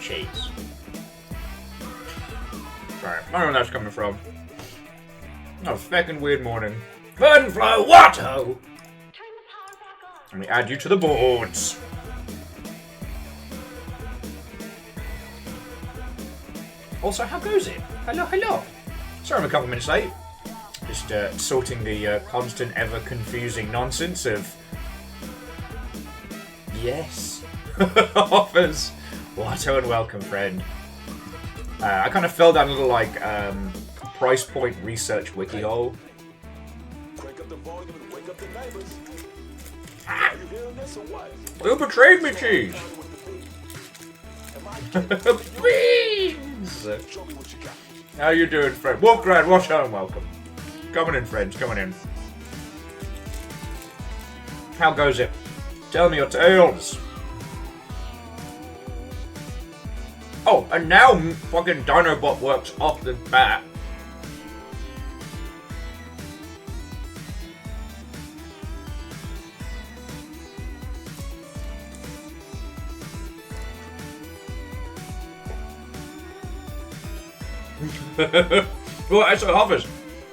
cheese. Right, I don't know where that's coming from. Oh, fucking weird morning. Fernflow, what ho? Let me add you to the boards. Also, how goes it? Hello, hello. Sorry I'm a couple minutes late. Just sorting the constant, ever-confusing nonsense of... Yes. Offers. What and welcome, friend. I kind of fell down a little, like, price point research wiki hole. Ah! Who betrayed me, cheese? Please! How you doing, friend? Wolfgrad, watch out and welcome. Coming in, friends, coming in. How goes it? Tell me your tales. Oh, and now fucking Dinobot works off the bat. Well, so Hovers,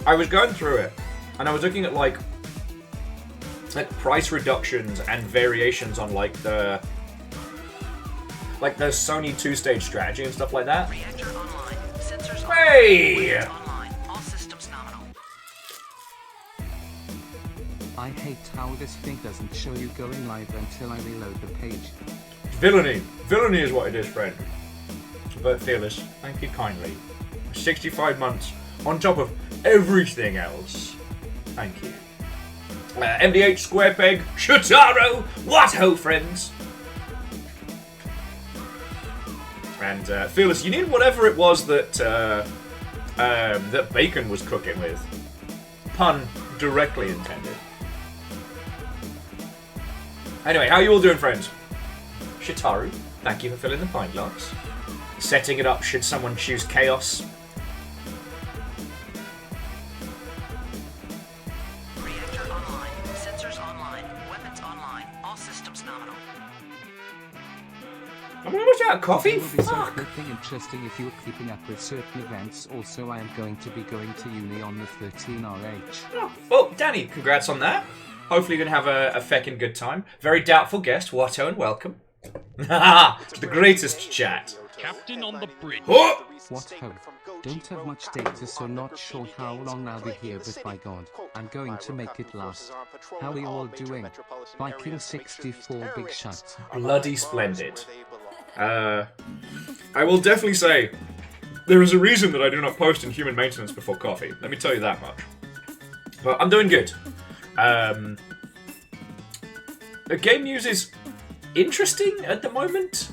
I was going through it, and I was looking at like price reductions and variations on like the Sony two-stage strategy and stuff like that. Reactor online. Sensors Hey! online. All systems nominal. I hate how this thing doesn't show you going live until I reload the page. Villainy. Villainy is what it is, friend. But Fearless, thank you kindly. 65 months on top of everything else. Thank you. MDH, Square Peg, Shutaro, what ho, friends? And Fearless, you need whatever it was that that Bacon was cooking with. Pun directly intended. Anyway, how are you all doing, friends? Shitaru, thank you for filling the pint glass. Setting it up should someone choose chaos. Reactor online. Sensors online. Weapons online. All systems nominal. I'm almost out of coffee. It would be Fuck. something interesting if you were keeping up with certain events. Also, I am going to be going to uni on the 13RH. Oh, well, Danny, congrats on that. Hopefully you're going to have a feckin' good time. Very doubtful guest, Watto, and welcome. The greatest chat. Captain on the bridge. Oh! What ho? Don't have much data, so not sure how long I'll be here, but by God, I'm going to make it last. How are you all doing? Viking 64 big shot. Bloody splendid. I will definitely say, there is a reason that I do not post in human maintenance before coffee. Let me tell you that much. But I'm doing good. The game news is interesting at the moment.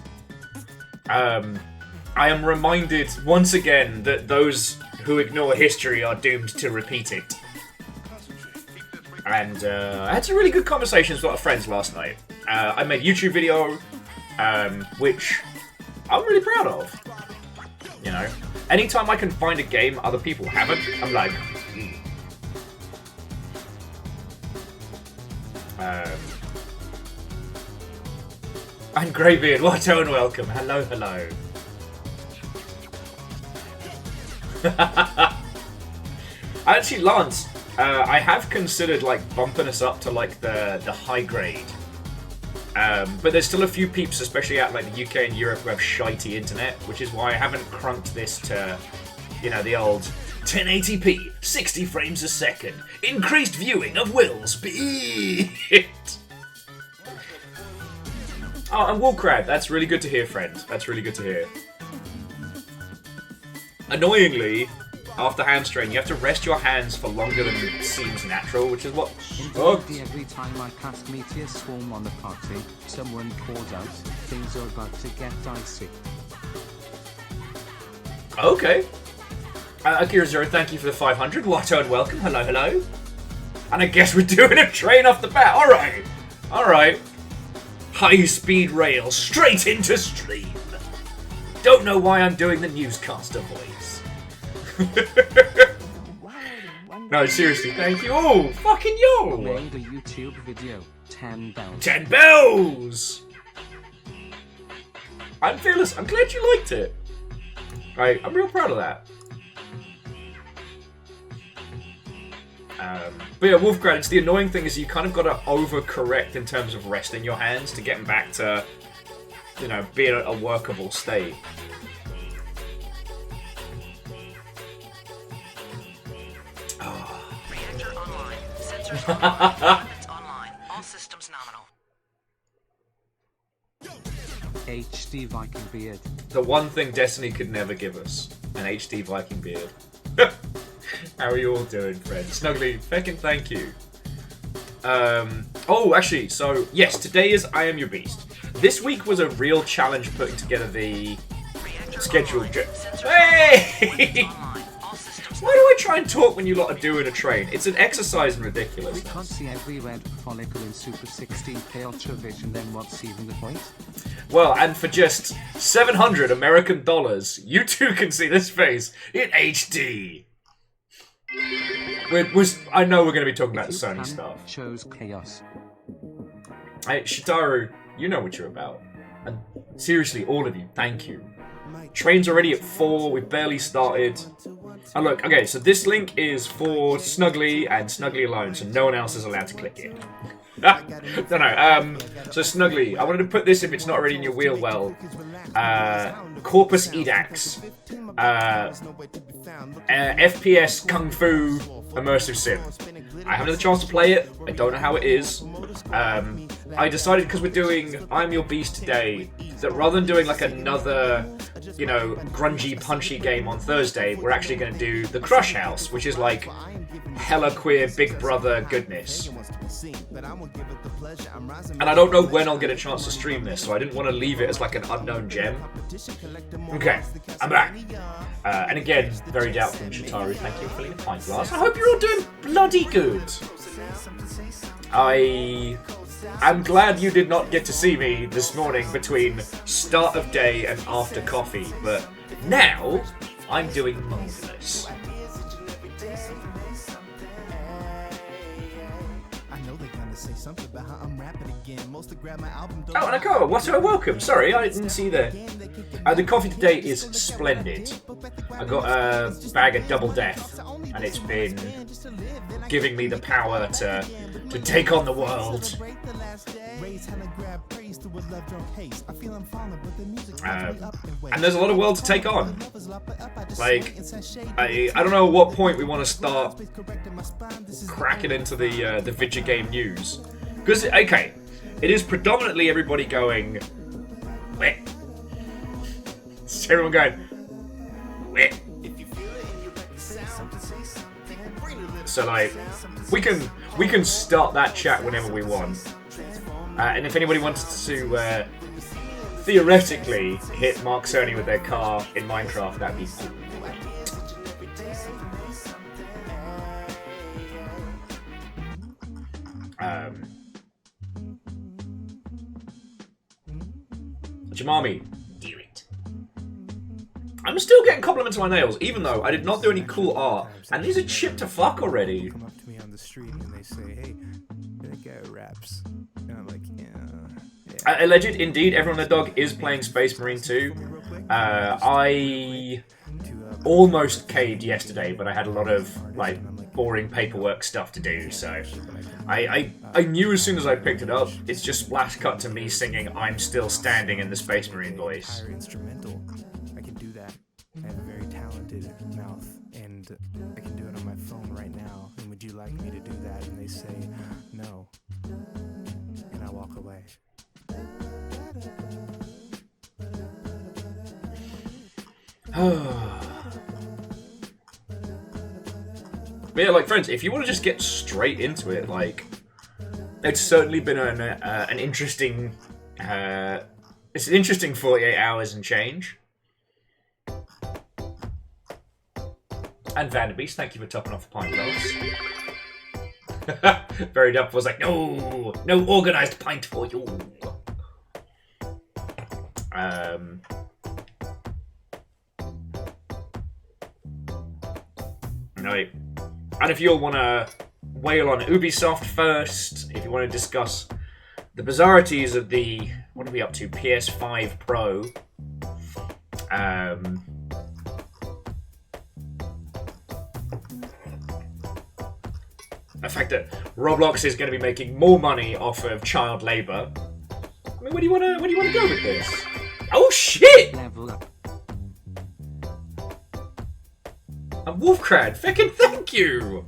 I am reminded once again that those who ignore history are doomed to repeat it. And I had some really good conversations with a lot of friends last night. I made a YouTube video, which I'm really proud of. You know, anytime I can find a game other people haven't, I'm like, And Greybeard, what and welcome. Hello, hello. Actually, Lance, I have considered like bumping us up to like the high grade. But there's still a few peeps, especially out like the UK and Europe, who have shitey internet, which is why I haven't crunked this to, you know, the old 1080p, 60 frames a second, increased viewing of Will speed. Oh, and Woolcrab, that's really good to hear, friend. That's really good to hear. Annoyingly, after hand strain, you have to rest your hands for longer than seems natural, which is what... Indeed, every time I cast Meteor Swarm on the party, someone calls out, things are about to get dicey. Okay. Akira Zero, thank you for the 500. Watto and welcome. Hello, hello. And I guess we're doing a train off the bat. Alright. Alright. High-speed rail straight into stream. Don't know why I'm doing the newscaster voice. No, seriously, thank you. Oh, fucking yo! Made a YouTube video, 10 bells. 10 bells! I'm fearless. I'm glad you liked it. I'm real proud of that. But yeah, Wolfgrad, it's the annoying thing is you kind of got to overcorrect in terms of resting your hands to get them back to, you know, being a workable state. Reactor online. Sensors online. Weapons online. All systems nominal. HD Viking beard. The one thing Destiny could never give us. An HD Viking beard. How are you all doing, friends? Snuggly, feckin' thank you. Oh, actually, so, yes, today is I Am Your Beast. This week was a real challenge putting together the schedule. Hey! Why do I try and talk when you lot are doing a train? It's an exercise in We ridiculousness. can't see every red follicle in Super 16K Ultravision, then what's even the point? Well, and for just $700 American dollars, you too can see this face in HD. I know we're going to be talking about If you Sony can, stuff. Shows chaos. Hey, Shitaru, you know what you're about. And seriously, all of you, thank you. Train's already at 4, we've barely started. And look, okay, so this link is for Snuggly and Snuggly alone, so no one else is allowed to click it. So Snuggly, I wanted to put this if it's not already in your wheel well. Corpus Edax. FPS Kung Fu Immersive Sim. I haven't had a chance to play it. I don't know how it is. I decided because we're doing I'm Your Beast today that rather than doing like another, you know, grungy, punchy game on Thursday, we're actually going to do the Crush House, which is like hella queer Big Brother goodness. And I don't know when I'll get a chance to stream this, so I didn't want to leave it as like an unknown gem. Okay, I'm back. And again, very doubtful from Shitaru. Thank you for filling a pint glass. I hope you're all doing bloody good. I'm glad you did not get to see me this morning between start of day and after coffee, but now I'm doing marvelous. Oh, and Akoa, what a welcome. Sorry, I didn't see the coffee today is splendid. I got a bag of Double Death, and it's been giving me the power to take on the world. And there's a lot of world to take on. Like, I don't know at what point we want to start cracking into the video game news. Because, okay, it is predominantly everybody going, weh. It's everyone going, weh. So, like, we can start that chat whenever we want. And if anybody wants to theoretically hit Mark Cerny with their car in Minecraft, that'd be great. Jamami, do it. I'm still getting compliments on my nails, even though I did not do any cool art, and these are chipped to fuck already. Come up to me on the street and they say, "Hey, that guy raps," and I'm like, "Yeah." Alleged, indeed, Everyone and the Dog is playing Space Marine 2. I almost caved yesterday, but I had a lot of like boring paperwork stuff to do, so I knew as soon as I picked it up, it's just splash cut to me singing "I'm Still Standing" in the Space Marine voice. Instrumental. I can do that. I have a very talented mouth, and I can do it on my phone right now. And would you like me to do that? And they say no, and I walk away. But yeah, like, friends, if you want to just get straight into it, like, it's certainly been an interesting, it's an interesting 48 hours and change. And Vanderbeest, thank you for topping off the pint glass. Very Duff was like, no organised pint for you. Right. And if you all want to wail on Ubisoft first, if you want to discuss the bizarrities of the, what are we up to, PS5 Pro, The fact that Roblox is going to be making more money off of child labor. I mean, where do you want to go with this? Oh shit! Level up. A Wolfcrad, fucking thank you!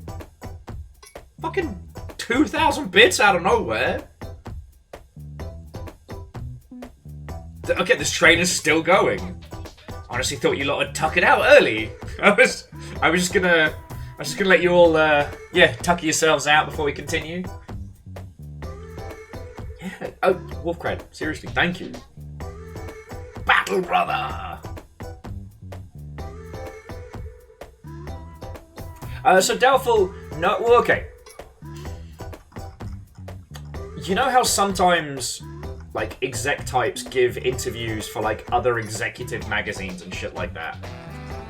Fucking 2,000 bits out of nowhere. Okay, this train is still going. Honestly, thought you lot would tuck it out early. I was just gonna let you all, tuck yourselves out before we continue. Yeah. Oh, Wolfcrad, seriously, thank you. Battle brother. So Doubtful, no, well, okay. You know how sometimes, like, exec types give interviews for, like, other executive magazines and shit like that?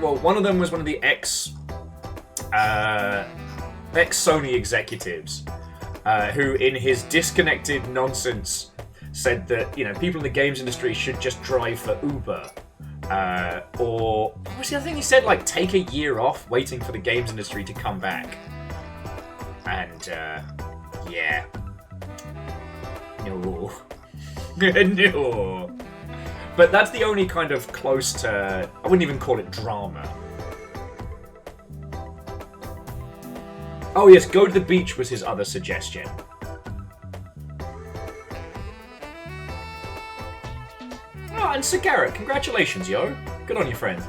Well, one of them was one of the ex-Sony executives, who, in his disconnected nonsense, said that, you know, people in the games industry should just drive for Uber. Or, what was the other thing he said? Like, take a year off waiting for the games industry to come back. And, yeah. No. No. But that's the only kind of close to... I wouldn't even call it drama. Oh yes, go to the beach was his other suggestion. Oh, and Sir Garrett, congratulations, yo. Good on you, friend.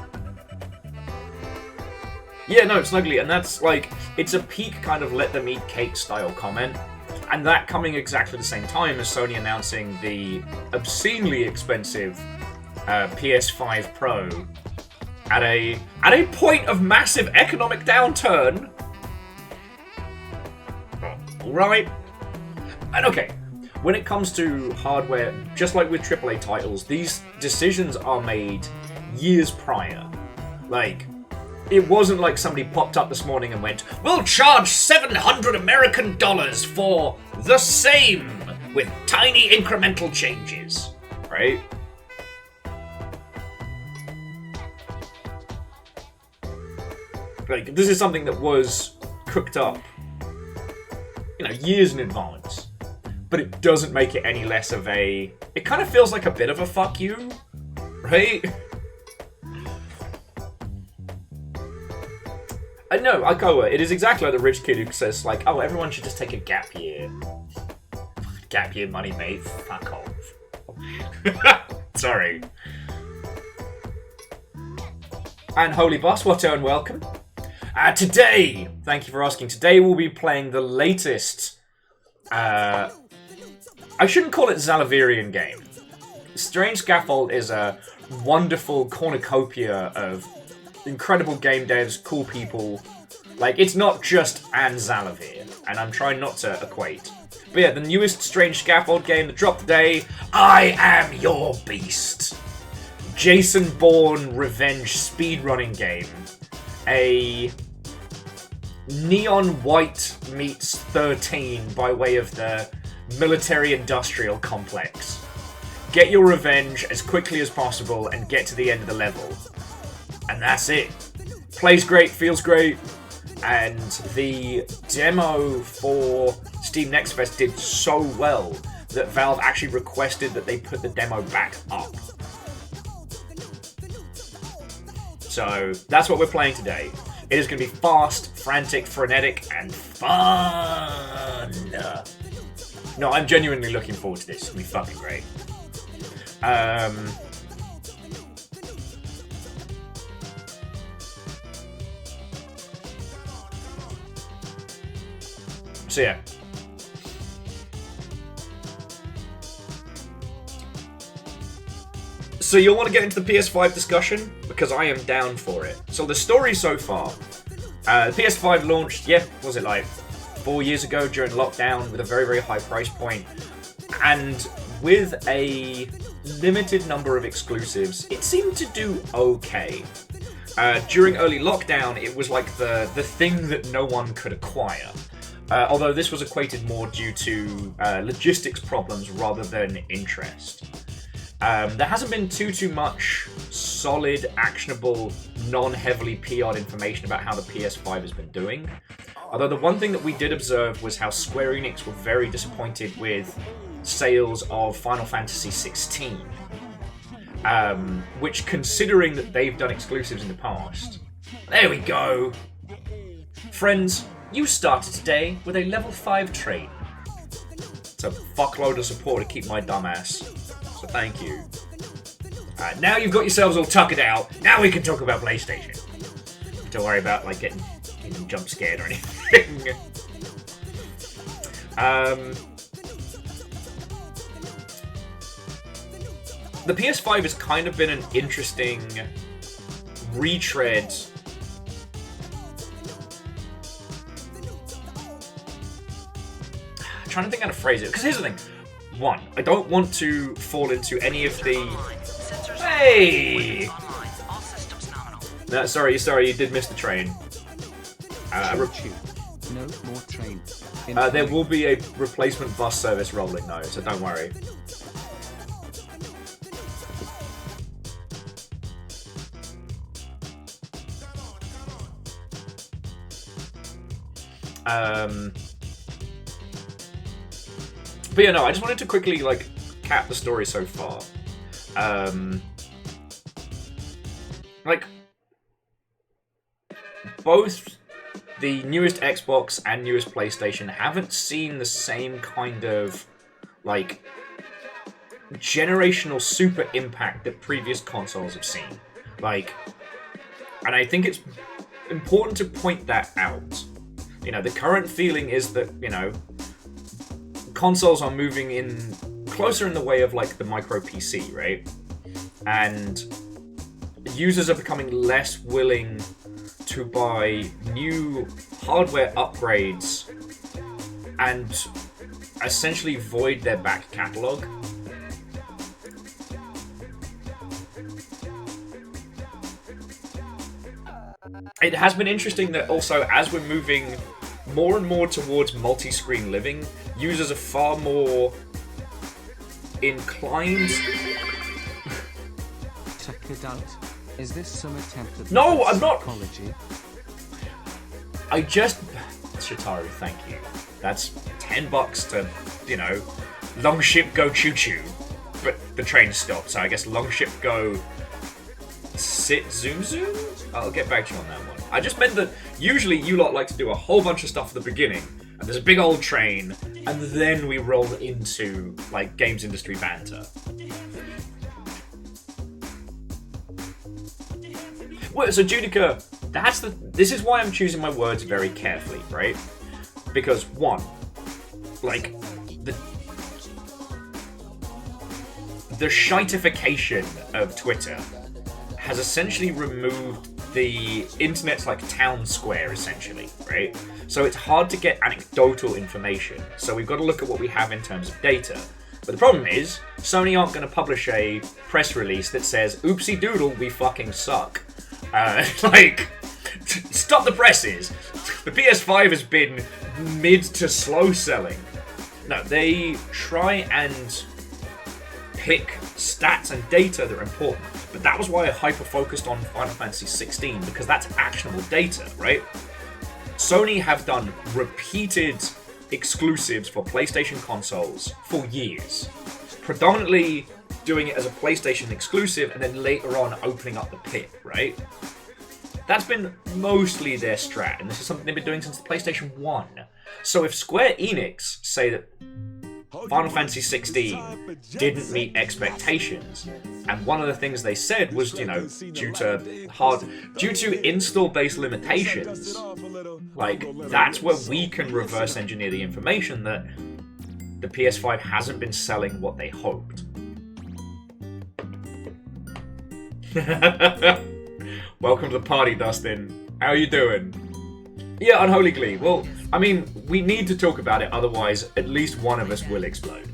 Yeah, no, Snuggly, and that's like, it's a peak kind of let them eat cake style comment. And that coming exactly the same time as Sony announcing the obscenely expensive PS5 Pro at a point of massive economic downturn. Right? And okay, when it comes to hardware, just like with AAA titles, these decisions are made years prior. Like, it wasn't like somebody popped up this morning and went, "We'll charge $700 American for the same with tiny incremental changes." Right? Like, this is something that was cooked up, you know, years in advance. But it doesn't make it any less of a... It kind of feels like a bit of a fuck you, right? I know, I go, it is exactly like the rich kid who says, like, oh, everyone should just take a gap year. Gap year money, mate. Fuck off. Sorry. And Holy Boss, what and welcome. Today, thank you for asking, today we'll be playing the latest, I shouldn't call it Xalavierian game. Strange Scaffold is a wonderful cornucopia of incredible game devs, cool people. Like, it's not just an Xalavier, and I'm trying not to equate. But yeah, the newest Strange Scaffold game that dropped today, I Am Your Beast. Jason Bourne revenge speedrunning game. A neon white meets 13 by way of the military-industrial complex. Get your revenge as quickly as possible and get to the end of the level. And that's it. Plays great, feels great, and the demo for Steam Next Fest did so well that Valve actually requested that they put the demo back up. So that's what we're playing today. It is going to be fast, frantic, frenetic, and fun. No, I'm genuinely looking forward to this. It's going to be fucking great. So yeah. So you'll want to get into the PS5 discussion, because I am down for it. So the story so far, the PS5 launched, was it like 4 years ago during lockdown with a very, very high price point, and with a limited number of exclusives, it seemed to do okay. During early lockdown, it was like the thing that no one could acquire. Although this was equated more due to logistics problems rather than interest. There hasn't been too much solid, actionable, non-heavily PR'd information about how the PS5 has been doing. Although the one thing that we did observe was how Square Enix were very disappointed with sales of Final Fantasy XVI. Which, considering that they've done exclusives in the past... There we go! Friends, you started today with a level 5 train. It's a fuckload of support to keep my dumb ass. So thank you. Now you've got yourselves all tuckered out, now we can talk about PlayStation. Don't worry about like getting jump scared or anything. The PS5 has kind of been an interesting retread. I'm trying to think how to phrase it, because here's the thing. One, I don't want to fall into any of the... Hey! No, sorry, you did miss the train. No more train. There will be a replacement bus service rolling though, so don't worry. But yeah, no, I just wanted to quickly like cap the story so far. Like both the newest Xbox and newest PlayStation haven't seen the same kind of like generational super impact that previous consoles have seen. Like, and I think it's important to point that out. You know, the current feeling is that, you know, consoles are moving in closer in the way of like the micro PC, right? And users are becoming less willing to buy new hardware upgrades and essentially void their back catalog. It has been interesting that also, as we're moving more and more towards multi-screen living, users are far more inclined... Check it out. Is this some attempt at No, I'm not... psychology? I just... Shitaru, thank you. That's $10 to, you know, long ship go choo-choo. But the train stopped, so I guess long ship go... sit zoom zoom? I'll get back to you on that one. I just meant that usually you lot like to do a whole bunch of stuff at the beginning, and there's a big old train, and then we roll into, like, games industry banter. Well, so Judica, this is why I'm choosing my words very carefully, right? Because, one, like, the shitification of Twitter has essentially removed the internet's like town square, essentially, right? So it's hard to get anecdotal information. So we've got to look at what we have in terms of data. But the problem is, Sony aren't going to publish a press release that says, oopsie doodle, we fucking suck. Like, stop the presses. The PS5 has been mid to slow selling. No, they try and pick stats and data that are important. But that was why I hyper-focused on Final Fantasy XVI, because that's actionable data, right? Sony have done repeated exclusives for PlayStation consoles for years. Predominantly doing it as a PlayStation exclusive, and then later on opening up the pit, right? That's been mostly their strat, and this is something they've been doing since the PlayStation 1. So if Square Enix say that Final Fantasy XVI didn't meet expectations, and one of the things they said was, you know, due to install-based limitations, like, that's where we can reverse engineer the information that the PS5 hasn't been selling what they hoped. Welcome to the party, Dustin. How are you doing? Yeah, Unholy Glee. Well, I mean, we need to talk about it, otherwise at least one of us will explode.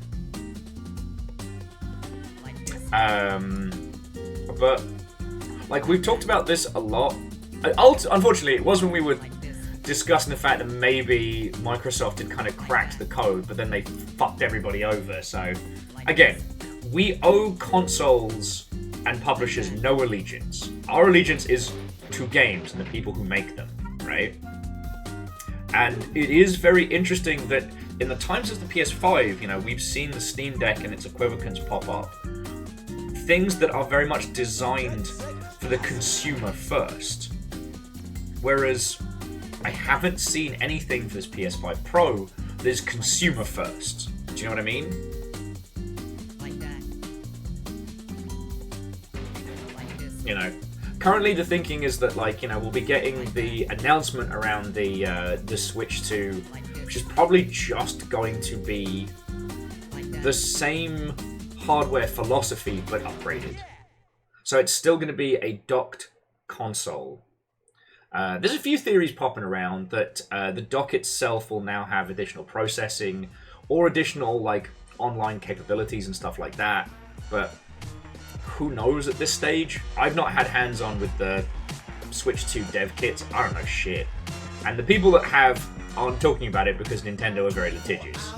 But, like, we've talked about this a lot. Unfortunately, it was when we were discussing the fact that maybe Microsoft had kind of cracked the code, but then they fucked everybody over. So, again, we owe consoles and publishers no allegiance. Our allegiance is to games and the people who make them, right? And it is very interesting that in the times of the PS5, you know, we've seen the Steam Deck and its equivalents pop up. Things that are very much designed for the consumer first. Whereas I haven't seen anything for this PS5 Pro that is consumer first. Do you know what I mean? You know, currently the thinking is that, like, you know, we'll be getting the announcement around the Switch 2, which is probably just going to be the same hardware philosophy but upgraded. So it's still going to be a docked console. There's a few theories popping around that the dock itself will now have additional processing or additional, like, online capabilities and stuff like that, but who knows at this stage? I've not had hands-on with the Switch 2 dev kits. I don't know shit. And the people that have aren't talking about it because Nintendo are very litigious.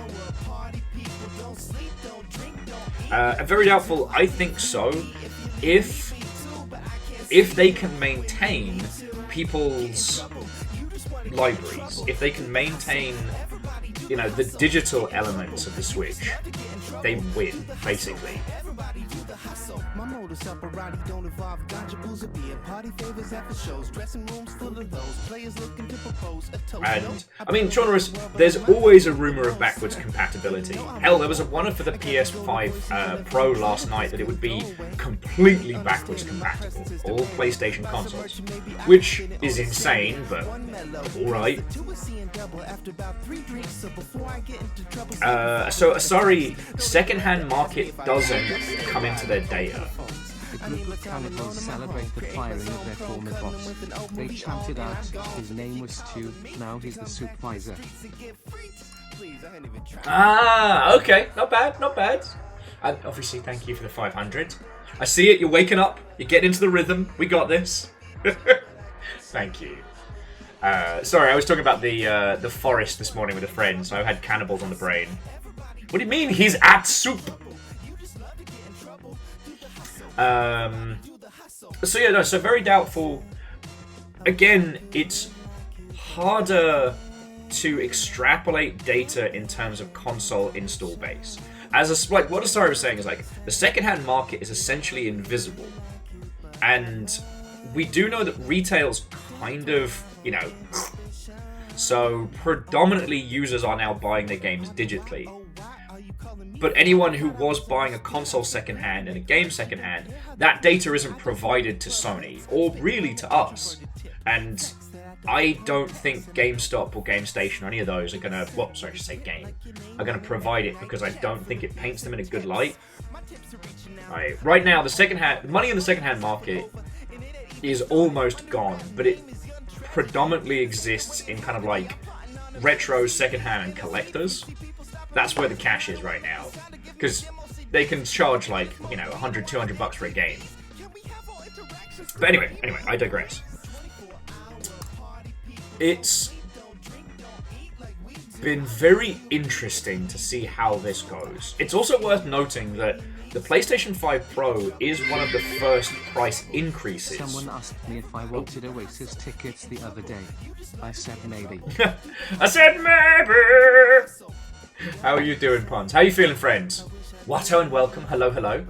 Very doubtful. I think so. If they can maintain people's libraries, if they can maintain, you know, the digital elements of the Switch, they win, basically. And I mean, Genres, there's always a rumor of backwards compatibility. Hell, there was one for the PS5 Pro last night that it would be completely backwards compatible, all PlayStation consoles, which is insane, but alright. So sorry, second-hand market doesn't come into their data. A group of cannibals celebrate the firing of their former boss. They chanted out, his name was Stu, now he's the supervisor. Ah, okay, not bad, not bad. And obviously, thank you for the 500. I see it, you're waking up, you're getting into the rhythm, we got this. Thank you. Sorry, I was talking about the forest this morning with a friend, so I had cannibals on the brain. What do you mean, he's at soup? So yeah, no, so very doubtful. Again, it's harder to extrapolate data in terms of console install base. Like what Asari was saying is, like, the secondhand market is essentially invisible, and we do know that retail's kind of, you know, so predominantly users are now buying their games digitally. But anyone who was buying a console secondhand and a game secondhand, that data isn't provided to Sony, or really to us. And I don't think GameStop or GameStation or any of those are gonna, well, sorry, I should say Game, are gonna provide it, because I don't think it paints them in a good light. Right now, the money in the secondhand market is almost gone, but it predominantly exists in kind of like retro, secondhand, and collectors. That's where the cash is right now, because they can charge, like, you know, $100, $200 for a game. But anyway, I digress. It's been very interesting to see how this goes. It's also worth noting that the PlayStation 5 Pro is one of the first price increases. Someone asked me if I wanted Oasis tickets the other day. I said maybe. I said maybe! How are you doing, Pons? How are you feeling, friends? Watto and welcome. Hello, hello.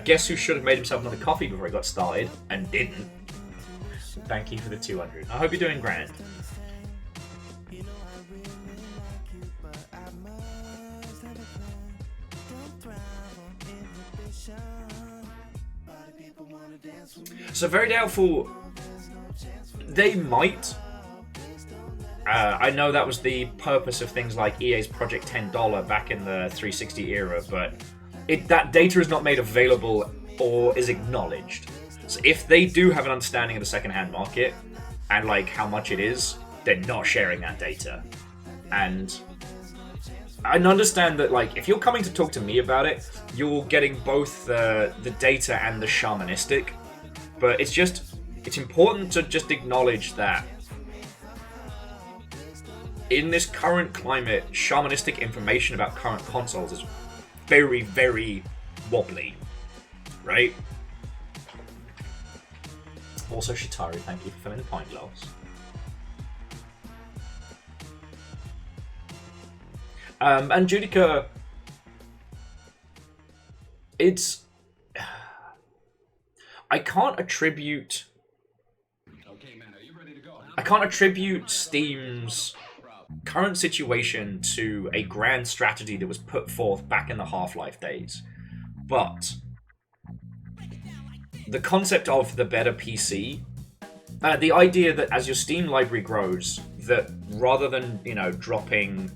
Guess who should have made himself another coffee before he got started and didn't? Thank you for the 200. I hope you're doing grand. So very doubtful. They might. I know that was the purpose of things like EA's Project $10 back in the 360 era, but that data is not made available or is acknowledged. So if they do have an understanding of the secondhand market and like how much it is, they're not sharing that data. And I understand that, like, if you're coming to talk to me about it, you're getting both the data and the shamanistic. But it's important to just acknowledge that in this current climate, shamanistic information about current consoles is very, very wobbly, right? Also, Shitaru, thank you for filling the pint glass. And Judica, it's... I can't attribute Steam's current situation to a grand strategy that was put forth back in the Half-Life days. But the concept of the better PC, the idea that as your Steam library grows, that rather than, you know, dropping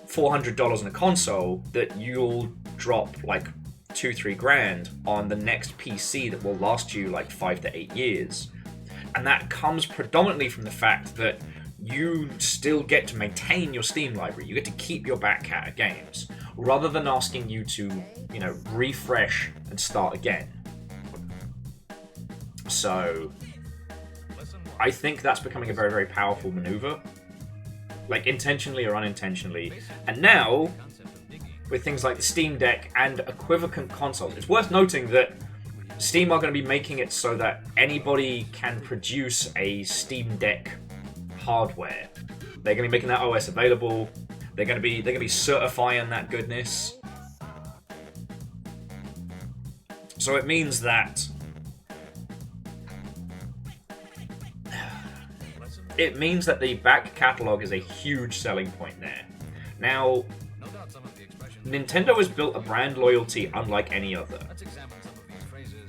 $400 on a console, that you'll drop like $2-3 grand on the next PC that will last you like 5 to 8 years. And that comes predominantly from the fact that you still get to maintain your Steam library. You get to keep your back cat of games, rather than asking you to, you know, refresh and start again. So I think that's becoming a very, very powerful maneuver, like intentionally or unintentionally. And now, with things like the Steam Deck and equivalent consoles, it's worth noting that Steam are going to be making it so that anybody can produce a Steam Deck hardware. They're going to be making that OS available. They're going to be certifying that goodness. So it means that the back catalog is a huge selling point there. Now, Nintendo has built a brand loyalty unlike any other.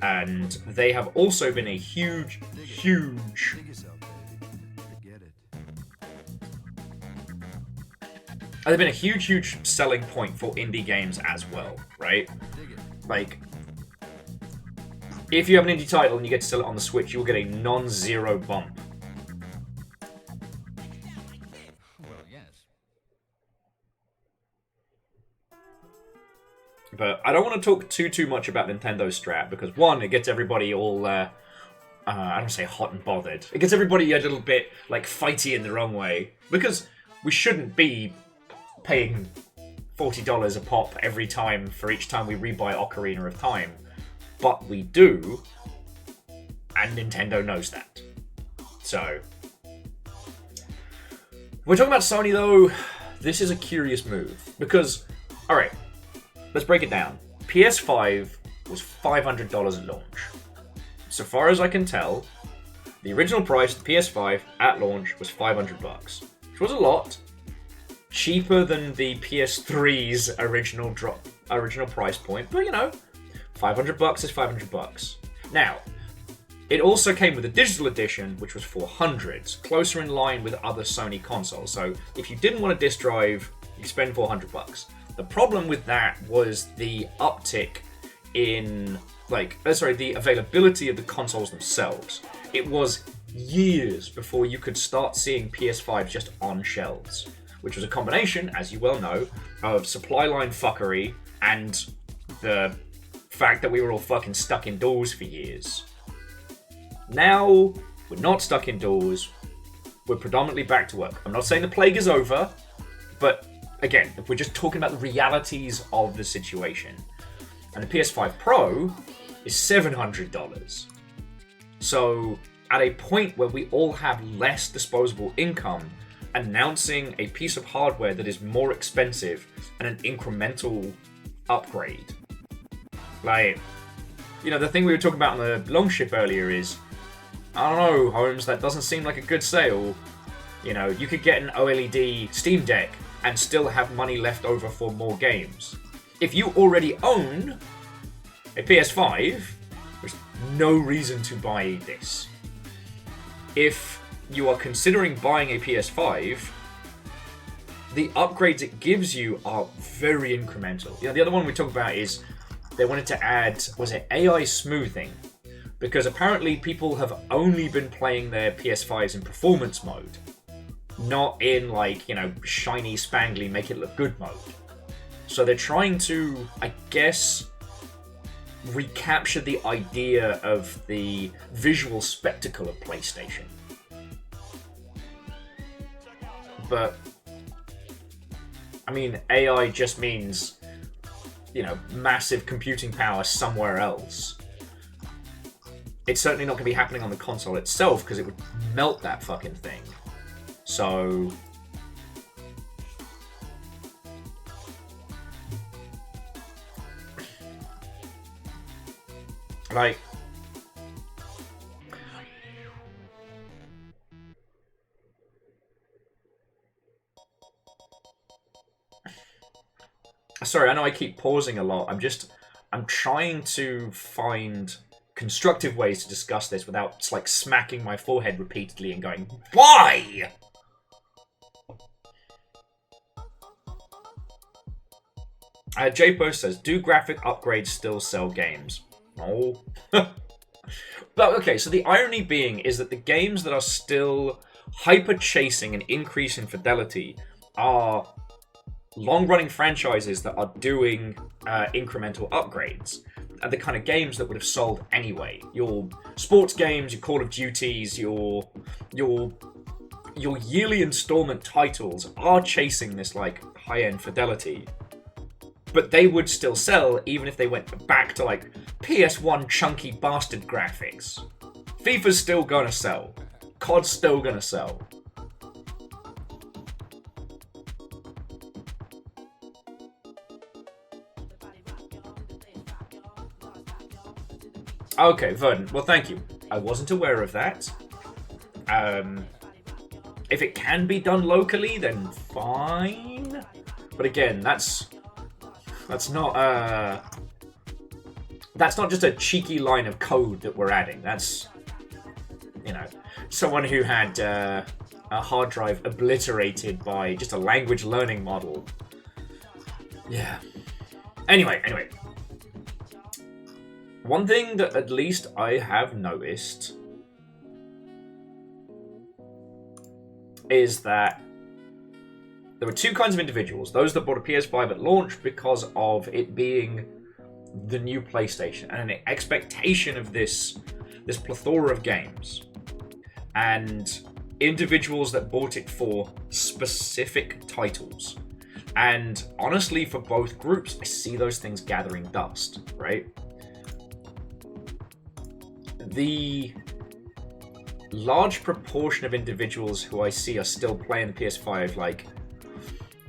And they have also been a huge selling point for indie games as well, right? Like, if you have an indie title and you get to sell it on the Switch, you'll get a non-zero bump. But I don't want to talk too much about Nintendo's strat, because one, it gets everybody all, I don't say hot and bothered. It gets everybody a little bit, like, fighty in the wrong way. Because we shouldn't be paying $40 a pop every time for each time we rebuy Ocarina of Time. But we do, and Nintendo knows that. So, we're talking about Sony, though. This is a curious move, because, alright, let's break it down. PS5 was $500 at launch. So far as I can tell, the original price of the PS5 at launch was $500, which was a lot. Cheaper than the PS3's original price point, but you know, $500 is $500. Now, it also came with a digital edition, which was $400, closer in line with other Sony consoles. So if you didn't want a disc drive, you spend $400. The problem with that was the uptick in, the availability of the consoles themselves. It was years before you could start seeing PS5s just on shelves, which was a combination, as you well know, of supply line fuckery and the fact that we were all fucking stuck indoors for years. Now, we're not stuck indoors. We're predominantly back to work. I'm not saying the plague is over, but again, if we're just talking about the realities of the situation. And the PS5 Pro is $700. So, at a point where we all have less disposable income, announcing a piece of hardware that is more expensive and an incremental upgrade. Like, you know, the thing we were talking about on the Longship earlier is, I don't know, Holmes, that doesn't seem like a good sale. You know, you could get an OLED Steam Deck and still have money left over for more games. If you already own a PS5, there's no reason to buy this. If you are considering buying a PS5, the upgrades it gives you are very incremental. You know, the other one we talked about is they wanted to add, was it AI smoothing? Because apparently people have only been playing their PS5s in performance mode, not in, like, you know, shiny, spangly, make it look good mode. So they're trying to, I guess, recapture the idea of the visual spectacle of PlayStation. But, I mean, AI just means massive computing power somewhere else. It's certainly not going to be happening on the console itself because it would melt that fucking thing. So... like... Sorry, I know I keep pausing a lot. I'm trying to find constructive ways to discuss this without, like, smacking my forehead repeatedly and going, why? J-Post says, do graphic upgrades still sell games? No. But, okay, so the irony being is that the games that are still hyper-chasing an increase in fidelity are long-running franchises that are doing incremental upgrades. And the kind of games that would have sold anyway. Your sports games, your Call of Duties, your yearly installment titles are chasing this, like, high-end fidelity. But they would still sell even if they went back to, like, PS1 chunky bastard graphics. FIFA's still gonna sell. COD's still gonna sell. Okay, Verdant. Well, thank you. I wasn't aware of that. If it can be done locally, then fine. But again, that's not just a cheeky line of code that we're adding. That's, someone who had a hard drive obliterated by just a language learning model. Yeah. Anyway. One thing that at least I have noticed is that there were two kinds of individuals. Those that bought a PS5 at launch because of it being the new PlayStation and an expectation of this plethora of games. And individuals that bought it for specific titles. And honestly, for both groups, I see those things gathering dust, right? The large proportion of individuals who I see are still playing the PS5, like,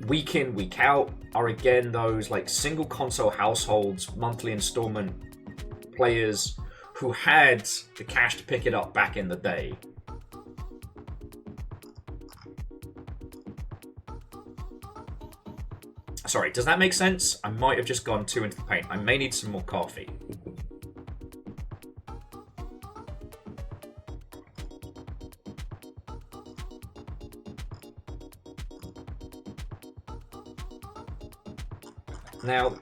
week in, week out, are again those, like, single console households, monthly installment players who had the cash to pick it up back in the day. Sorry, does that make sense? I might have just gone too into the paint. I may need some more coffee. Now,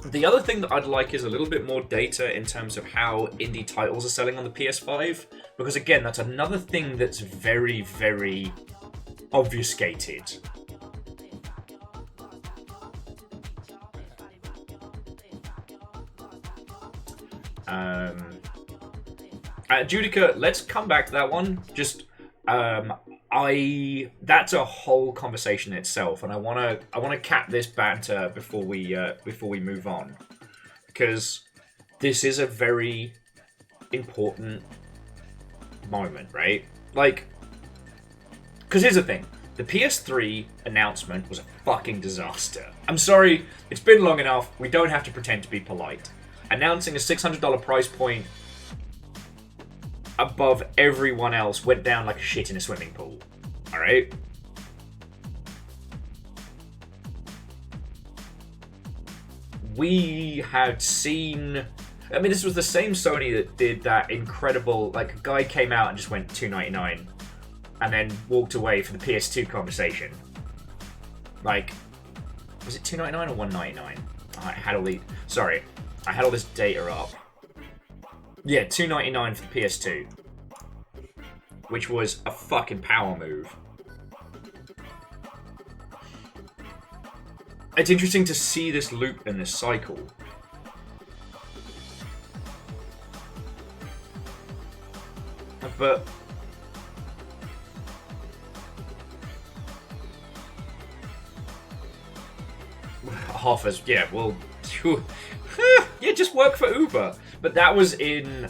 the other thing that I'd like is a little bit more data in terms of how indie titles are selling on the PS5, because again, that's another thing that's very, very obfuscated. Judica, let's come back to that one. Just, that's a whole conversation in itself, and I wanna cap this banter before we move on, because this is a very important moment, right? Like, because here's the thing: the PS3 announcement was a fucking disaster. I'm sorry, it's been long enough. We don't have to pretend to be polite. Announcing a $600 price point above everyone else went down like a shit in a swimming pool. Alright? We had seen... I mean, this was the same Sony that did that incredible... Like, a guy came out and just went $299 and then walked away for the PS2 conversation. Like, was it $299 or $199? I had all these... Sorry, I had all this data up. Yeah, $299 for the PS2. Which was a fucking power move. It's interesting to see this loop and this cycle. But... half as yeah. Well, yeah, just work for Uber. But that was in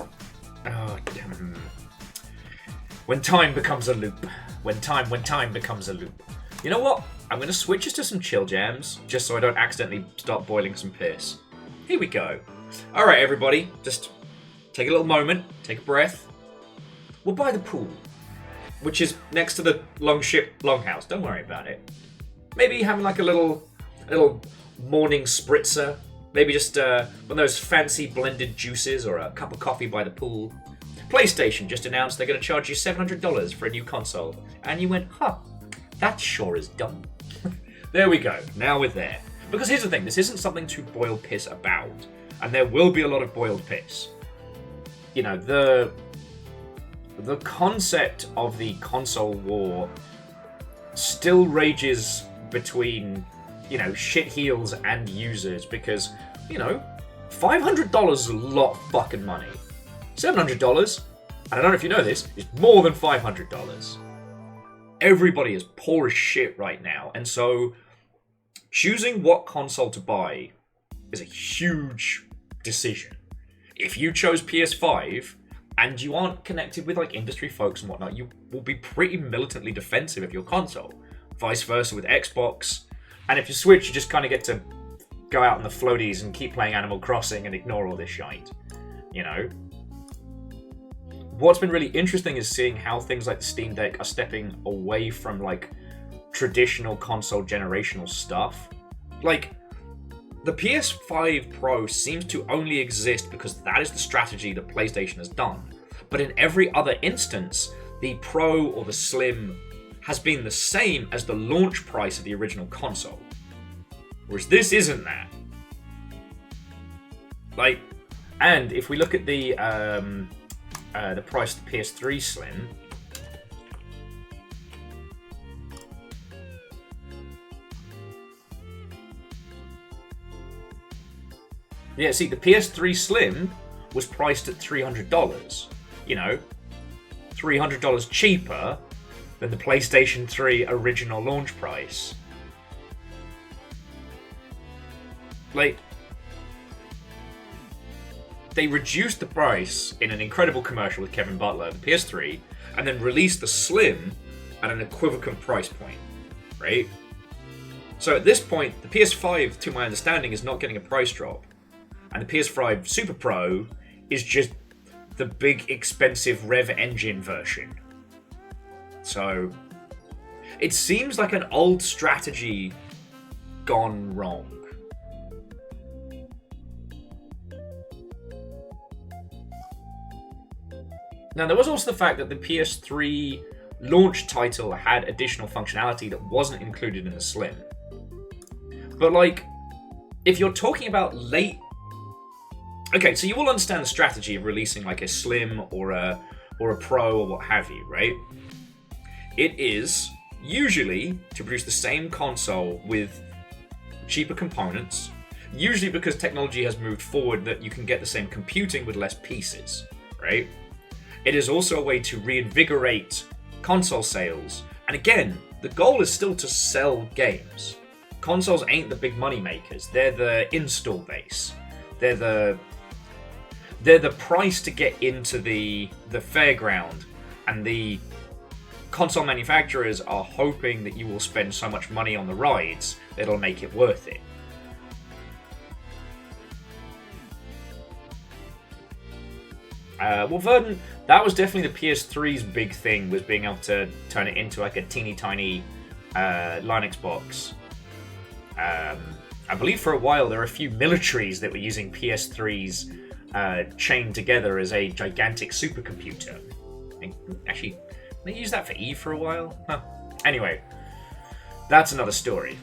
when time becomes a loop. When time becomes a loop. You know what? I'm gonna switch us to some chill jams just so I don't accidentally start boiling some piss. Here we go. All right, everybody, just take a little moment, take a breath. We're by the pool, which is next to the longhouse. Don't worry about it. Maybe having like a little morning spritzer. Maybe just one of those fancy blended juices or a cup of coffee by the pool. PlayStation just announced they're going to charge you $700 for a new console. And you went, huh, that sure is dumb. There we go. Now we're there. Because here's the thing. This isn't something to boil piss about. And there will be a lot of boiled piss. You know, the concept of the console war still rages between, you know, shit heels and users because, you know, $500 is a lot of fucking money. $700, and I don't know if you know this, is more than $500. Everybody is poor as shit right now, and so choosing what console to buy is a huge decision. If you chose PS5 and you aren't connected with like industry folks and whatnot, you will be pretty militantly defensive of your console. Vice versa with Xbox. And if you Switch, you just kind of get to go out on the floaties and keep playing Animal Crossing and ignore all this shite. You know? What's been really interesting is seeing how things like the Steam Deck are stepping away from like traditional console generational stuff. Like, the PS5 Pro seems to only exist because that is the strategy that PlayStation has done. But in every other instance, the Pro or the Slim has been the same as the launch price of the original console. Whereas this isn't that. Like, and if we look at the price of the PS3 Slim, yeah, see, the PS3 Slim was priced at $300. You know, $300 cheaper than the PlayStation 3 original launch price. Like, they reduced the price in an incredible commercial with Kevin Butler, the PS3, and then released the Slim at an equivalent price point, right? So at this point, the PS5, to my understanding, is not getting a price drop. And the PS5 Super Pro is just the big, expensive Rev Engine version. So, it seems like an old strategy gone wrong. Now, there was also the fact that the PS3 launch title had additional functionality that wasn't included in the Slim. But, like, if you're talking about late... Okay, so you all understand the strategy of releasing, like, a Slim or a Pro or what have you, right? It is usually to produce the same console with cheaper components, usually because technology has moved forward that you can get the same computing with less pieces, right? It is also a way to reinvigorate console sales, and again, the goal is still to sell games. Consoles ain't the big money makers, they're the install base. They're the price to get into the fairground, and the console manufacturers are hoping that you will spend so much money on the rides that it'll make it worth it. Well, Verdant, that was definitely the PS3's big thing, was being able to turn it into like a teeny tiny Linux box. I believe for a while there were a few militaries that were using PS3s chained together as a gigantic supercomputer. Actually, they used that for Eve for a while? Huh. Anyway, that's another story.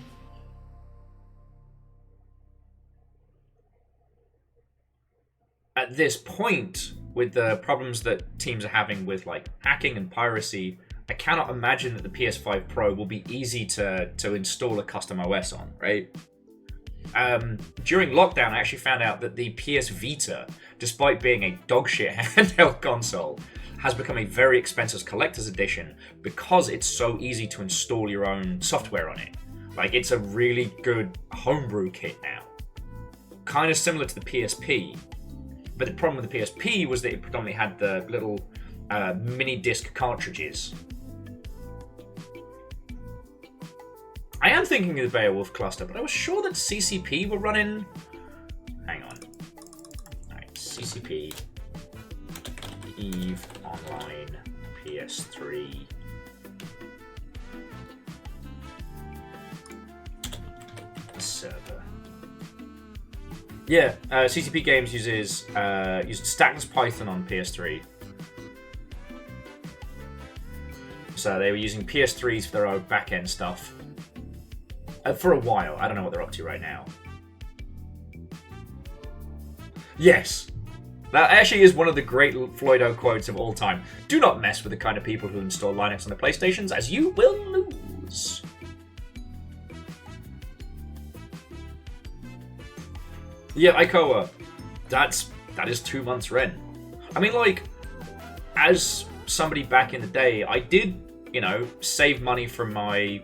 At this point, with the problems that teams are having with like hacking and piracy, I cannot imagine that the PS5 Pro will be easy to install a custom OS on, right? During lockdown, I actually found out that the PS Vita, despite being a dogshit handheld console, has become a very expensive collector's edition because it's so easy to install your own software on it. Like, it's a really good homebrew kit now. Kind of similar to the PSP. But the problem with the PSP was that it predominantly had the little mini disc cartridges. I am thinking of the Beowulf cluster, but I was sure that CCP were running... Hang on. Alright, CCP, EVE Online, PS3... server. Yeah, CCP Games used Stackless Python on PS3. So they were using PS3s for their own back-end stuff. For a while. I don't know what they're up to right now. Yes. That actually is one of the great Floydo quotes of all time. Do not mess with the kind of people who install Linux on the PlayStations, as you will lose. Yeah, Ikoa. That is 2 months rent. I mean, like, as somebody back in the day, I did, you know, save money from my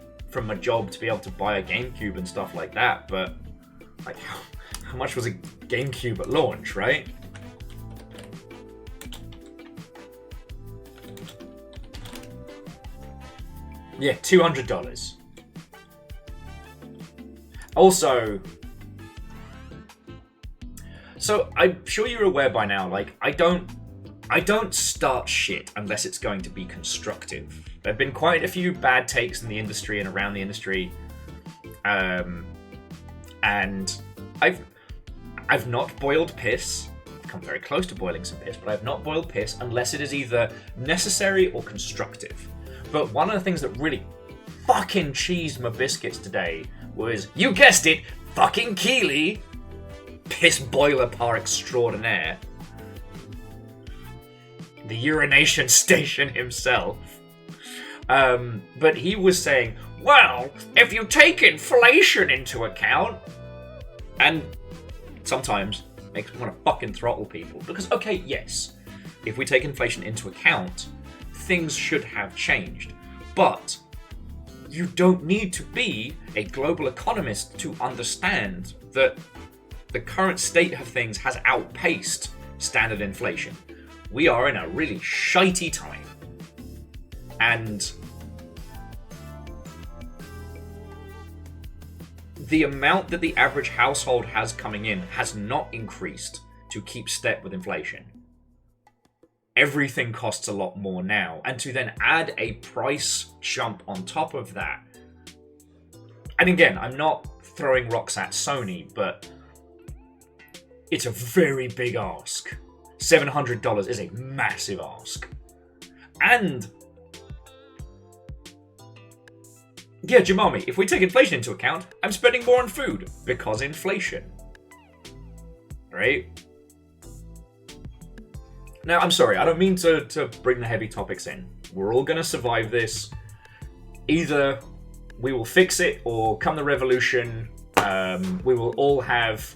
job to be able to buy a GameCube and stuff like that, but like, how much was a GameCube at launch, right? Yeah, $200. Also, so I'm sure you're aware by now, like, I don't start shit unless it's going to be constructive. There have been quite a few bad takes in the industry and around the industry, and I've not boiled piss. I've come very close to boiling some piss, but I've not boiled piss unless it is either necessary or constructive. But one of the things that really fucking cheesed my biscuits today was, you guessed it, fucking Keeley, piss boiler par extraordinaire, the urination station himself. But he was saying, well, if you take inflation into account, and sometimes makes me want to fucking throttle people. Because, okay, yes, if we take inflation into account, things should have changed. But you don't need to be a global economist to understand that the current state of things has outpaced standard inflation. We are in a really shitey time. And the amount that the average household has coming in has not increased to keep step with inflation. Everything costs a lot more now. And to then add a price jump on top of that. And again, I'm not throwing rocks at Sony, but it's a very big ask. $700 is a massive ask. And yeah, Jamami, if we take inflation into account, I'm spending more on food because inflation. Right? Now, I'm sorry, I don't mean to bring the heavy topics in. We're all going to survive this. Either we will fix it, or come the revolution, we will all have,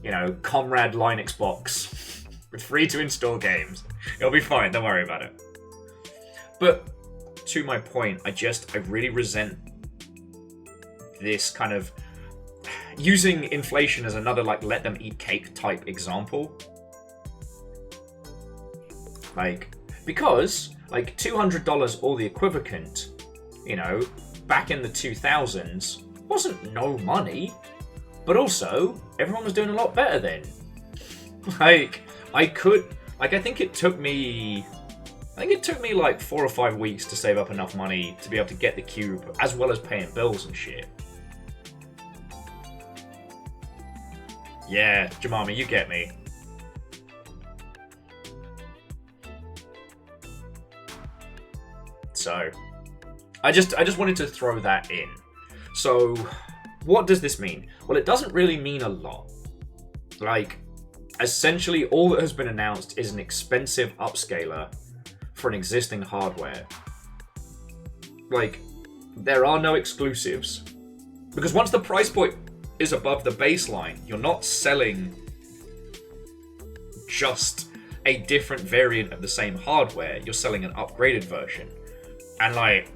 you know, Comrade Linux box with free to install games. It'll be fine, don't worry about it. But to my point, I really resent this kind of using inflation as another, like, let them eat cake type example. Like, because, like, $200 or the equivalent, you know, back in the 2000s wasn't no money, but also everyone was doing a lot better then. Like, I think it took me like 4 or 5 weeks to save up enough money to be able to get the cube, as well as paying bills and shit. Yeah, Jamami, you get me. So, I just wanted to throw that in. So, what does this mean? Well, it doesn't really mean a lot. Like, essentially all that has been announced is an expensive upscaler for an existing hardware. Like, there are no exclusives. Because once the price point is above the baseline, you're not selling just a different variant of the same hardware, you're selling an upgraded version. And like,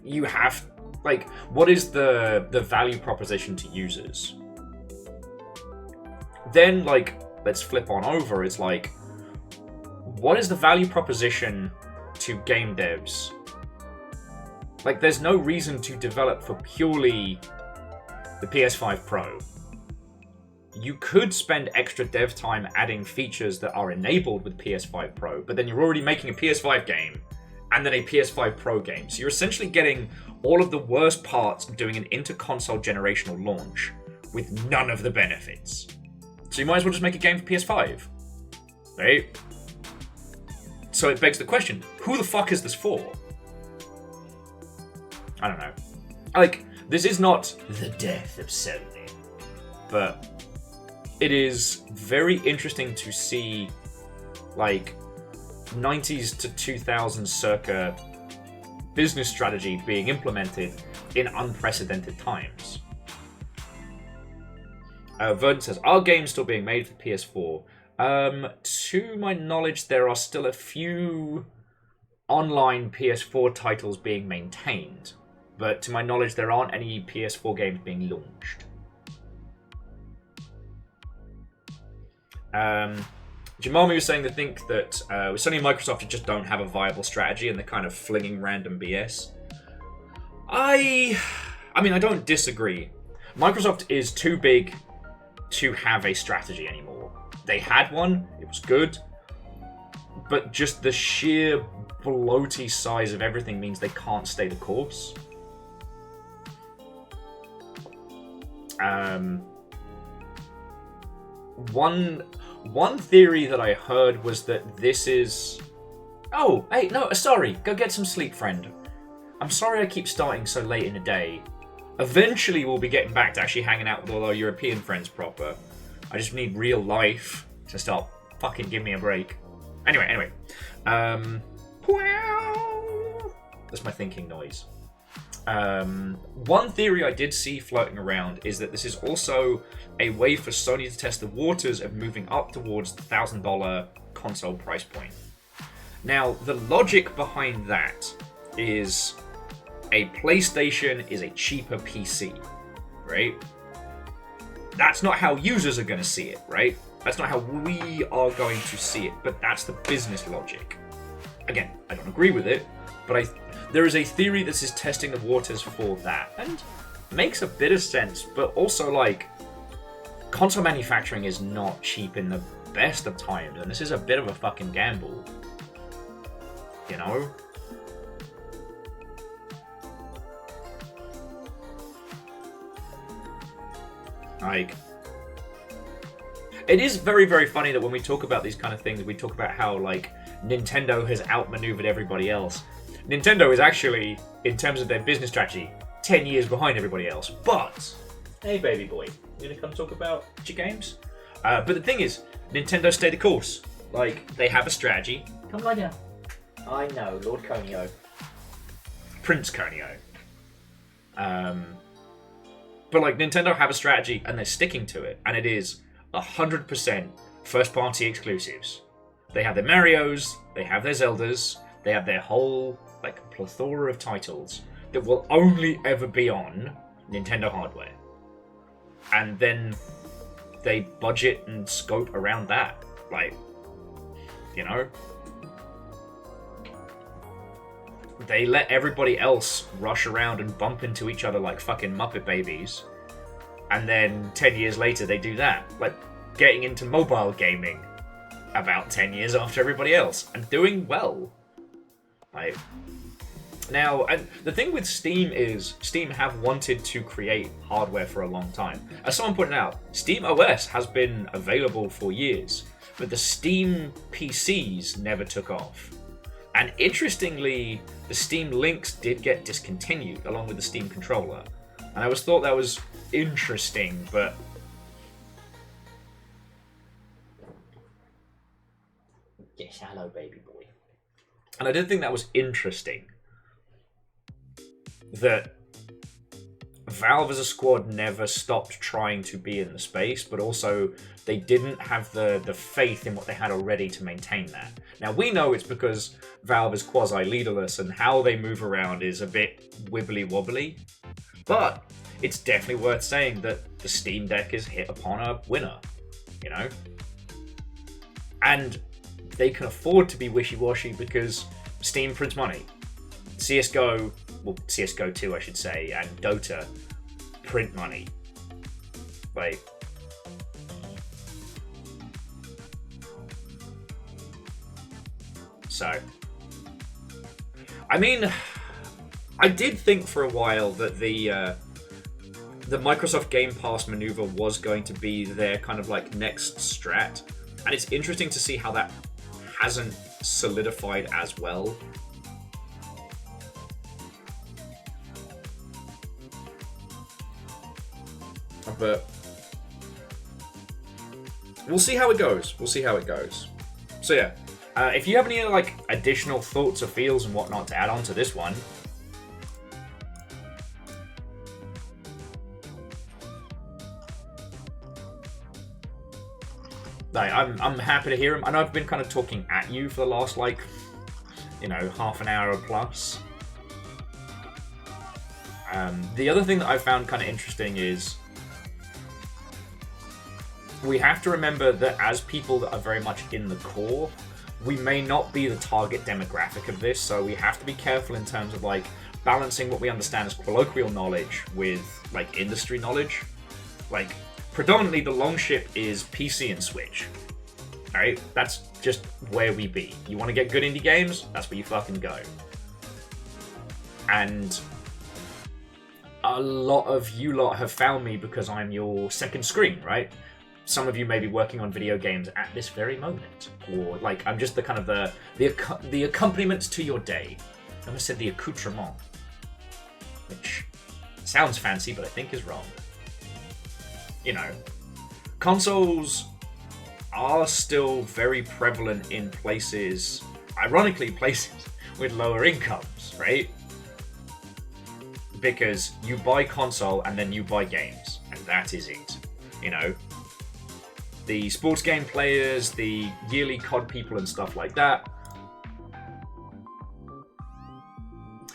you have, like, what is the value proposition to users? Then, like, let's flip on over. It's like, what is the value proposition to game devs? Like, there's no reason to develop for purely the PS5 Pro. You could spend extra dev time adding features that are enabled with PS5 Pro, but then you're already making a PS5 game and then a PS5 Pro game. So you're essentially getting all of the worst parts of doing an inter-console generational launch with none of the benefits. So you might as well just make a game for PS5, right? So it begs the question, who the fuck is this for? I don't know. Like, this is not the death of Sony, but it is very interesting to see, like, 90s to 2000s circa business strategy being implemented in unprecedented times. Verdant says, are games still being made for PS4? To my knowledge, there are still a few online PS4 titles being maintained, but to my knowledge, there aren't any PS4 games being launched. Jamami was saying they think that with Sony and Microsoft, you just don't have a viable strategy and they're kind of flinging random BS. I mean, I don't disagree. Microsoft is too big to have a strategy anymore. They had one, it was good, but just the sheer bloaty size of everything means they can't stay the course. One theory that I heard was that this is... Oh, hey, no, sorry, go get some sleep, friend. I'm sorry I keep starting so late in the day. Eventually we'll be getting back to actually hanging out with all our European friends proper. I just need real life to start fucking give me a break. Anyway. That's my thinking noise. One theory I did see floating around is that this is also a way for Sony to test the waters of moving up towards the $1,000 console price point. Now, the logic behind that is a PlayStation is a cheaper PC, right? That's not how users are going to see it, right? That's not how we are going to see it, but that's the business logic. Again, I don't agree with it, but there is a theory that is testing the waters for that, and makes a bit of sense, but also, like, console manufacturing is not cheap in the best of times, and this is a bit of a fucking gamble. You know? Like, it is very, very funny that when we talk about these kind of things, we talk about how, like, Nintendo has outmaneuvered everybody else. Nintendo is actually, in terms of their business strategy, 10 years behind everybody else. But, hey, baby boy, you gonna come talk about your games? But the thing is, Nintendo stay the course. Like, they have a strategy. Come lie down. I know, Lord Conio. Prince Conio. But, like, Nintendo have a strategy, and they're sticking to it. And it is 100% first-party exclusives. They have their Marios, they have their Zeldas, they have their whole, like, plethora of titles that will only ever be on Nintendo hardware. And then they budget and scope around that. Like, you know? They let everybody else rush around and bump into each other like fucking Muppet babies. And then 10 years later they do that. Like, getting into mobile gaming about 10 years after everybody else. And doing well. Like, now, and the thing with Steam is, Steam have wanted to create hardware for a long time. As someone pointed out, Steam OS has been available for years, but the Steam PCs never took off. And interestingly, the Steam Links did get discontinued, along with the Steam controller. And I always thought that was interesting, but... Yes, hello, baby boy. And I did think that was interesting. That Valve as a squad never stopped trying to be in the space, but also they didn't have the faith in what they had already to maintain that. Now, we know it's because Valve is quasi-leaderless and how they move around is a bit wibbly-wobbly, but it's definitely worth saying that the Steam Deck has hit upon a winner, you know? And they can afford to be wishy-washy because Steam prints money. CSGO, well, CSGO 2 I should say, and Dota print money. Like, so, I mean, I did think for a while that the Microsoft Game Pass maneuver was going to be their kind of like next strat, and it's interesting to see how that hasn't solidified as well. But we'll see how it goes. We'll see how it goes. So yeah, if you have any like additional thoughts or feels and whatnot to add on to this one, like, I'm happy to hear them. I know I've been kind of talking at you for the last like, you know, half an hour or plus. The other thing that I found kind of interesting is we have to remember that as people that are very much in the core, we may not be the target demographic of this, so we have to be careful in terms of like balancing what we understand as colloquial knowledge with like industry knowledge. Like, predominantly the long ship is PC and Switch. Alright? That's just where we be. You want to get good indie games? That's where you fucking go. And a lot of you lot have found me because I'm your second screen, right? Some of you may be working on video games at this very moment, or like I'm just the kind of the accompaniment to your day. I almost said the accoutrement, which sounds fancy, but I think is wrong. You know, consoles are still very prevalent in places, ironically, places with lower incomes, right? Because you buy console and then you buy games, and that is it, you know? The sports game players, the yearly COD people and stuff like that.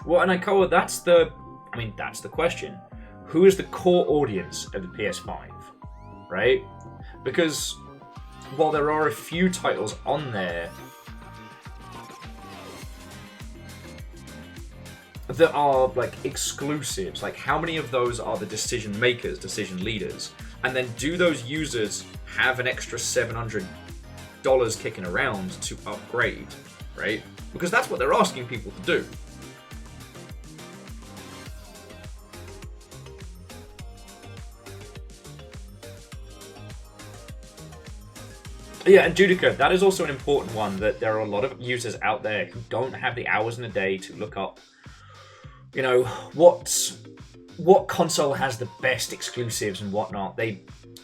Well, and Aikoa, that's the question. Who is the core audience of the PS5, right? Because while there are a few titles on there that are like exclusives, like how many of those are the decision makers, decision leaders? And then do those users have an extra $700 kicking around to upgrade, right? Because that's what they're asking people to do. Yeah, and Judica, that is also an important one, that there are a lot of users out there who don't have the hours in a day to look up, you know, what console has the best exclusives and whatnot. They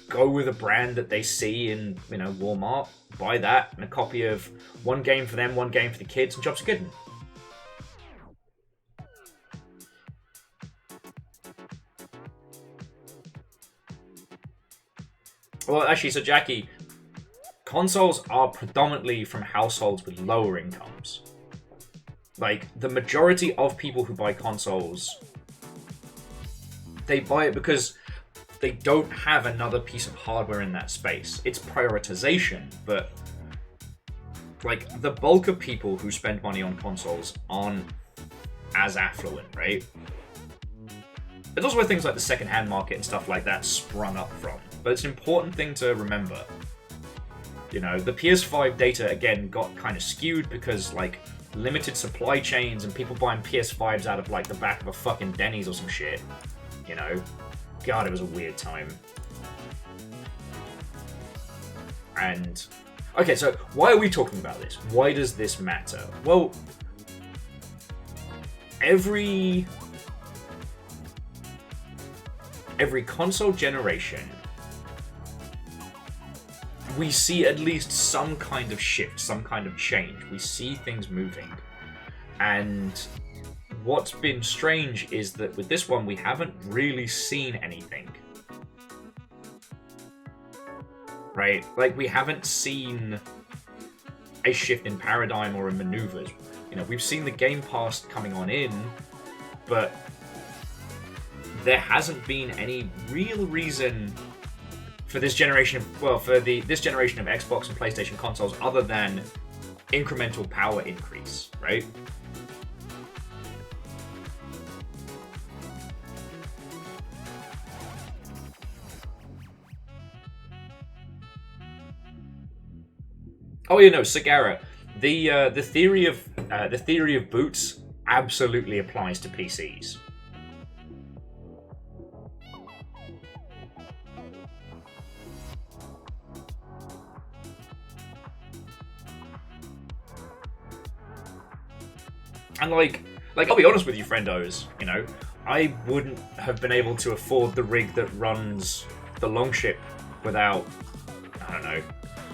go with a brand that they see in, you know, Walmart, buy that, and a copy of one game for them, one game for the kids, and jobs are good. Well, actually, so Jackie, consoles are predominantly from households with lower incomes. Like, the majority of people who buy consoles, they buy it because they don't have another piece of hardware in that space. It's prioritization, but like the bulk of people who spend money on consoles aren't as affluent, right? There's also where things like the second-hand market and stuff like that sprung up from. But it's an important thing to remember. You know, the PS5 data, again, got kind of skewed because, like, limited supply chains and people buying PS5s out of, like, the back of a fucking Denny's or some shit. You know? God, it was a weird time. And... okay, so why are we talking about this? Why does this matter? Well, every console generation, we see at least some kind of shift, some kind of change. We see things moving. And what's been strange is that with this one, we haven't really seen anything. right? Like, we haven't seen a shift in paradigm or in maneuvers. You know, we've seen the Game Pass coming on in, but there hasn't been any real reason for this generation of, well, for this generation of Xbox and PlayStation consoles other than incremental power increase, right? Oh, you know, Sagara, the theory of boots absolutely applies to PCs. And like I'll be honest with you, friendos, you know, I wouldn't have been able to afford the rig that runs the Longship without, I don't know,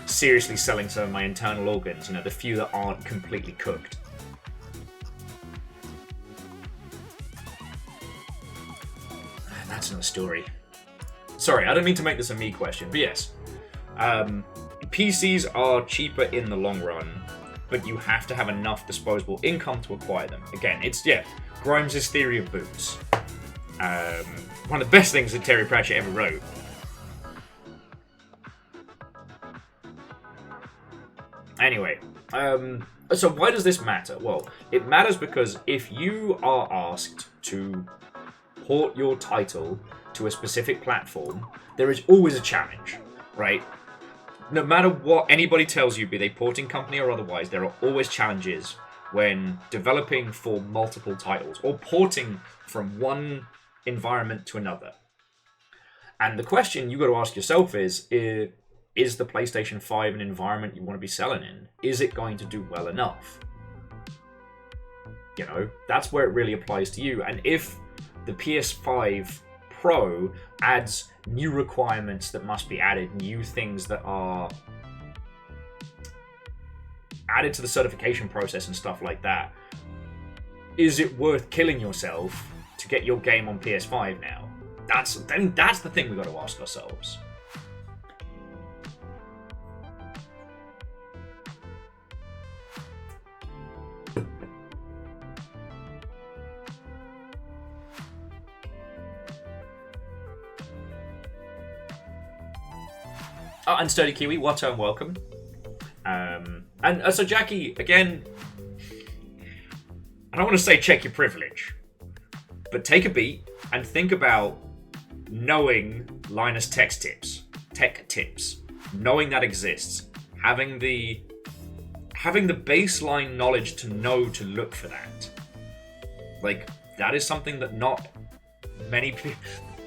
seriously selling some of my internal organs, you know, the few that aren't completely cooked. That's another story. Sorry, I don't mean to make this a me question, but yes. PCs are cheaper in the long run, but you have to have enough disposable income to acquire them. Again, it's, yeah, Grimes' theory of boots. One of the best things that Terry Pratchett ever wrote. Anyway, so why does this matter? Well, it matters because if you are asked to port your title to a specific platform, there is always a challenge, right? No matter what anybody tells you, be they porting company or otherwise, there are always challenges when developing for multiple titles or porting from one environment to another. And the question you got to ask yourself is the PlayStation 5 an environment you want to be selling in? Is it going to do well enough? You know, that's where it really applies to you. And if the PS5 Pro adds new requirements that must be added, new things that are added to the certification process and stuff like that, is it worth killing yourself to get your game on PS5 now? That's the thing we've got to ask ourselves. Oh, and Sturdy Kiwi, what a welcome. And so Jackie, again, I don't want to say check your privilege, but take a beat and think about knowing Linus tech tips, knowing that exists, having the baseline knowledge to know to look for that. Like, that is something that not many people...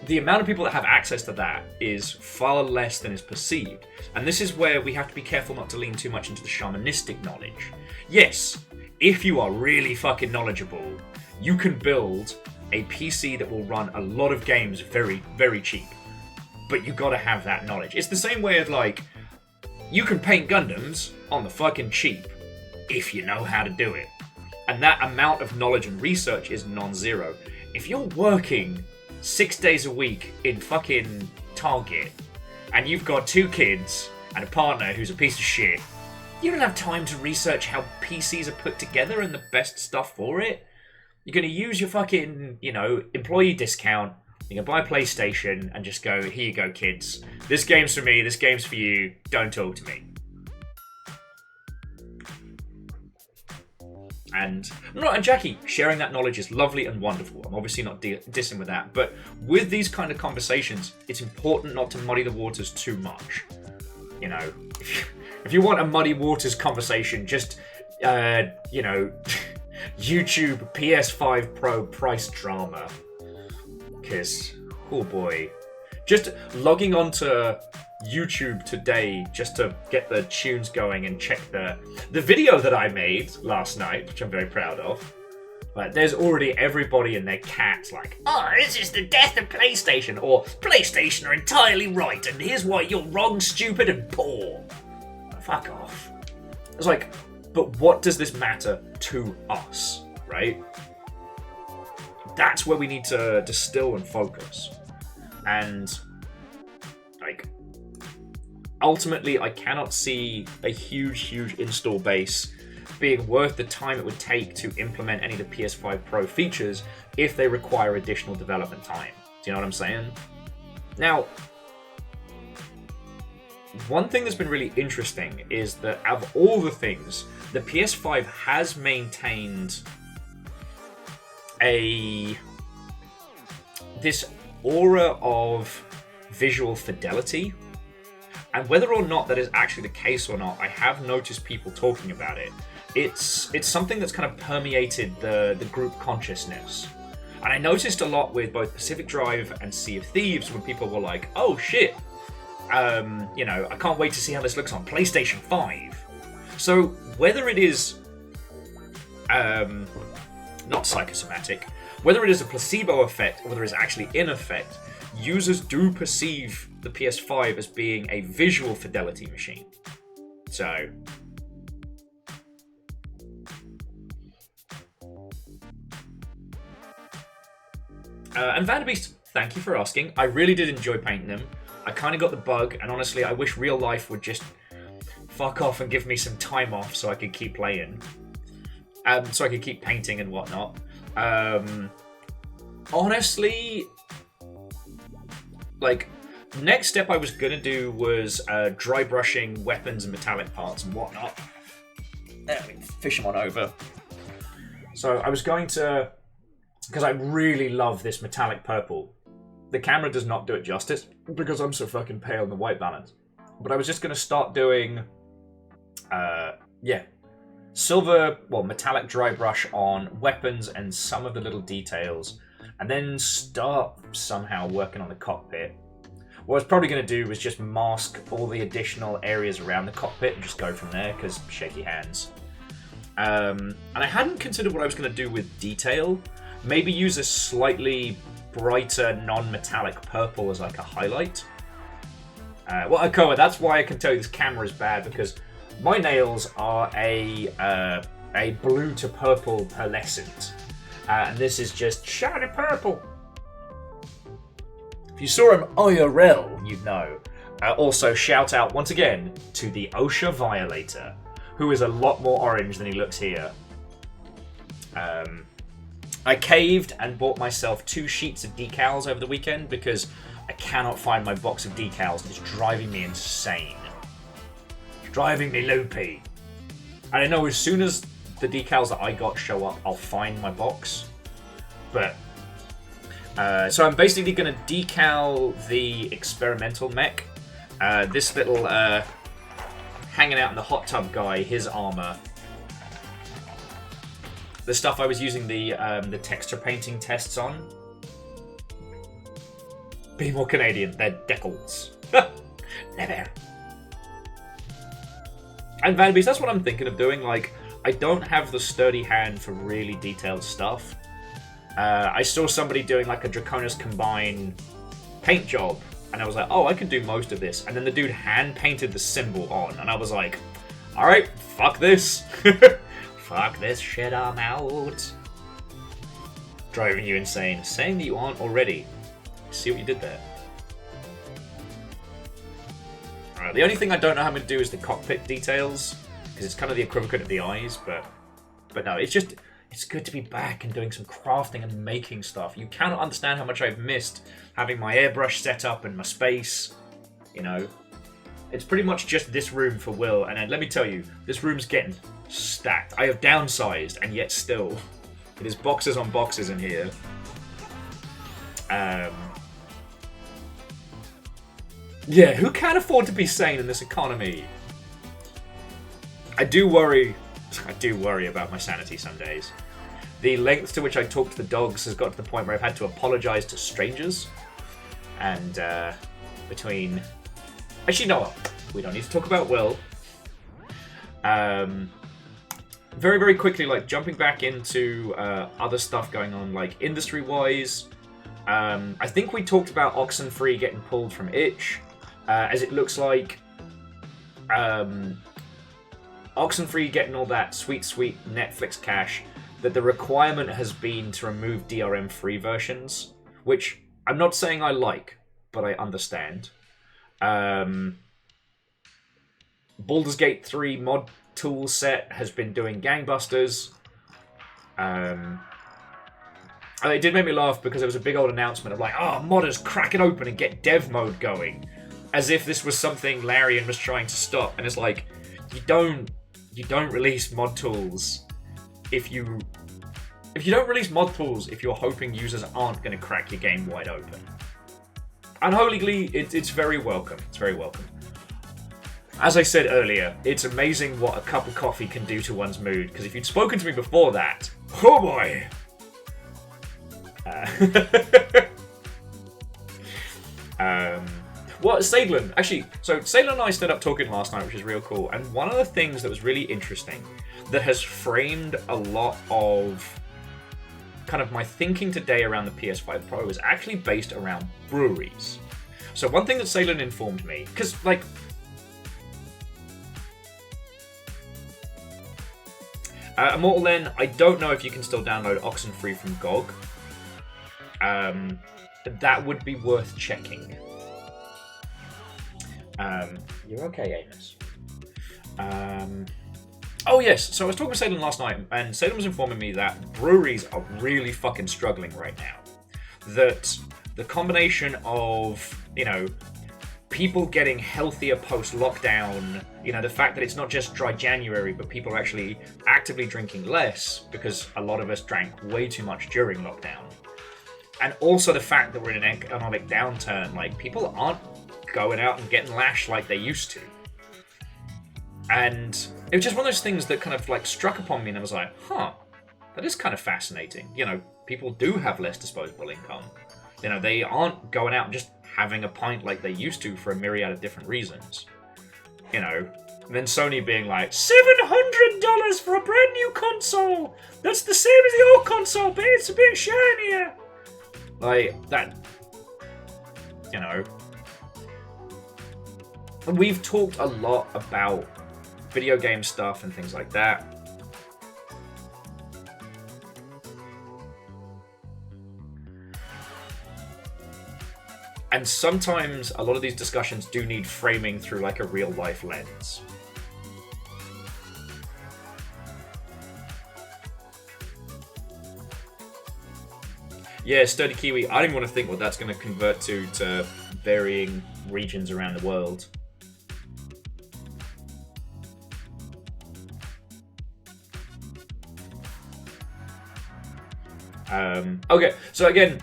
The amount of people that have access to that is far less than is perceived. And this is where we have to be careful not to lean too much into the shamanistic knowledge. Yes, if you are really fucking knowledgeable, you can build a PC that will run a lot of games very, very cheap. But you gotta have that knowledge. It's the same way of like, you can paint Gundams on the fucking cheap if you know how to do it. And that amount of knowledge and research is non-zero. If you're working 6 days a week in fucking Target, and you've got 2 kids and a partner who's a piece of shit, you don't have time to research how PCs are put together and the best stuff for it. You're going to use your fucking, you know, employee discount. You're going to buy a PlayStation and just go, here you go, kids. This game's for me, this game's for you. Don't talk to me. And Jackie, sharing that knowledge is lovely and wonderful. I'm obviously not dissing with that. But with these kind of conversations, it's important not to muddy the waters too much. You know, if you want a muddy waters conversation, just, you know, YouTube PS5 Pro price drama. Because, oh boy. Just logging onto YouTube today just to get the tunes going and check the video that I made last night, which I'm very proud of. But there's already everybody and their cats like, oh, this is the death of PlayStation, or PlayStation are entirely right, and here's why you're wrong, stupid, and poor. Fuck off. It's like, but what does this matter to us, right? That's where we need to distill and focus. And, like, ultimately, I cannot see a huge install base being worth the time it would take to implement any of the PS5 Pro features if they require additional development time. Do you know what I'm saying? Now, one thing that's been really interesting is that out of all the things, the PS5 has maintained this aura of visual fidelity. And whether or not that is actually the case or not, I have noticed people talking about it. It's something that's kind of permeated the group consciousness. And I noticed a lot with both Pacific Drive and Sea of Thieves when people were like, oh shit, you know, I can't wait to see how this looks on PlayStation 5. So whether it is not psychosomatic, whether it is a placebo effect or whether it's actually in effect, users do perceive the PS5 as being a visual fidelity machine. So and Vanderbeest, thank you for asking. I really did enjoy painting them. I kind of got the bug, and honestly, I wish real life would just fuck off and give me some time off so I could keep playing. So I could keep painting and whatnot. Honestly, like, next step I was going to do was dry brushing weapons and metallic parts and whatnot. Let me fish them on over. So I was going to, because I really love this metallic purple. The camera does not do it justice because I'm so fucking pale in the white balance. But I was just going to start doing, silver, metallic dry brush on weapons and some of the little details, and then start somehow working on the cockpit. What I was probably going to do was just mask all the additional areas around the cockpit and just go from there, because shaky hands. And I hadn't considered what I was going to do with detail. Maybe use a slightly brighter, non-metallic purple as like a highlight. That's why I can tell you this camera is bad, because my nails are a blue to purple pearlescent. And this is just shiny purple. If you saw him IRL, you'd know. Also, shout out once again to the OSHA Violator, who is a lot more orange than he looks here. I caved and bought myself 2 sheets of decals over the weekend because I cannot find my box of decals. It's driving me insane. It's driving me loopy. And I know as soon as the decals that I got show up, I'll find my box. But so I'm basically going to decal the experimental mech. This little hanging out in the hot tub guy, his armor. The stuff I was using the texture painting tests on. Be more Canadian, they're decals. Never. And Vanderbeest, that's what I'm thinking of doing. Like, I don't have the sturdy hand for really detailed stuff. I saw somebody doing like a Draconis Combine paint job, and I was like, oh, I can do most of this. And then the dude hand painted the symbol on, and I was like, alright, fuck this. Fuck this shit, I'm out. Driving you insane. Saying that you aren't already. See what you did there. Alright, the only thing I don't know how I'm going to do is the cockpit details, because it's kind of the equivalent of the eyes, but no, it's good to be back and doing some crafting and making stuff. You cannot understand how much I've missed having my airbrush set up and my space, you know. It's pretty much just this room for Will, and then let me tell you, this room's getting stacked. I have downsized, and yet still, it is boxes on boxes in here. Yeah, who can afford to be sane in this economy? I do worry about my sanity some days. The length to which I talk to the dogs has got to the point where I've had to apologize to strangers. And between... Actually, no, we don't need to talk about Will. Very, very quickly, like, jumping back into other stuff going on, like, industry-wise. I think we talked about Oxenfree getting pulled from itch. As it looks like Oxenfree getting all that sweet Netflix cash, that the requirement has been to remove DRM-free versions, which I'm not saying I like, but I understand. Baldur's Gate 3 mod tool set has been doing gangbusters. It did make me laugh because there was a big old announcement of like, oh, modders, crack it open and get dev mode going. As if this was something Larian was trying to stop. And it's like, you don't release mod tools if you don't release mod tools if you're hoping users aren't going to crack your game wide open. Unholy Glee, it's very welcome. It's very welcome. As I said earlier, it's amazing what a cup of coffee can do to one's mood, because if you'd spoken to me before that, oh boy! What, Sadlin? Actually, so Sadlin and I stood up talking last night, which is real cool, and one of the things that was really interesting, that has framed a lot of kind of my thinking today around the PS5 Pro is actually based around breweries. So one thing that Sadlin informed me, because, like, Immortal Len, I don't know if you can still download Oxenfree from GOG. That would be worth checking. You're okay, Amos. Oh yes, so I was talking with Salem last night, and Salem was informing me that breweries are really fucking struggling right now. That the combination of, you know, people getting healthier post-lockdown, you know, the fact that it's not just dry January, but people are actually actively drinking less because a lot of us drank way too much during lockdown. And also the fact that we're in an economic downturn, like, people aren't going out and getting lashed like they used to. And it was just one of those things that kind of, like, struck upon me, and I was like, huh, that is kind of fascinating. You know, people do have less disposable income. You know, they aren't going out and just having a pint like they used to for a myriad of different reasons. You know, and then Sony being like, $700 for a brand new console! That's the same as the old console, but it's a bit shinier! Like, that, you know. And we've talked a lot about video game stuff and things like that. And sometimes a lot of these discussions do need framing through like a real life lens. Yeah, Sturdy Kiwi, I don't even want to think what that's going to convert to varying regions around the world. Okay, so again,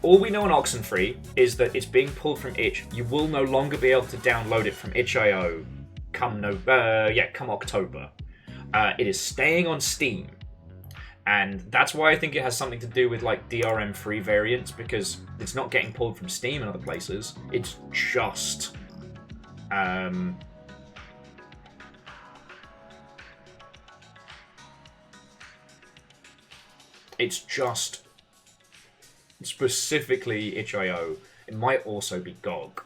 all we know on Oxenfree is that it's being pulled from itch. You will no longer be able to download it from itch.io come October. It is staying on Steam. And that's why I think it has something to do with like DRM-free variants, because it's not getting pulled from Steam and other places. It's just specifically itch.io. It might also be GOG.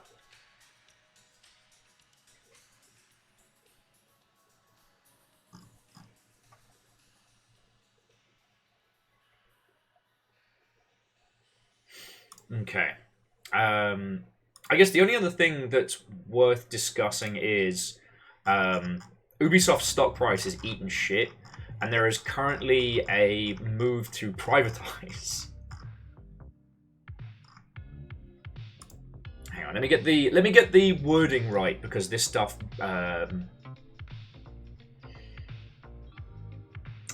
Okay. I guess the only other thing that's worth discussing is Ubisoft's stock price is eating shit, and there is currently a move to privatize. Hang on, let me get the wording right, because this stuff.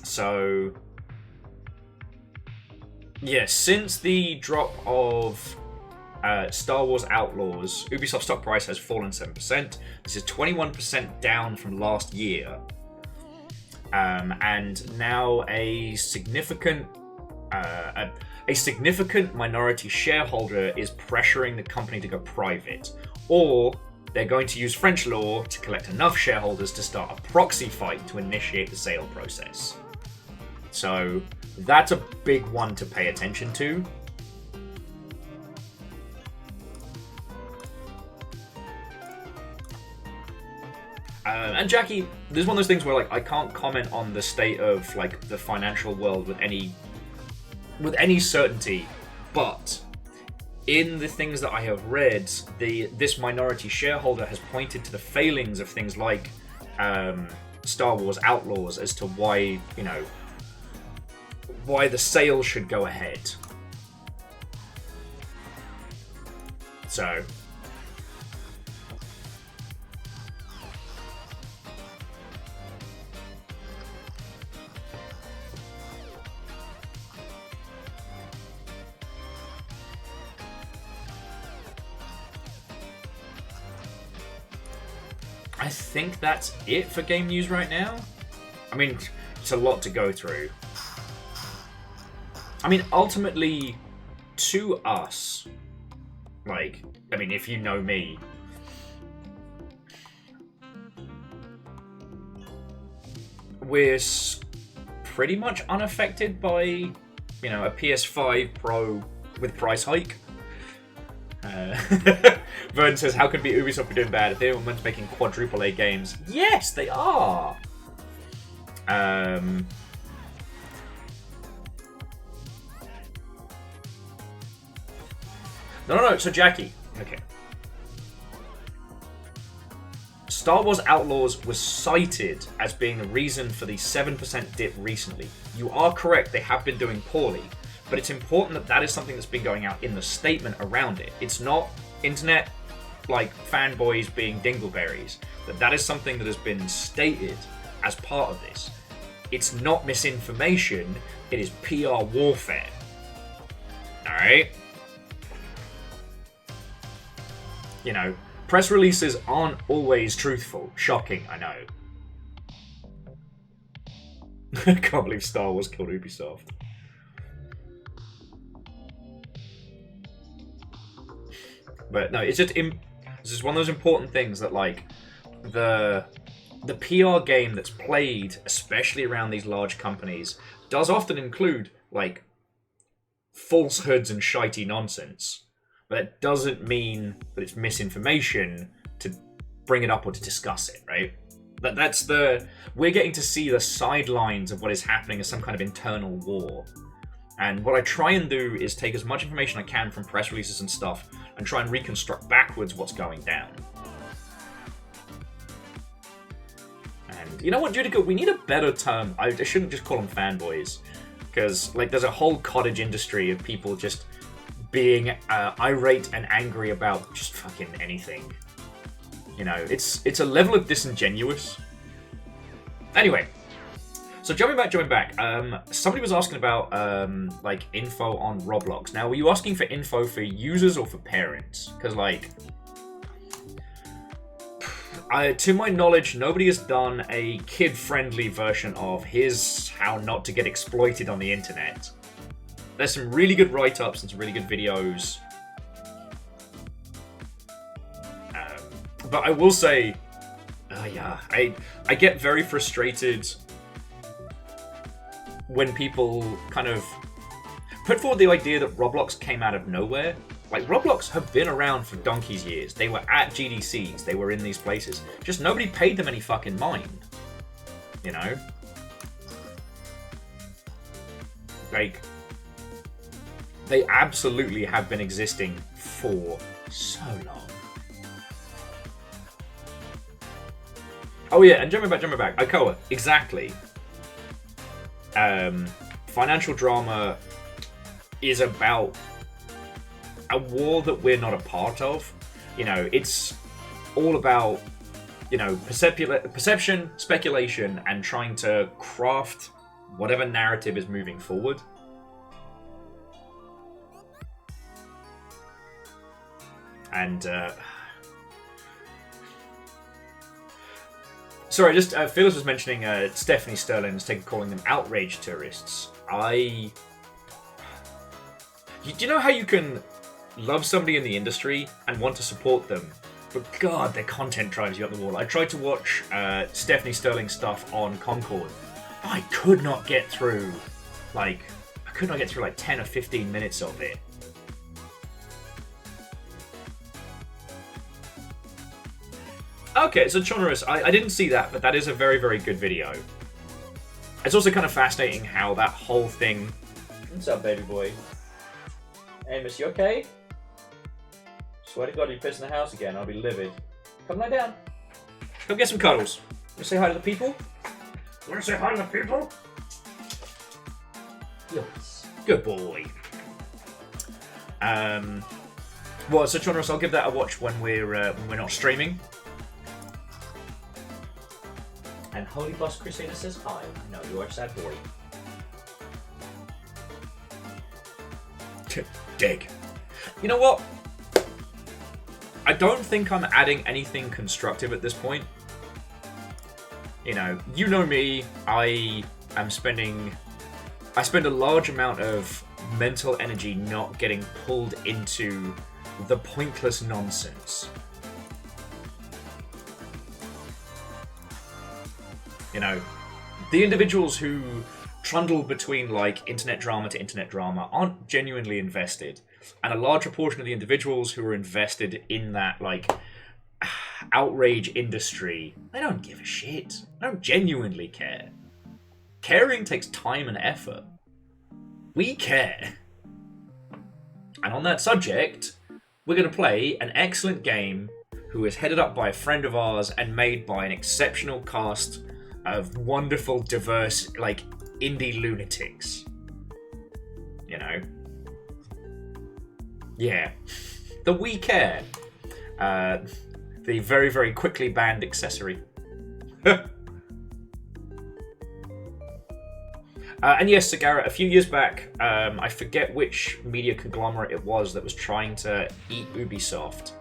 So, yeah, since the drop of Star Wars Outlaws, Ubisoft's stock price has fallen 7%. This is 21% down from last year. And now a significant minority shareholder is pressuring the company to go private, or they're going to use French law to collect enough shareholders to start a proxy fight to initiate the sale process. So that's a big one to pay attention to. And Jackie, there's one of those things where like I can't comment on the state of like the financial world with any certainty, but in the things that I have read, this minority shareholder has pointed to the failings of things like Star Wars Outlaws as to why, why the sale should go ahead. So... I think that's it for game news right now. I mean, it's a lot to go through. I mean, ultimately, to us, if you know me, we're pretty much unaffected by, a PS5 Pro with price hike. Vern says, how can Ubisoft be doing bad if they're making quadruple A games? Yes, they are! No, so Jackie. Okay. Star Wars Outlaws was cited as being the reason for the 7% dip recently. You are correct, they have been doing poorly. But it's important that that is something that's been going out in the statement around it. It's not internet, fanboys being dingleberries. That is something that has been stated as part of this. It's not misinformation, it is PR warfare. Alright? Press releases aren't always truthful. Shocking, I know. I can't believe Star Wars killed Ubisoft. But no, it's just one of those important things that the PR game that's played, especially around these large companies, does often include falsehoods and shitey nonsense. But it doesn't mean that it's misinformation to bring it up or to discuss it, right? We're getting to see the sidelines of what is happening as some kind of internal war. And what I try and do is take as much information I can from press releases and stuff and try and reconstruct backwards what's going down. And you know what, Judica? We need a better term. I shouldn't just call them fanboys. Because, there's a whole cottage industry of people just being irate and angry about just fucking anything. It's a level of disingenuous. Anyway. So jumping back, somebody was asking about info on Roblox. Now, were you asking for info for users or for parents? Because to my knowledge, nobody has done a kid-friendly version of here's how not to get exploited on the internet. There's some really good write-ups and some really good videos. But I will say, I get very frustrated when people kind of put forward the idea that Roblox came out of nowhere. Roblox have been around for donkey's years. They were at GDCs. They were in these places. Just nobody paid them any fucking mind. They absolutely have been existing for so long. Oh yeah, and jumping back. Ikoa, exactly. Financial drama is about a war that we're not a part of. It's all about, perception, speculation, and trying to craft whatever narrative is moving forward. And, sorry, just Phyllis was mentioning Stephanie Sterling was calling them outrage tourists. Do you know how you can love somebody in the industry and want to support them, but God, their content drives you up the wall? I tried to watch Stephanie Sterling stuff on Concord. I could not get through, 10 or 15 minutes of it. Okay, so Chonorus, I didn't see that, but that is a very, very good video. It's also kind of fascinating how that whole thing... What's up, baby boy? Hey, miss, you okay? Swear to God, you piss in the house again, I'll be livid. Come lie down. Come get some cuddles. Wanna say hi to the people? Wanna say hi to the people? Yes. Good boy. Well, so Chonros, I'll give that a watch when we're not streaming. And Holy Boss Crusader says hi. No, you are a sad boy. Dig. You know what? I don't think I'm adding anything constructive at this point. You know me, I spend a large amount of mental energy not getting pulled into the pointless nonsense. You know, the individuals who trundle between, like, internet drama to internet drama aren't genuinely invested. And a large proportion of the individuals who are invested in that, like, outrage industry, they don't give a shit. They don't genuinely care. Caring takes time and effort. We care. And on that subject, we're going to play an excellent game who is headed up by a friend of ours and made by an exceptional cast of wonderful, diverse, like, indie lunatics. You know? Yeah. The We Care. The very, very quickly banned accessory. And yes, Sagara, a few years back, I forget which media conglomerate it was that was trying to eat Ubisoft.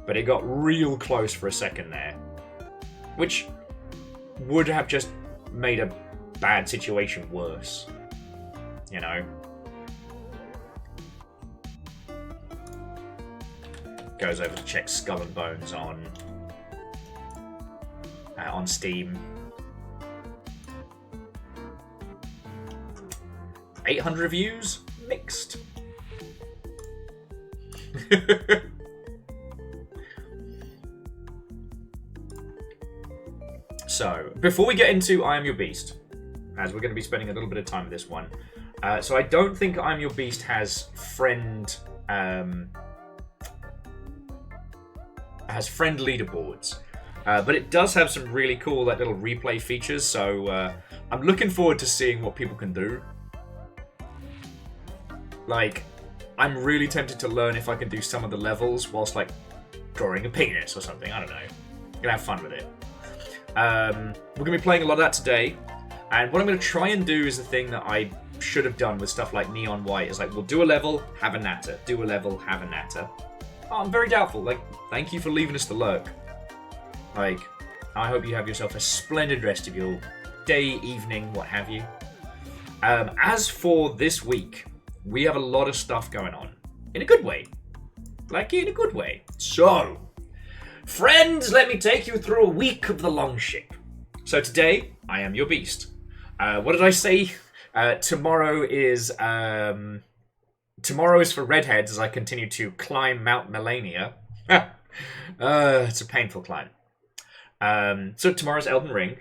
But it got real close for a second there. Which would have just made a bad situation worse. You know? Goes over to check Skull and Bones on Steam. 800 reviews? Mixed. So, before we get into I Am Your Beast, as we're going to be spending a little bit of time with this one, so I don't think I Am Your Beast has friend leaderboards, but it does have some really cool little replay features, so I'm looking forward to seeing what people can do. Like, I'm really tempted to learn if I can do some of the levels whilst, like, drawing a penis or something. I don't know. I'm gonna have fun with it. We're gonna be playing a lot of that today, and what I'm gonna try and do is the thing that I should have done with stuff like Neon White, is like, we'll do a level, have a natter. Do a level, have a natter. Oh, I'm very doubtful. Like, thank you for leaving us the lurk. Like, I hope you have yourself a splendid rest of your day, evening, what have you. As for this week, we have a lot of stuff going on. In a good way. Like, in a good way. So, friends, let me take you through a week of the Longship. So today, I Am Your Beast. What did I say? Tomorrow is for redheads as I continue to climb Mount Melania. It's a painful climb. So tomorrow's Elden Ring.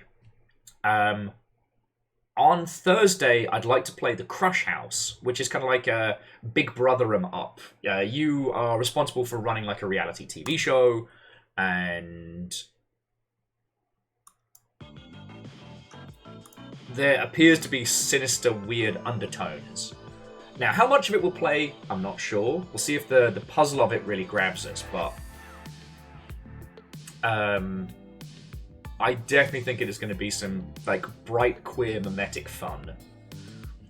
On Thursday, I'd like to play the Crush House, which is kind of like a Big Brother 'em up. You are responsible for running like a reality TV show, and there appears to be sinister, weird undertones. Now, how much of it we'll play, I'm not sure. We'll see if the puzzle of it really grabs us, but I definitely think it is going to be some, like, bright, queer, mimetic fun.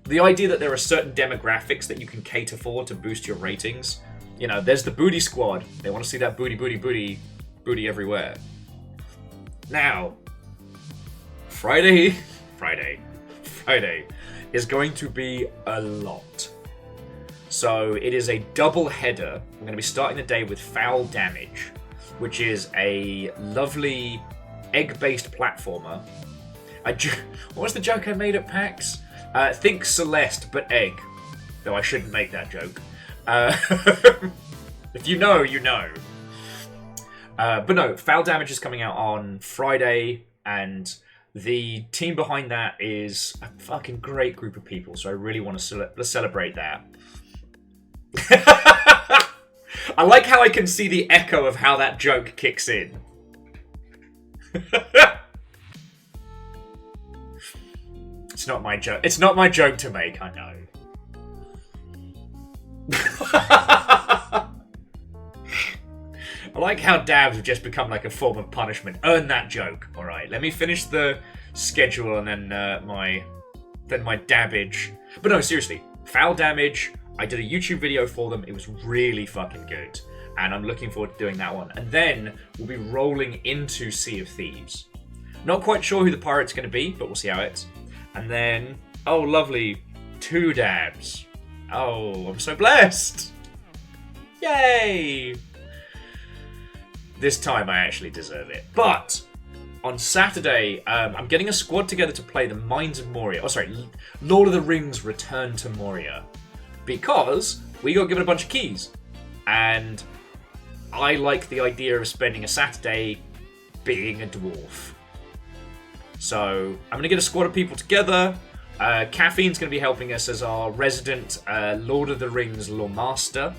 The idea that there are certain demographics that you can cater for to boost your ratings. You know, there's the booty squad. They want to see that booty, booty, booty, booty everywhere. Now, Friday is going to be a lot. So it is a double header. I'm going to be starting the day with Foul Damage, which is a lovely egg-based platformer. What was the joke I made at PAX? Think Celeste, but egg. Though I shouldn't make that joke. If you know, you know. But no, Foul Damage is coming out on Friday, and the team behind that is a fucking great group of people, so I really want to celebrate that. I like how I can see the echo of how that joke kicks in. It's not my joke. It's not my joke to make, I know. I like how dabs have just become like a form of punishment. Earn that joke. Alright, let me finish the schedule and then my dabbage. But no, seriously. Foul Damage. I did a YouTube video for them. It was really fucking good. And I'm looking forward to doing that one. And then we'll be rolling into Sea of Thieves. Not quite sure who the pirate's going to be, but we'll see how it's. And then, oh lovely, 2 dabs. Oh, I'm so blessed. Yay! This time I actually deserve it. But on Saturday, I'm getting a squad together to play the Mines of Moria. Oh, sorry, Lord of the Rings Return to Moria. Because we got given a bunch of keys. And I like the idea of spending a Saturday being a dwarf. So I'm going to get a squad of people together. Caffeine's going to be helping us as our resident Lord of the Rings lore master.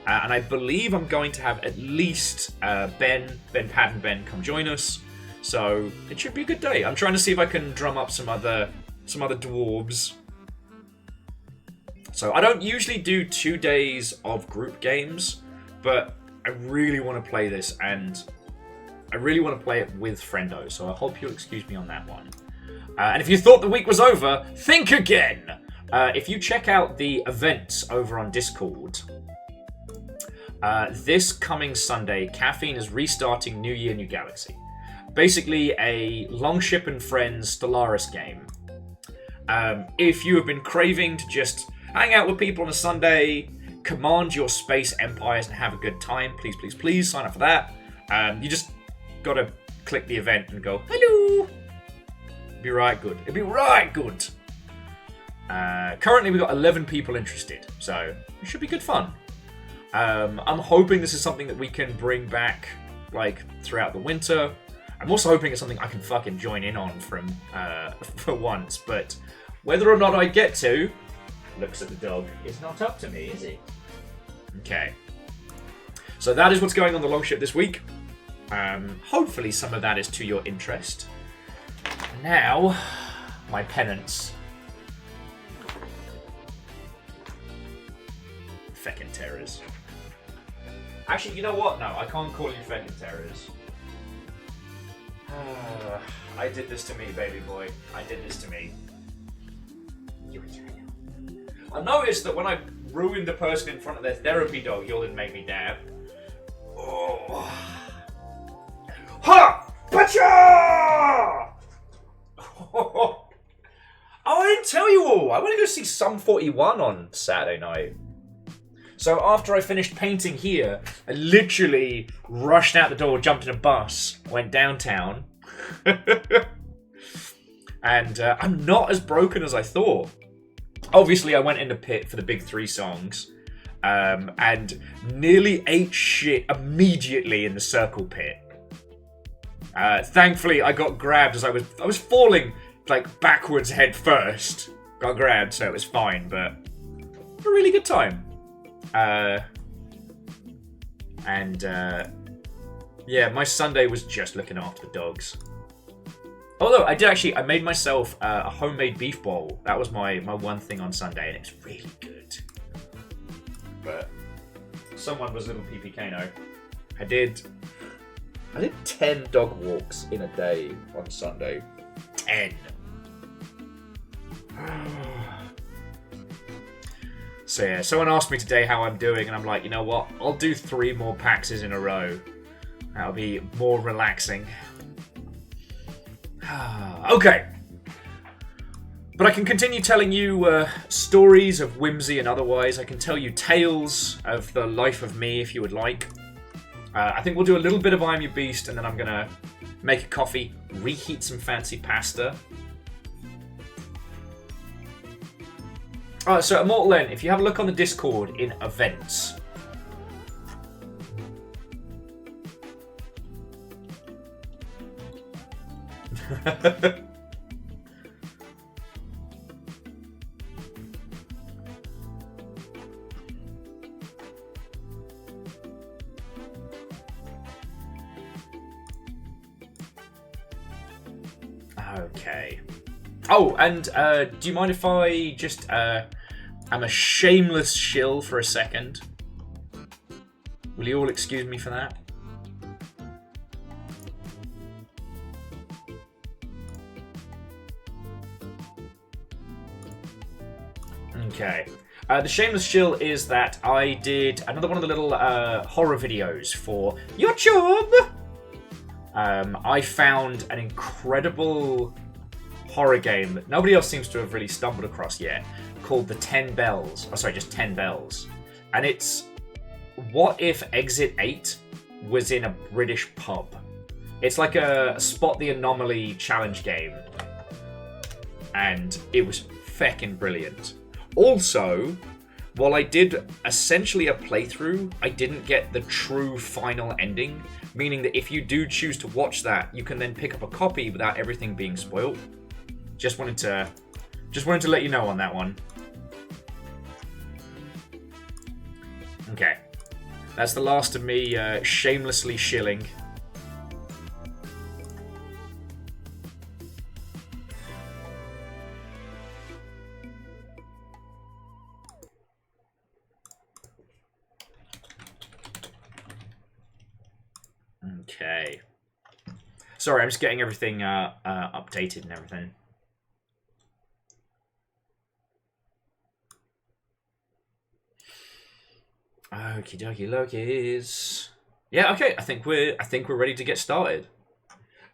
And I believe I'm going to have at least Ben Pat and Ben come join us. So it should be a good day. I'm trying to see if I can drum up some other dwarves. So I don't usually do 2 days of group games, but I really want to play this, and I really want to play it with friendo. So I hope you'll excuse me on that one. And if you thought the week was over, think again. If you check out the events over on Discord. This coming Sunday, Caffeine is restarting New Year, New Galaxy. Basically a Longship and Friends Stellaris game. If you have been craving to just hang out with people on a Sunday, command your space empires and have a good time, please, please, please sign up for that. You just gotta click the event and go, hello! It'll be right good. It'll be right good. Currently we've got 11 people interested, so it should be good fun. I'm hoping this is something that we can bring back, like, throughout the winter. I'm also hoping it's something I can fucking join in on for once, but whether or not I get to, looks at the dog, it's not up to me, is it? Okay. So that is what's going on the Longship this week. Hopefully some of that is to your interest. Now, my penance. Feckin' terrors. Actually, you know what? No, I can't call you feckin' terrors. I did this to me, baby boy. I did this to me. I noticed that when I ruined the person in front of their therapy dog, you all didn't make me dab. Oh. Ha! Pacha! Oh, I didn't tell you all. I want to go see Sum 41 on Saturday night. So after I finished painting here, I literally rushed out the door, jumped in a bus, went downtown. And I'm not as broken as I thought. Obviously, I went in the pit for the big 3 songs. And nearly ate shit immediately in the circle pit. Thankfully, I got grabbed as I was falling like backwards head first. Got grabbed, so it was fine, but a really good time. Yeah, my Sunday was just looking after the dogs. Although I made myself a homemade beef bowl. That was my one thing on Sunday, and it's really good. But someone was little PPKno. I did 10 dog walks in a day on Sunday. 10. So yeah, someone asked me today how I'm doing, and I'm like, you know what? I'll do 3 more PAXs in a row. That'll be more relaxing. Okay. But I can continue telling you stories of whimsy and otherwise. I can tell you tales of the life of me if you would like. I think we'll do a little bit of I Am Your Beast, and then I'm going to make a coffee, reheat some fancy pasta. Alright, so Immortal N, if you have a look on the Discord in events. Okay. Oh, and do you mind if I just am a shameless shill for a second? Will you all excuse me for that? Okay. The shameless shill is that I did another one of the little horror videos for YouTube. I found an incredible horror game that nobody else seems to have really stumbled across yet, called The 10 Bells. Oh, sorry, just 10 Bells. And it's what if Exit 8 was in a British pub? It's like a Spot the Anomaly challenge game. And it was feckin' brilliant. Also, while I did essentially a playthrough, I didn't get the true final ending, meaning that if you do choose to watch that, you can then pick up a copy without everything being spoiled. Just wanted to let you know on that one. Okay. That's the last of me shamelessly shilling. Okay. Sorry, I'm just getting everything updated and everything. Okie dokie lokies. Yeah, okay. I think we're ready to get started.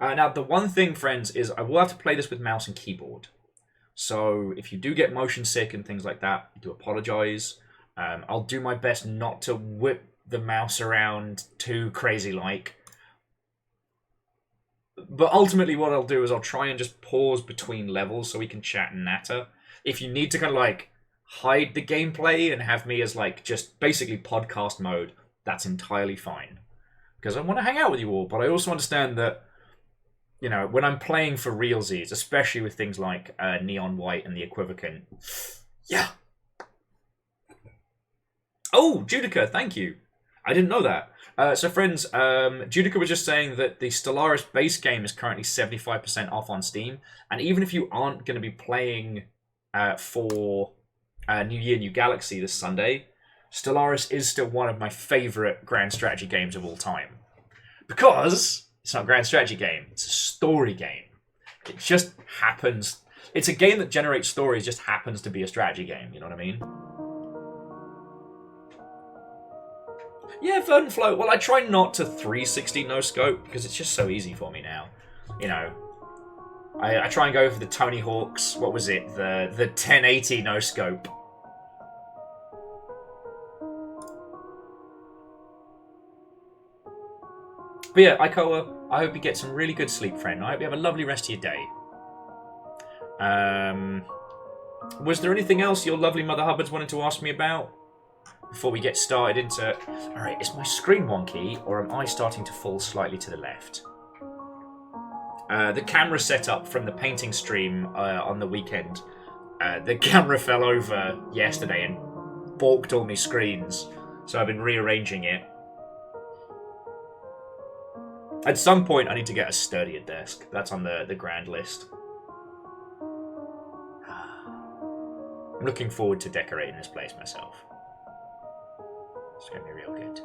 Now, the one thing, friends, is I will have to play this with mouse and keyboard. So if you do get motion sick and things like that, I do apologize. I'll do my best not to whip the mouse around too crazy like. But ultimately what I'll do is I'll try and just pause between levels so we can chat and natter. If you need to kind of like hide the gameplay and have me as like just basically podcast mode, that's entirely fine. Because I want to hang out with you all, but I also understand that, you know, when I'm playing for realsies, especially with things like Neon White and the Equivocant, yeah. Oh, Judica, thank you. I didn't know that. So friends, Judica was just saying that the Stellaris base game is currently 75% off on Steam. And even if you aren't going to be playing for New Year, New Galaxy this Sunday, Stellaris is still one of my favourite grand strategy games of all time. Because it's not a grand strategy game, it's a story game. It just happens. It's a game that generates stories, just happens to be a strategy game, you know what I mean? Yeah, Verdant Flow. Well, I try not to 360 no scope because it's just so easy for me now. You know, I try and go for the Tony Hawk's. What was it? The 1080 no scope. But yeah, Ikoa, I hope you get some really good sleep, friend. I hope you have a lovely rest of your day. Was there anything else your lovely Mother Hubbards wanted to ask me about? Before we get started into... Alright, is my screen wonky, or am I starting to fall slightly to the left? The camera setup from the painting stream on the weekend. The camera fell over yesterday and balked all my screens, so I've been rearranging it. At some point, I need to get a sturdier desk. That's on the grand list. I'm looking forward to decorating this place myself. It's going to be real good.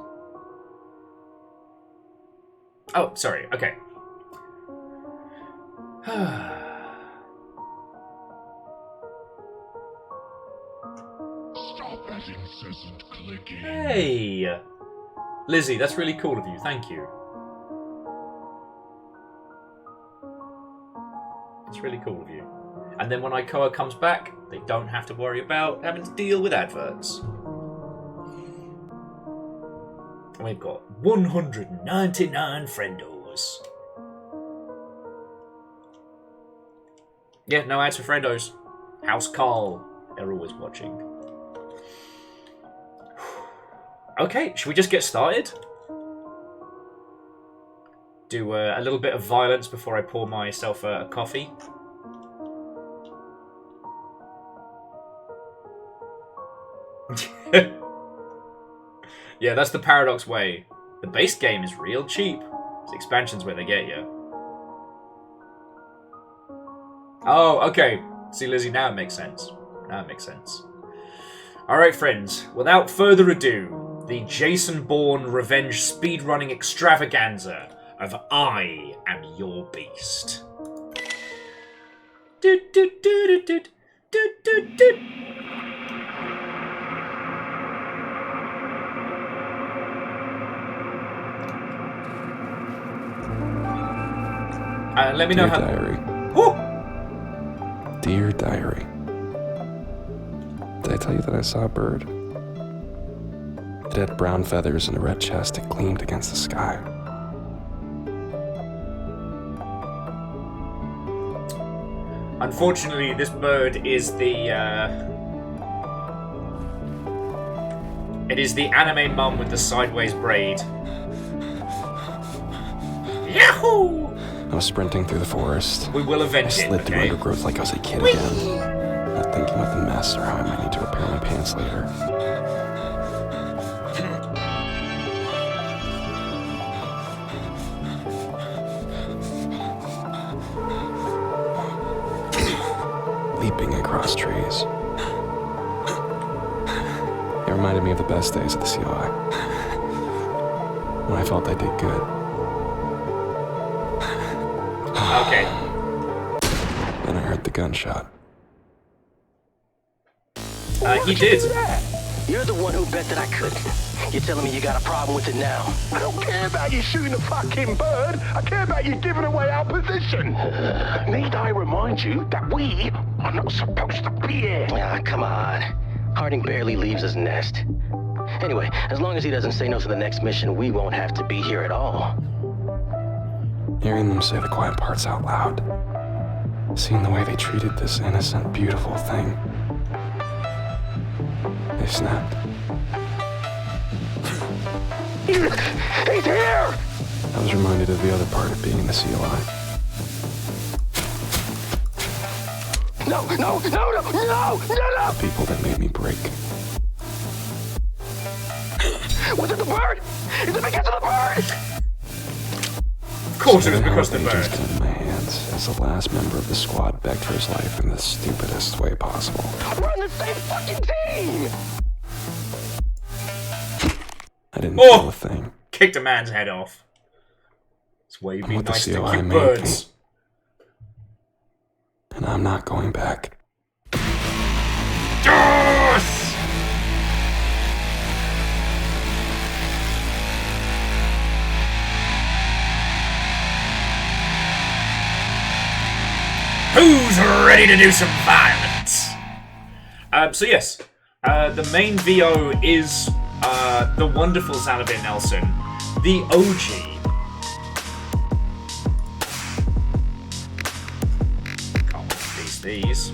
Oh, sorry. Okay. Stop that incessant clicking. Hey! Lizzie, that's really cool of you. Thank you. It's really cool of you. And then when Ikoa comes back, they don't have to worry about having to deal with adverts. And we've got 199 friendos. Yeah, no ads for friendos. House Carl, they're always watching. Okay, should we just get started? Do a little bit of violence before I pour myself a coffee. Yeah, that's the Paradox way. The base game is real cheap. It's expansions where they get you. Oh, okay. See, Lizzie, now it makes sense. Now it makes sense. Alright, friends. Without further ado, the Jason Bourne revenge speedrunning extravaganza of I Am Your Beast. Let me know Dear how... Diary. Woo! Dear Diary. Did I tell you that I saw a bird? It had brown feathers and a red chest that gleamed against the sky. Unfortunately, this bird is the, It is the anime mum with the sideways braid. Yahoo! I was sprinting through the forest. We will I avenge it, slid through okay? undergrowth like I was a kid again, not thinking of the mess or how I might need to repair my pants later. Leaping across trees. It reminded me of the best days of the COI, when I felt I did good. Okay. Then I heard the gunshot. He did. You're the one who bet that I couldn't. You're telling me you got a problem with it now. I don't care about you shooting a fucking bird. I care about you giving away our position. Need I remind you that we are not supposed to be here? Ah, come on. Harding barely leaves his nest. Anyway, as long as he doesn't say no to the next mission, we won't have to be here at all. Hearing them say the quiet parts out loud. Seeing the way they treated this innocent, beautiful thing. They snapped. He's here! I was reminded of the other part of being in the COI. No! The people that made me break. Was it the bird? Is it because of the bird? Of course it was because of the Agents bird. came to my hands as the last member of the squad begged for his life in the stupidest way possible. We're on the same fucking team! I didn't feel Oh! a thing. Kicked a man's head off. That's why you'd be What the nice to COI cute made birds. And I'm not going back. Yes! Who's ready to do some violence? So yes, the main VO is the wonderful Xalavier Nelson, the OG. Can't wait to piece these.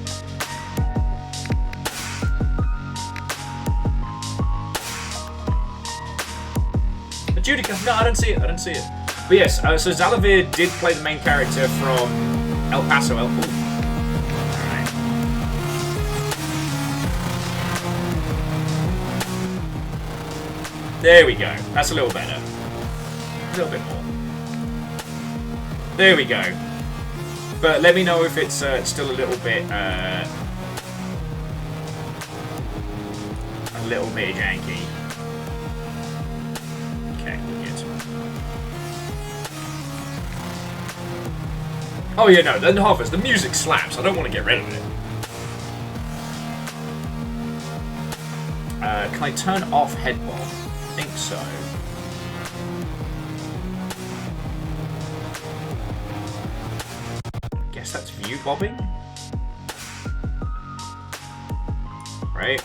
Judica, no, I don't see it. But yes, so Xalavier did play the main character from El Paso. Alright. There we go. That's a little better. A little bit more. There we go. But let me know if it's still a little bit janky. Okay, we're good. Oh yeah, no, the hovers, the music slaps. I don't want to get rid of it. Can I turn off head bob? I think so. Guess that's view bobbing? Right?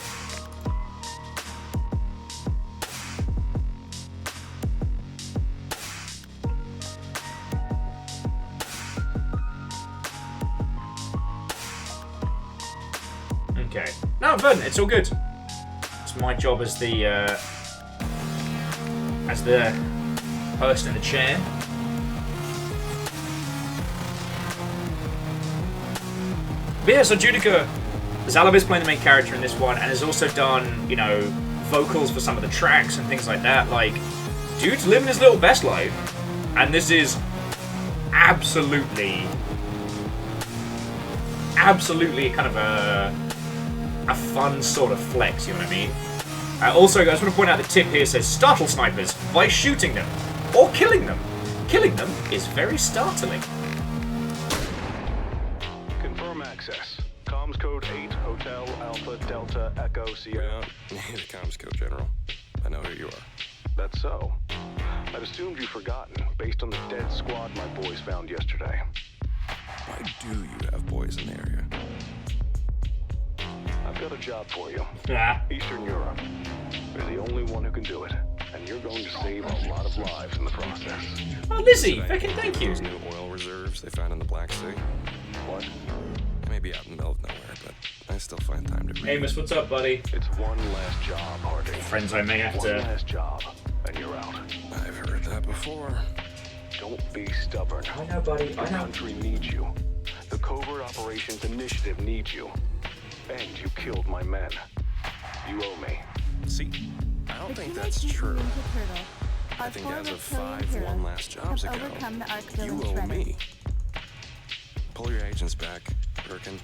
Okay. No, fun. It's all good. It's my job as the person in the chair. But yeah, so Judica, Xalavier's playing the main character in this one, and has also done, you know, vocals for some of the tracks and things like that. Like, dude's living his little best life, and this is absolutely absolutely kind of a fun sort of flex, you know what I mean? Also, I just want to point out the tip here says startle snipers by shooting them or killing them. Killing them is very startling. Confirm access. Comms code 8, Hotel, Alpha, Delta, Echo, Sierra. Yeah, the comms code, General. I know who you are. That's so. I'd assumed you'd forgotten, based on the dead squad my boys found yesterday. Why do you have boys in the area? I've got a job for you. Yeah. Eastern Europe. You're the only one who can do it, and you're going to save a lot of lives in the process. Oh, Lizzie, Should I fucking thank you. those new oil reserves they found in the Black Sea? What? I may be out in the middle of nowhere, but I still find time to read. Amos, what's up, buddy? It's one last job, Harding. Friends, I may have One to... last job, and you're out. I've heard that before. Don't be stubborn. I know, buddy, The I know. country needs you. The Covert Operations Initiative needs you. And you killed my men. You owe me. See, I don't think that's true. I think as of 5 one last jobs ago, you owe me. Pull your agents back, Birkin.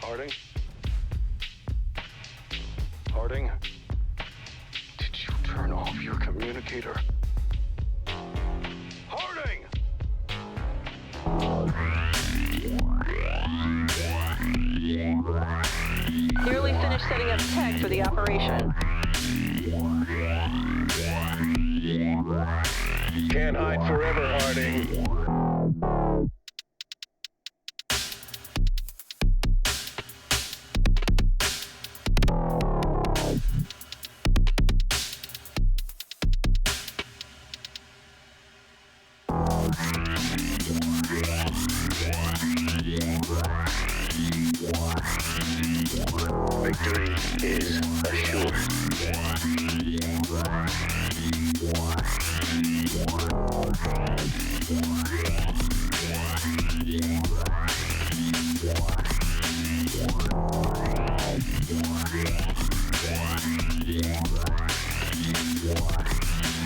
Harding? Harding? Did you turn off your communicator? Harding! Nearly finished setting up tech for the operation. Can't hide forever, Harding. Victory is assured.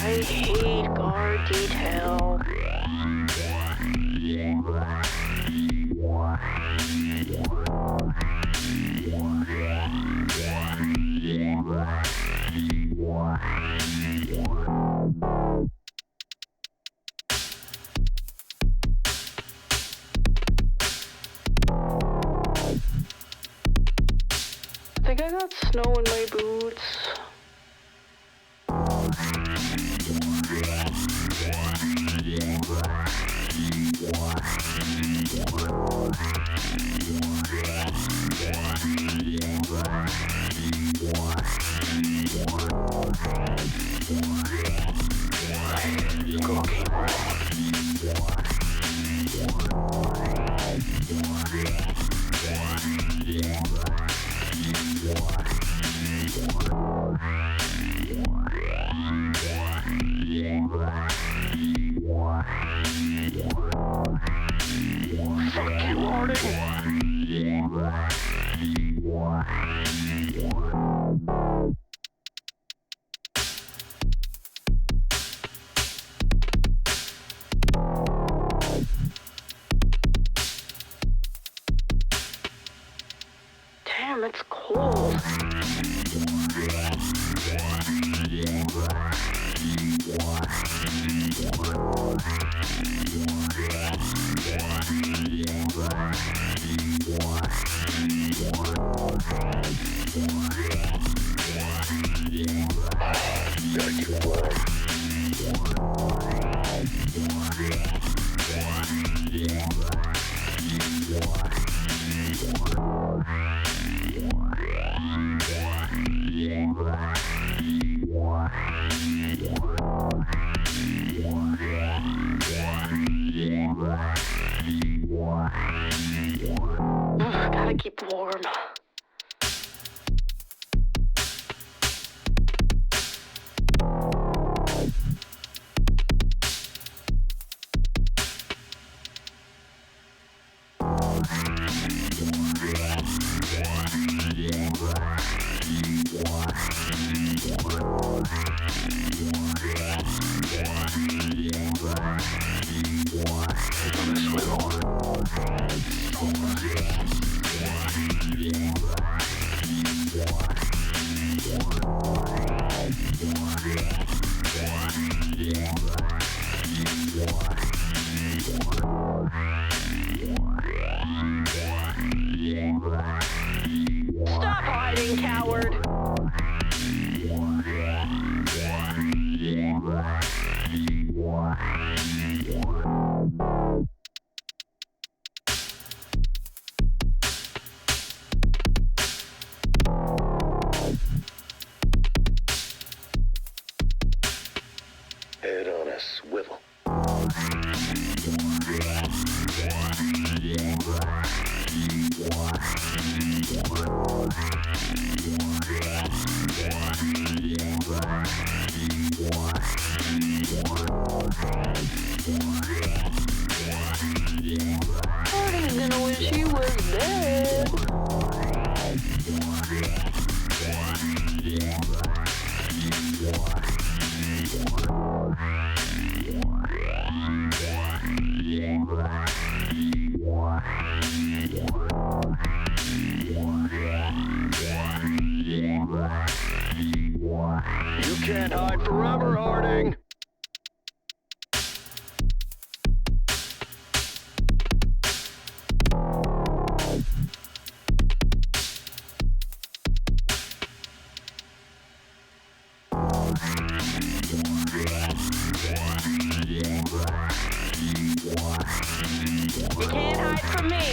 I hate guard detail. I think I got snow in my boots. Fuck you, Harding. Damn, it's cold. Gotta get warm. Gotta keep warm. coward. Head on a swivel. Harding's gonna wish he was dead. You can't hide forever, Harding. You can't hide from me.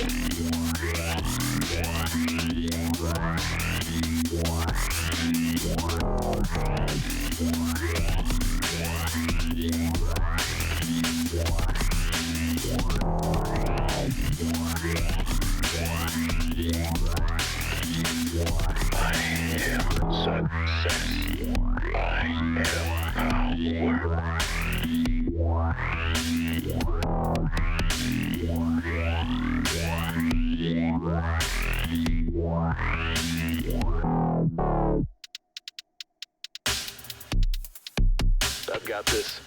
Success. I am power. I've got this.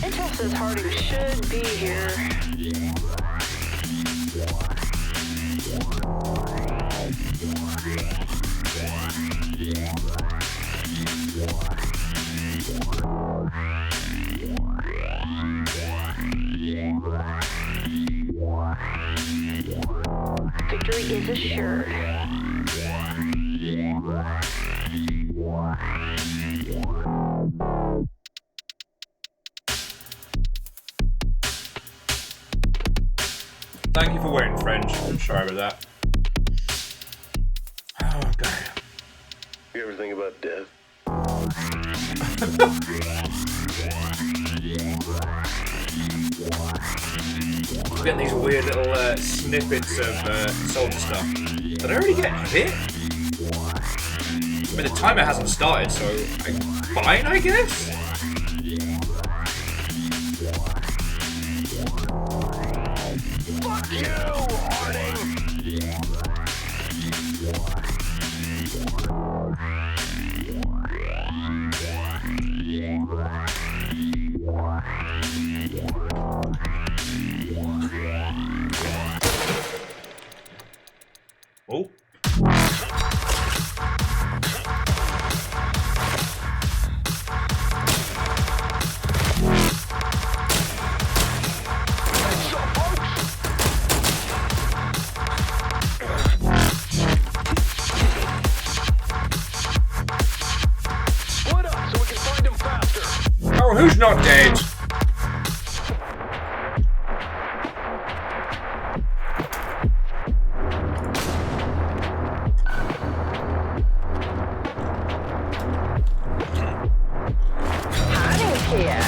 Intel says Harding should be here. Victory is assured. Thank you for waiting, friends. I'm sorry about that. Oh, God. You ever think about death? I'm getting these weird little snippets of soldier stuff. Did I already get hit? I mean, the timer hasn't started, so I'm fine, I guess? Fuck you, Harding! Oh. Split up so we can find him faster. Oh, who's not dead? Harding's here.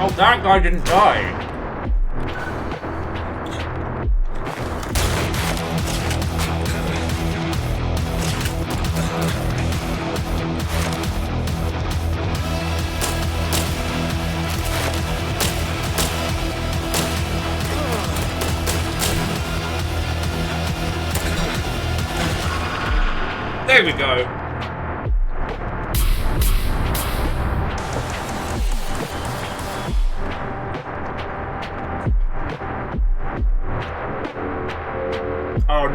Oh, that guy didn't die. There we go.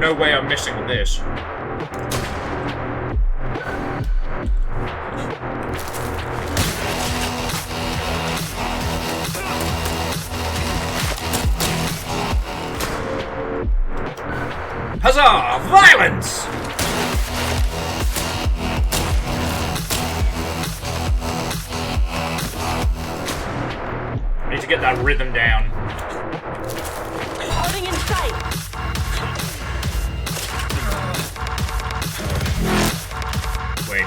no way I'm missing with this. Huzzah! Violence! I need to get that rhythm down. Holding in sight. Wait.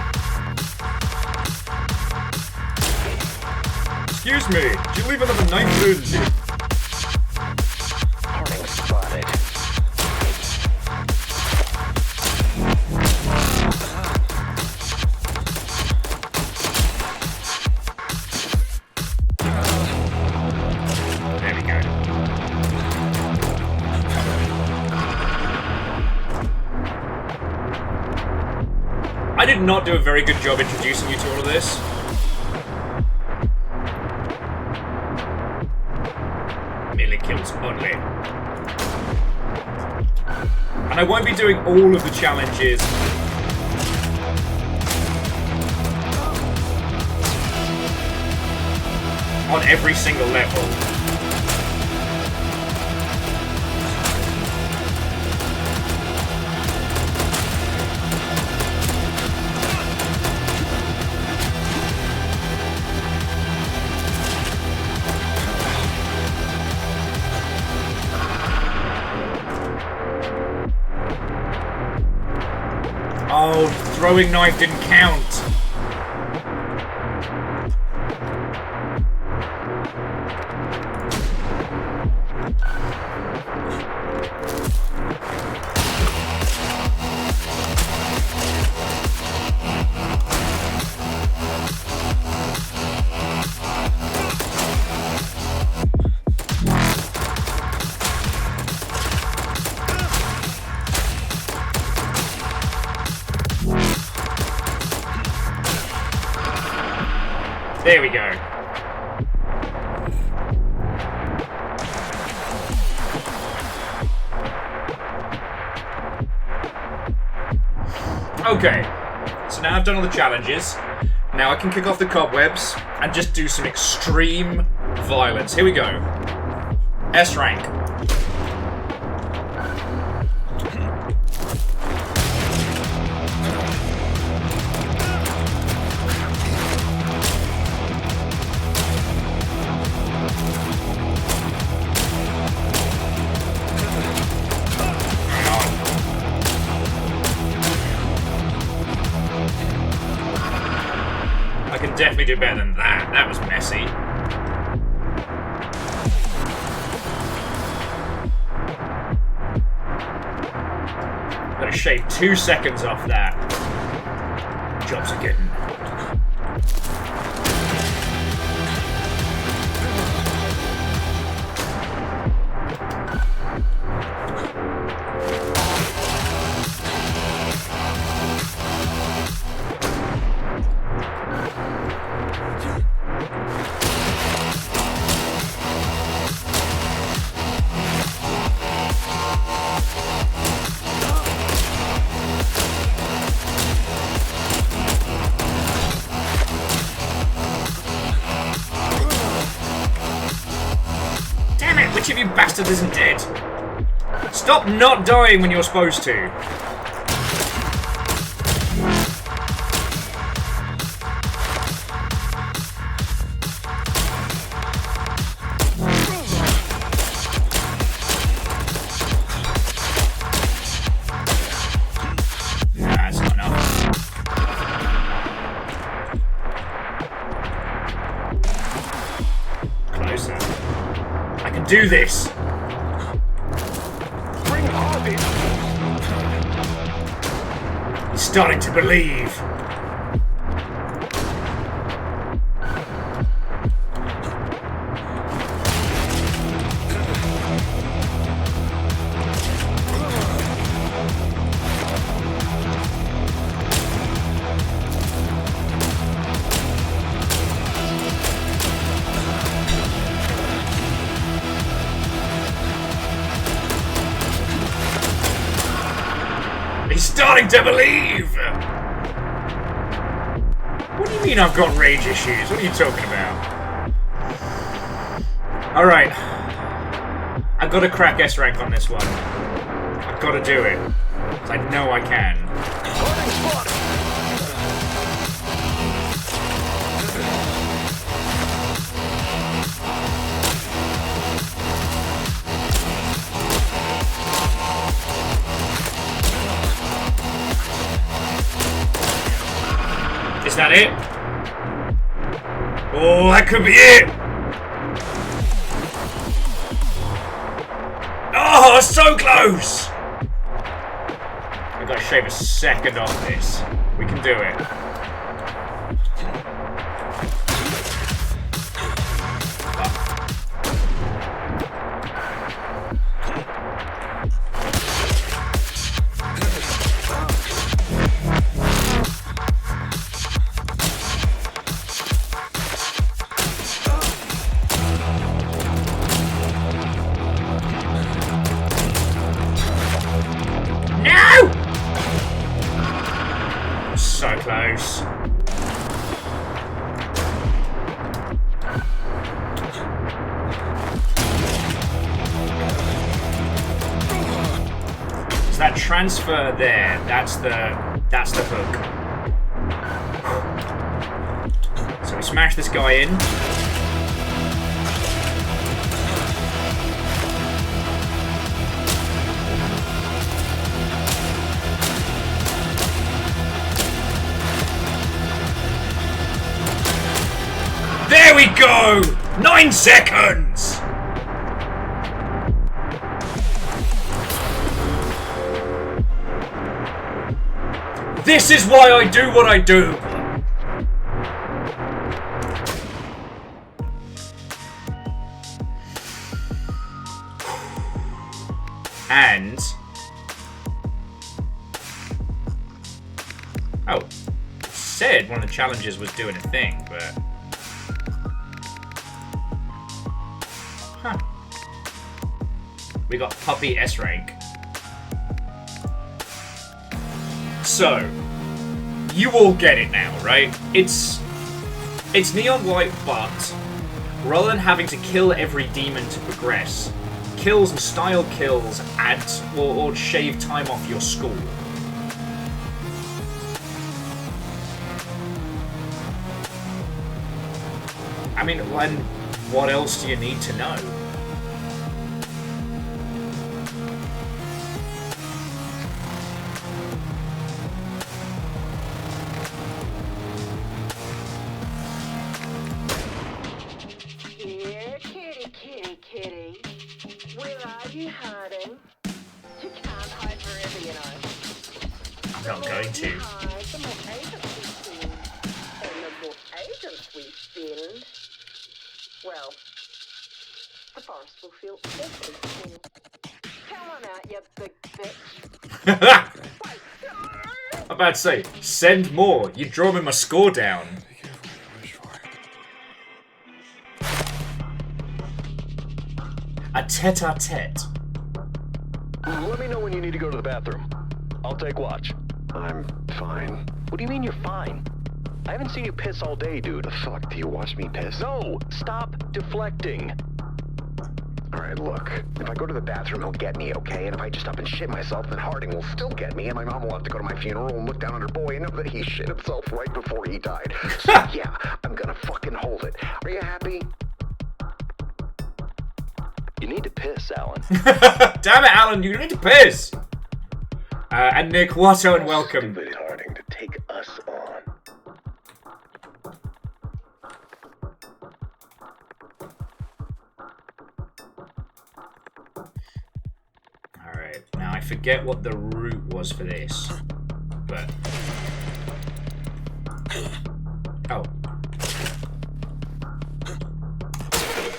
Excuse me, did you leave another knife through? Harding spotted. There we go. I did not do a very good job introducing you to all of this. Melee kills only. And I won't be doing all of the challenges. On every single level. Oh, throwing knife didn't count. There we go. Okay, so now I've done all the challenges. Now I can kick off the cobwebs and just do some extreme violence. Here we go. S rank. I can definitely do better than that. That was messy. I'm gonna shave 2 seconds off that. Jobs are getting. Which of you bastards isn't dead? Stop not dying when you're supposed to. Nah, that's not enough. Closer. I can do this! Bring Harvey! He's starting to believe. starting to believe! What do you mean I've got rage issues? What are you talking about? Alright. I've got to crack S rank on this one. I've got to do it. 'Cause I know I can. Is that it? Oh, that could be it! Oh, so close! We've got to shave a second off this. We can do it. So close. So that transfer there, that's the hook. So we smash this guy in. There we go! 9 seconds! This is why I do what I do! And... oh. It said one of the challenges was doing a thing, but... huh. We got Puppy S rank. So, you all get it now, right? It's Neon White, but rather than having to kill every demon to progress, kills and style kills add or shave time off your score. I mean, what else do you need to know? Here, kitty, kitty, kitty. Where are you hiding? You can't hide forever, you know. I'm not going to. Hide, the more agents we send. And the more agents we send, well, the forest will feel awfully small. Come on out, you big bitch. I'm about to say, send more. You draw me my score down. A tete-a-tete. Let me know when you need to go to the bathroom. I'll take watch. I'm fine. What do you mean you're fine? I haven't seen you piss all day, dude. The fuck? Do you watch me piss? No! Stop deflecting! Alright, look. If I go to the bathroom, he'll get me, okay? And if I just up and shit myself, then Harding will still get me, and my mom will have to go to my funeral and look down on her boy and know that he shit himself right before he died. So yeah, I'm gonna fucking hold it. Are you happy? You need to piss, Alan. Damn it, Alan, you need to piss! And Nick, Watto, and welcome. Stupid Harding to take us on. Alright, now I forget what the route was for this, but... oh.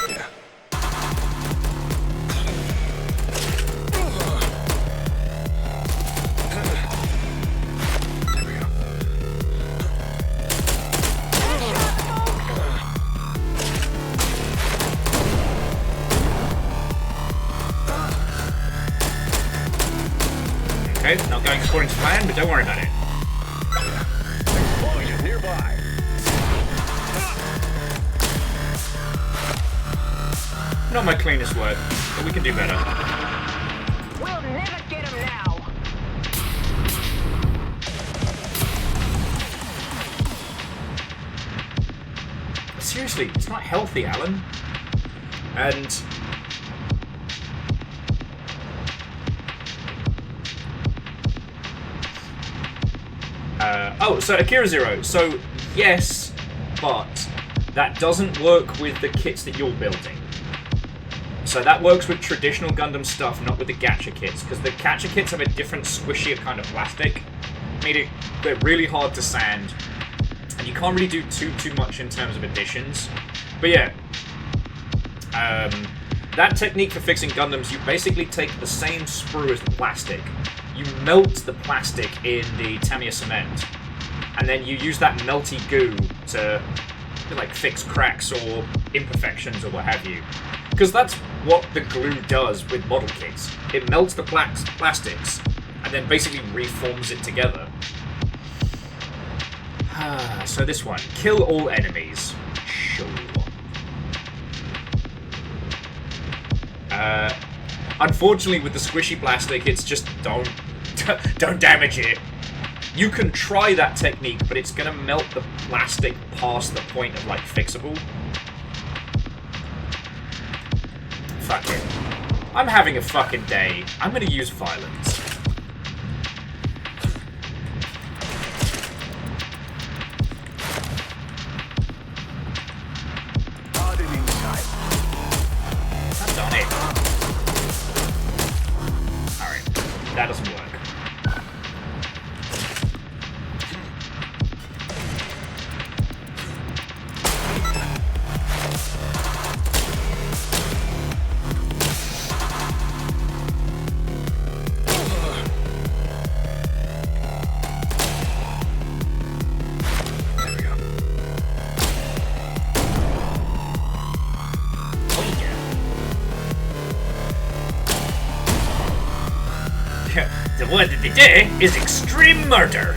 Yeah. There we go. Okay, now go. going according to plan, but don't worry about it. Explosion nearby. Not my cleanest work, but we can do better. We'll never get him now. Seriously, it's not healthy, Alan. And oh, so Akira Zero. So yes, but that doesn't work with the kits that you're building. So that works with traditional Gundam stuff, not with the gacha kits, because the gacha kits have a different squishier kind of plastic, meaning they're really hard to sand, and you can't really do too much in terms of additions. But yeah, that technique for fixing Gundams, you basically take the same sprue as the plastic, you melt the plastic in the Tamiya cement, and then you use that melty goo to like fix cracks or imperfections or what have you. Because that's what the glue does with model kits. It melts the plastics and then basically reforms it together. So this one, kill all enemies. Sure. Unfortunately, with the squishy plastic, it's just don't damage it. You can try that technique, but it's gonna melt the plastic past the point of like fixable. Fuck it. I'm having a fucking day. I'm gonna use violence. I've done it. Alright. That doesn't work. The word of the day is extreme murder.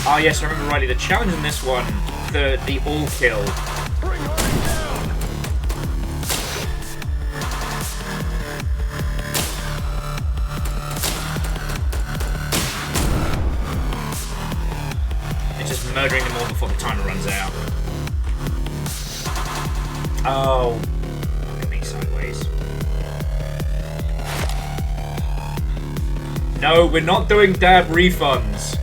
Ah yes, I remember rightly. The challenge in this one, the all kill. Murdering them all before the timer runs out. Oh, look at me sideways. No, we're not doing dab refunds.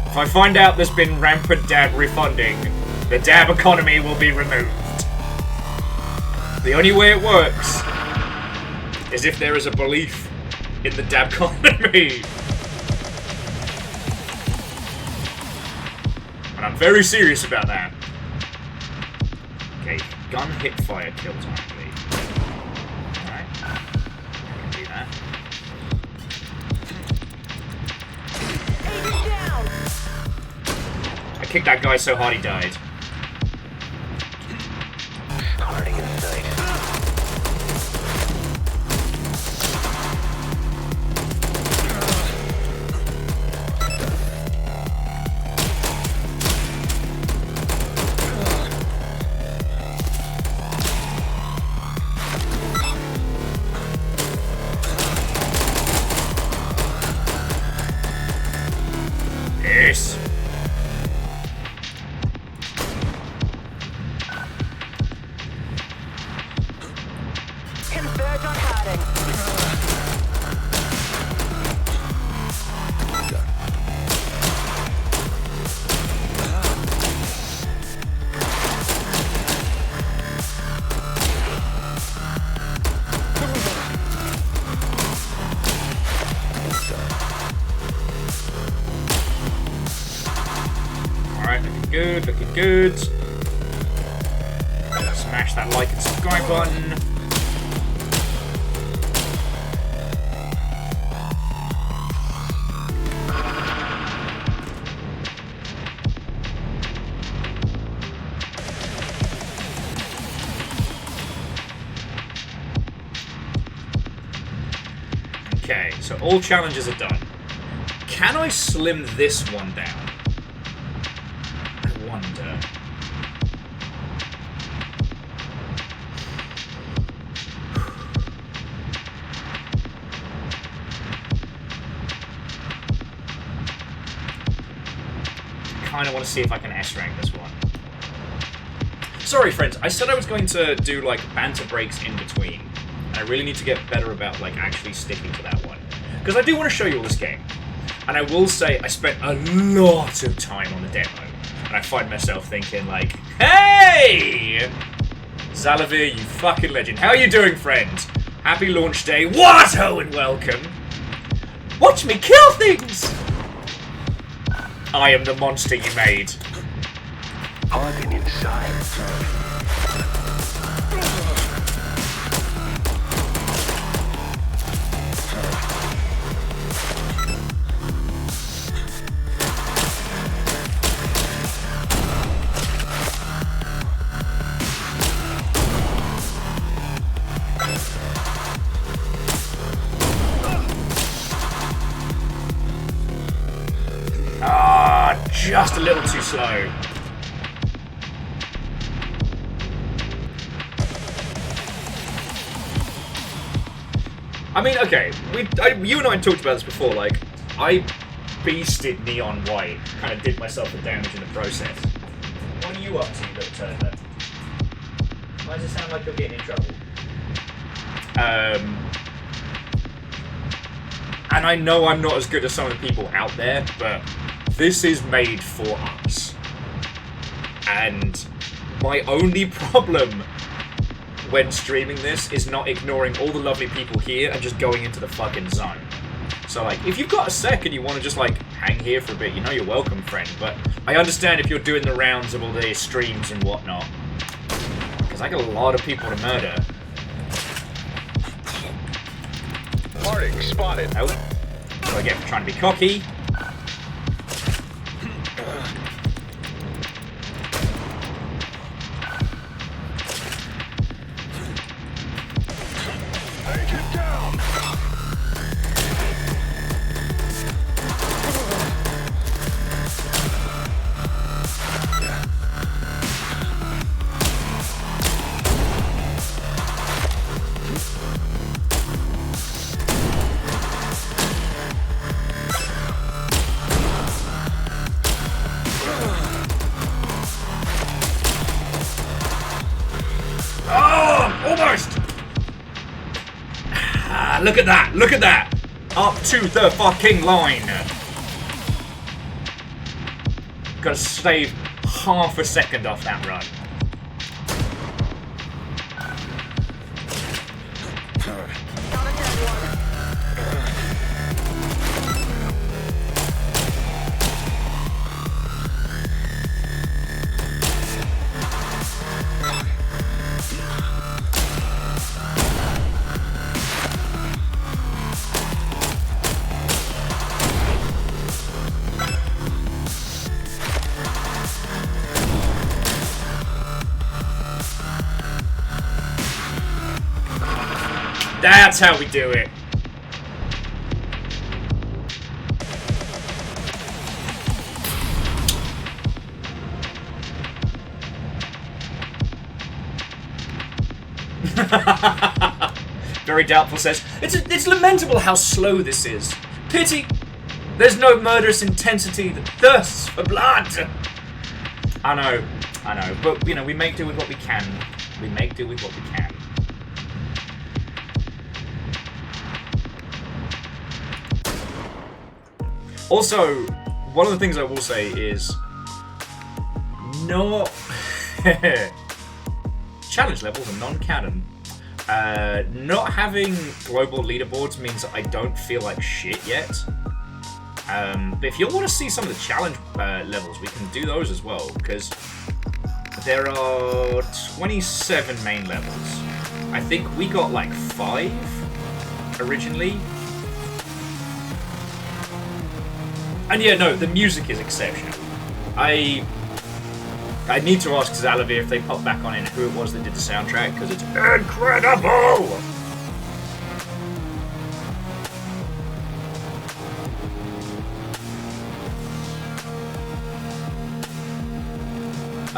If I find out there's been rampant dab refunding, the dab economy will be removed. The only way it works is if there is a belief in the dab economy. And I'm very serious about that. Okay, gun hip fire kills only. Alright. I can do that. I kicked that guy so hard he died. Harding in sight. Yes. Converge on Harding. Alright, looking good, looking good. Smash that like and subscribe button. Okay, so all challenges are done. Can I slim this one down? I wonder. I kind of want to see if I can S-rank this one. Sorry, friends. I said I was going to do, like, banter breaks in between. And I really need to get better about, like, actually sticking to that one. Because I do want to show you all this game. And I will say I spent a lot of time on the demo. And I find myself thinking, like, hey! Xalavier, you fucking legend. How are you doing, friends? Happy launch day. What? Oh, and welcome. Watch me kill things! I am the monster you made. I've been inside. Just a little too slow. I mean, okay, you and I talked about this before, like, I beasted Neon White, kind of did myself the damage in the process. What are you up to, you little turtle? Why does it sound like you're getting in trouble? And I know I'm not as good as some of the people out there, but this is made for us. And my only problem when streaming this is not ignoring all the lovely people here and just going into the fucking zone. So, like, if you've got a sec and you want to just, like, hang here for a bit, you know you're welcome, friend. But I understand if you're doing the rounds of all the streams and whatnot. Because I got a lot of people to murder. Harding, spotted. Oh. So I get for trying to be cocky. Take it down. Look at that! Look at that! Up to the fucking line! Gotta save half a second off that run. That's how we do it. Very doubtful says, it's lamentable how slow this is. Pity there's no murderous intensity that thirsts for blood. I know, but you know, we make do with what we can. We make do with what we can. Also, one of the things I will say is not challenge levels are non-canon. Not having global leaderboards means that I don't feel like shit yet. But if you want to see some of the challenge levels, we can do those as well, because there are 27 main levels. I think we got like 5 originally. And yeah, no, the music is exceptional. I need to ask Xalavier if they pop back on in who it was that did the soundtrack, because it's incredible!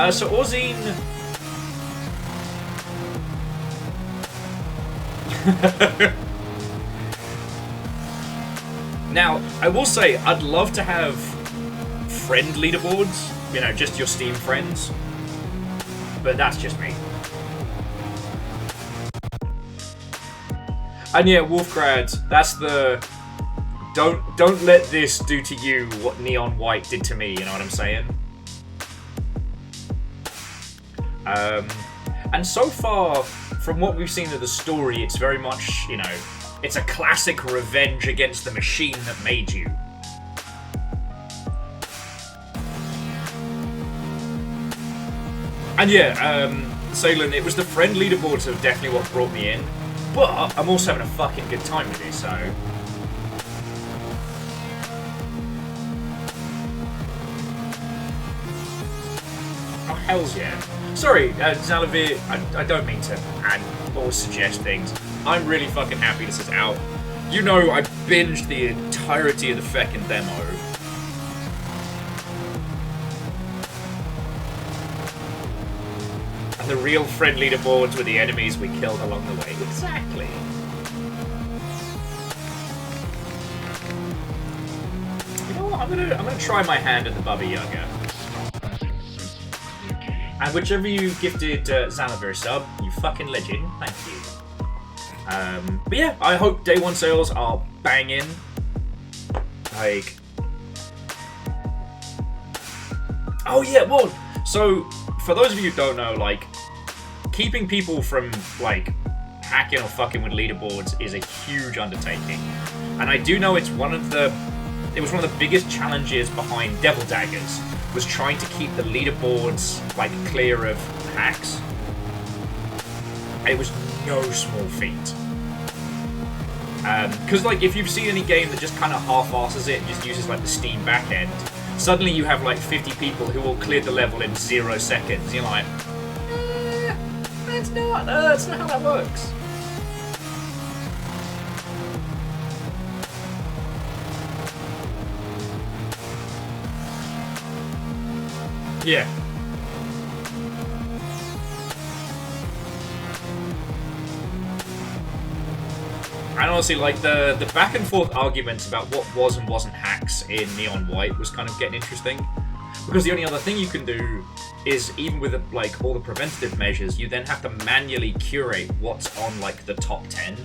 So Orzine... Now, I will say, I'd love to have friend leaderboards, you know, just your Steam friends, but that's just me. And yeah, Wolfgrad, that's the... Don't let this do to you what Neon White did to me, you know what I'm saying? And so far, from what we've seen of the story, it's very much, you know, it's a classic revenge against the machine that made you. And yeah, Salen, it was the friend leaderboards that are definitely what brought me in. But I'm also having a fucking good time with this, so... Oh, hells yeah. Sorry, Xalavier, I don't mean to add or suggest things. I'm really fucking happy this is out. You know, I binged the entirety of the feckin' demo. And the real friend leaderboards were the enemies we killed along the way. Exactly. You know what? I'm gonna try my hand at the Baba Yaga. And whichever you gifted Xalavier sub, you fucking legend. Thank you. But yeah, I hope day one sales are banging. Like, oh yeah, well, so for those of you who don't know, like, keeping people from like hacking or fucking with leaderboards is a huge undertaking, and I do know it was one of the biggest challenges behind Devil Daggers, was trying to keep the leaderboards like clear of hacks. It was no small feat. Because like if you've seen any game that just kind of half-asses it and just uses like the Steam backend, suddenly you have like 50 people who all cleared the level in 0 seconds. You're like, that's not how that works. Yeah. And honestly, like, the back and forth arguments about what was and wasn't hacks in Neon White was kind of getting interesting. Because the only other thing you can do is, even with like all the preventative measures, you then have to manually curate what's on like the top 10.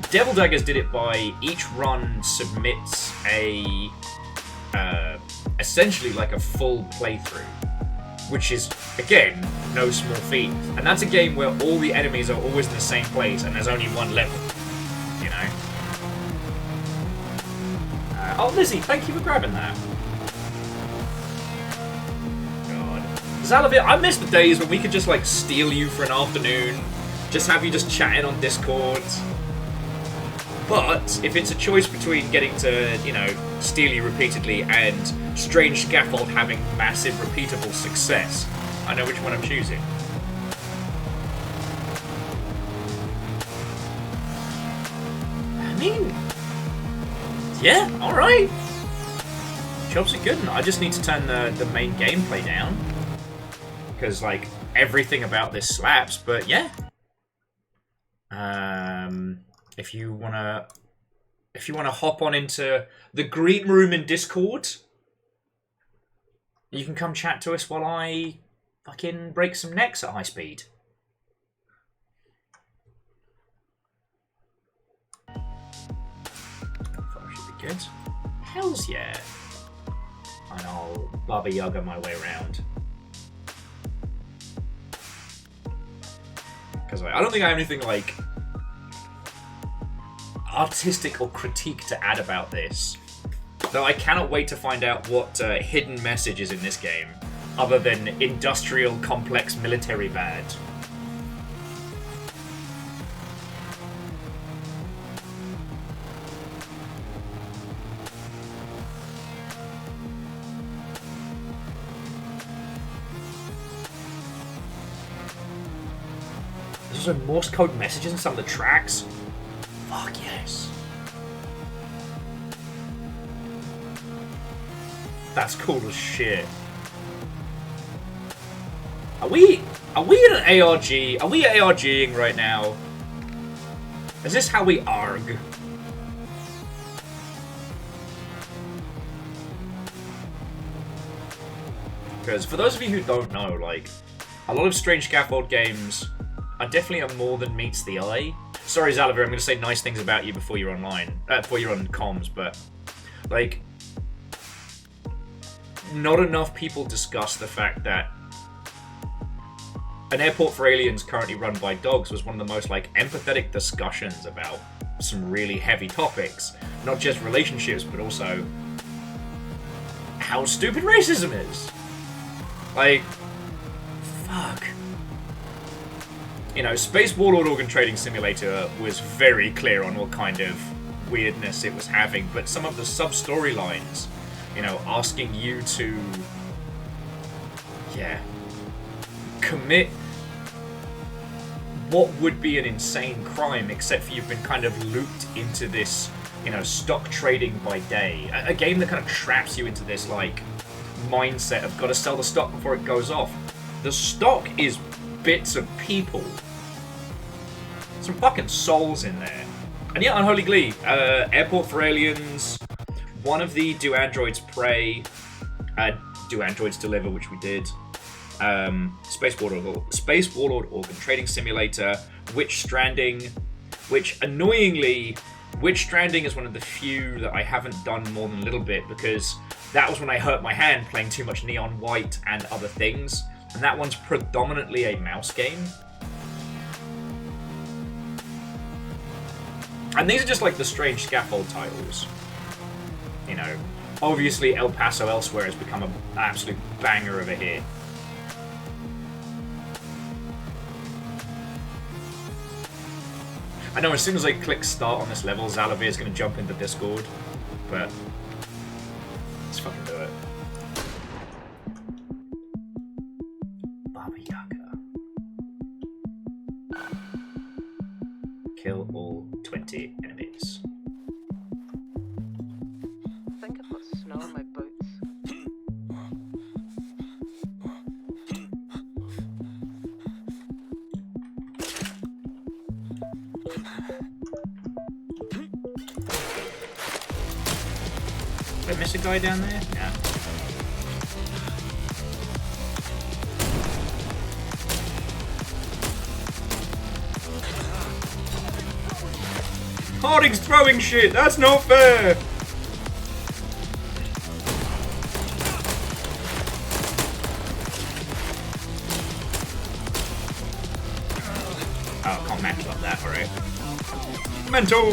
Devil Daggers did it by each run submits a essentially like a full playthrough, which is, again, no small feat. And that's a game where all the enemies are always in the same place and there's only one level, you know? Oh, Lizzie, thank you for grabbing that. God. Xalavier, I miss the days when we could just, like, steal you for an afternoon, just have you just chatting on Discord. But if it's a choice between getting to, you know, steal you repeatedly and Strange Scaffold having massive repeatable success, I know which one I'm choosing. I mean, yeah, alright. Jobs are good. I just need to turn the main gameplay down, because, like, everything about this slaps, but yeah. If you wanna hop on into the green room in Discord, you can come chat to us while I fucking break some necks at high speed. That should be good. Hells yeah. And I'll Baba Yaga my way around. Because I don't think I have anything like artistic or critique to add about this. Though I cannot wait to find out what hidden message is in this game, other than industrial complex military bad. There's also Morse code messages in some of the tracks. Fuck yes. That's cool as shit. Are we in an ARG? Are we ARGing right now? Is this how we ARG? Because for those of you who don't know, like, a lot of Strange Scaffold games are definitely a more than meets the eye. Sorry, Xalavier, I'm going to say nice things about you before you're online, before you're on comms, but, like, not enough people discuss the fact that An Airport for Aliens, currently run by dogs, was one of the most, like, empathetic discussions about some really heavy topics. Not just relationships, but also how stupid racism is. Like, fuck. You know, Space Warlord Organ Trading Simulator was very clear on what kind of weirdness it was having, but some of the sub-storylines, you know, asking you to, yeah, commit what would be an insane crime, except for you've been kind of looped into this, you know, stock trading by day. A game that kind of traps you into this, like, mindset of gotta sell the stock before it goes off. The stock is bits of people. Some fucking souls in there. And yeah, Unholy Glee, Airport for Aliens, one of the Do Androids Pray, Do Androids Deliver, which we did, Space Warlord Organ Trading Simulator, Witch Stranding, which annoyingly, Witch Stranding is one of the few that I haven't done more than a little bit, because that was when I hurt my hand playing too much Neon White and other things, and that one's predominantly a mouse game. And these are just like the Strange Scaffold titles. You know, obviously El Paso Elsewhere has become an absolute banger of a hit. I know as soon as I click start on this level, Xalavier is going to jump into Discord, but let's fucking do it. Baba Yaga. Kill all 20 enemies. I think I've got snow on my boots. Did I miss a guy down there? Yeah. Harding's throwing shit! That's not fair! Oh, I can't match up that, alright. Mental!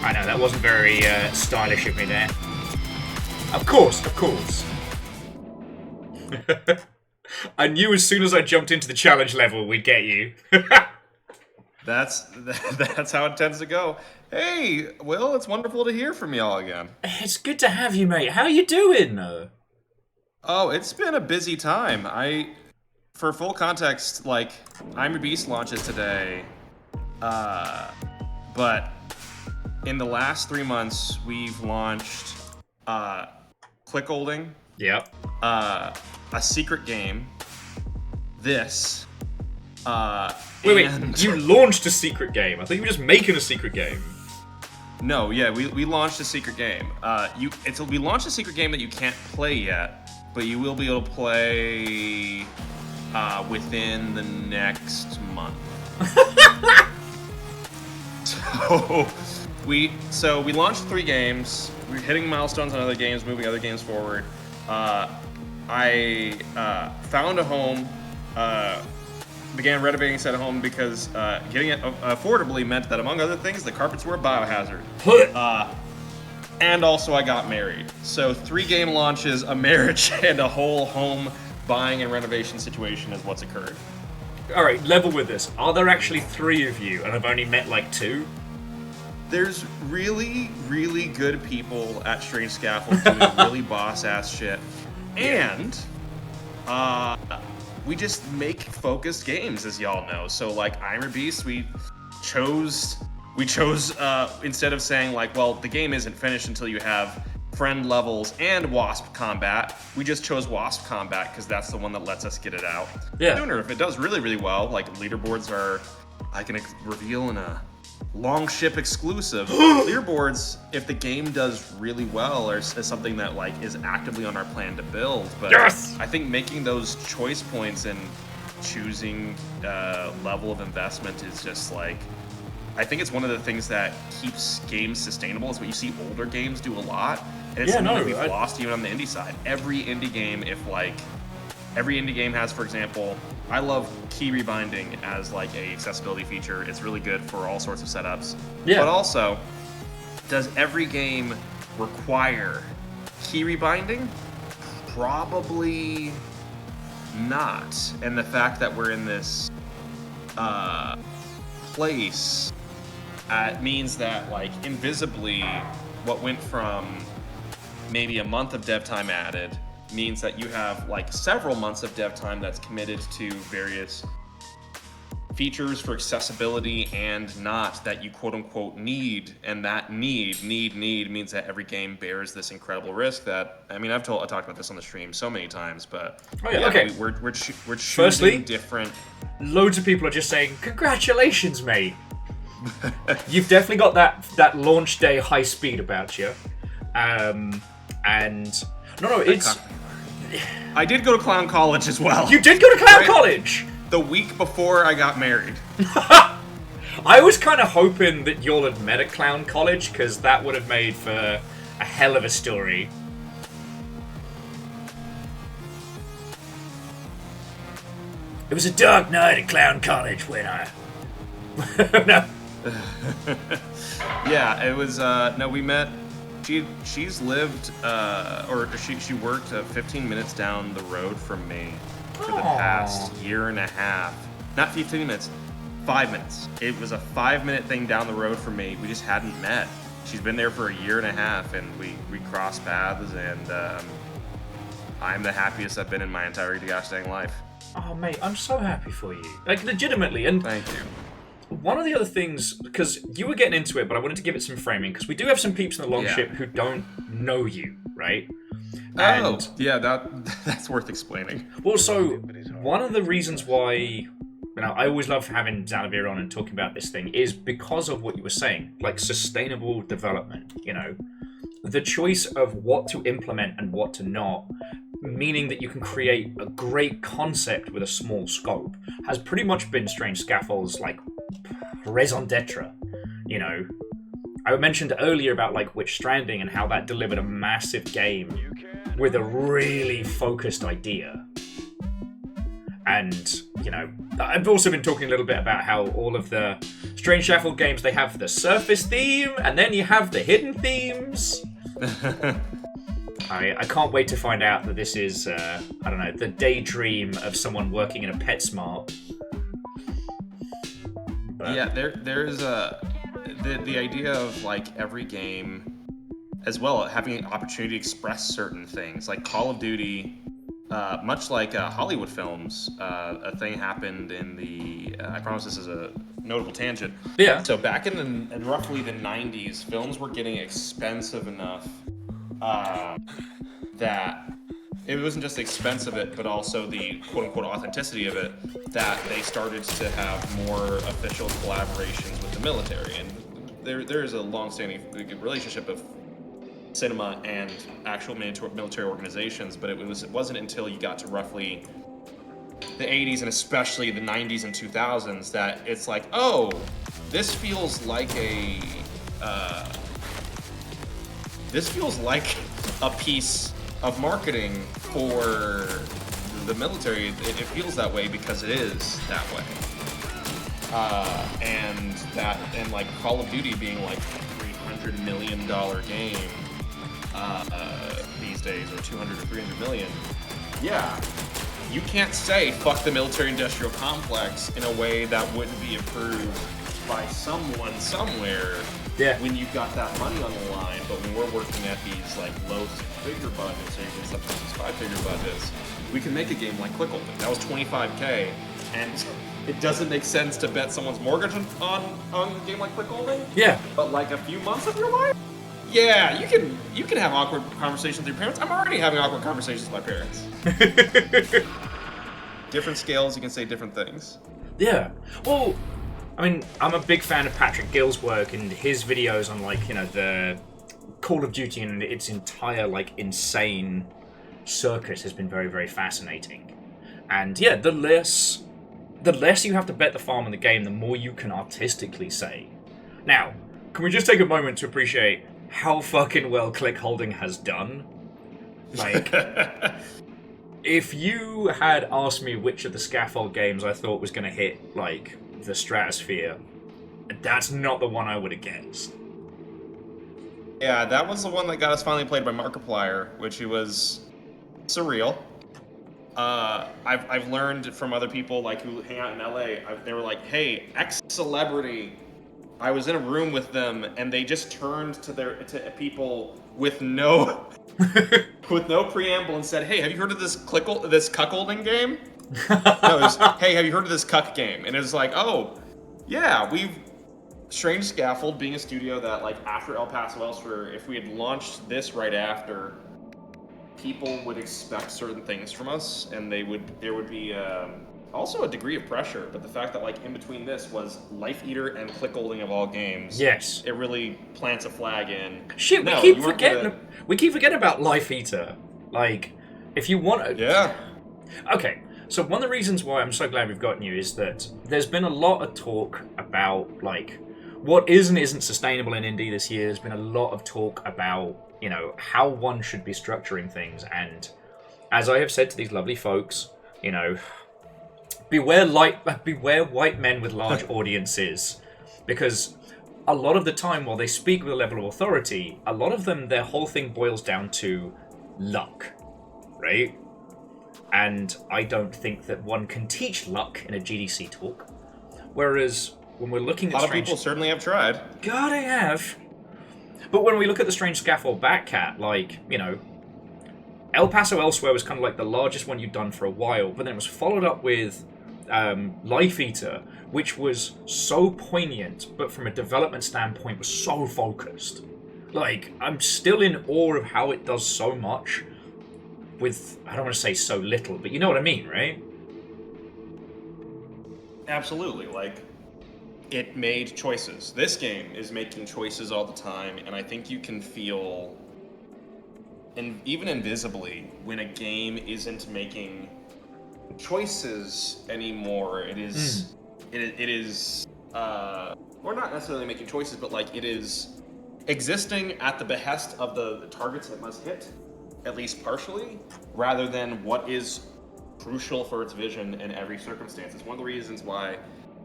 I know, that wasn't very stylish of me there. Of course, of course. I knew as soon as I jumped into the challenge level, we'd get you. That's how it tends to go. Hey, Will, it's wonderful to hear from y'all again. It's good to have you, mate. How you doing? Oh, it's been a busy time. For full context, like, I'm a Beast launches today, but in the last 3 months, we've launched Click Holding. Yep. A secret game. This. Wait, you launched a secret game. I thought you were just making a secret game. No, yeah, we launched a secret game. We launched a secret game that you can't play yet, but you will be able to play within the next month. So we launched 3 games. We're hitting milestones on other games, moving other games forward. I found a home, began renovating said home because getting it affordably meant that, among other things, the carpets were a biohazard. And also I got married. So 3 game launches, a marriage, and a whole home buying and renovation situation is what's occurred. Alright, level with this. Are there actually 3 of you and I've only met like 2? There's really, really good people at Strange Scaffold doing really boss-ass shit. And we just make focused games, as y'all know. So, like, Iron Beast, we chose We chose, instead of saying like, well, the game isn't finished until you have friend levels and Wasp combat, we just chose Wasp combat because that's the one that lets us get it out sooner. If it does really, really well, like leaderboards are, I can reveal in a Longship exclusive. Leaderboards, if the game does really well, is something that like is actively on our plan to build. But I think making those choice points and choosing level of investment is just like, I think it's one of the things that keeps games sustainable. Is what you see older games do a lot, and it's something that we've lost even on the indie side. Every indie game, every indie game has, for example, I love key rebinding as like a accessibility feature. It's really good for all sorts of setups. Yeah. But also, does every game require key rebinding? Probably not. And the fact that we're in this place means that like invisibly, what went from maybe a month of dev time added means that you have like several months of dev time that's committed to various features for accessibility and not that you quote unquote need, and that need means that every game bears this incredible risk that, I mean, I talked about this on the stream so many times, but we're choosing Firstly, different. Loads of people are just saying, congratulations, mate. You've definitely got that launch day high speed about you. And it's... I did go to Clown College as well. You did go to Clown College? The week before I got married. I was kind of hoping that y'all had met at Clown College, because that would have made for a hell of a story. It was a dark night at Clown College when I... No. Yeah, it was, no, we met... She's lived, or she worked 15 minutes down the road from me for the past year and a half. Not 15 minutes, 5 minutes. It was a 5-minute thing down the road from me. We just hadn't met. She's been there for a year and a half, and we crossed paths, and I'm the happiest I've been in my entire gosh dang life. Oh, mate, I'm so happy for you. Like, legitimately, and... Thank you. One of the other things, because you were getting into it, but I wanted to give it some framing, because we do have some peeps in the Longship who don't know you, right? And, yeah, that's worth explaining. Well, so, one of the reasons why, I always love having Xalavier on and talking about this thing is because of what you were saying, like sustainable development, the choice of what to implement and what to not, meaning that you can create a great concept with a small scope, has pretty much been Strange Scaffold's, like, raison d'etre, I mentioned earlier about, like, Witch Stranding and how that delivered a massive game with a really focused idea. And, I've also been talking a little bit about how all of the Strange Scaffold games, they have the surface theme, and then you have the hidden themes. I can't wait to find out that this is, the daydream of someone working in a PetSmart. But... Yeah, there's the idea of like every game, as well, having an opportunity to express certain things. Like Call of Duty, much like Hollywood films, a thing happened in the. I promise this is a notable tangent. Yeah. So back in roughly the 90s, films were getting expensive enough that it wasn't just expensive but also the quote-unquote authenticity of it, that they started to have more official collaborations with the military. And there is a long-standing relationship of cinema and actual military organizations, but it wasn't until you got to roughly the 80s and especially the 90s and 2000s that it's like, oh, this feels like a piece of marketing for the military. It feels that way because it is that way. And like Call of Duty being like a $300 million game these days, or 200 or 300 million. Yeah, you can't say fuck the military-industrial complex in a way that wouldn't be approved by someone somewhere. Yeah. When you've got that money on the line, but when we're working at these like low six-figure budgets or even sometimes 5-figure budgets, we can make a game like Click Open. That was $25K, and it doesn't make sense to bet someone's mortgage on a game like Clickholding. Yeah. But like a few months of your life, yeah, you can have awkward conversations with your parents. I'm already having awkward conversations with my parents. Different scales, you can say different things. Yeah. Well, I mean, I'm a big fan of Patrick Gill's work and his videos on, like, you know, the Call of Duty and its entire, like, insane circus has been very, very fascinating. And yeah, the less you have to bet the farm in the game, the more you can artistically say. Now, can we just take a moment to appreciate how fucking well Click Holding has done? Like, if you had asked me which of the Scaffold games I thought was going to hit, like, the stratosphere, that's not the one I would have guessed. Yeah, that was the one that got us finally played by Markiplier, which was surreal. I've learned from other people like who hang out in LA. They were like, "Hey, X celebrity." I was in a room with them, and they just turned to people with no preamble and said, "Hey, have you heard of this cuckolding game?" No, it was, "Hey, have you heard of this cuck game?" And it was like, "Oh, yeah, we've." Strange Scaffold being a studio that, like, after El Paso Elsewhere, if we had launched this right after, people would expect certain things from us, and there would be also a degree of pressure. But the fact that, like, in between this was Life Eater and Clickholding of all games, yes, it really plants a flag in. Shit, we keep forgetting about Life Eater. Like, if you want to, yeah. Okay, so one of the reasons why I'm so glad we've gotten you is that there's been a lot of talk about, like, what is and isn't sustainable in indie this year. There's been a lot of talk about, you know, how one should be structuring things. And as I have said to these lovely folks, you know, beware white men with large audiences. Because a lot of the time, while they speak with a level of authority, a lot of them, their whole thing boils down to luck, right? And I don't think that one can teach luck in a GDC talk. Whereas when we're looking at a lot of people certainly have tried. God, I have. But when we look at the Strange Scaffold Backcat, like, you know, El Paso Elsewhere was kind of like the largest one you'd done for a while, but then it was followed up with Life Eater, which was so poignant, but from a development standpoint was so focused. Like, I'm still in awe of how it does so much with, I don't want to say so little, but you know what I mean, right? Absolutely. Like, it made choices. This game is making choices all the time, and I think you can feel, and even invisibly, when a game isn't making choices anymore. It is, or not necessarily making choices, but like it is existing at the behest of the targets it must hit, at least partially, rather than what is crucial for its vision in every circumstance. It's one of the reasons why,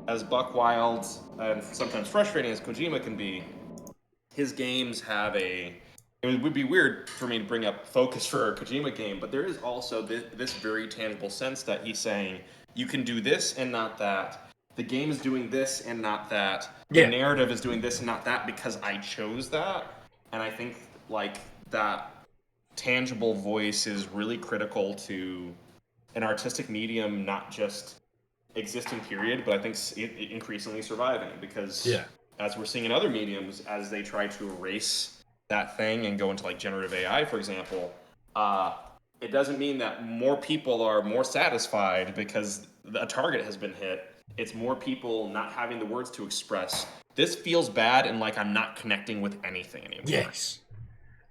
as buck wild and sometimes frustrating as Kojima can be, his games have it would be weird for me to bring up focus for a Kojima game, but there is also this very tangible sense that he's saying, you can do this and not that. The game is doing this and not that. The narrative is doing this and not that because I chose that. And I think like that tangible voice is really critical to an artistic medium, not just existing period, but I think it increasingly surviving because as we're seeing in other mediums, as they try to erase that thing and go into like generative AI, for example, it doesn't mean that more people are more satisfied because a target has been hit. It's more people not having the words to express. This feels bad and like I'm not connecting with anything anymore. Yes.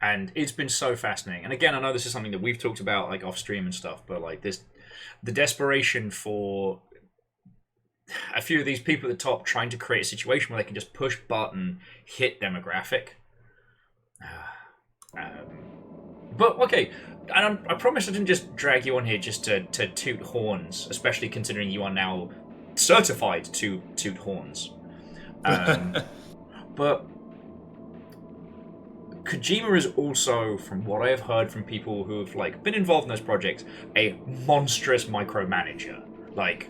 And it's been so fascinating. And again, I know this is something that we've talked about like off stream and stuff, but like the desperation for a few of these people at the top trying to create a situation where they can just push button, hit demographic. But okay, and I promise I didn't just drag you on here just to toot horns, especially considering you are now certified to toot horns. But Kojima is also, from what I have heard from people who have like been involved in those projects, a monstrous micromanager. Like,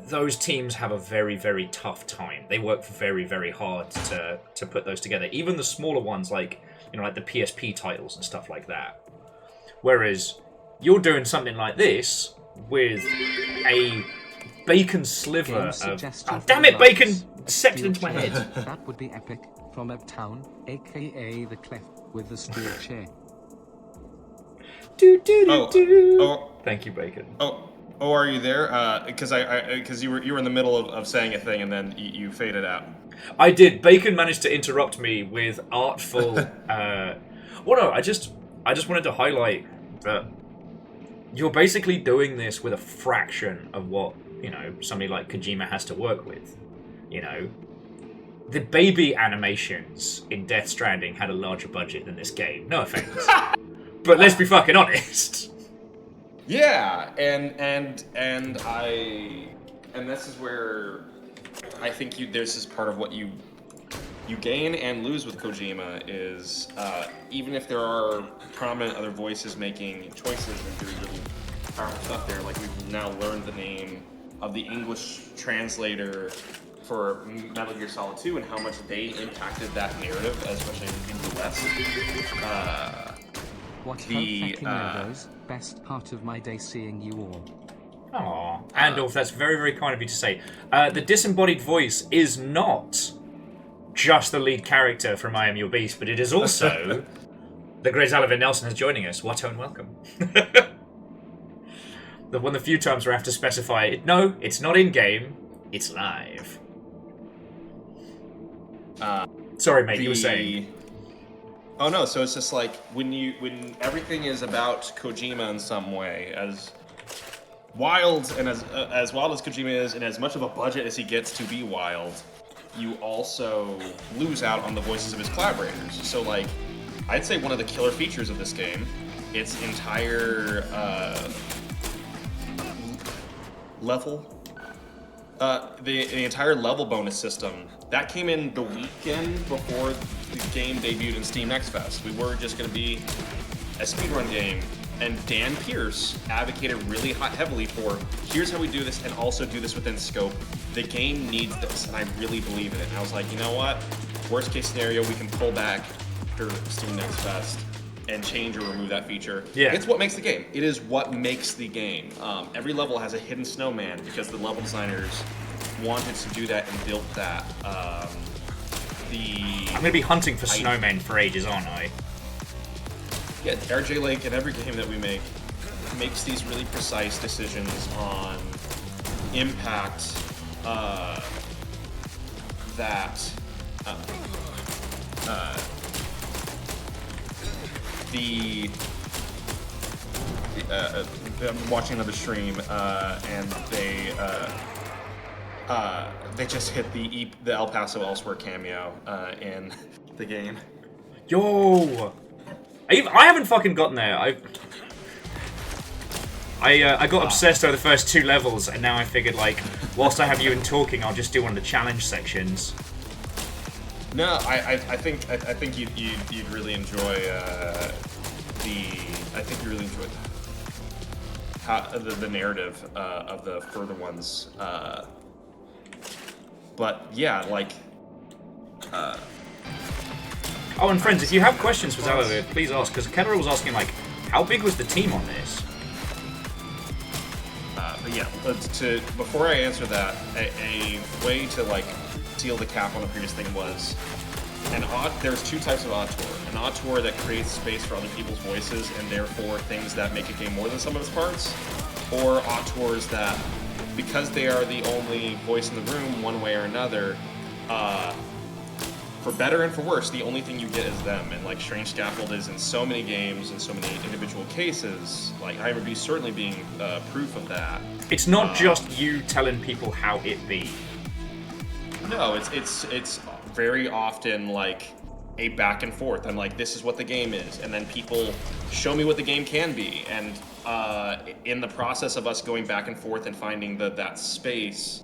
those teams have a very, very tough time. They work very, very hard to put those together. Even the smaller ones, like, you know, like the PSP titles and stuff like that. Whereas you're doing something like this with a bacon sliver Game of... suggestion Oh, for damn it, Lux. bacon settled Steel into my chair. head. That would be epic. From Uptown, aka the clef with the steel chair. Do, do, do, Oh, do. oh, Thank you, bacon. oh, are you there? Because you were in the middle of saying a thing and then you faded out. I did. Bacon managed to interrupt me with artful... Well, no, I just wanted to highlight that you're basically doing this with a fraction of what, somebody like Kojima has to work with. The baby animations in Death Stranding had a larger budget than this game. No offense. But let's be fucking honest. Yeah, and this is where I think this is part of what you gain and lose with Kojima is even if there are prominent other voices making choices and doing really powerful stuff there, like we've now learned the name of the English translator for Metal Gear Solid 2 and how much they impacted that narrative, especially in the West. What those? Best part of my day seeing you all. Aw, Andorf, that's very, very kind of you to say. The disembodied voice is not just the lead character from I Am Your Beast, but it is also the great Xalavier Nelson is joining us. What and welcome. One of the few times where I have to specify it. No, it's not in-game, it's live. Sorry, mate, you were saying. Oh no, so it's just like when everything is about Kojima in some way, as wild and as wild as Kojima is, and as much of a budget as he gets to be wild, you also lose out on the voices of his collaborators. So like, I'd say one of the killer features of this game, its entire the entire level bonus system that came in the weekend before the game debuted in Steam Next Fest. We were just going to be a speedrun game, and Dan Pierce advocated really heavily for here's how we do this, and also do this within scope. The game needs this, and I really believe in it. And I was like, you know what? Worst case scenario, we can pull back after Steam Next Fest and change or remove that feature. Yeah. It's what makes the game. It is what makes the game. Every level has a hidden snowman because the level designers wanted to do that and built that. I'm going to be hunting for snowmen for ages, aren't I? Yeah, RJ Lake in every game that we make makes these really precise decisions on impact I'm watching another stream, and they just hit the El Paso Elsewhere cameo in the game. Yo! I haven't fucking gotten there. I got obsessed over the first 2 levels, and now I figured, like, whilst I have you in talking, I'll just do one of the challenge sections. No, I think you'd really enjoy the narrative of the further ones. But yeah, like. Oh, and friends, if you have questions for Xalavier, please ask, because Kedra was asking, like, how big was the team on this? But yeah, before I answer that, a way to like seal the cap on the previous thing was there's 2 types of auteur. An auteur that creates space for other people's voices and therefore things that make a game more than some of its parts, or auteurs that, because they are the only voice in the room one way or another, for better and for worse, the only thing you get is them. And like Strange Scaffold is in so many games and so many individual cases, like I would be certainly being proof of that. It's not just you telling people how it be. No, it's very often like a back and forth. I'm like, this is what the game is, and then people show me what the game can be, and in the process of us going back and forth and finding that space,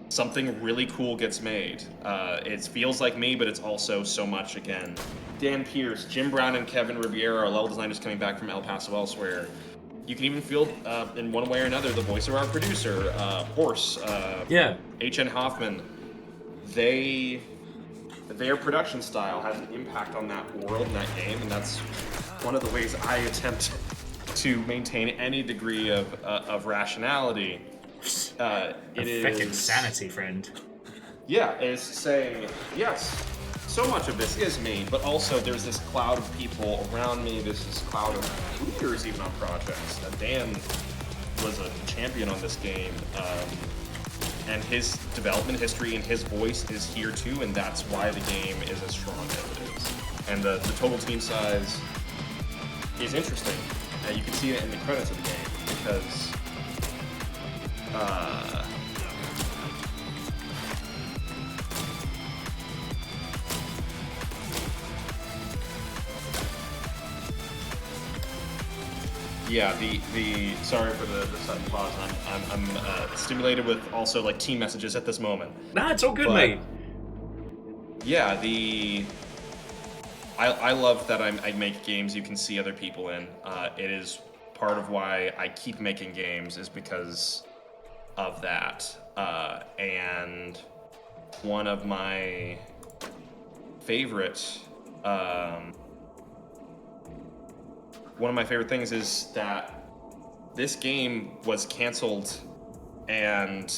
something really cool gets made. It feels like me, but it's also so much, again. Dan Pierce, Jim Brown, and Kevin Ribiera are level designers coming back from El Paso Elsewhere. You can even feel, in one way or another, the voice of our producer, Horse, H.N. Hoffman. Their production style has an impact on that world and that game, and that's one of the ways I attempt to maintain any degree of rationality. It Effective is sanity, friend. Yeah, is saying yes. So much of this is me, but also there's this cloud of people around me. There's this cloud of leaders even on projects. Dan was a champion on this game, and his development history and his voice is here too, and that's why the game is as strong as it is. And the total team size is interesting. You can see it in the credits of the game because yeah, the sorry for the sudden pause. I'm stimulated with also like team messages at this moment. Nah, it's all good, mate. Yeah, I love that I make games you can see other people in. It is part of why I keep making games is because of that. And one of my favorite things is that this game was canceled and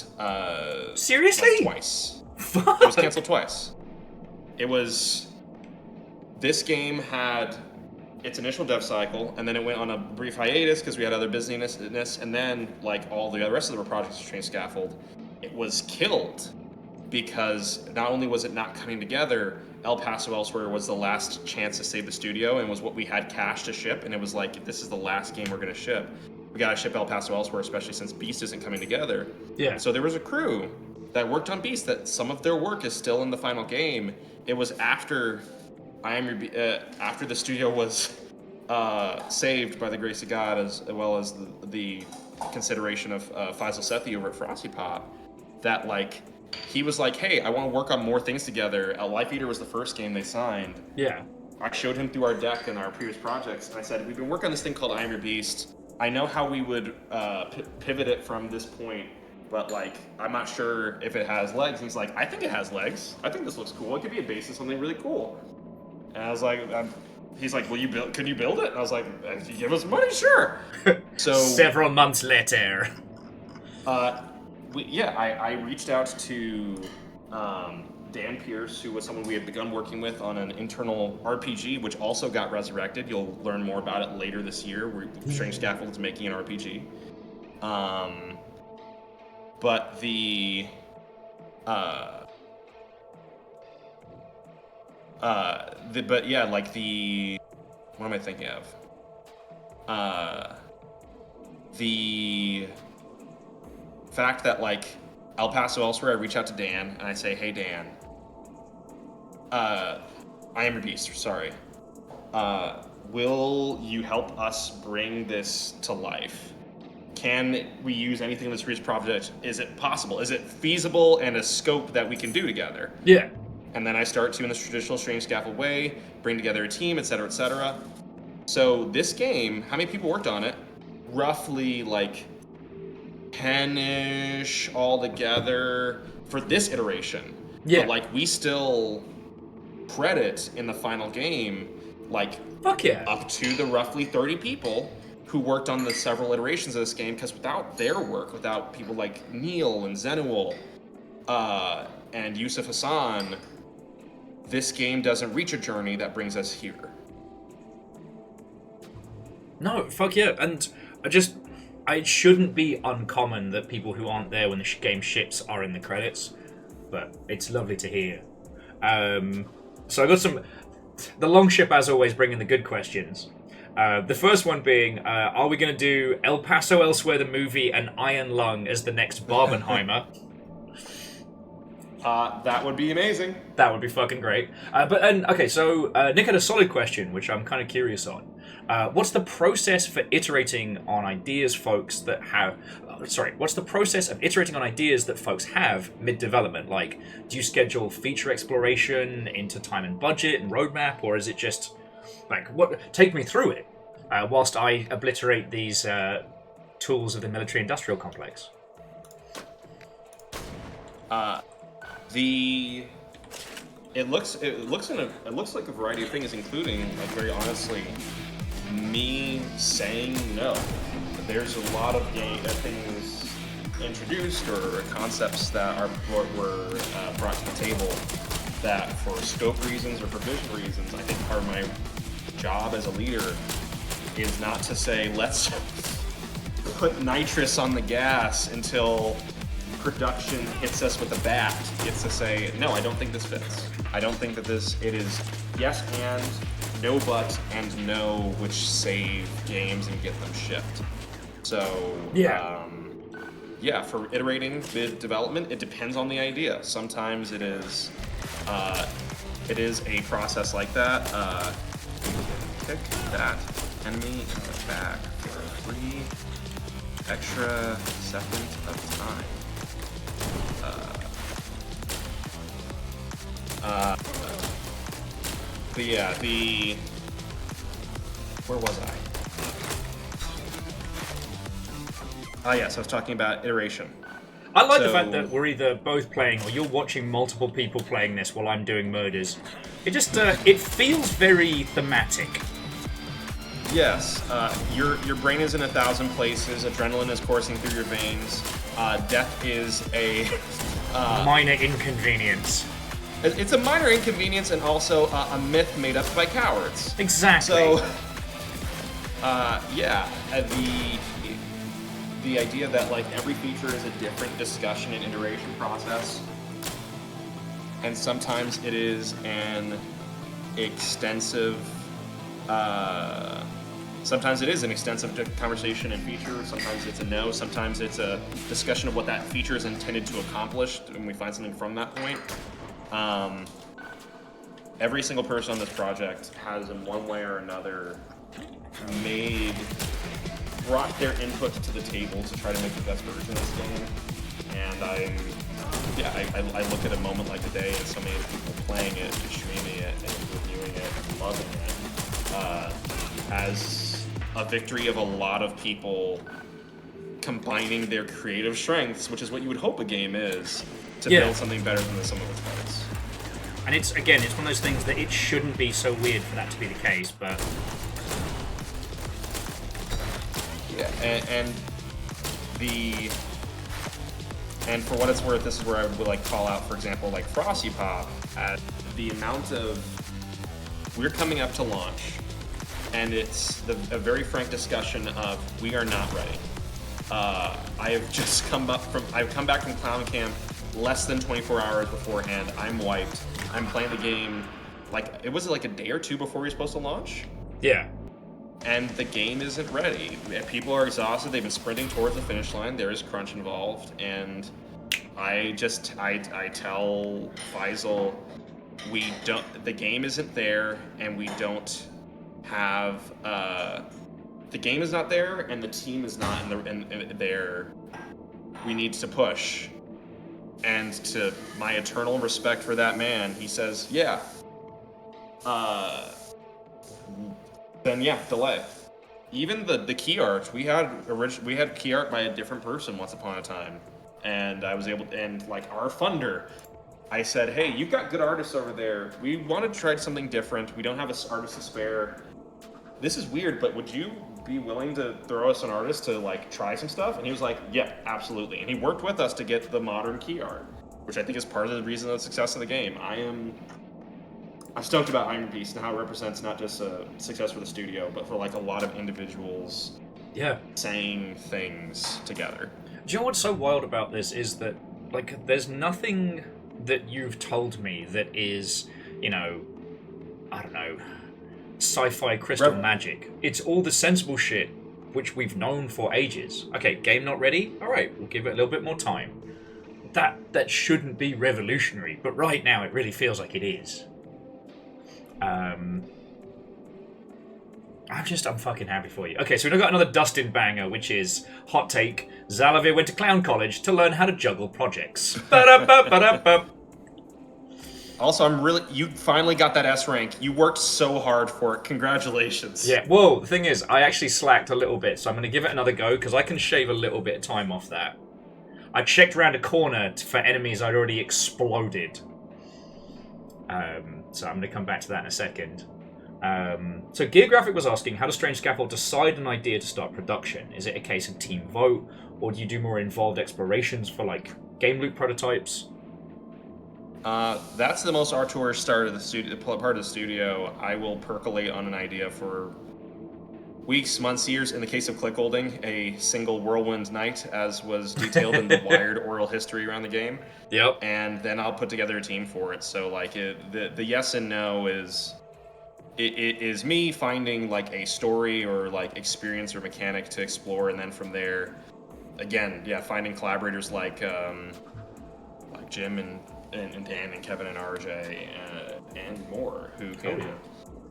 seriously? like twice. It was canceled twice. This game had its initial dev cycle, and then it went on a brief hiatus because we had other busyness, and then like all the rest of the projects train scaffold, it was killed because not only was it not coming together, El Paso Elsewhere was the last chance to save the studio and was what we had cash to ship, and it was like, if this is the last game we're gonna ship, we gotta ship El Paso Elsewhere, especially since Beast isn't coming together. Yeah. So there was a crew that worked on Beast that some of their work is still in the final game. It was after after the studio was saved by the grace of God, as well as the consideration of Faisal Sethi over at Frosty Pop, that like he was like, hey, I want to work on more things together. Life Eater was the first game they signed. Yeah. I showed him through our deck and our previous projects, and I said, we've been working on this thing called I Am Your Beast. I know how we would pivot it from this point, but like, I'm not sure if it has legs. And he's like, I think it has legs. I think this looks cool. It could be a base of something really cool. And I was like, he's like, will you build? Can you build it? And I was like, if you give us money, sure. So several months later. I reached out to Dan Pierce, who was someone we had begun working with on an internal RPG, which also got resurrected. You'll learn more about it later this year. Strange Scaffold is making an RPG. But what am I thinking of? The fact that like El Paso Elsewhere, I reach out to Dan and I say, hey Dan, I Am Your Beast, sorry. Will you help us bring this to life? Can we use anything in this previous project? Is it possible? Is it feasible and a scope that we can do together? Yeah. And then I start to, in this traditional Strange Scaffold way, bring together a team, etc., etc. So this game, how many people worked on it? Roughly like 10-ish all together for this iteration. Yeah. But like we still credit in the final game, like fuck yeah, up to the roughly 30 people who worked on the several iterations of this game, because without their work, without people like Neil and Zenuel, and Yusuf Hassan, this game doesn't reach a journey that brings us here. No, fuck yeah. And it shouldn't be uncommon that people who aren't there when the game ships are in the credits, but it's lovely to hear. So I got the long ship, as always, bringing the good questions. The first one being, are we going to do El Paso Elsewhere the movie and Iron Lung as the next Barbenheimer? That would be amazing. That would be fucking great. So Nick had a solid question, which I'm kind of curious on. What's the process for iterating on ideas folks that have... what's the process of iterating on ideas that folks have mid-development? Like, do you schedule feature exploration into time and budget and roadmap, or is it just... like, what? Take me through it, whilst I obliterate these tools of the military-industrial complex. It looks like a variety of things, including, like, very honestly, me saying no. There's a lot of things introduced or concepts that were brought to the table that for scope reasons or for vision reasons, I think part of my job as a leader is not to say, let's put nitrous on the gas until production hits us with a bat. It's to say, no, I don't think this fits. I don't think that it is yes and, no but, and no, which save games and get them shipped. So, yeah, for iterating bid development, it depends on the idea. Sometimes it is a process like that. Pick that enemy in the back for 3 extra seconds of time. Where was I? Yes, I was talking about iteration. I like the fact that we're either both playing or you're watching multiple people playing this while I'm doing murders. It just, it feels very thematic. Yes, your brain is in 1,000 places, adrenaline is coursing through your veins, death is a... minor inconvenience. It's a minor inconvenience and also a myth made up by cowards. Exactly. So, the idea that like every feature is a different discussion and iteration process, and sometimes it is an extensive conversation and feature, sometimes it's a no, sometimes it's a discussion of what that feature is intended to accomplish, and we find something from that point. Every single person on this project has in one way or another brought their input to the table to try to make the best version of this game. And I look at a moment like today and so many people playing it, and streaming it, and reviewing it, and loving it, as a victory of a lot of people combining their creative strengths, which is what you would hope a game is, to build something better than the sum of its parts. And it's one of those things that it shouldn't be so weird for that to be the case, but... Yeah, and for what it's worth, this is where I would like call out, for example, like Frosty Pop, at the amount of... We're coming up to launch, and it's a very frank discussion of, we are not ready. I've come back from Clown Camp less than 24 hours beforehand. I'm wiped. I'm playing the game, it was like a day or two before we were supposed to launch. Yeah. And the game isn't ready. People are exhausted. They've been sprinting towards the finish line. There is crunch involved, and I tell Faisal, the game isn't there, and we don't have, the game is not there, and the team is not in there. We need to push. And to my eternal respect for that man, he says, yeah. Then yeah, delay. Even the key art, we had key art by a different person once upon a time, and I was able to, and like our funder, I said, hey, you've got good artists over there. We want to try something different. We don't have an artist to spare. This is weird, but would you be willing to throw us an artist to like try some stuff? And he was like, yeah, absolutely. And he worked with us to get the modern key art, which I think is part of the reason of the success of the game. I'm stoked about Iron Beast and how it represents not just a success for the studio, but for like a lot of individuals saying things together. Do you know what's so wild about this is that, like, there's nothing that you've told me that is, I don't know, sci-fi crystal magic. It's all the sensible shit which we've known for ages. Okay, game not ready? Alright, we'll give it a little bit more time. That shouldn't be revolutionary, but right now it really feels like it is. I'm fucking happy for you. Okay, so we've got another Dustin banger, which is hot take. Xalavier went to clown college to learn how to juggle projects. Also, you finally got that S rank. You worked so hard for it. Congratulations. Yeah, well, the thing is, I actually slacked a little bit, so I'm going to give it another go, because I can shave a little bit of time off that. I checked around a corner for enemies I'd already exploded. So I'm going to come back to that in a second. So Gear Graphic was asking, how does Strange Scaffold decide an idea to start production? Is it a case of team vote, or do you do more involved explorations for like game loop prototypes? That's the most auteur part of the studio. I will percolate on an idea for weeks, months, years. In the case of Clickholding, a single whirlwind night, as was detailed in the Wired oral history around the game. Yep. And then I'll put together a team for it. So like the yes and no is it is me finding like a story or like experience or mechanic to explore, and then from there, again, yeah, finding collaborators like Jim and Dan and Kevin and RJ and more who can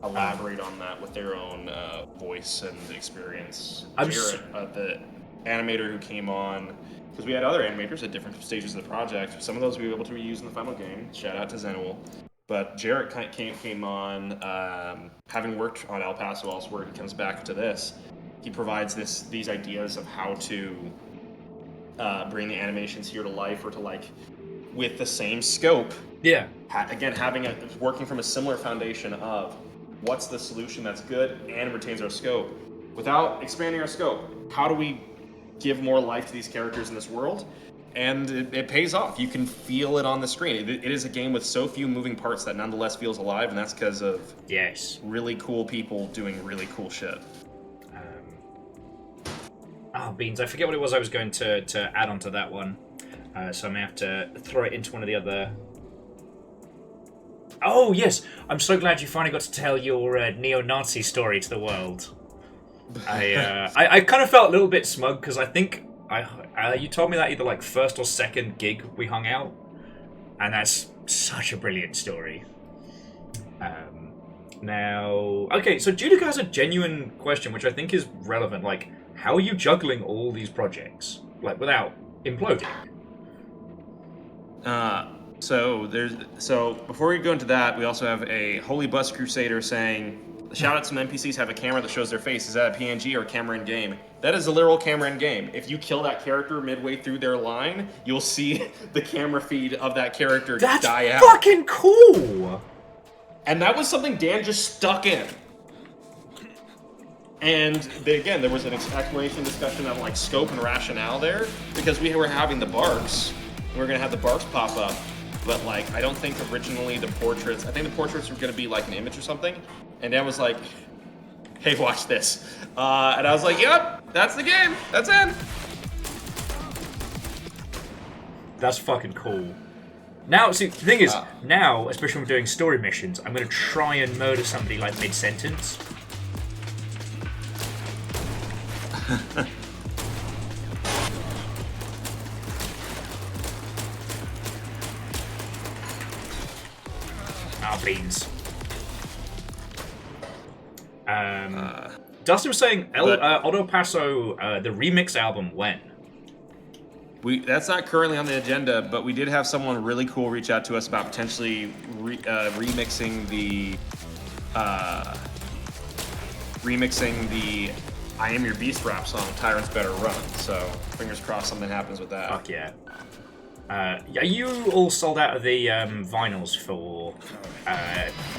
elaborate on that with their own voice and experience. Jarrett, the animator who came on, because we had other animators at different stages of the project. Some of those we were able to reuse in the final game. Shout out to Zenul. But Jarrett came on, having worked on El Paso elsewhere. He comes back to this. He provides these ideas of how to bring the animations here to life, or to like with the same scope. Yeah. Again, working from a similar foundation of what's the solution that's good and retains our scope without expanding our scope. How do we give more life to these characters in this world? And it pays off. You can feel it on the screen. It is a game with so few moving parts that nonetheless feels alive, and that's because of really cool people doing really cool shit. Beans. I forget what it was I was going to add on to that one. So I'm going to have to throw it into one of the other... Oh, yes! I'm so glad you finally got to tell your neo-Nazi story to the world. I kind of felt a little bit smug, because I think you told me that either like first or second gig we hung out, and that's such a brilliant story. Now, okay, so Judica has a genuine question, which I think is relevant. Like, how are you juggling all these projects, like, without imploding? So before we go into that, we also have a Holy Bus Crusader saying, shout out some NPCs have a camera that shows their face. Is that a PNG or a camera in game? That is a literal camera in game. If you kill that character midway through their line, you'll see the camera feed of that character die out. That's fucking cool! And that was something Dan just stuck in. And again, there was an explanation discussion of like scope and rationale there, because we were having the barks. We were gonna have the barks pop up, but like I don't think originally the portraits. I think the portraits were gonna be like an image or something. And Dan was like, "Hey, watch this," and I was like, "Yep, that's the game. That's in." That's fucking cool. Now, see, the thing is, now, especially when we're doing story missions, I'm gonna try and murder somebody like mid-sentence. Beans. Dustin was saying El Paso, the remix album, when? That's not currently on the agenda, but we did have someone really cool reach out to us about potentially remixing the I Am Your Beast rap song, Tyrants Better Run. So fingers crossed something happens with that. Fuck yeah. Are you all sold out of the vinyls for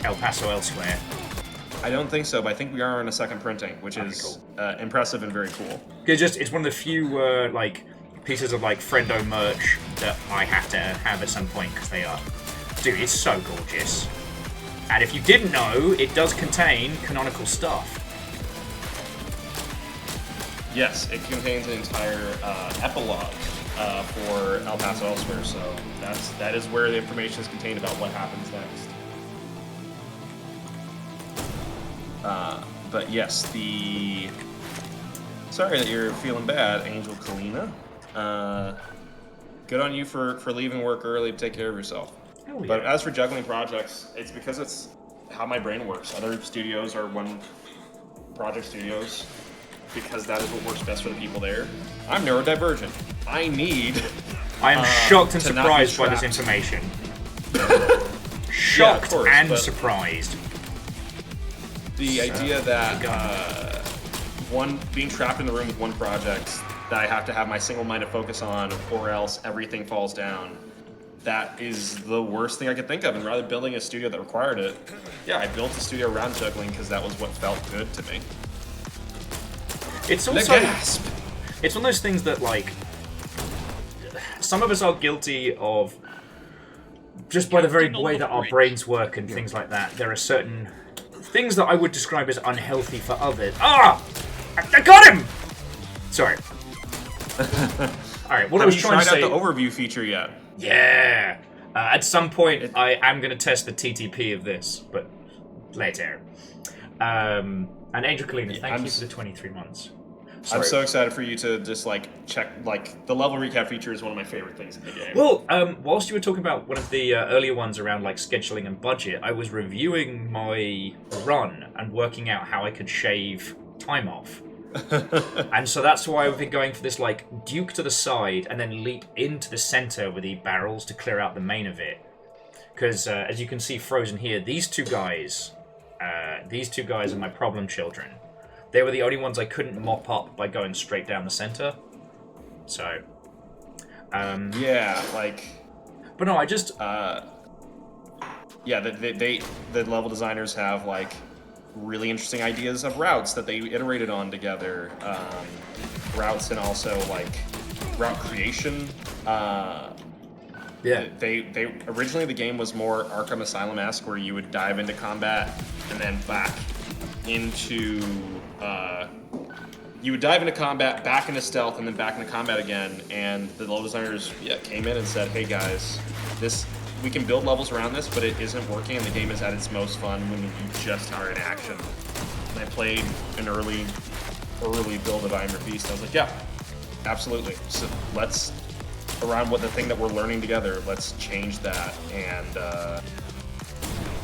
El Paso Elsewhere? I don't think so, but I think we are on a second printing, which is impressive and very cool. It's one of the few like pieces of like friendo merch that I have to have at some point, because they are, dude, it's so gorgeous. And if you didn't know, it does contain canonical stuff. Yes, it contains an entire epilogue for El Paso Elsewhere, so that is where the information is contained about what happens next. But yes, sorry that you're feeling bad, Angel Kalina. Good on you for leaving work early to take care of yourself. Hell yeah. But as for juggling projects, it's because it's how my brain works. Other studios are one project studios, because that is what works best for the people there. I'm neurodivergent. I am shocked and surprised by this information. Shocked and surprised. The idea that being trapped in the room with one project that I have to have my single-minded focus on, or else everything falls down, that is the worst thing I could think of. And rather than building a studio that required it, yeah, I built a studio around juggling because that was what felt good to me. It's also it's one of those things that like some of us are guilty of just by the very way that our brains work and things like that. There are certain things that I would describe as unhealthy for others. Ah! I got him! Sorry. Alright, what I was trying to say... Have you tried out the overview feature yet? Yeah! At some point, I am going to test the TTP of this, but later. And Angel Kalina, thank you for the 23 months. Sorry. I'm so excited for you to just like check, like the level recap feature is one of my favorite things in the game. Well, whilst you were talking about one of the earlier ones around like scheduling and budget, I was reviewing my run and working out how I could shave time off. And so that's why I've been going for this like duke to the side and then leap into the center with the barrels to clear out the main of it. Because as you can see frozen here, these two guys are my problem children. They were the only ones I couldn't mop up by going straight down the center. So, yeah, like, but no, I just yeah, the level designers have like really interesting ideas of routes that they iterated on together, routes and also like route creation. Yeah, they originally the game was more Arkham Asylum-esque, where you would dive into combat and then back into you would dive into combat, back into stealth, and then back into combat again. And the level designers came in and said, "Hey guys, we can build levels around this, but it isn't working, and the game is at its most fun when you just are in action." And I played an early build of Iron Beast. And I was like, "Yeah, absolutely. So let's around what the thing that we're learning together. Let's change that and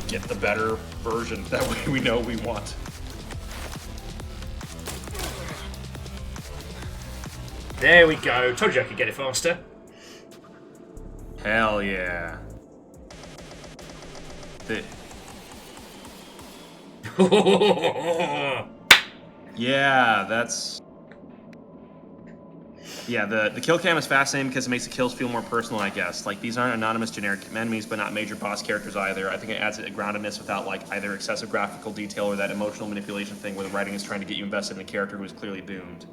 get the better version. That way we know we want." There we go. Told you I could get it faster. Hell yeah. Yeah, that's... Yeah, the kill cam is fascinating because it makes the kills feel more personal, I guess. Like, these aren't anonymous generic enemies, but not major boss characters either. I think it adds a groundedness without, like, either excessive graphical detail or that emotional manipulation thing where the writing is trying to get you invested in a character who is clearly doomed.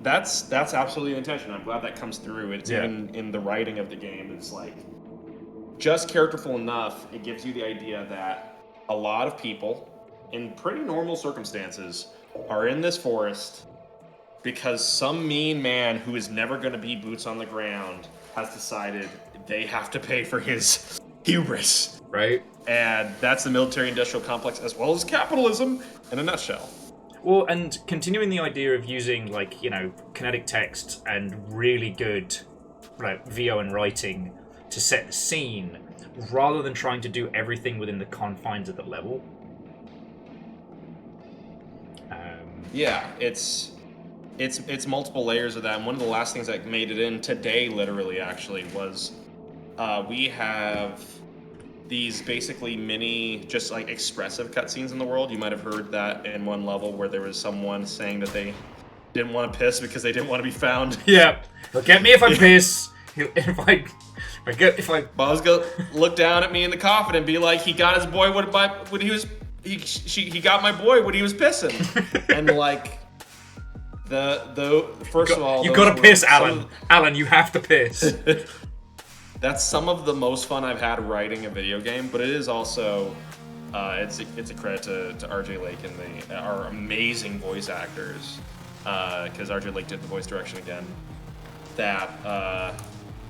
That's absolutely the intention. I'm glad that comes through. It's even in the writing of the game. It's like just characterful enough. It gives you the idea that a lot of people in pretty normal circumstances are in this forest because some mean man who is never going to be boots on the ground has decided they have to pay for his hubris. Right. And that's the military-industrial complex as well as capitalism in a nutshell. Well, and continuing the idea of using, like, you know, kinetic text and really good, like, VO and writing to set the scene, rather than trying to do everything within the confines of the level. Yeah, it's multiple layers of that. And one of the last things that made it in today, literally, actually, was we have these basically mini, just like expressive cutscenes in the world. You might have heard that in one level where there was someone saying that they didn't want to piss because they didn't want to be found. Yeah, he'll get me if I piss. If I Bob's gonna look down at me in the coffin and be like, he got his boy when he was he got my boy when he was pissing. And like first of all, you gotta piss, Alan. Alan, you have to piss. That's some of the most fun I've had writing a video game, but it is also, it's a credit to RJ Lake and our amazing voice actors, because RJ Lake did the voice direction again. That,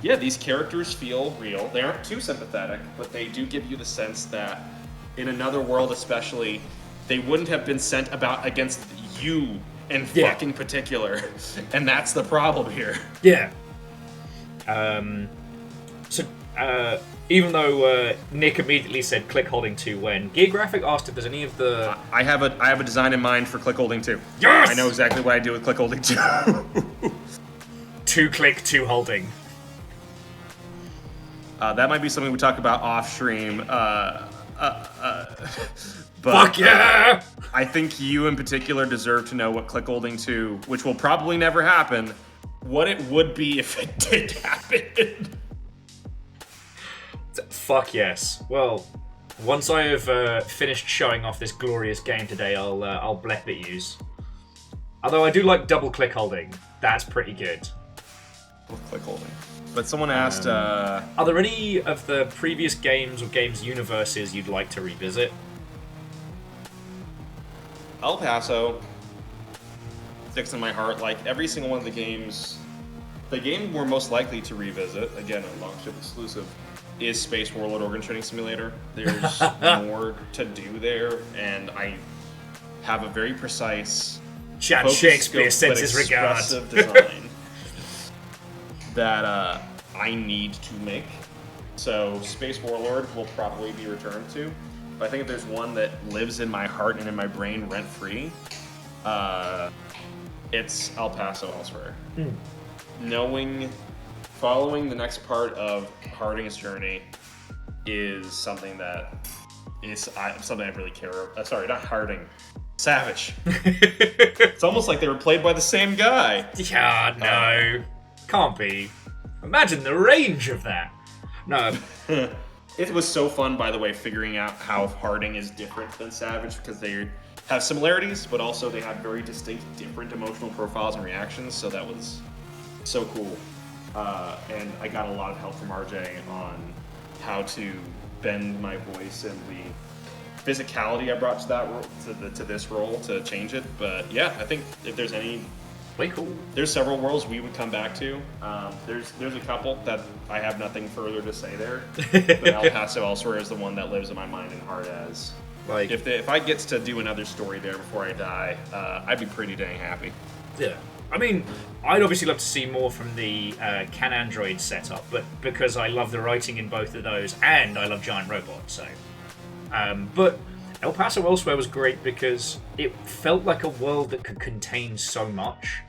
yeah, these characters feel real. They aren't too sympathetic, but they do give you the sense that in another world especially, they wouldn't have been sent about against you in fucking particular. And that's the problem here. Yeah. So, even though Nick immediately said click holding 2 when, Gear Graphic asked if there's any of the... I have a design in mind for click holding 2. Yes! I know exactly what I do with click holding 2. 2 click, 2 holding. That might be something we talk about off stream. But, fuck yeah! I think you in particular deserve to know what click holding 2, which will probably never happen, what it would be if it did happen. fuck yes. Well, once I have finished showing off this glorious game today, I'll blep it use. Although I do like double click holding. That's pretty good. Click holding. But someone asked, Are there any of the previous games or games universes you'd like to revisit? El Paso sticks in my heart. Like, every single one of the games, the game we're most likely to revisit, again, a long ship exclusive, is Space Warlord Organ Trading Simulator. There's more to do there, and I have a very precise Chad Shakespeare sends his regards. Design that I need to make. So Space Warlord will probably be returned to. But I think if there's one that lives in my heart and in my brain rent-free, it's El Paso Elsewhere. Following the next part of Harding's journey is something that is something I really care about. Sorry, not Harding. Savage. It's almost like they were played by the same guy. Yeah, no. Can't be. Imagine the range of that. No. It was so fun, by the way, figuring out how Harding is different than Savage, because they have similarities, but also they have very distinct, different emotional profiles and reactions, so that was so cool. And I got a lot of help from RJ on how to bend my voice and the physicality I brought to that role, to this role, to change it. But yeah, I think if there's any, way cool. There's several worlds we would come back to. There's a couple that I have nothing further to say there. But El Paso Elsewhere is the one that lives in my mind and heart as. Like, if I get to do another story there before I die, I'd be pretty dang happy. Yeah. I mean, I'd obviously love to see more from the Can Android setup, but because I love the writing in both of those, and I love giant robots, so. But El Paso Elsewhere was great because it felt like a world that could contain so much,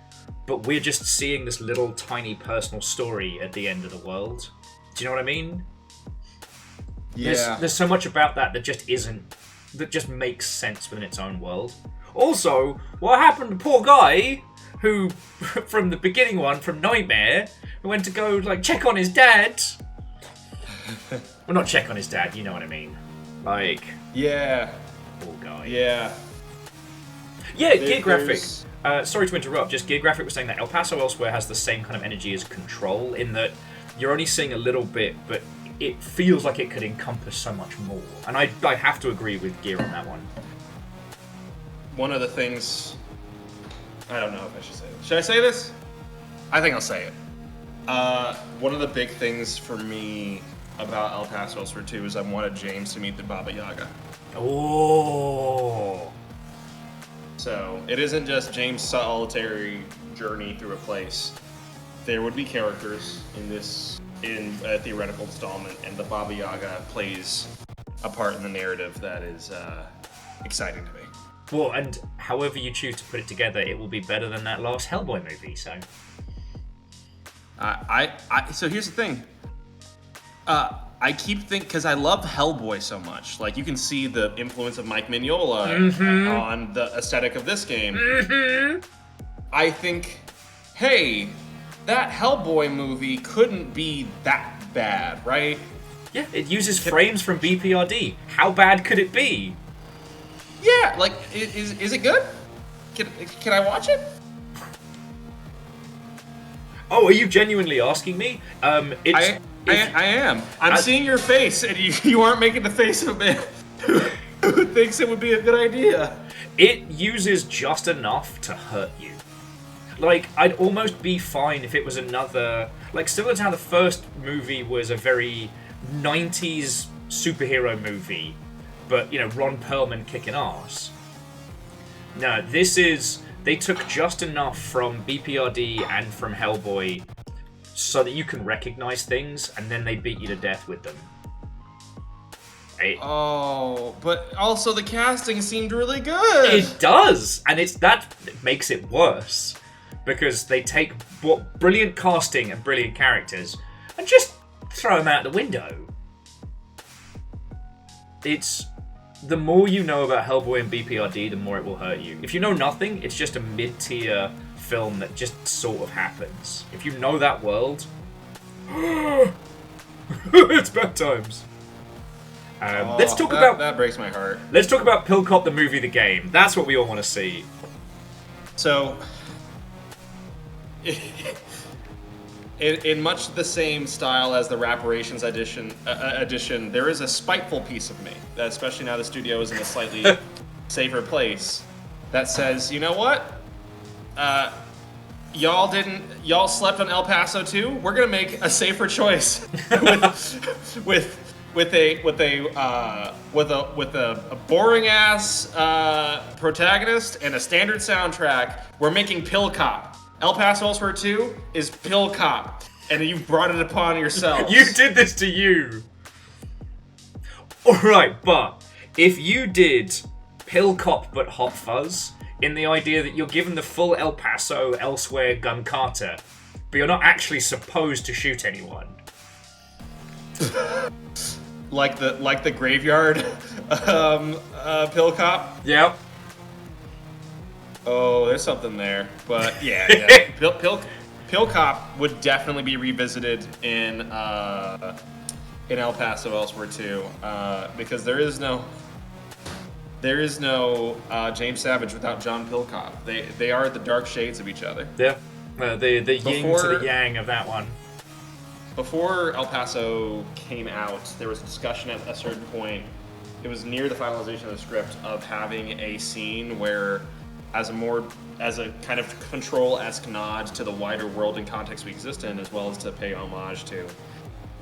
but we're just seeing this little tiny personal story at the end of the world. Do you know what I mean? Yeah. There's so much about that just isn't, that just makes sense within its own world. Also, what happened to poor guy who, from the beginning one, from Nightmare, who went to go like check on his dad? Well, not check on his dad, you know what I mean. Like, yeah, poor guy. Yeah. Yeah, Geographic. Sorry to interrupt. Just Geographic was saying that El Paso Elsewhere has the same kind of energy as Control, in that you're only seeing a little bit, but it feels like it could encompass so much more. And I have to agree with Gear on that one. One of the things, I don't know if I should say this. Should I say this? I think I'll say it. One of the big things for me about El Paso Elsewhere 2 is I wanted James to meet the Baba Yaga. Oh. So it isn't just James' solitary journey through a place. There would be characters in a theoretical installment, and the Baba Yaga plays a part in the narrative that is exciting to me. Well, and however you choose to put it together, it will be better than that last Hellboy movie. So, so here's the thing. I keep thinking, because I love Hellboy so much. Like, you can see the influence of Mike Mignola on the aesthetic of this game. I think, hey, that Hellboy movie couldn't be that bad, right? Yeah, it uses frames from BPRD. How bad could it be? Yeah, like, is it good? Can I watch it? Oh, are you genuinely asking me? I am. I'm seeing your face, and you aren't making the face of a man who thinks it would be a good idea. It uses just enough to hurt you. Like, I'd almost be fine if it was another... Like, similar to how the first movie was a very 90s superhero movie, but, you know, Ron Perlman kicking ass. No, this is... They took just enough from BPRD and from Hellboy so that you can recognize things, and then they beat you to death with them. Oh, but also the casting seemed really good. It does, and that makes it worse, because they take brilliant casting and brilliant characters and just throw them out the window. It's the more you know about Hellboy and BPRD, the more it will hurt you. If you know nothing, it's just a mid-tier film that just sort of happens. If you know that world, it's bad times. Let's talk about that breaks my heart. Let's talk about Pill Cop the movie, the game. That's what we all want to see. So, in much the same style as the Reparations edition, there is a spiteful piece of me, that especially now the studio is in a slightly safer place, that says, you know what? Y'all slept on El Paso too? We're gonna make a safer choice with a boring ass protagonist and a standard soundtrack. We're making Pill Cop. El Paso Elsewhere 2 is Pill Cop, and you brought it upon yourself. You did this to you. Alright, but if you did Pill Cop but Hot Fuzz, in the idea that you're given the full El Paso Elsewhere gun kata, but you're not actually supposed to shoot anyone. like the graveyard Pill Cop? Yep. Oh, there's something there, but yeah. Pill Cop would definitely be revisited in El Paso Elsewhere too, because there is no James Savage without John Pilcop. They are the dark shades of each other. Yeah, the yin to the yang of that one. Before El Paso came out, there was a discussion at a certain point. It was near the finalization of the script of having a scene where, as a kind of Control-esque nod to the wider world and context we exist in, as well as to pay homage to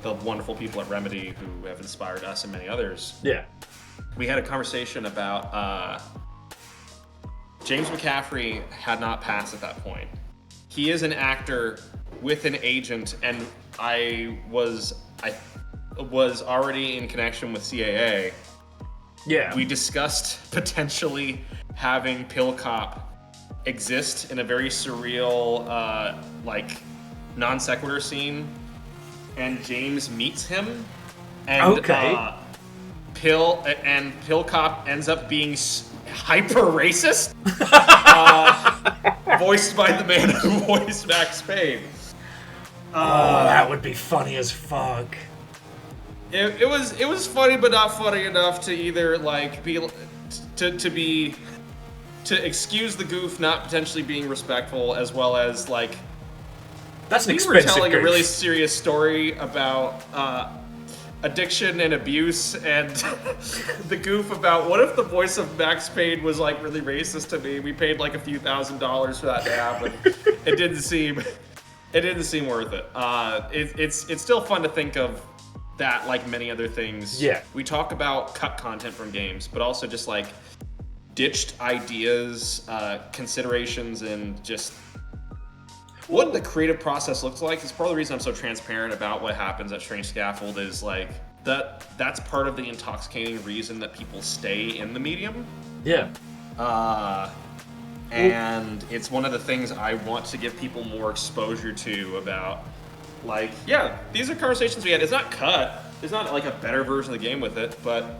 the wonderful people at Remedy who have inspired us and many others. Yeah. We had a conversation about James McCaffrey had not passed at that point. He is an actor with an agent, and I was already in connection with CAA. Yeah. We discussed potentially having Pill Cop exist in a very surreal, non sequitur scene, and James meets him, and Pill Cop ends up being hyper racist, voiced by the man who voiced Max Payne. That would be funny as fuck. It was funny, but not funny enough to either to excuse the goof not potentially being respectful, as well as that's an we expensive were telling goof. a really serious story about addiction and abuse, and the goof about what if the voice of Max Payne was really racist to me. We paid a few $1,000s for that to happen. It didn't seem worth it. It's still fun to think of that, like many other things. Yeah. We talk about cut content from games, but also just ditched ideas, considerations, and just what the creative process looks like. Is part of the reason I'm so transparent about what happens at Strange Scaffold. Is that's part of the intoxicating reason that people stay in the medium. Yeah. And it's one of the things I want to give people more exposure to about, these are conversations we had. It's not cut. There's not a better version of the game with it, but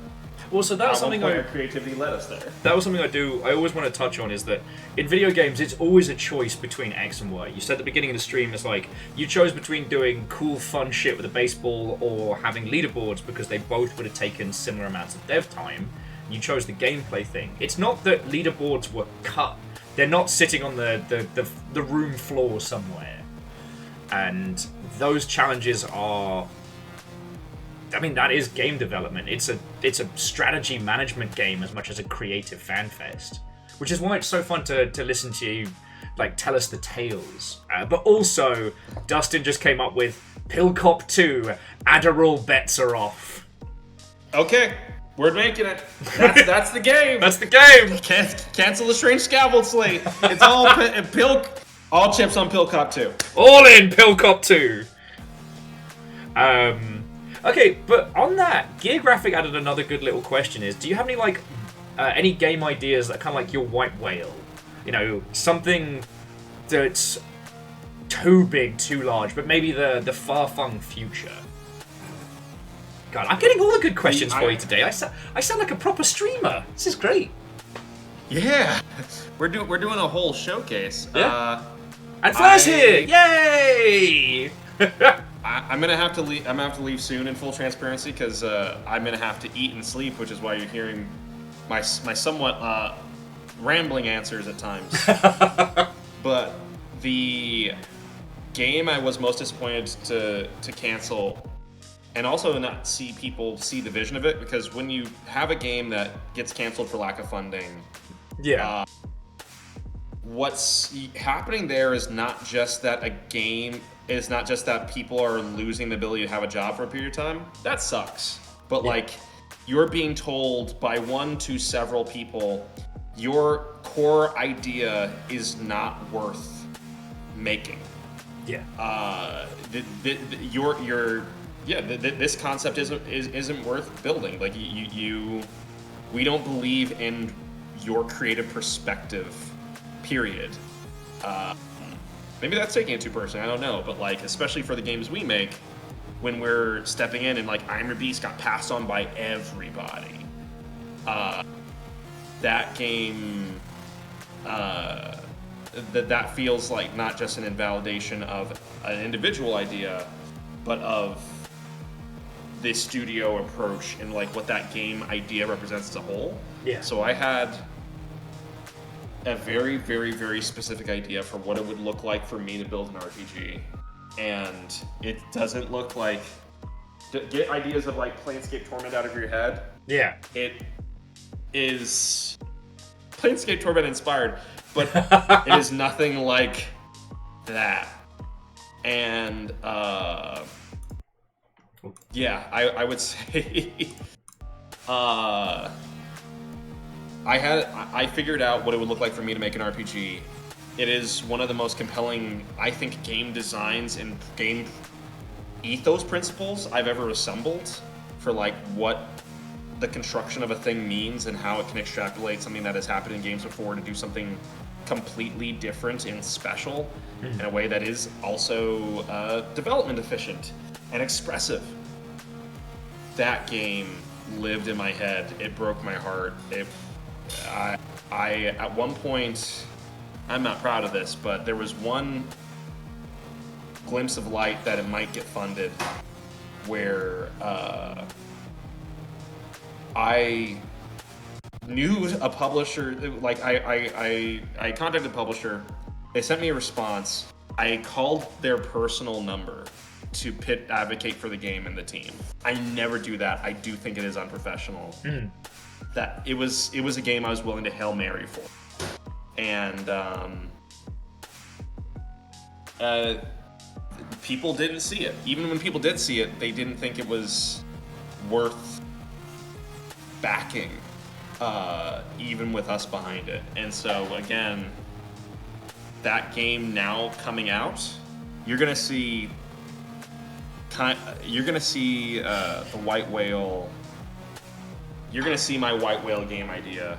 well, so that's something our creativity led us there. That was something I always want to touch on, is that in video games, it's always a choice between X and Y. You said at the beginning of the stream, it's you chose between doing cool, fun shit with a baseball or having leaderboards because they both would have taken similar amounts of dev time. You chose the gameplay thing. It's not that leaderboards were cut. They're not sitting on the room floor somewhere. And those challenges are... that is game development. It's a strategy management game as much as a creative fan fest, which is why it's so fun to listen to you tell us the tales. But also, Dustin just came up with Pill Cop 2. Adderall bets are off. Okay, we're making it. That's the game. That's the game. Cancel the Strange Scaffold slate. It's all all chips on Pill Cop 2. All in Pill Cop 2. Okay, but on that, Geographic added another good little question is, do you have any game ideas that are kind of like your white whale? Something that's too big, too large, but maybe the far-flung future. God, I'm getting all the good questions for you today. I sound like a proper streamer. This is great. Yeah, we're doing a whole showcase. Yeah. And Flair's here! Yay! I'm gonna have to leave. I'm gonna have to leave soon. In full transparency, because I'm gonna have to eat and sleep, which is why you're hearing my somewhat rambling answers at times. But the game I was most disappointed to cancel, and also not see people see the vision of it, because when you have a game that gets canceled for lack of funding, what's happening there is not just that a game is not just that people are losing the ability to have a job for a period of time. That sucks. But like, you're being told by one to several people, your core idea is not worth making. Yeah. This concept isn't worth building. Like we don't believe in your creative perspective. Period. Maybe that's taking it too personally. I don't know, but like, especially for the games we make, when we're stepping in and like Iron Man Beast got passed on by everybody. That game, that feels like not just an invalidation of an individual idea, but of the studio approach and like what that game idea represents as a whole. Yeah. So I had a very, very, very specific idea for what it would look like for me to build an RPG. And it doesn't look like... Get ideas of like Planescape Torment out of your head. Yeah. It is Planescape Torment inspired, but it is nothing like that. And yeah, I would say I figured out what it would look like for me to make an RPG. It is one of the most compelling, I think, game designs and game ethos principles I've ever assembled for like what the construction of a thing means and how it can extrapolate something that has happened in games before to do something completely different and special in a way that is also development efficient and expressive. That game lived in my head. It broke my heart. I at one point, I'm not proud of this, but there was one glimpse of light that it might get funded where I knew a publisher, like I contacted the publisher, they sent me a response, I called their personal number to advocate for the game and the team. I never do that. I do think it is unprofessional. That it was a game I was willing to Hail Mary for. And people didn't see it. Even when people did see it, they didn't think it was worth backing, even with us behind it. And so again, that game now coming out, you're gonna see the White Whale. You're gonna see my White Whale game idea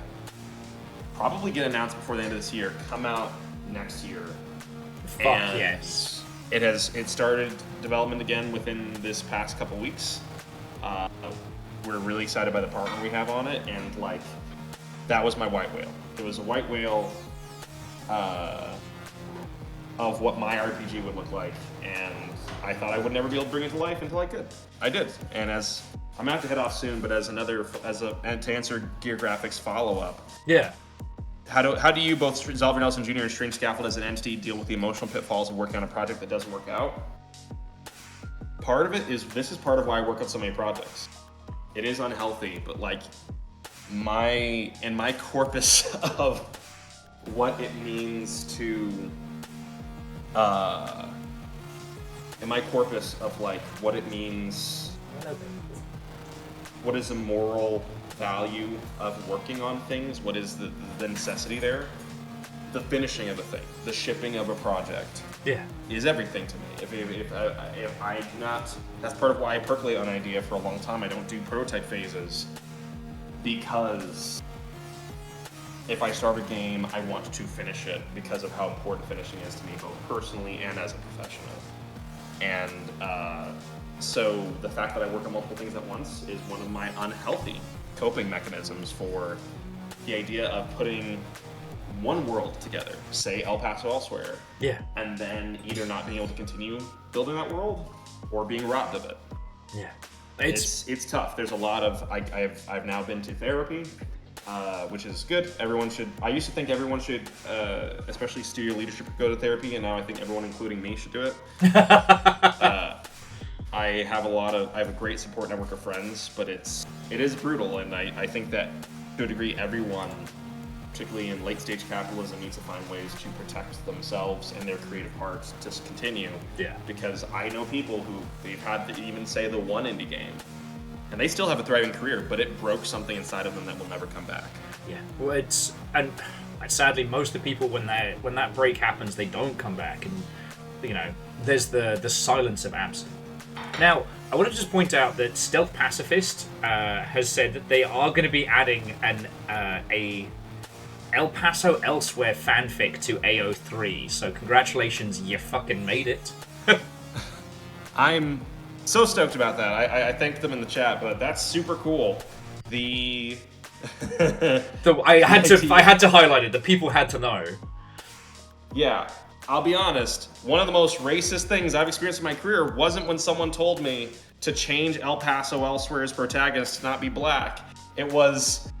probably get announced before the end of this year, come out next year. Fuck and yes. It started development again within this past couple weeks. We're really excited by the partner we have on it, and like, that was my White Whale. It was a White Whale of what my RPG would look like, and I thought I would never be able to bring it to life until I could. I did, and as I'm gonna have to head off soon, but and to answer Gear Graphics follow-up. Yeah. How do you, both Xalavier Nelson Jr. and String Scaffold as an entity, deal with the emotional pitfalls of working on a project that doesn't work out? Part of it is, this is part of why I work on so many projects. It is unhealthy, but like, my corpus of what it means to, in my corpus of like what it means, what is the moral value of working on things, what is the necessity there, the finishing of a thing, the shipping of a project, is everything to me. If I do not, that's part of why I percolate on an idea for a long time. I don't do prototype phases, because if I start a game, I want to finish it because of how important finishing is to me, both personally and as a professional. And so the fact that I work on multiple things at once is one of my unhealthy coping mechanisms for the idea of putting one world together, say El Paso Elsewhere, and then either not being able to continue building that world, or being robbed of it. Yeah. It's tough. There's a lot of I've now been to therapy, which is good. Everyone should. I used to think everyone should, especially studio leadership, go to therapy, and now I think everyone, including me, should do it. I have a great support network of friends, but it is brutal, and I think that to a degree everyone, particularly in late stage capitalism, needs to find ways to protect themselves and their creative hearts to continue. Yeah. Because I know people who they've had to even say the one indie game, and they still have a thriving career, but it broke something inside of them that will never come back. Yeah. Well, and sadly most of the people when that break happens, they don't come back, and there's the silence of absence. Now, I want to just point out that Stealth Pacifist has said that they are going to be adding a El Paso Elsewhere fanfic to AO3, so congratulations, you fucking made it. I'm so stoked about that. I thanked them in the chat, but that's super cool. I had to highlight it. The people had to know. Yeah, I'll be honest. One of the most racist things I've experienced in my career wasn't when someone told me to change El Paso Elsewhere's protagonist to not be black. It was,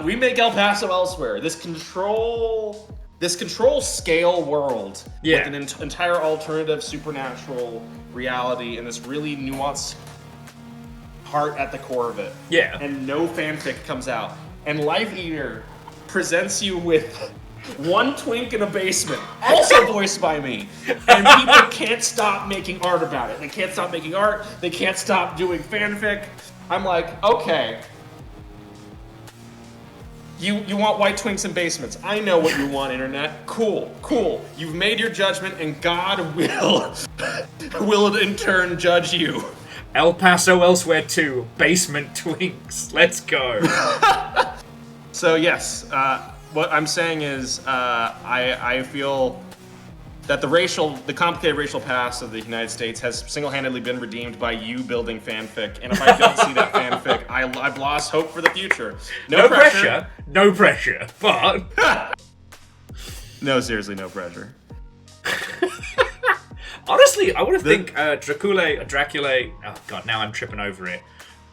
we make El Paso Elsewhere, this control scale world with an entire alternative supernatural reality and this really nuanced heart at the core of it. Yeah. And no fanfic comes out. And Life Eater presents you with one twink in a basement, also voiced by me. And people can't stop making art about it. They can't stop making art. They can't stop doing fanfic. I'm like, okay. You want white twinks in basements. I know what you want, internet. Cool. You've made your judgment, and God will in turn judge you. El Paso Elsewhere 2, basement twinks. Let's go. So yes, what I'm saying is, I feel that the complicated racial past of the United States has single-handedly been redeemed by you building fanfic. And if I don't see that fanfic, I've lost hope for the future. No pressure. No pressure, but... No, seriously, no pressure. Honestly, I would have think Dracula... Oh god, now I'm tripping over it.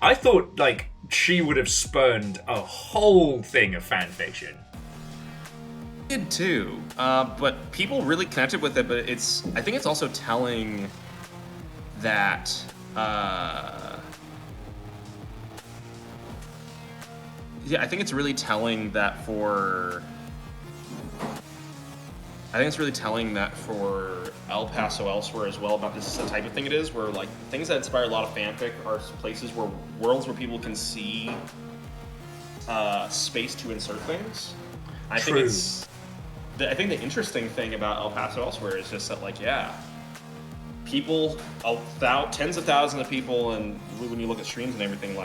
I thought, she would have spurned a whole thing of fanfiction. Did too, but people really connected with it. But I think it's also telling that I think it's really telling that for El Paso Elsewhere as well, about this is the type of thing it is, where things that inspire a lot of fanfic are places worlds where people can see space to insert things. I think the interesting thing about El Paso Elsewhere is just that, people, tens of thousands of people, and when you look at streams and everything,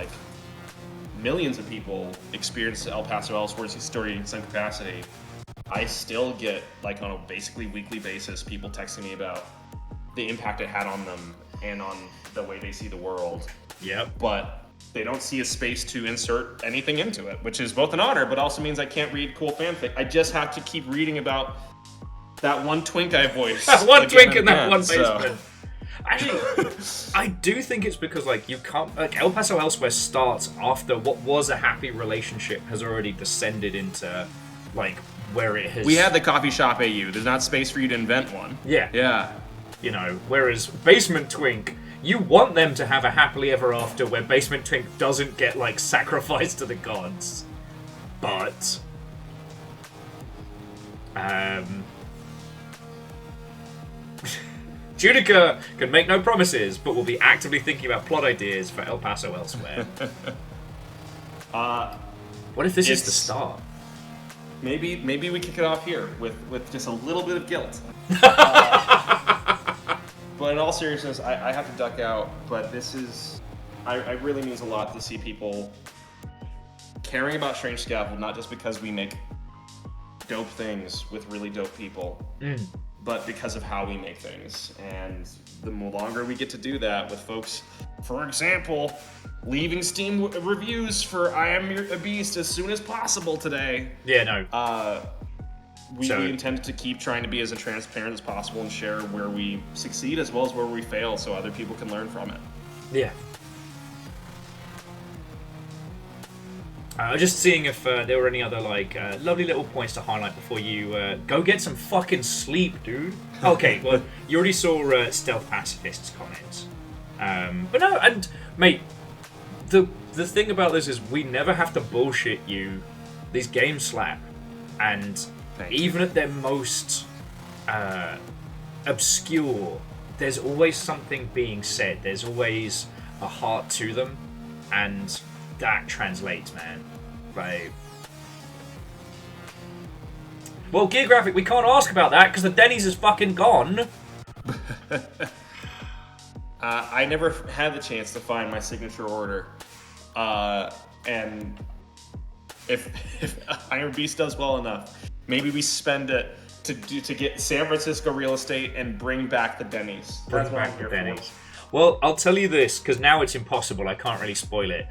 millions of people experience El Paso Elsewhere's story in some capacity. I still get, on a basically weekly basis, people texting me about the impact it had on them and on the way they see the world. Yep. But they don't see a space to insert anything into it, which is both an honor, but also means I can't read cool fanfic. I just have to keep reading about that one twink I voiced. That one twink in that one basement. Actually, I do think it's because, you can't... El Paso Elsewhere starts after what was a happy relationship has already descended into, where it has... We had the coffee shop AU. There's not space for you to invent one. Yeah. Yeah. Whereas Basement Twink... You want them to have a happily ever after where Basement Twink doesn't get, sacrificed to the gods. But... Judica can make no promises, but will be actively thinking about plot ideas for El Paso Elsewhere. What if this is the start? Maybe we kick it off here with just a little bit of guilt. But in all seriousness, I have to duck out, but it really means a lot to see people caring about Strange Scaffold, not just because we make dope things with really dope people, but because of how we make things. And the longer we get to do that with folks, for example, leaving Steam reviews for I Am a Beast as soon as possible today. Yeah, no. we intend to keep trying to be as transparent as possible and share where we succeed as well as where we fail so other people can learn from it. Yeah. Just seeing if there were any other like lovely little points to highlight before you go get some fucking sleep, dude. Okay, well, you already saw Stealth Pacifist's comments. But no, and mate, the thing about this is we never have to bullshit you. These games slap, and even at their most obscure, there's always something being said. There's always a heart to them, and that translates, man. Like, well, Geographic, we can't ask about that because the Denny's is fucking gone. I never had the chance to find my signature order, and if Iron Beast does well enough, maybe we spend it to get San Francisco real estate and bring back the Denny's. Bring back the Denny's. Well, I'll tell you this, because now it's impossible. I can't really spoil it.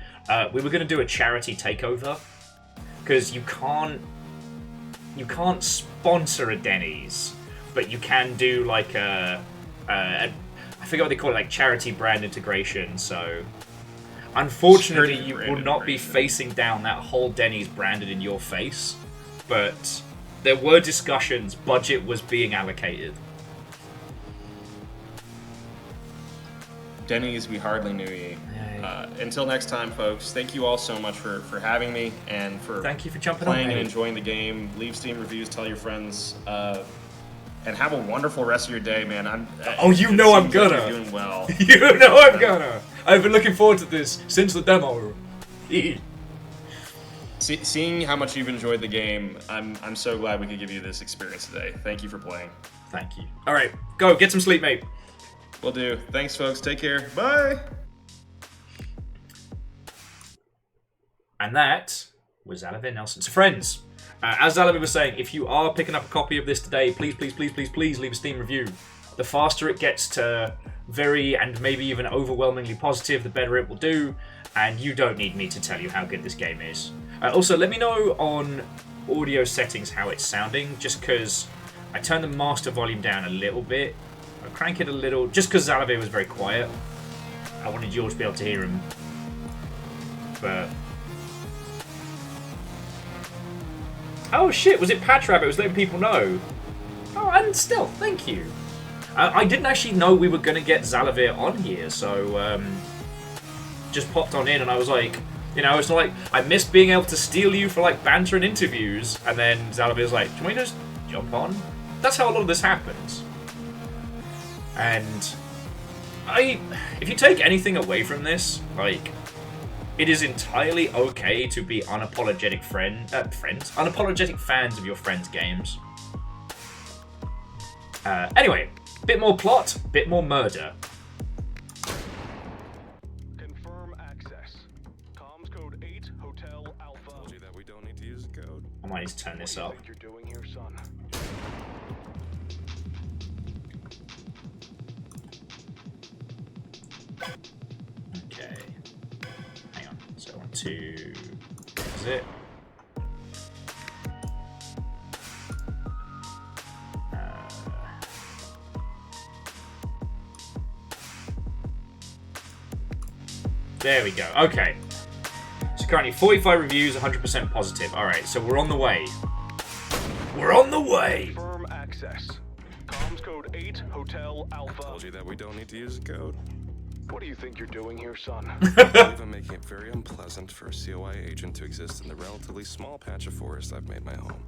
We were going to do a charity takeover, because you can't sponsor a Denny's, but you can do like I forget what they call it, like charity brand integration. So, unfortunately, you will not be facing down that whole Denny's branded in your face. But there were discussions. Budget was being allocated. Denny's, we hardly knew ye. Until next time, folks, thank you all so much for having me and for thank you for jumping playing on, and enjoying the game. Leave Steam reviews, tell your friends, and have a wonderful rest of your day, man. I'm gonna. You're doing well. You know I'm gonna. I've been looking forward to this since the demo. Seeing how much you've enjoyed the game, I'm so glad we could give you this experience today. Thank you for playing. Thank you. All right, go get some sleep, mate. Will do. Thanks, folks. Take care. Bye. And that was Xalavier Nelson. So, friends, as Xalavier was saying, if you are picking up a copy of this today, please leave a Steam review. The faster it gets to very and maybe even overwhelmingly positive, the better it will do. And you don't need me to tell you how good this game is. Also, let me know on audio settings how it's sounding, just because I turned the master volume down a little bit. I'll crank it a little, just because Xalavier was very quiet. I wanted George to be able to hear him. But... oh shit, was it Patch Rabbit? It was letting people know. Oh, and still, thank you. I didn't actually know we were going to get Xalavier on here, so just popped on in and I was like, you know, it's not like I missed being able to steal you for like banter and interviews, and then Xalavier's like, can we just jump on? That's how a lot of this happens. And if you take anything away from this, like, it is entirely okay to be unapologetic unapologetic fans of your friends' games. Anyway, bit more plot, bit more murder. Confirm access. Comms code 8 Hotel Alpha. Told you that we don't need to use a code. I might need to turn this up. What do you think you're doing here, son? Okay. Hang on. So I want to exit. There we go. Okay. So currently 45 reviews, 100% positive. Alright, so we're on the way. We're on the way! Confirm access. Comms code 8 Hotel Alpha. Told you that we don't need to use a code. What do you think you're doing here, son? I believe I'm making it very unpleasant for a COI agent to exist in the relatively small patch of forest I've made my home.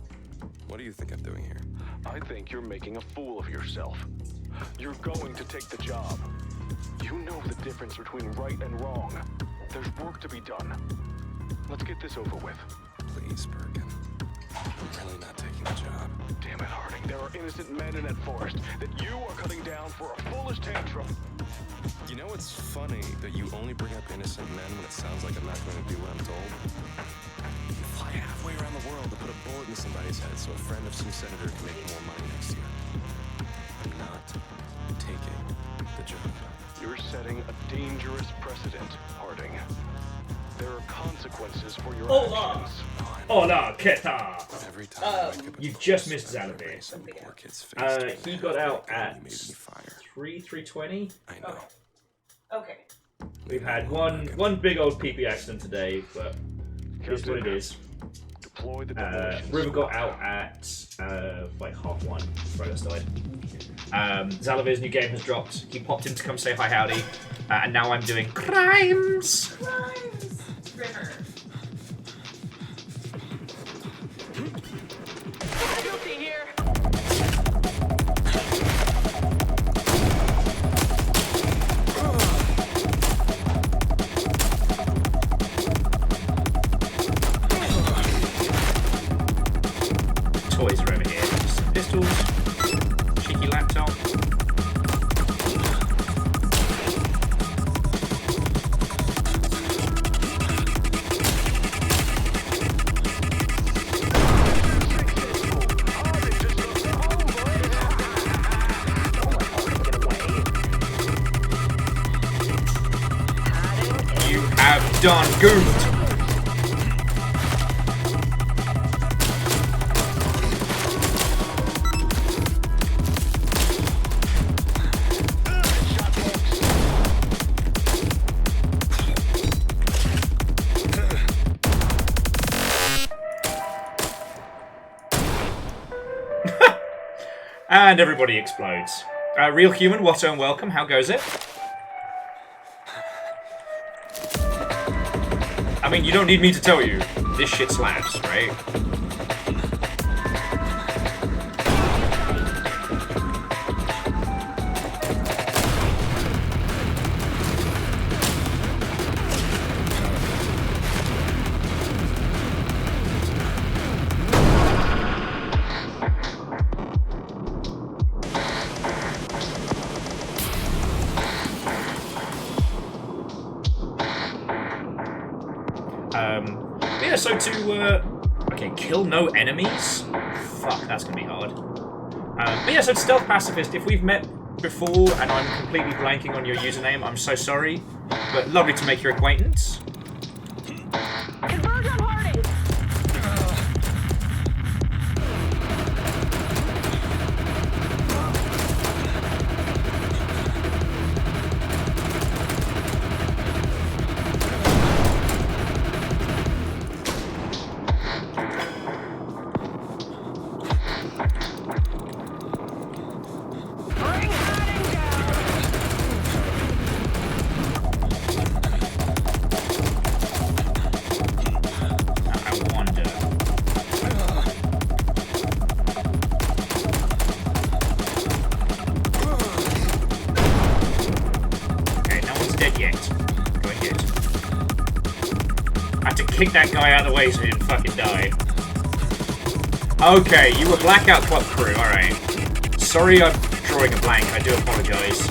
What do you think I'm doing here? I think you're making a fool of yourself. You're going to take the job. You know the difference between right and wrong. There's work to be done. Let's get this over with. Please, Bergen. I'm really not taking the job. Damn it, Harding. There are innocent men in that forest that you are cutting down for a foolish tantrum. You know, it's funny that you only bring up innocent men when it sounds like I'm not going to do what I'm told. You fly halfway around the world to put a bullet in somebody's head so a friend of some senator can make more money next year. I'm not taking the job. You're setting a dangerous precedent, Harding. There are consequences for your actions. No, I'm Hola, Keta. Every time I wake up, You just missed Xalavier. some poor kid's face. He got out at Made me fire. 3:20. I know. Okay. We've had one big old PP accident today, but here's what it is. Deploy the demolition River got squad. out at like 1:30 before I died. Xalavier's new game has dropped. He popped in to come say hi howdy, and now I'm doing crimes. Crimes. River. Guilty here. Toys are over here. Some pistols. Cheeky laptop. You have done goofed. And everybody explodes. Real human, Watto and welcome. How goes it? I mean, you don't need me to tell you. This shit slaps, right? Yeah, so to, okay, kill no enemies? Fuck, that's gonna be hard. But yeah, so to Stealth Pacifist, if we've met before and I'm completely blanking on your username, I'm so sorry, but lovely to make your acquaintance. Converge on Harding. Bring Harding down. I wonder. Okay, no one's dead yet. Go and get. I had to kick that guy out of the way so he didn't fucking die. Okay, you were Blackout Club crew, alright. Sorry I'm drawing a blank, I do apologise.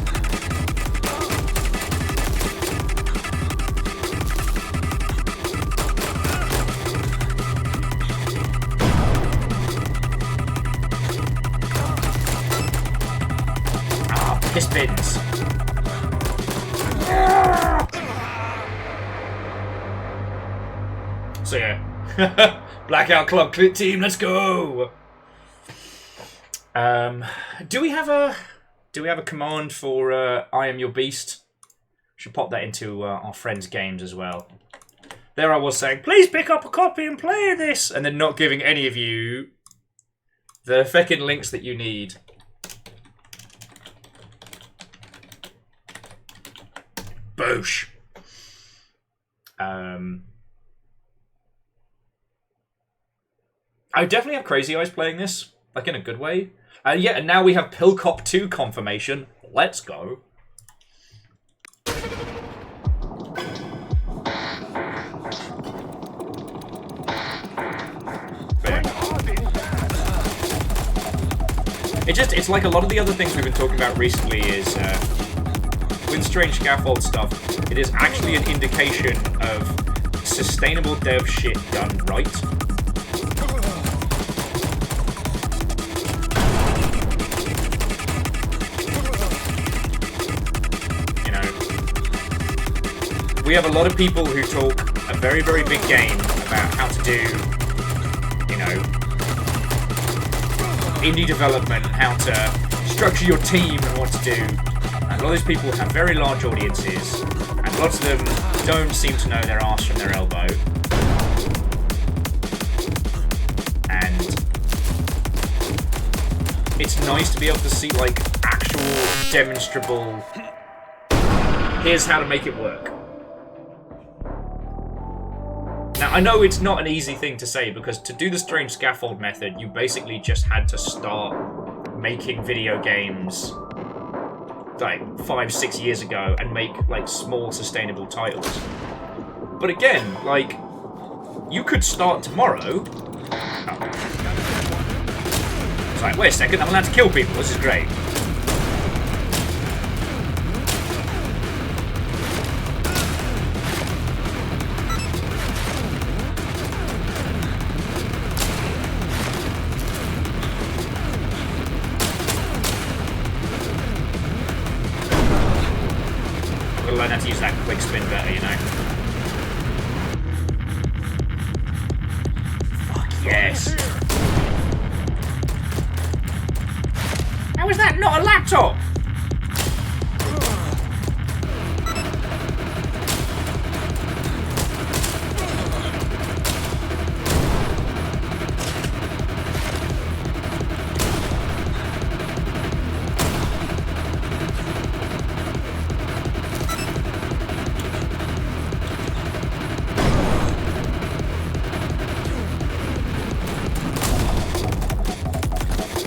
Ah, piss bins. So yeah, Blackout Club team, let's go. Do we have a command for I am your beast? Should pop that into our friends' games as well. There I was saying, please pick up a copy and play this, and then not giving any of you the feckin' links that you need. Boosh. I definitely have Crazy Eyes playing this, like in a good way. Yeah, and now we have Pillcop 2 confirmation. Let's go. It's like a lot of the other things we've been talking about recently is with strange scaffold stuff, it is actually an indication of sustainable dev shit done right. You know, we have a lot of people who talk a very, very big game about how to do indie development and how to structure your team and what to do. And a lot of these people have very large audiences, and lots of them don't seem to know their arse from their elbow. And it's nice to be able to see like actual demonstrable, here's how to make it work. Now, I know it's not an easy thing to say, because to do the strange scaffold method, you basically just had to start making video games like 5-6 years ago and make like small sustainable titles. But again, like, you could start tomorrow. Oh. It's like, wait a second, I'm allowed to kill people, this is great. Learn how to use that quick spin better, you know. Fuck yes. How is that not a laptop?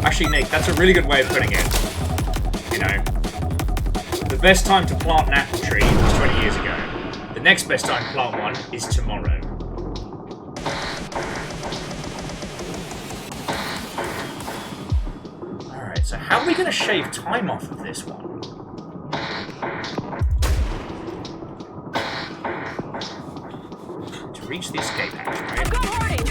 Actually, Nick, that's a really good way of putting it. You know, the best time to plant an apple tree was 20 years ago. The next best time to plant one is tomorrow. Alright, so how are we going to shave time off of this one? To reach the escape hatch, right? I've got harding.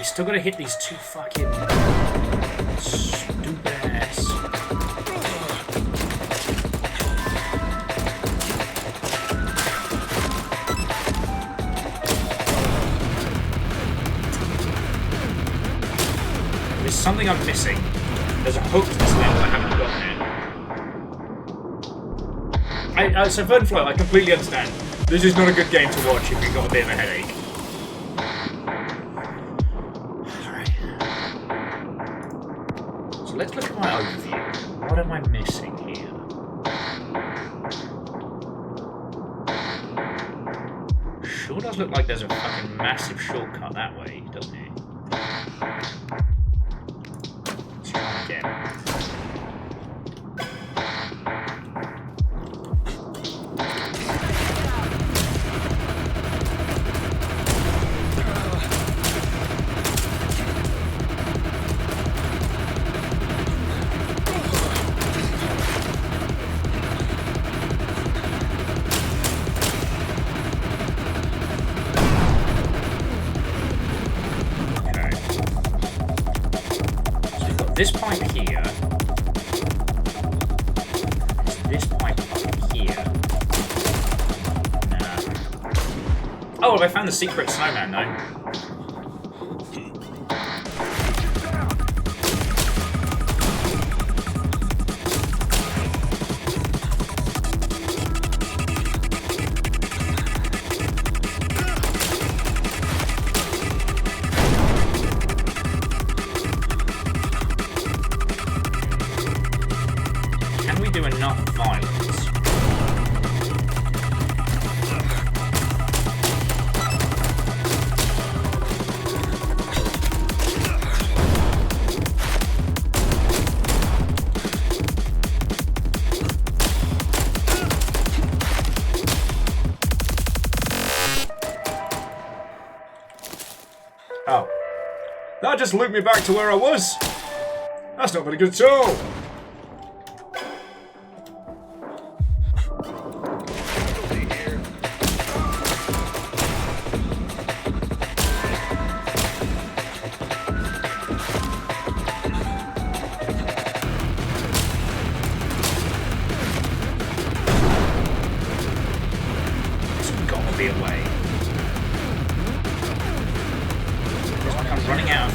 Still gotta hit these two fucking stupid ass. There's something I'm missing. There's a hook to this level I haven't gotten yet. So Vernflow, I completely understand. This is not a good game to watch if you've got a bit of a headache. Let's look at my overview. What am I missing here? Sure does look like there's a fucking massive shortcut that way, doesn't it? Let's try again. This pipe here. This pipe up here. Nah. Oh, I found the secret snowman though. Do enough violence. Oh. That just looped me back to where I was. That's not very good at all. There's gotta be a way. Feels like I'm running out.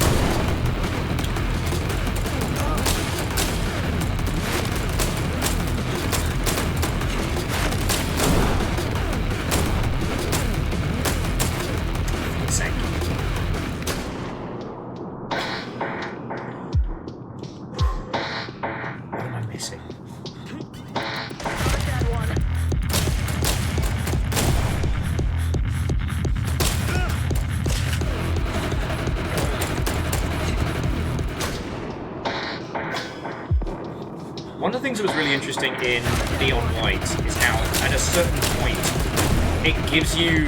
What am I missing? One of the things that was really interesting in Neon White is how, at a certain point, it gives you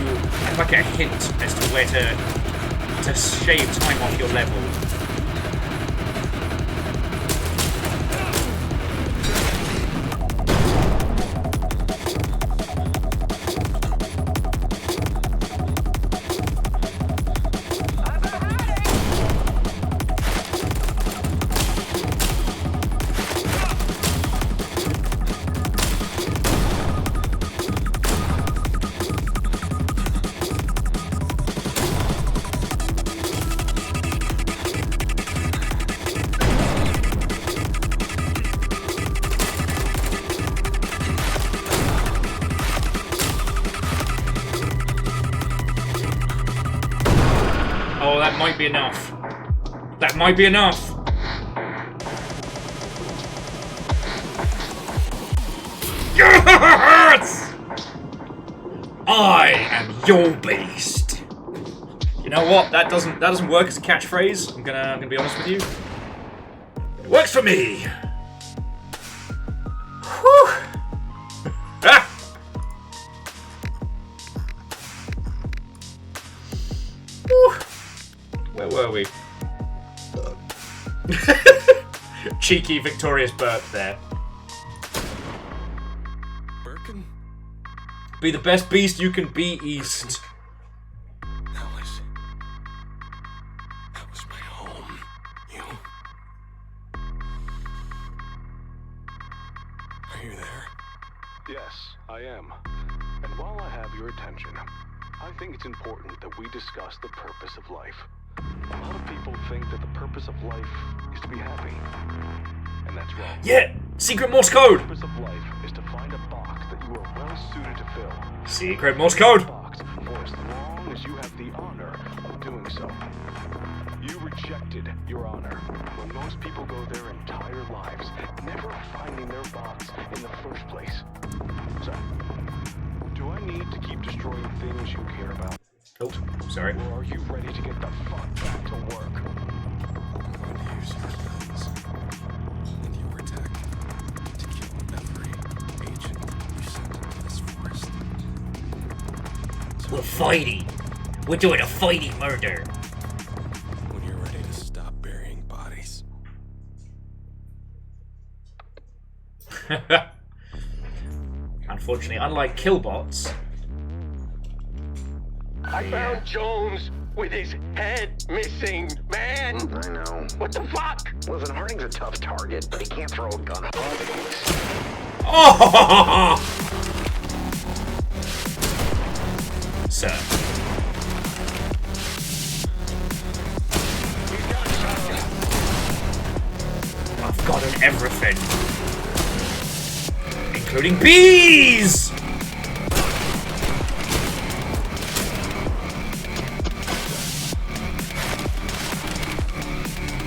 like a hint as to where to shave time off your level. Oh, that might be enough. That might be enough. Yes! I am your beast. You know what? That doesn't work as a catchphrase. I'm gonna be honest with you. It works for me. Whew. Ah! Whew. Where were we? Cheeky, victorious burp there. Birkin? Be the best beast you can be, East. That was my home. You? Are you there? Yes, I am. And while I have your attention, I think it's important that we discuss the purpose of life. A lot of people think that the purpose of life is to be happy. And that's wrong. Yeah! Secret Morse code! The purpose of life is to find a box that you are well suited to fill. Secret Morse code! Box for as long as you have the honor of doing so. You rejected your honor when most people go their entire lives never finding their box in the first place. So, do I need to keep destroying things you care about? Oh, sorry. Or are you ready to get the fuck back to work? I'm going to use your guns and your tech to kill every agent you send into this forest. So We're fighting. We're doing a fighting murder. when you're ready to stop burying bodies. Unfortunately, unlike killbots, I found Jones with his head missing, man! I know. What the fuck? Listen, Harding's a tough target, but he can't throw a gun at bodies. oh, sir. I've gotten everything, including bees.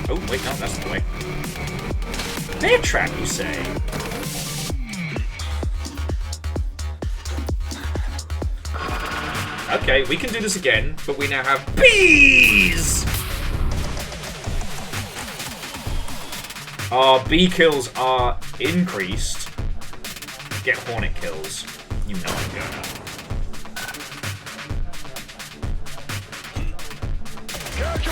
Oh, wait, no, that's the way. Bear trap, you say? Okay, we can do this again, but we now have bees! Our bee kills are increased. Get hornet kills. You know I'm gonna. Catch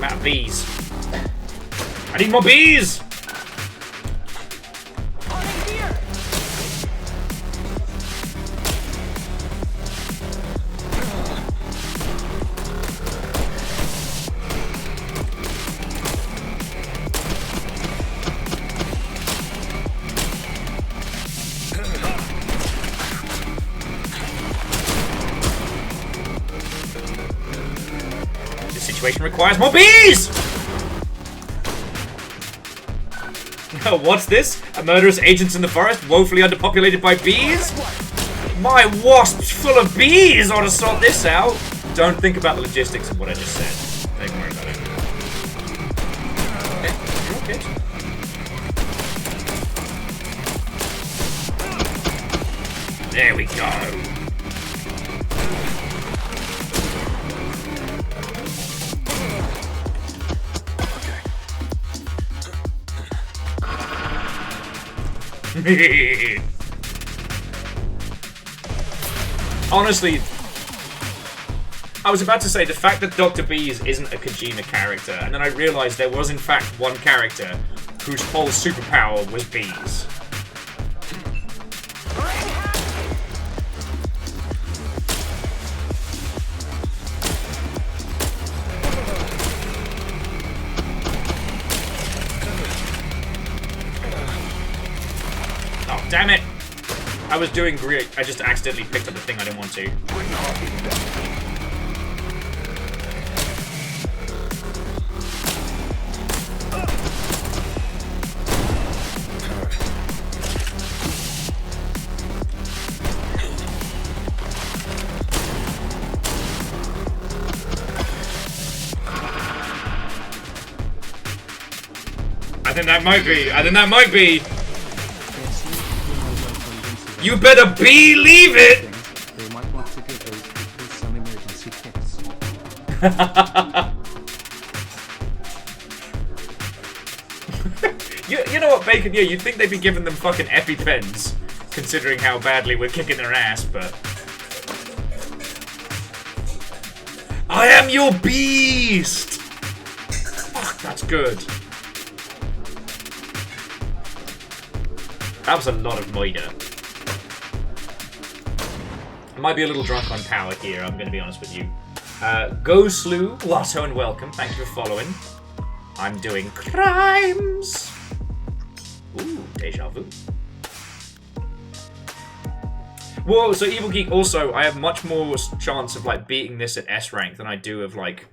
I'm out of bees. I need more bees! This situation requires more bees! Oh, what's this? A murderous agents in the forest, woefully underpopulated by bees? My wasp's full of bees! Ought to sort this out. Don't think about the logistics of what I just said. Don't worry about it. Okay. There we go. Honestly, I was about to say the fact that Dr. Bees isn't a Kojima character, and then I realized there was in fact one character whose whole superpower was bees. Oh, damn it! I was doing great. I just accidentally picked up the thing I didn't want to. I think that might be. You better believe it! They might want to give those people some emergency kits. You know what, Bacon? Yeah, you'd think they'd be giving them fucking EpiPens, considering how badly we're kicking their ass, but... I am your beast! Fuck, that's good. That was a lot of Moida. I might be a little drunk on power here, I'm going to be honest with you. Go Slew, Lotto and welcome. Thank you for following. I'm doing crimes. Ooh, deja vu. Whoa, so Evil Geek also, I have much more chance of like beating this at S rank than I do of like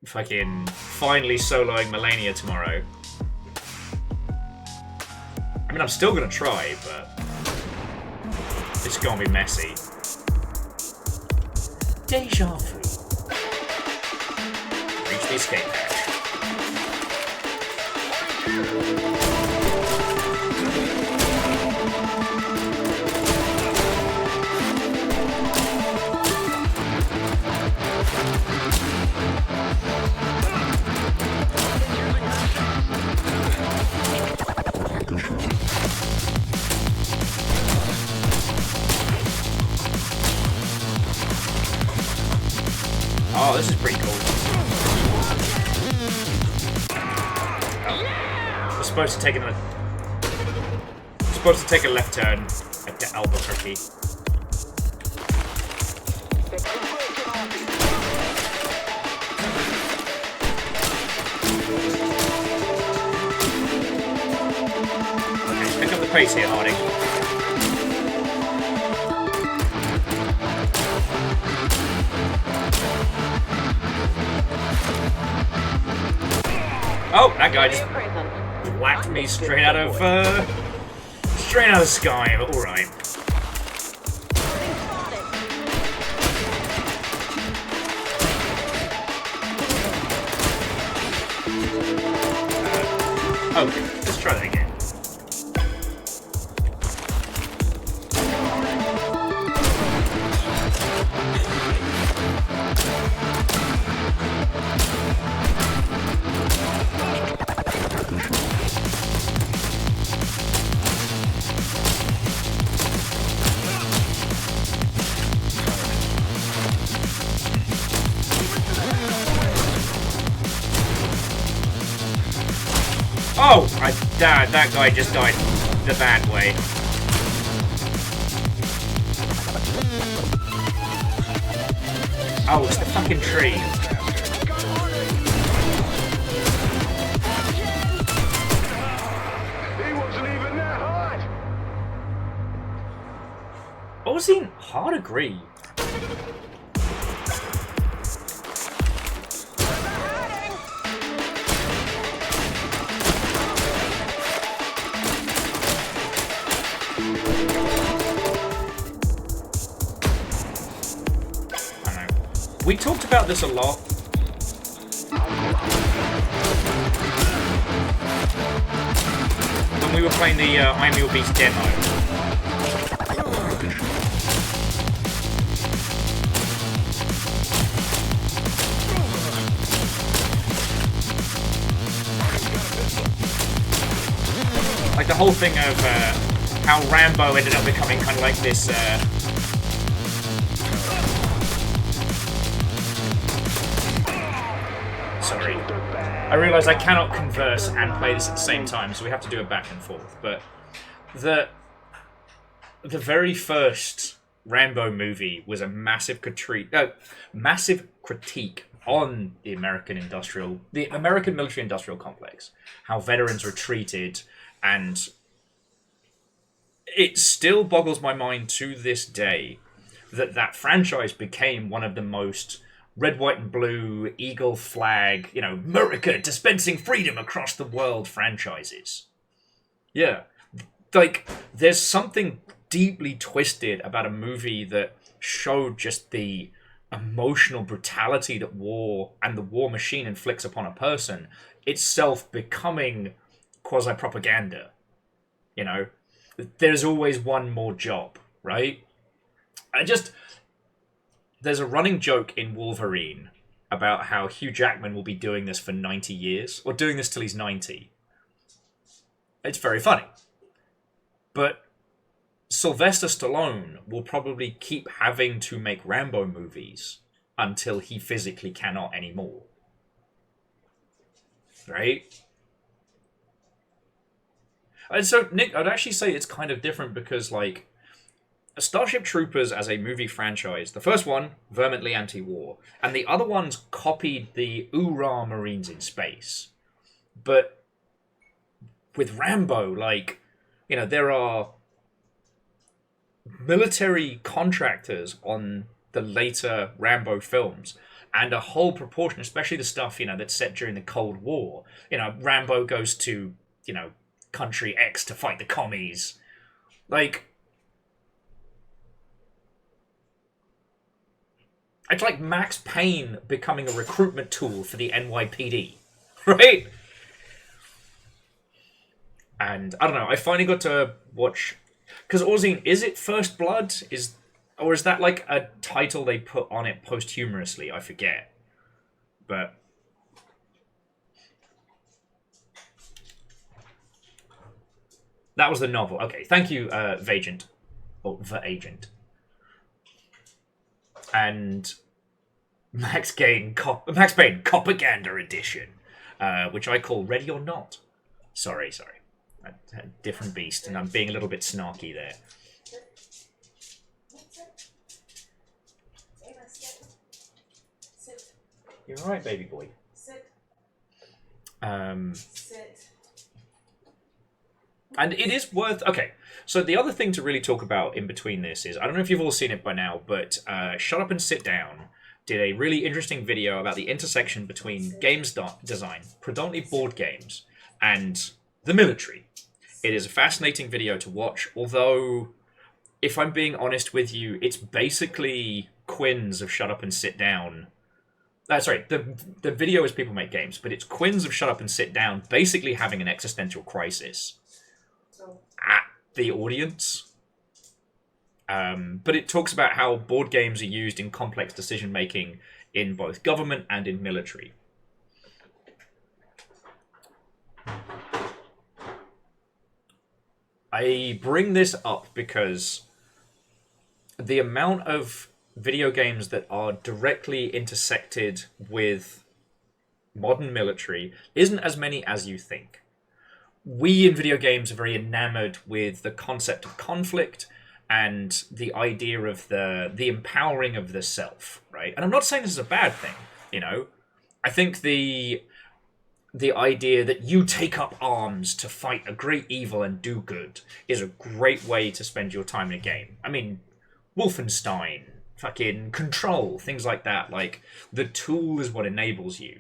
fucking finally soloing Melania tomorrow. I mean, I'm still gonna try, but it's gonna be messy. Deja vu. Reach the escape hatch. Oh, this is pretty cool. Oh. We're supposed to take a left turn at Albuquerque. Okay, pick up the pace here, Harding. Oh, that guy just whacked me straight out of the sky, but alright. Okay, let's try that again. That guy just died the bad way. Oh, it's the fucking tree. He wasn't even that hot. What was he? Hard agree. We talked about this a lot. When we were playing the I Am Your Beast demo. Like the whole thing of how Rambo ended up becoming kind of like this sorry. I realise I cannot converse and play this at the same time, so we have to do it back and forth. But the very first Rambo movie was a massive critique on the American military-industrial complex, how veterans were treated, and it still boggles my mind to this day that franchise became one of the most red, white, and blue, eagle flag, America dispensing freedom across the world franchises. Yeah. Like, there's something deeply twisted about a movie that showed just the emotional brutality that war and the war machine inflicts upon a person, itself becoming quasi-propaganda. There's always one more job, right? There's a running joke in Wolverine about how Hugh Jackman will be doing this for 90 years, or doing this till he's 90. It's very funny. But Sylvester Stallone will probably keep having to make Rambo movies until he physically cannot anymore. Right? And so, Nick, I'd actually say it's kind of different because, like, Starship Troopers as a movie franchise, the first one, vehemently anti-war, and the other ones copied the Oorah Marines in space. But with Rambo, there are military contractors on the later Rambo films, and a whole proportion, especially the stuff, that's set during the Cold War. Rambo goes to, country X to fight the commies. It's like Max Payne becoming a recruitment tool for the NYPD, right? And I don't know, I finally got to watch, because Orzine, is it First Blood? Or is that like a title they put on it posthumously? I forget. But that was the novel. Okay, thank you, Vagent. Or The Agent. And Max Payne Propaganda Edition, which I call Ready or Not. Sorry. A different beast, and I'm being a little bit snarky there. You're all right, baby boy. Sit. Sit. And it is worth... Okay, so the other thing to really talk about in between this is, I don't know if you've all seen it by now, but Shut Up and Sit Down did a really interesting video about the intersection between games design, predominantly board games, and the military. It is a fascinating video to watch, although, if I'm being honest with you, it's basically Quins of Shut Up and Sit Down. The video is People Make Games, but it's Quins of Shut Up and Sit Down basically having an existential crisis at the audience. But it talks about how board games are used in complex decision-making in both government and in military. I bring this up because the amount of video games that are directly intersected with modern military isn't as many as you think. we in video games are very enamored with the concept of conflict and the idea of the empowering of the self, right? And I'm not saying this is a bad thing, you know. I think the idea that you take up arms to fight a great evil and do good is a great way to spend your time in a game. I mean, Wolfenstein, fucking Control, things like that. Like, the tool is what enables you.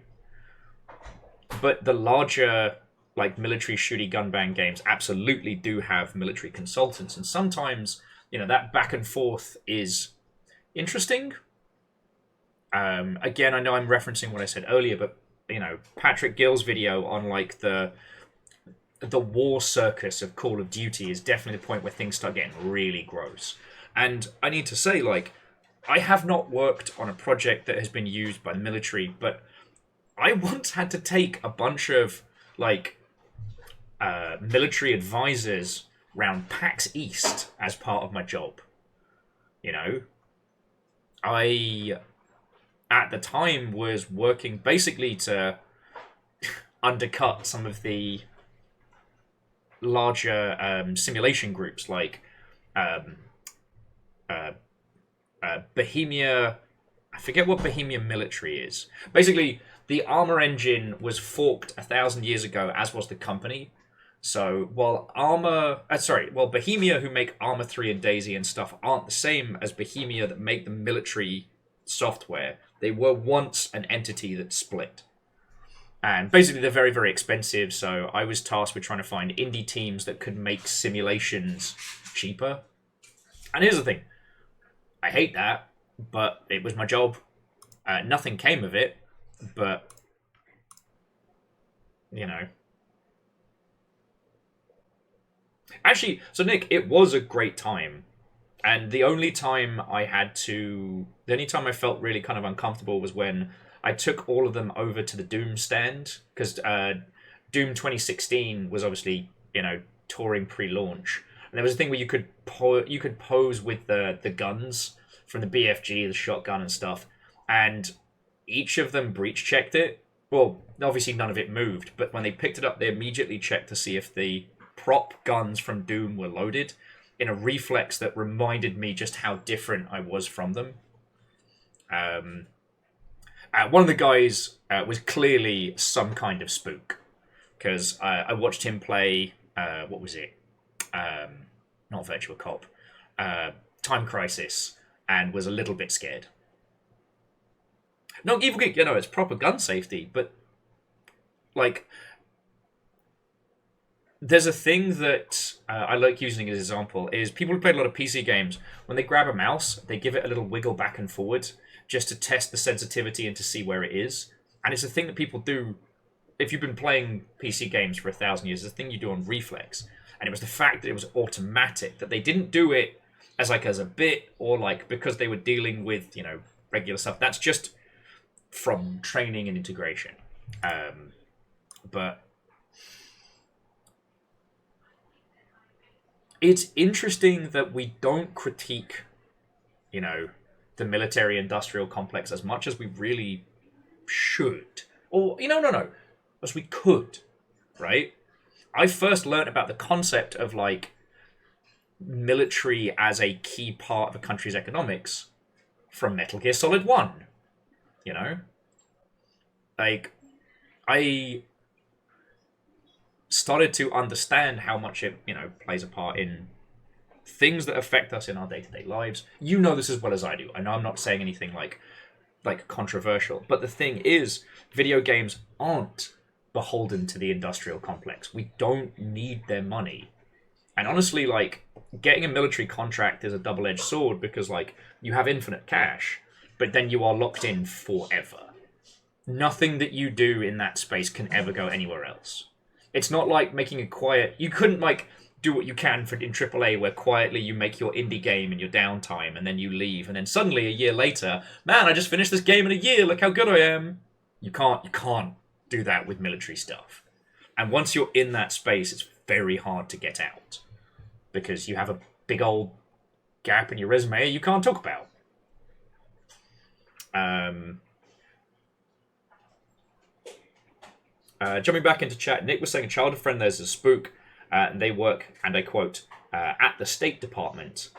But the larger, like, military shooty gunbang games absolutely do have military consultants, and sometimes, you know, that back and forth is interesting. Again, I know I'm referencing what I said earlier, but, you know, Patrick Gill's video on, like, the war circus of Call of Duty is definitely the point where things start getting really gross. And I need to say, like, I have not worked on a project that has been used by the military, but I once had to take a bunch of, like, military advisors round PAX East as part of my job. You know? I, at the time, was working basically to undercut some of the larger simulation groups, like Bohemia. I forget what Bohemia Military is. Basically, the armor engine was forked 1,000 years ago, as was the company. So while Bohemia, who make Arma 3 and Daisy and stuff, aren't the same as Bohemia that make the military software, they were once an entity that split. And basically, they're very, very expensive. So I was tasked with trying to find indie teams that could make simulations cheaper. And here's the thing. I hate that, but it was my job. Nothing came of it, but, you know. Actually, so Nick, it was a great time. And the only time I felt really kind of uncomfortable was when I took all of them over to the Doom stand, because Doom 2016 was obviously, you know, touring pre-launch. And there was a thing where you could pose with the guns from the BFG, the shotgun and stuff, and each of them breach checked it. Well, obviously none of it moved, but when they picked it up, they immediately checked to see if the prop guns from Doom were loaded, in a reflex that reminded me just how different I was from them. One of the guys was clearly some kind of spook, because I watched him play, what was it? Not Virtua Cop. Time Crisis, and was a little bit scared. Not Evil Geek, you know, it's proper gun safety, but, like, there's a thing that I like using as an example, is people who played a lot of PC games, when they grab a mouse, they give it a little wiggle back and forward, just to test the sensitivity and to see where it is. And it's a thing that people do, if you've been playing PC games for 1,000 years, it's a thing you do on reflex. And it was the fact that it was automatic, that they didn't do it as a bit, or like because they were dealing with, you know, regular stuff. That's just from training and integration. But it's interesting that we don't critique, you know, the military-industrial complex as much as we really should. Or, you know, no, as we could, right? I first learned about the concept of, like, military as a key part of a country's economics from Metal Gear Solid 1, you know? Like, I started to understand how much it, you know, plays a part in things that affect us in our day-to-day lives. You know this as well as I do. I know I'm not saying anything like controversial, but the thing is, video games aren't beholden to the industrial complex. We don't need their money. And honestly, like, getting a military contract is a double-edged sword, because, like, you have infinite cash, but then you are locked in forever. Nothing that you do in that space can ever go anywhere else. It's not like making a quiet... You couldn't, like, do what you can in AAA, where quietly you make your indie game in your downtime, and then you leave, and then suddenly, a year later, man, I just finished this game in a year, look how good I am. You can't do that with military stuff. And once you're in that space, it's very hard to get out, because you have a big old gap in your resume you can't talk about. Jumping back into chat, Nick was saying a childhood friend there's a spook. And they work, and I quote, at the State Department.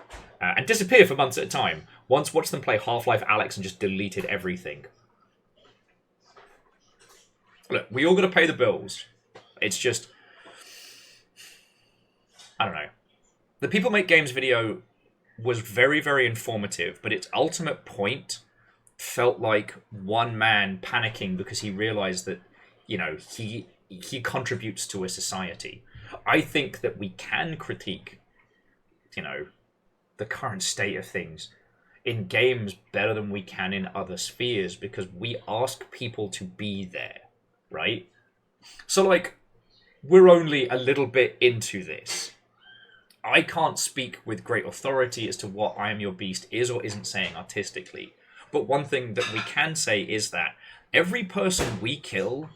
And disappear for months at a time. Once watched them play Half-Life Alyx and just deleted everything. Look, we all got to pay the bills. It's just... I don't know. The People Make Games video was very, very informative, but its ultimate point felt like one man panicking because he realized that, you know, he contributes to a society. I think that we can critique, you know, the current state of things in games better than we can in other spheres because we ask people to be there, right? So, like, we're only a little bit into this. I can't speak with great authority as to what I Am Your Beast is or isn't saying artistically. But one thing that we can say is that every person we kill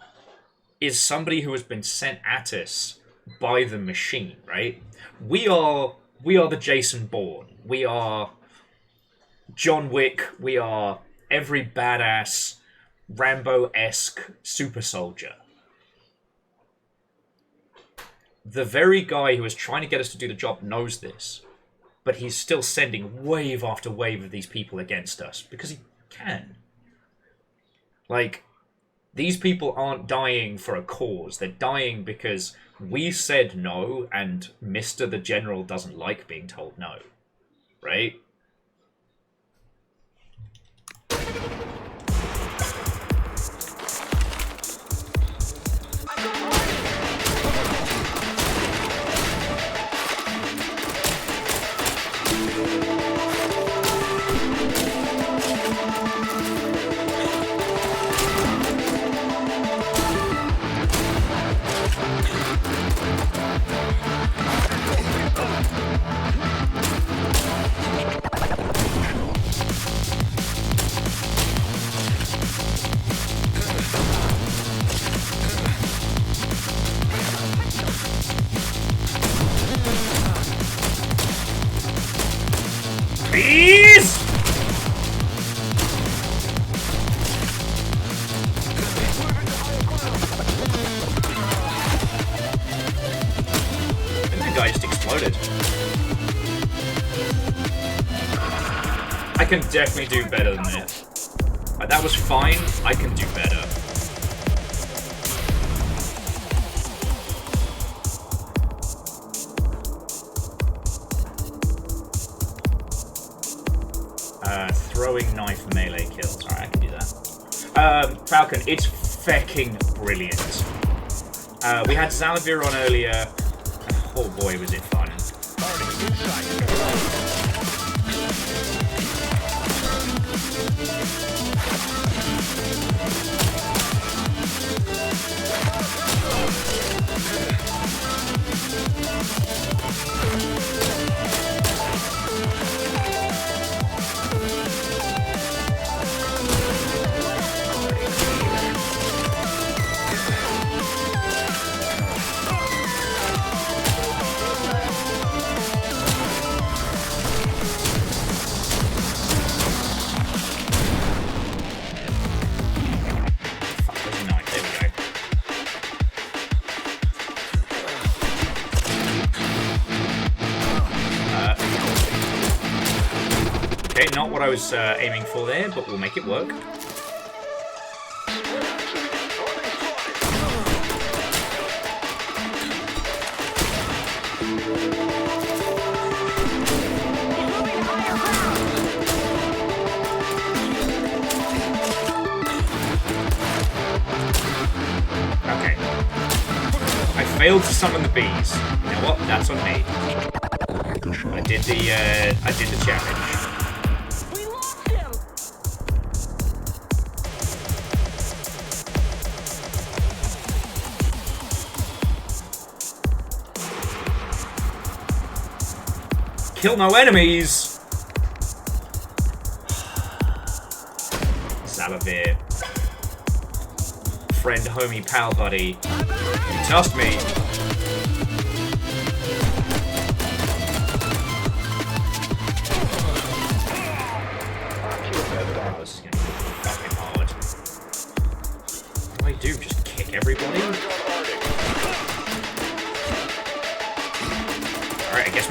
is somebody who has been sent at us by the machine, right? We are the Jason Bourne. We are John Wick. We are every badass Rambo-esque super soldier. The very guy who is trying to get us to do the job knows this, but he's still sending wave after wave of these people against us because he can. Like, these people aren't dying for a cause. They're dying because we said no, and Mr. the General doesn't like being told no. Right? Please! I think the guy just exploded. I can definitely do better than this. That was fine. I can do better. Throwing knife melee kills. Alright, I can do that. Falcon, it's fecking brilliant. We had Xalavier on earlier, and oh boy was it fun. Not what I was aiming for there, but we'll make it work. Okay. I failed to summon the bees. You know what? That's on me. I did the challenge. Kill no enemies! Xalavier. Friend, homie, pal, buddy. You trust me. Oh, this is gonna be fucking hard. What do I do? Just kick everybody?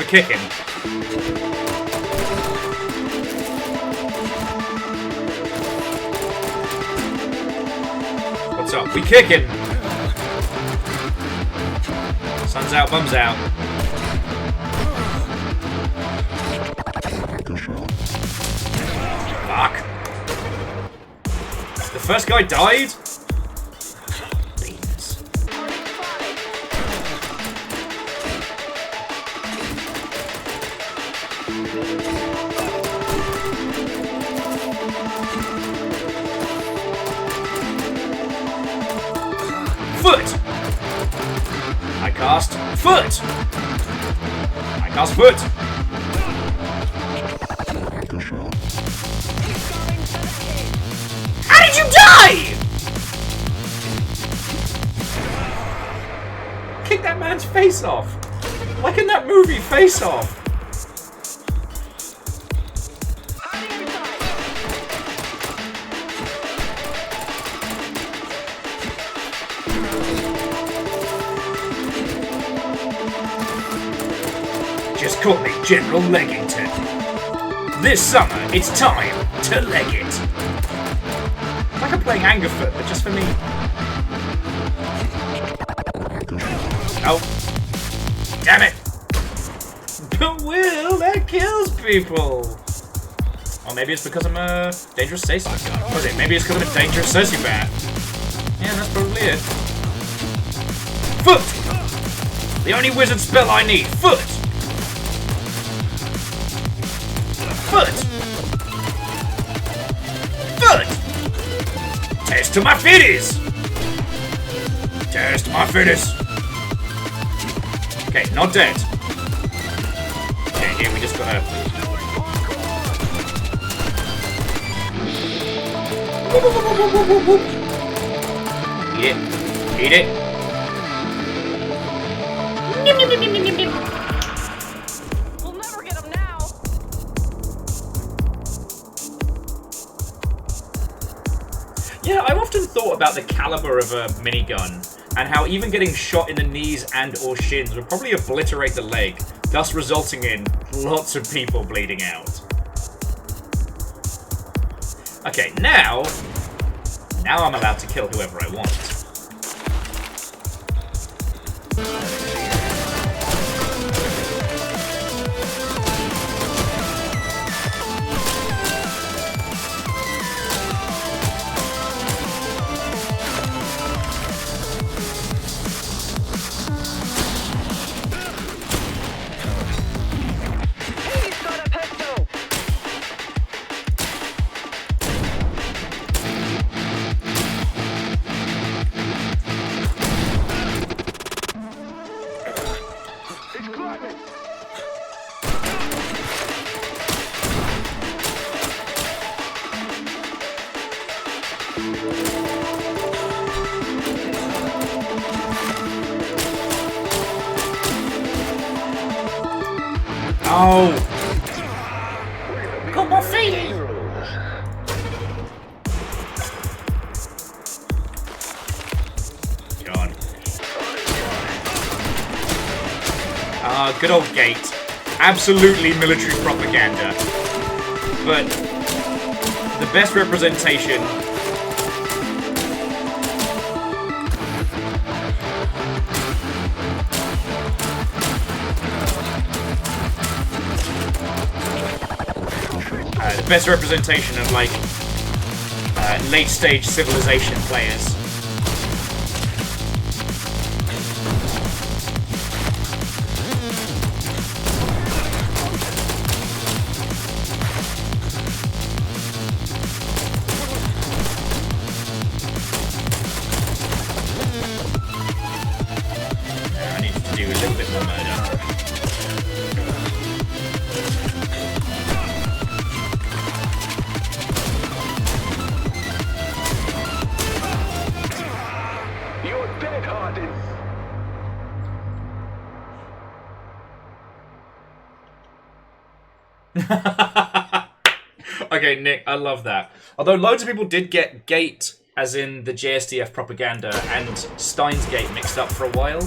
kicking. What's up? We kicking. Sun's out, bum's out. Fuck. The first guy died? Beans. Foot! I cast foot! I cast foot! How did you die?! Kick that man's face off! Like in that movie, Face Off! Just call me General Leggington. This summer, it's time to leg it. Like I'm playing Angerfoot, but just for me. Oh. Damn it! But Will, that kills people! Or maybe it's because I'm a dangerous sociopath. What is it? Maybe it's because I'm a dangerous sociopath. Yeah, that's probably it. Foot! The only wizard spell I need. Foot! Foot! Foot! Test to my fitties! Test my fitties! Okay, not dead. Okay, here we just gotta... Eat it. Eat it. We'll never get him now. Yeah, I've often thought about the caliber of a minigun and how even getting shot in the knees and or shins would probably obliterate the leg, thus resulting in lots of people bleeding out. Okay, now I'm allowed to kill whoever I want. Oh! Got my feet! John. Good old gate. Absolutely military propaganda. But the best representation... the best representation of, like, late-stage Civilization players. I need to do a little bit more murder. Okay, Nick, I love that. Although loads of people did get Gate, as in the JSDF propaganda, and Steins Gate mixed up for a while.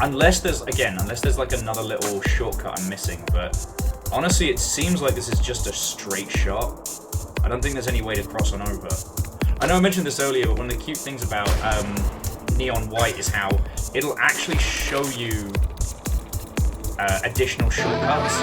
Unless there's like another little shortcut I'm missing, but honestly, it seems like this is just a straight shot. I don't think there's any way to cross on over. I know I mentioned this earlier, but one of the cute things about Neon White is how it'll actually show you additional shortcuts.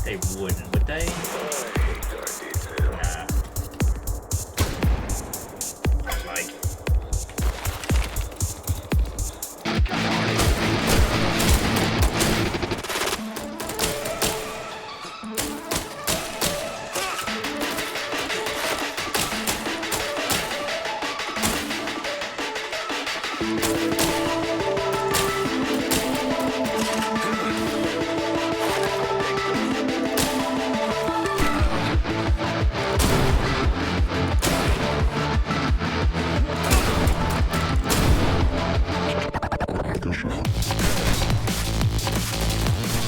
They wouldn't, would they? Nah. Like...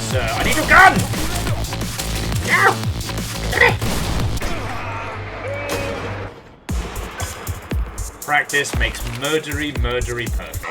Sir, I need your gun! No! Practice makes murdery perfect.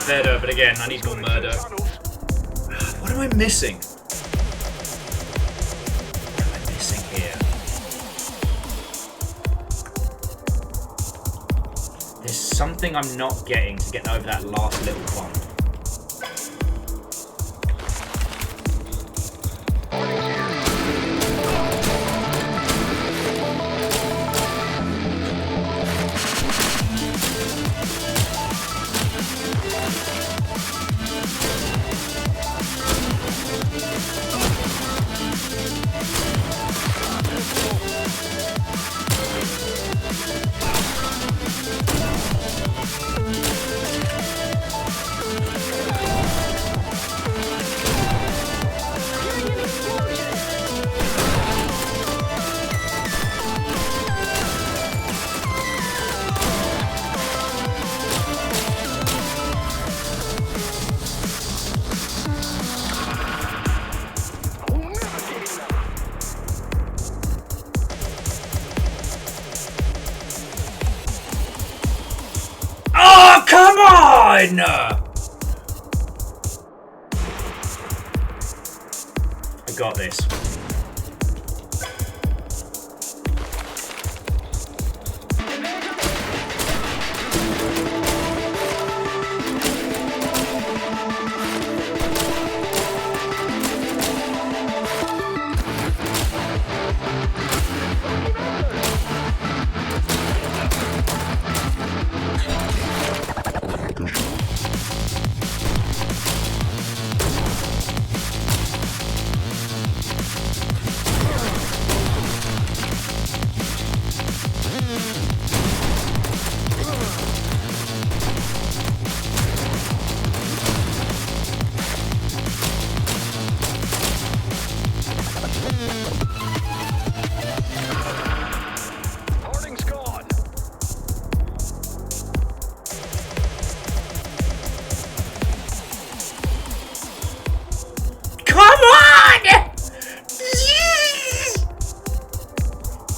Better, but again, I need more murder. What am I missing? What am I missing here? There's something I'm not getting to get over that last little bump. Come on! I got this.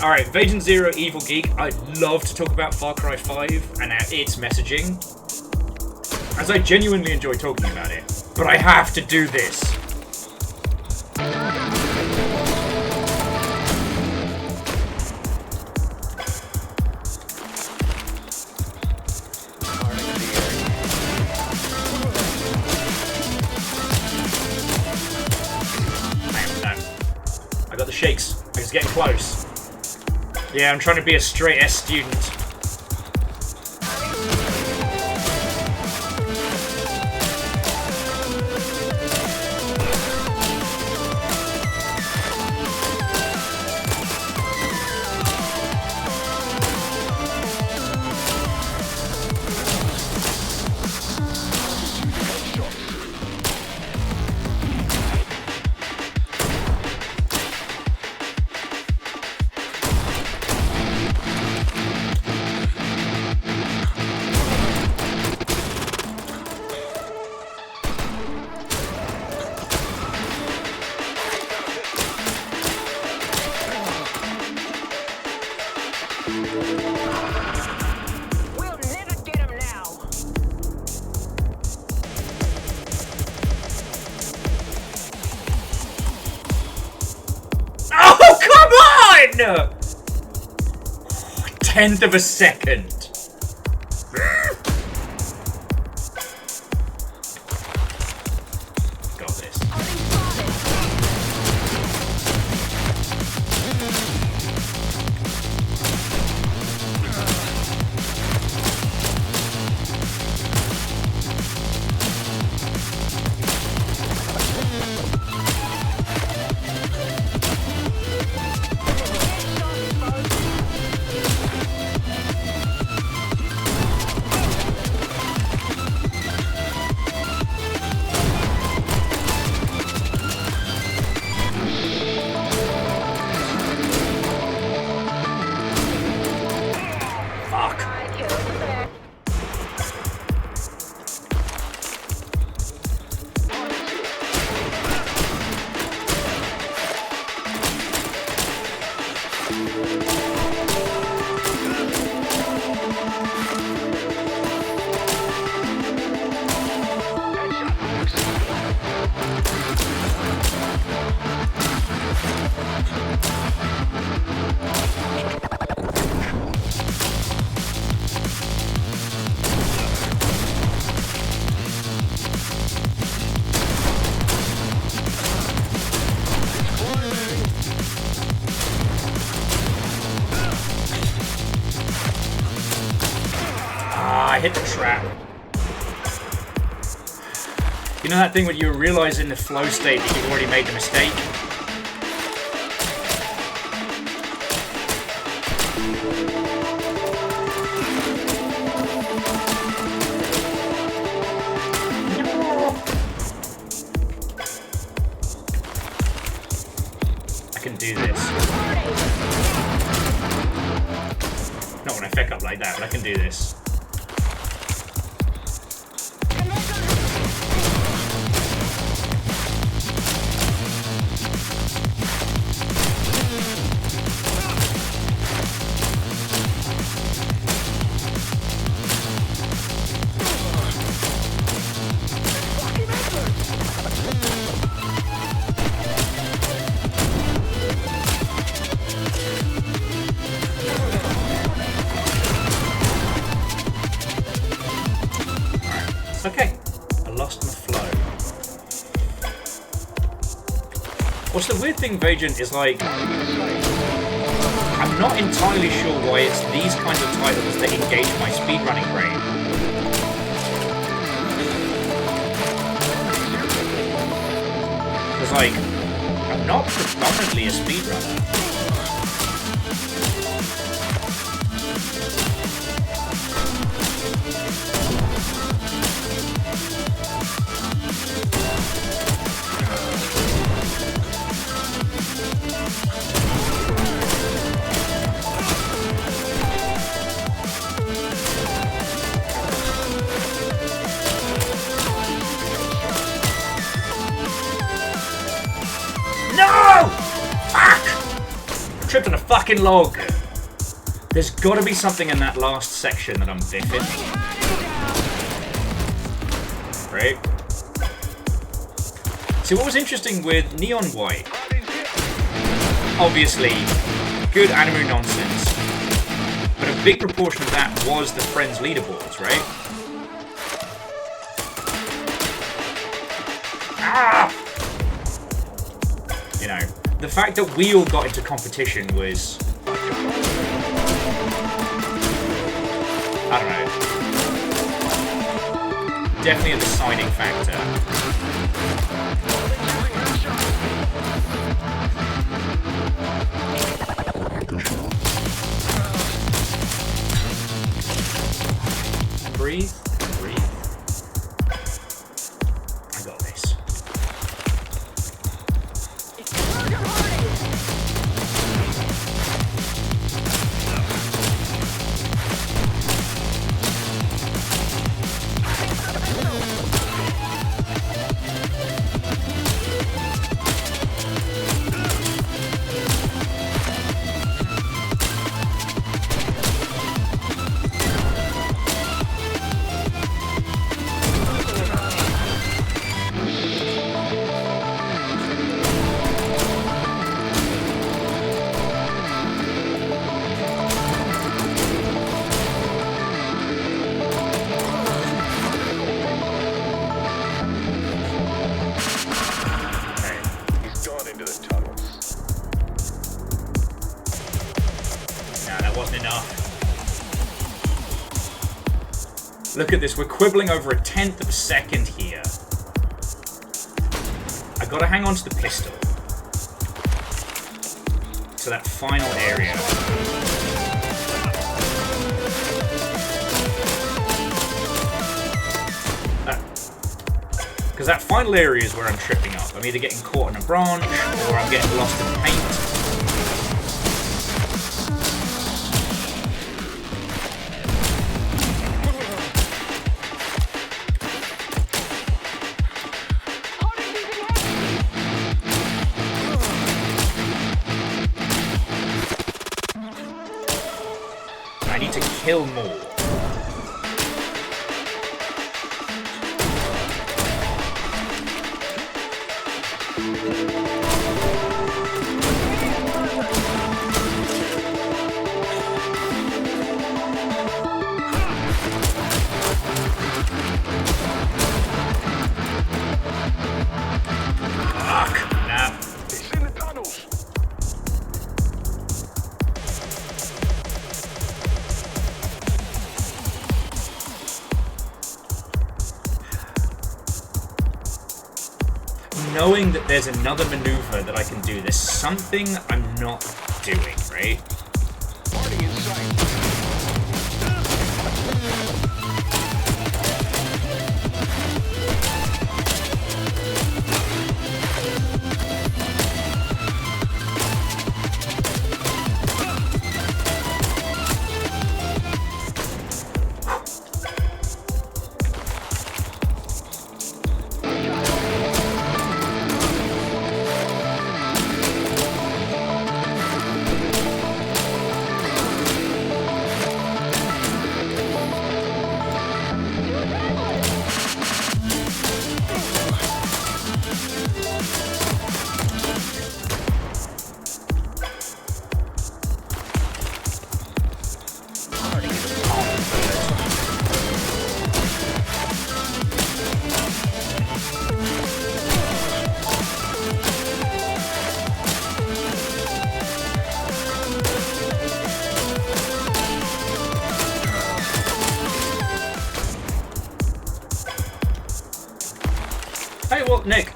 Alright, Vajan Zero Evil Geek. I'd love to talk about Far Cry 5 and its messaging, as I genuinely enjoy talking about it. But I have to do this. I got the shakes. I was getting close. Yeah, I'm trying to be a straight S student. Tenth of a second. Got this. I hit the trap. You know that thing when you realise in the flow state that you've already made the mistake? I can do this. Not when I feck up like that, but I can do this. Okay, I lost my flow. What's the weird thing, Vajan, is like, I'm not entirely sure why it's these kinds of titles that engage my speedrunning brain. Because, like, I'm not predominantly a speedrunner. No! Fuck! fucking log. There's got to be something in that last section that I'm biffing. Right? See, what was interesting with Neon White, obviously, good anime nonsense, but a big proportion of that was the Friends leaderboards, right? Ah! You know, the fact that we all got into competition was... I don't know. Definitely a deciding factor. Breathe, breathe. I got this. Look at this, we're quibbling over a 1/10 of a second here. I gotta hang on to the pistol. To that final area. Because that final area is where I'm tripping up. I'm either getting caught in a branch, or I'm getting lost in paint. Kill more. Knowing that there's another maneuver that I can do, there's something I'm not doing, right? Party in sight. Nick,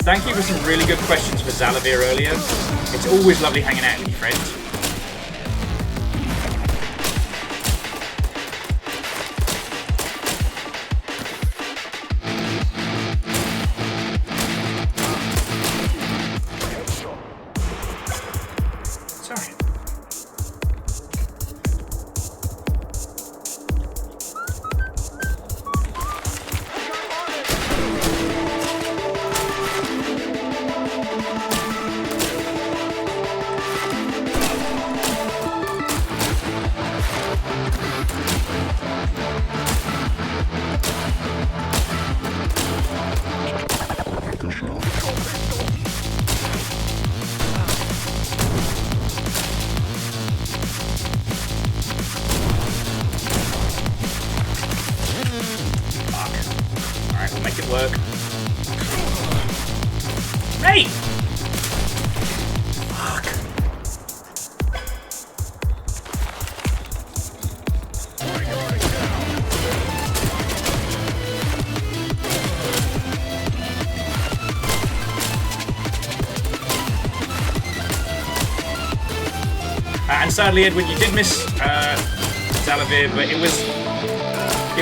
thank you for some really good questions for Xalavier earlier. It's always lovely hanging out with you, friends. And sadly, Edwin, you did miss Xalavier, but it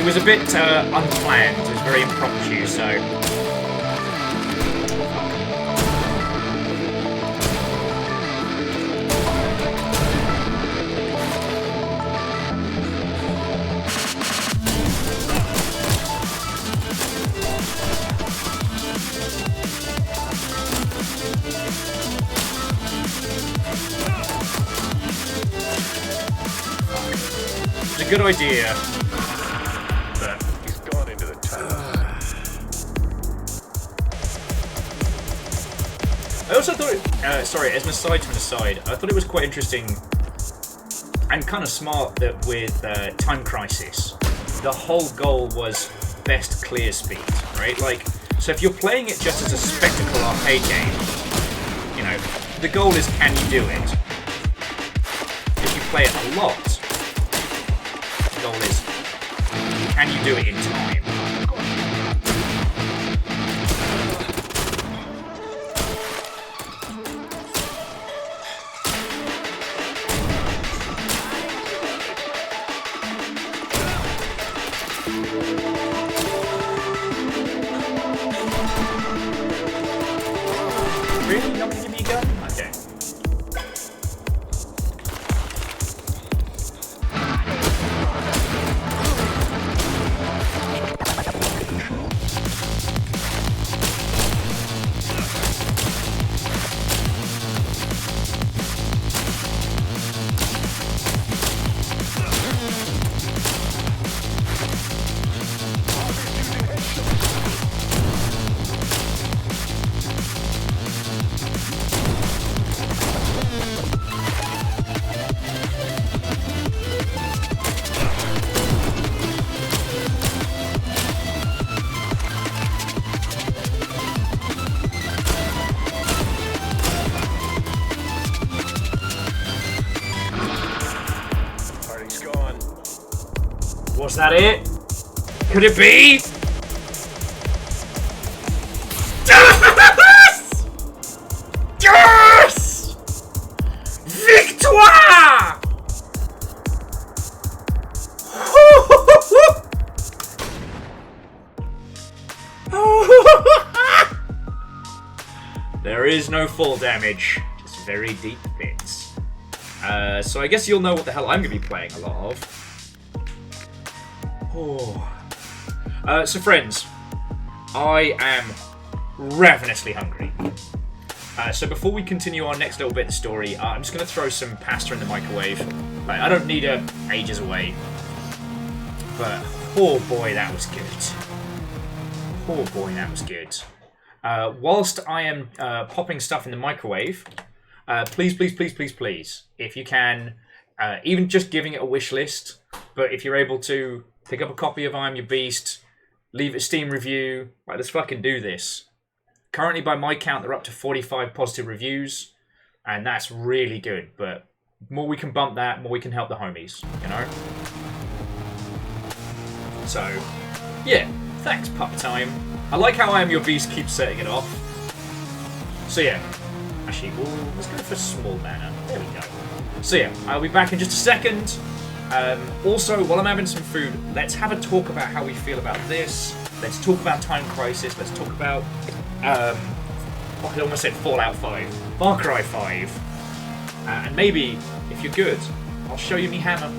was a bit unplanned. It was very impromptu, so. It's a good idea, but He's gone into the tunnel. I also thought, sorry, as an aside to an aside, I thought it was quite interesting and kind of smart that with Time Crisis, the whole goal was best clear speed, right? Like, so if you're playing it just as a spectacle arcade game, you know, the goal is can you do it? If you play it a lot, the goal is can you do it in time? Really? Not gonna give me a gun? Okay. Party's gone. Was that it? Could it be? Yes! Yes! Victoire! There is no fall damage, just very deep bits. So I guess you'll know what the hell I'm going to be playing a lot of. Oh. So friends, I am ravenously hungry. So before we continue our next little bit of the story, I'm just going to throw some pasta in the microwave. I don't need it ages away. But, oh boy, that was good. Oh boy, that was good. Whilst I am popping stuff in the microwave, please, if you can, even just giving it a wish list, but if you're able to, pick up a copy of I Am Your Beast, leave a Steam review, like, let's fucking do this. Currently, by my count, they're up to 45 positive reviews, and that's really good, but more we can bump that, more we can help the homies, you know? So, yeah, thanks, Pup Time. I like how I Am Your Beast keeps setting it off. So yeah, actually, let's go for small mana. There we go. So yeah, I'll be back in just a second. Also, while I'm having some food, let's have a talk about how we feel about this. Let's talk about Time Crisis. Let's talk about, I almost said Fallout 5. Far Cry 5. And maybe, if you're good, I'll show you me hammer.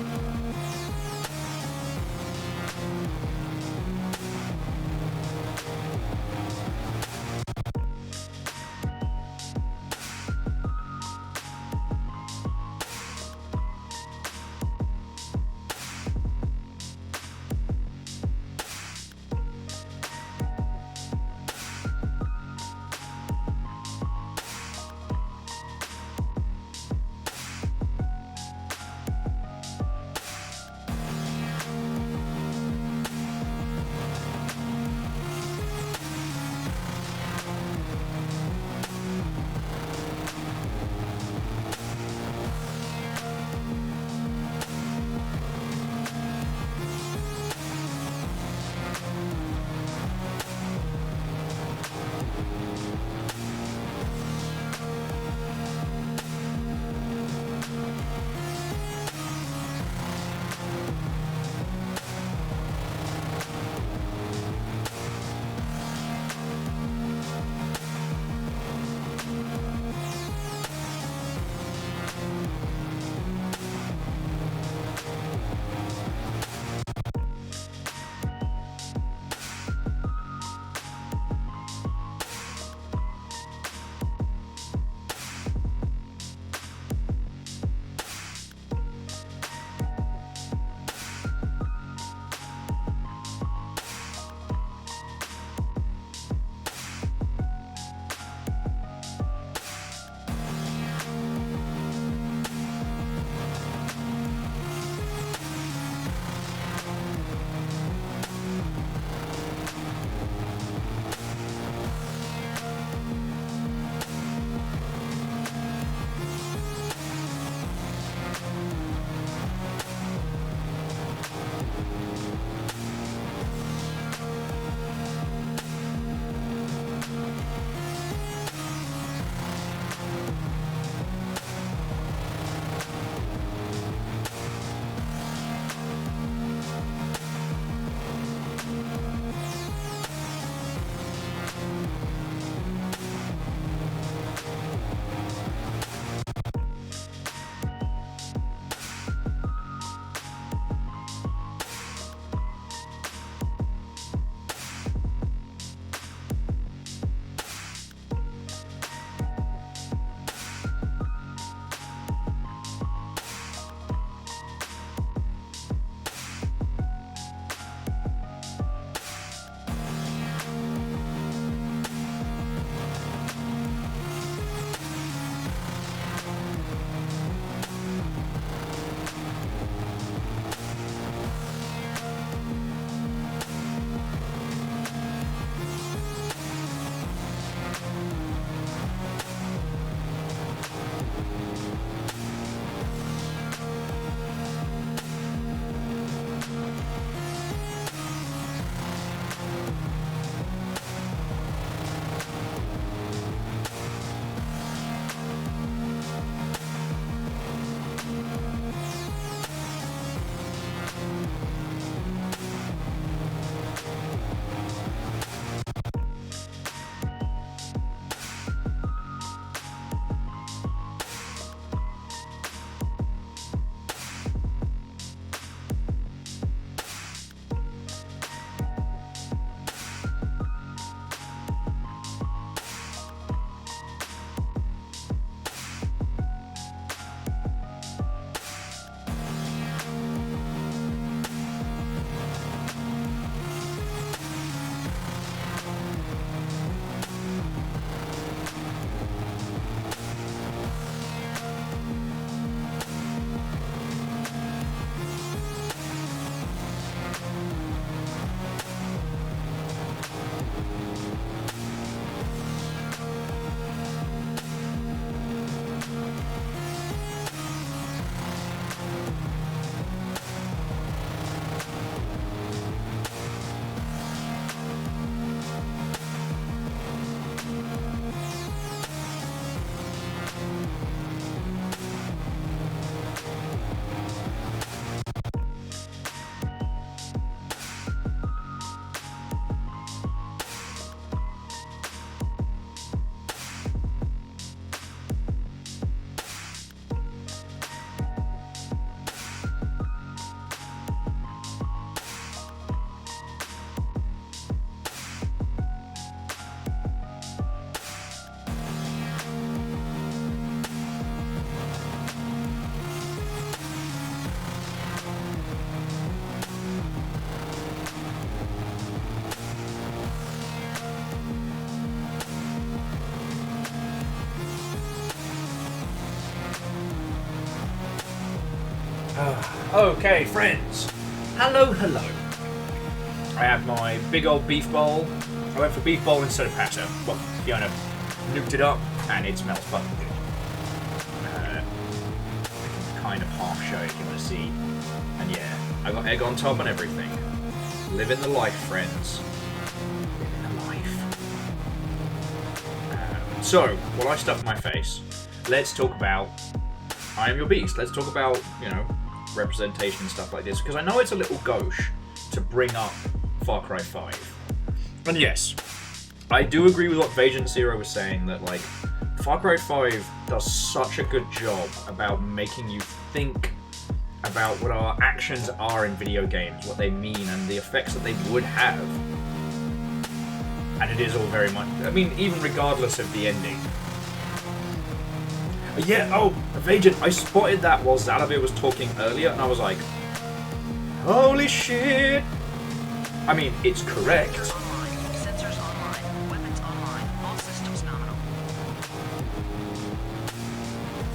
Okay, friends. Hello. I have my big old beef bowl. I went for beef bowl instead of pasta. Well, Fiona nuked it up, and it smells fucking good. Kind of half show if you want to see. And yeah, I got egg on top and everything. Living the life, friends. Living the life. So, while I stuff my face, let's talk about I Am Your Beast. Let's talk about, representation and stuff like this, because I know it's a little gauche to bring up Far Cry 5. And yes, I do agree with what Vagent Zero was saying, that like Far Cry 5 does such a good job about making you think about what our actions are in video games, what they mean, and the effects that they would have. And it is all very much, even regardless of the ending. Yeah, Vagent, I spotted that while Xalavier was talking earlier, and I was like, holy shit! It's correct. Sensors online. Weapons online. All systems nominal.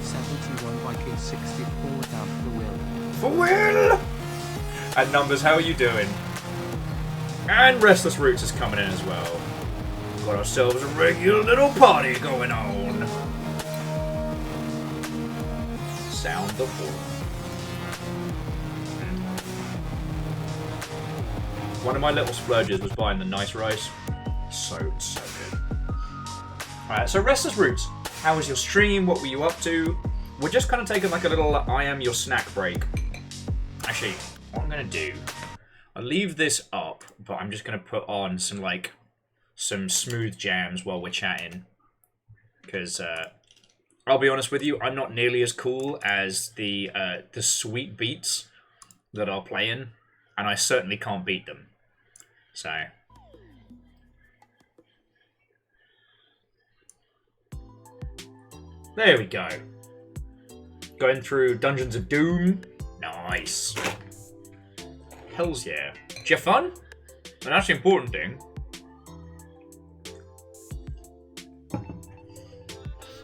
71 Viking 64 down for Will. For Will! And Numbers, how are you doing? And Restless Roots is coming in as well. Got ourselves a regular little party going on. Sound the horn. One of my little splurges was buying the nice rice. So good. Alright, so Restless Roots, how was your stream? What were you up to? We're just kind of taking like a little I Am Your Snack break. Actually, what I'm going to do, I'll leave this up, but I'm just going to put on some smooth jams while we're chatting. Because, I'll be honest with you, I'm not nearly as cool as the sweet beats that are playing, and I certainly can't beat them. So, there we go. Going through Dungeons of Doom. Nice. Hells yeah. Did you have fun? And that's the important thing.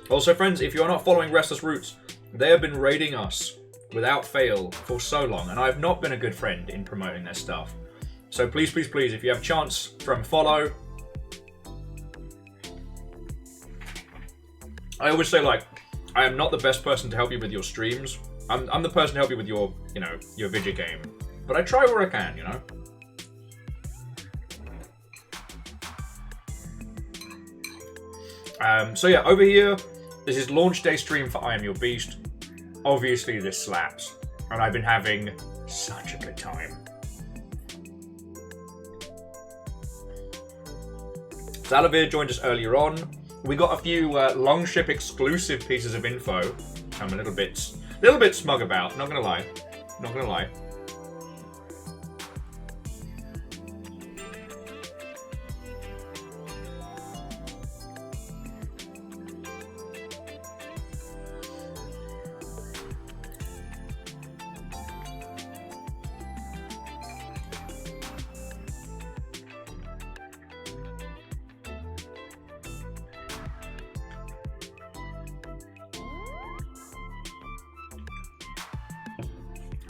Also, friends, if you're not following Restless Roots, they have been raiding us without fail for so long, and I have not been a good friend in promoting their stuff. So please, if you have a chance, from follow. I always say, I am not the best person to help you with your streams. I'm the person to help you with your, your video game. But I try where I can, So yeah, over here, this is launch day stream for I Am Your Beast. Obviously this slaps, and I've been having such a good time. Xalavier joined us earlier on. We got a few Longship exclusive pieces of info. I'm a little bit smug about, not gonna lie.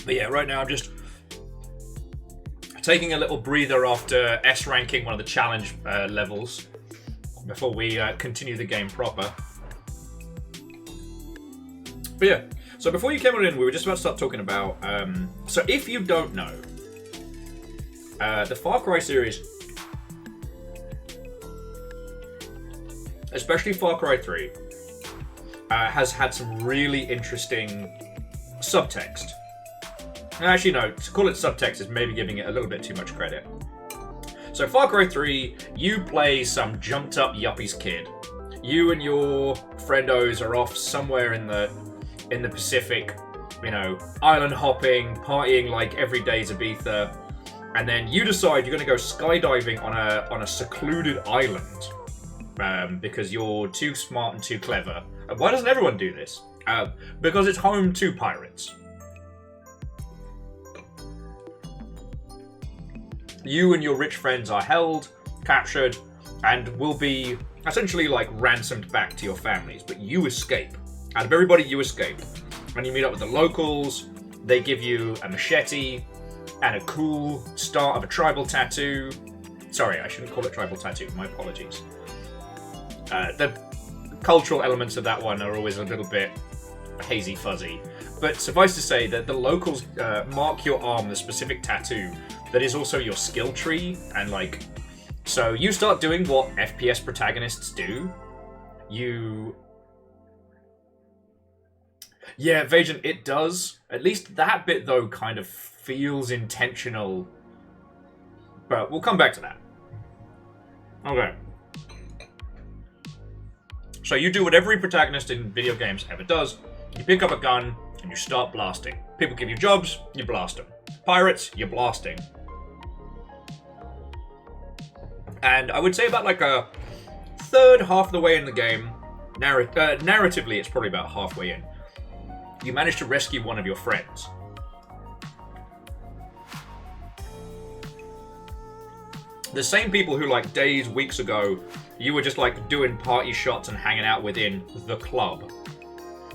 But yeah, right now I'm just taking a little breather after S ranking one of the challenge levels before we continue the game proper. But yeah, so before you came on in, we were just about to start talking about... so if you don't know, the Far Cry series, especially Far Cry 3, has had some really interesting subtext. Actually, no, to call it subtext is maybe giving it a little bit too much credit. So Far Cry 3, you play some jumped up yuppies kid. You and your friendos are off somewhere in the Pacific, island hopping, partying like every day's Ibiza, and then you decide you're going to go skydiving on a secluded island because you're too smart and too clever. Why doesn't everyone do this? Because it's home to pirates. You and your rich friends are held, captured, and will be essentially ransomed back to your families. But you escape. Out of everybody, you escape. And you meet up with the locals. they give you a machete and a cool start of a tribal tattoo. Sorry, I shouldn't call it tribal tattoo. My apologies. The cultural elements of that one are always a little bit hazy fuzzy. But suffice to say that the locals mark your arm with a specific tattoo that is also your skill tree, and like, so you start doing what FPS protagonists do. Yeah, Vagent, it does. At least that bit, though, kind of feels intentional. But we'll come back to that. Okay. So you do what every protagonist in video games ever does. You pick up a gun and you start blasting. People give you jobs, you blast them. Pirates, you're blasting. And I would say about like a third, half the way in the game, narratively it's probably about halfway in, you manage to rescue one of your friends. The same people who like days, weeks ago, you were just like doing party shots and hanging out within the club.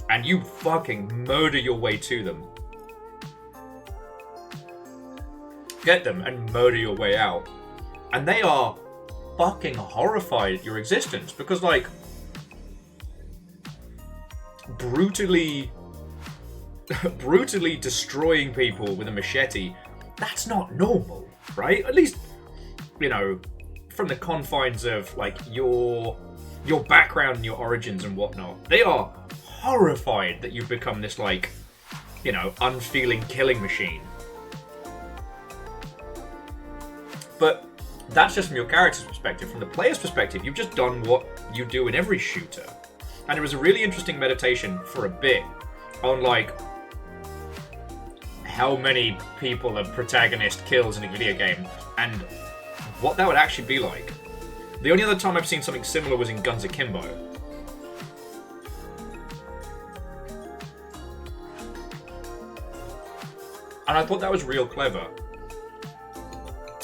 And you fucking murder your way to them. Get them and murder your way out. And they are fucking horrified at your existence because like brutally destroying people with a machete, that's not normal, right? At least, you know, from the confines of like your background and your origins and whatnot. They are horrified that you've become this like, you know, unfeeling killing machine. But that's just from your character's perspective. From the player's perspective, you've just done what you do in every shooter. And it was a really interesting meditation for a bit on like how many people a protagonist kills in a video game and what that would actually be like. The only other time I've seen something similar was in Guns Akimbo. And I thought that was real clever.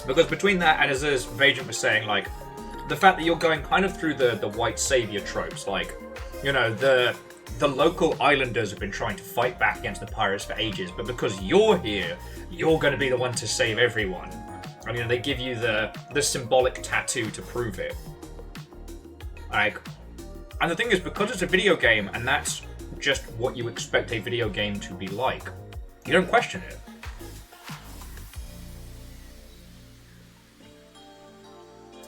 Because between that and as Vagent was saying, like, the fact that you're going kind of through the white savior tropes, like, you know, the local islanders have been trying to fight back against the pirates for ages, but because you're here, you're going to be the one to save everyone. And, you know, they give you the symbolic tattoo to prove it. Like, and the thing is, because it's a video game, and that's just what you expect a video game to be like, you don't question it.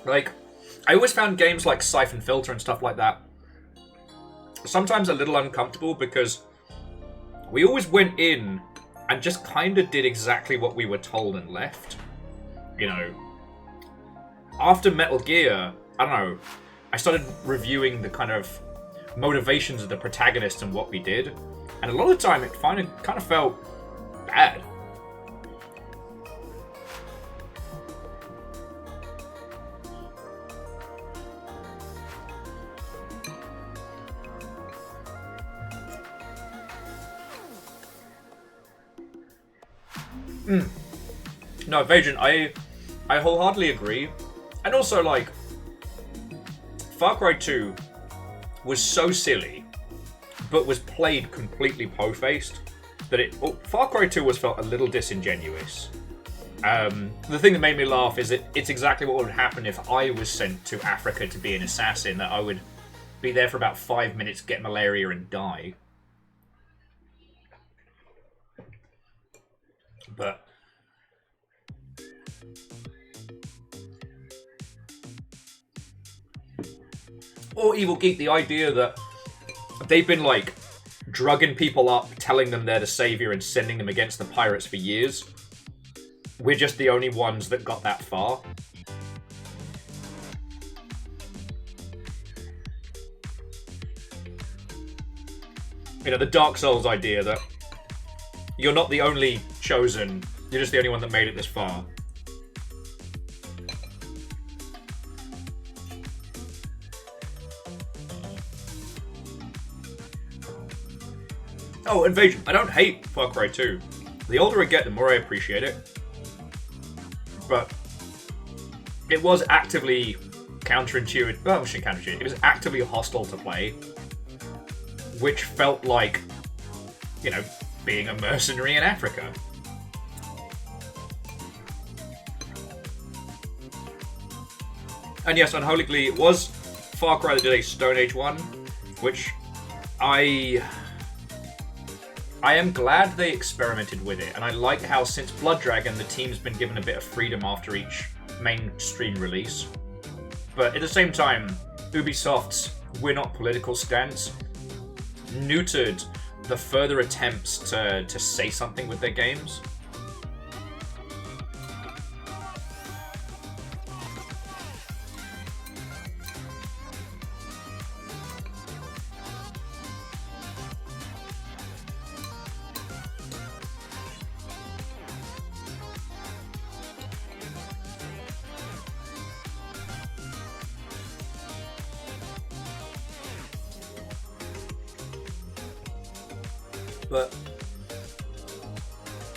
Like, I always found games like Siphon Filter and stuff like that sometimes a little uncomfortable because we always went in and just kind of did exactly what we were told and left. You know, after Metal Gear, I don't know, I started reviewing the kind of motivations of the protagonist and what we did, and a lot of the time it kind of felt bad. No, Vagent, I wholeheartedly agree. And also, like, Far Cry 2 was so silly, but was played completely po-faced, that Far Cry 2 was felt a little disingenuous. The thing that made me laugh is that it's exactly what would happen if I was sent to Africa to be an assassin, that I would be there for about 5 minutes, get malaria, and die. But or Evil Geek, the idea that they've been like drugging people up, telling them they're the savior and sending them against the pirates for years. We're just the only ones that got that far. You know, the Dark Souls idea that you're not the only chosen, you're just the only one that made it this far. Oh, Invasion. I don't hate Far Cry 2. The older I get, the more I appreciate it. But it was actively counterintuitive. Well, it wasn't counterintuitive. It was actively hostile to play, which felt like, you know, being a mercenary in Africa. And yes, unholyly, it was Far Cry that did a Stone Age one, which I am glad they experimented with it, and I like how since Blood Dragon, the team's been given a bit of freedom after each mainstream release. But at the same time, Ubisoft's "we're not political" stance neutered the further attempts to say something with their games. But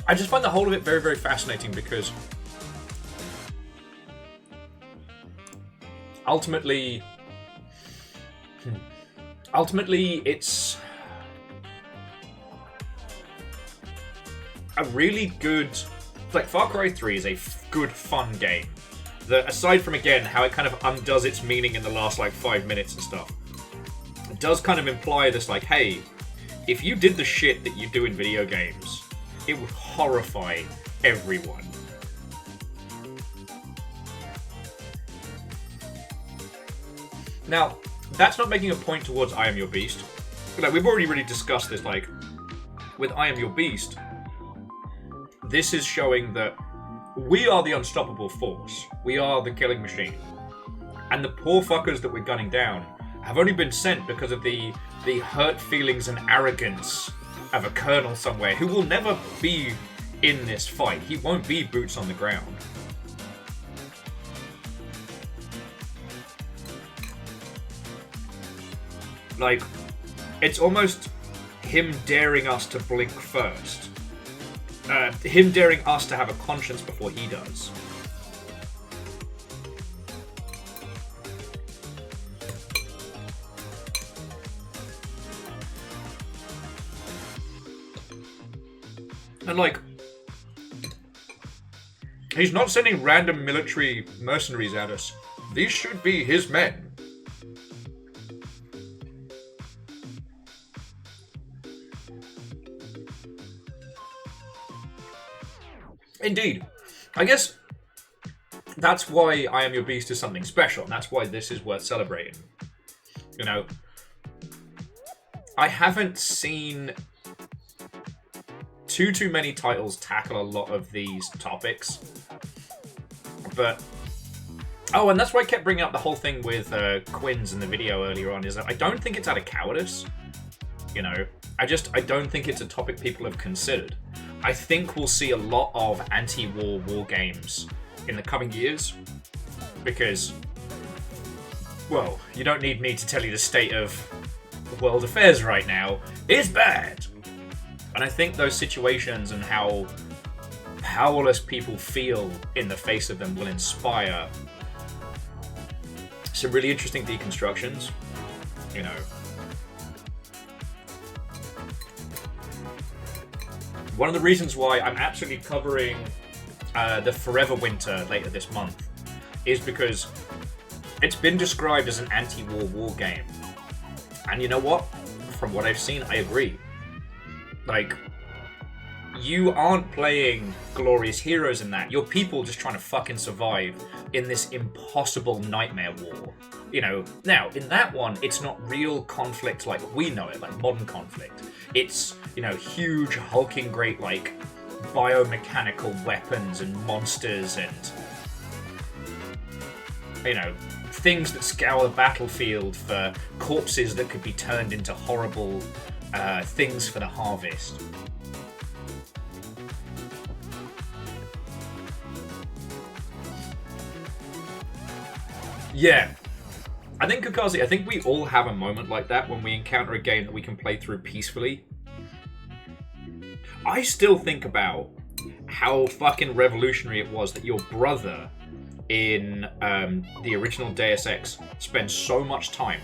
I just find the whole of it very, very fascinating because ultimately it's a really good, like, Far Cry 3 is a good, fun game that, aside from, again, how it kind of undoes its meaning in the last, like, 5 minutes and stuff, it does kind of imply this, like, hey, if you did the shit that you do in video games, it would horrify everyone. Now, that's not making a point towards I Am Your Beast. Like, we've already really discussed this, like, with I Am Your Beast, this is showing that we are the unstoppable force. We are the killing machine. And the poor fuckers that we're gunning down have only been sent because of the hurt feelings and arrogance of a colonel somewhere who will never be in this fight. He won't be boots on the ground. Like, it's almost him daring us to blink first. Him daring us to have a conscience before he does. And, like, he's not sending random military mercenaries at us. These should be his men. Indeed. I guess that's why I Am Your Beast is something special, and that's why this is worth celebrating. You know, I haven't seen too many titles tackle a lot of these topics, but and that's why I kept bringing up the whole thing with Quinn's in the video earlier on, is that I don't think it's out of cowardice. You know, I don't think it's a topic people have considered. I think we'll see a lot of anti-war war games in the coming years because, well, you don't need me to tell you the state of world affairs right now is bad. And I think those situations and how powerless people feel in the face of them will inspire some really interesting deconstructions, you know. One of the reasons why I'm actually covering the Forever Winter later this month is because it's been described as an anti-war war game. And you know what? From what I've seen, I agree. Like, you aren't playing glorious heroes in that. You're people just trying to fucking survive in this impossible nightmare war. You know, now, in that one, it's not real conflict like we know it, like modern conflict. It's, you know, huge, hulking, great, like, biomechanical weapons and monsters and, you know, things that scour the battlefield for corpses that could be turned into horrible things for the harvest. Yeah. I think, Kakazi, I think we all have a moment like that when we encounter a game that we can play through peacefully. I still think about how fucking revolutionary it was that your brother in the original Deus Ex spends so much time,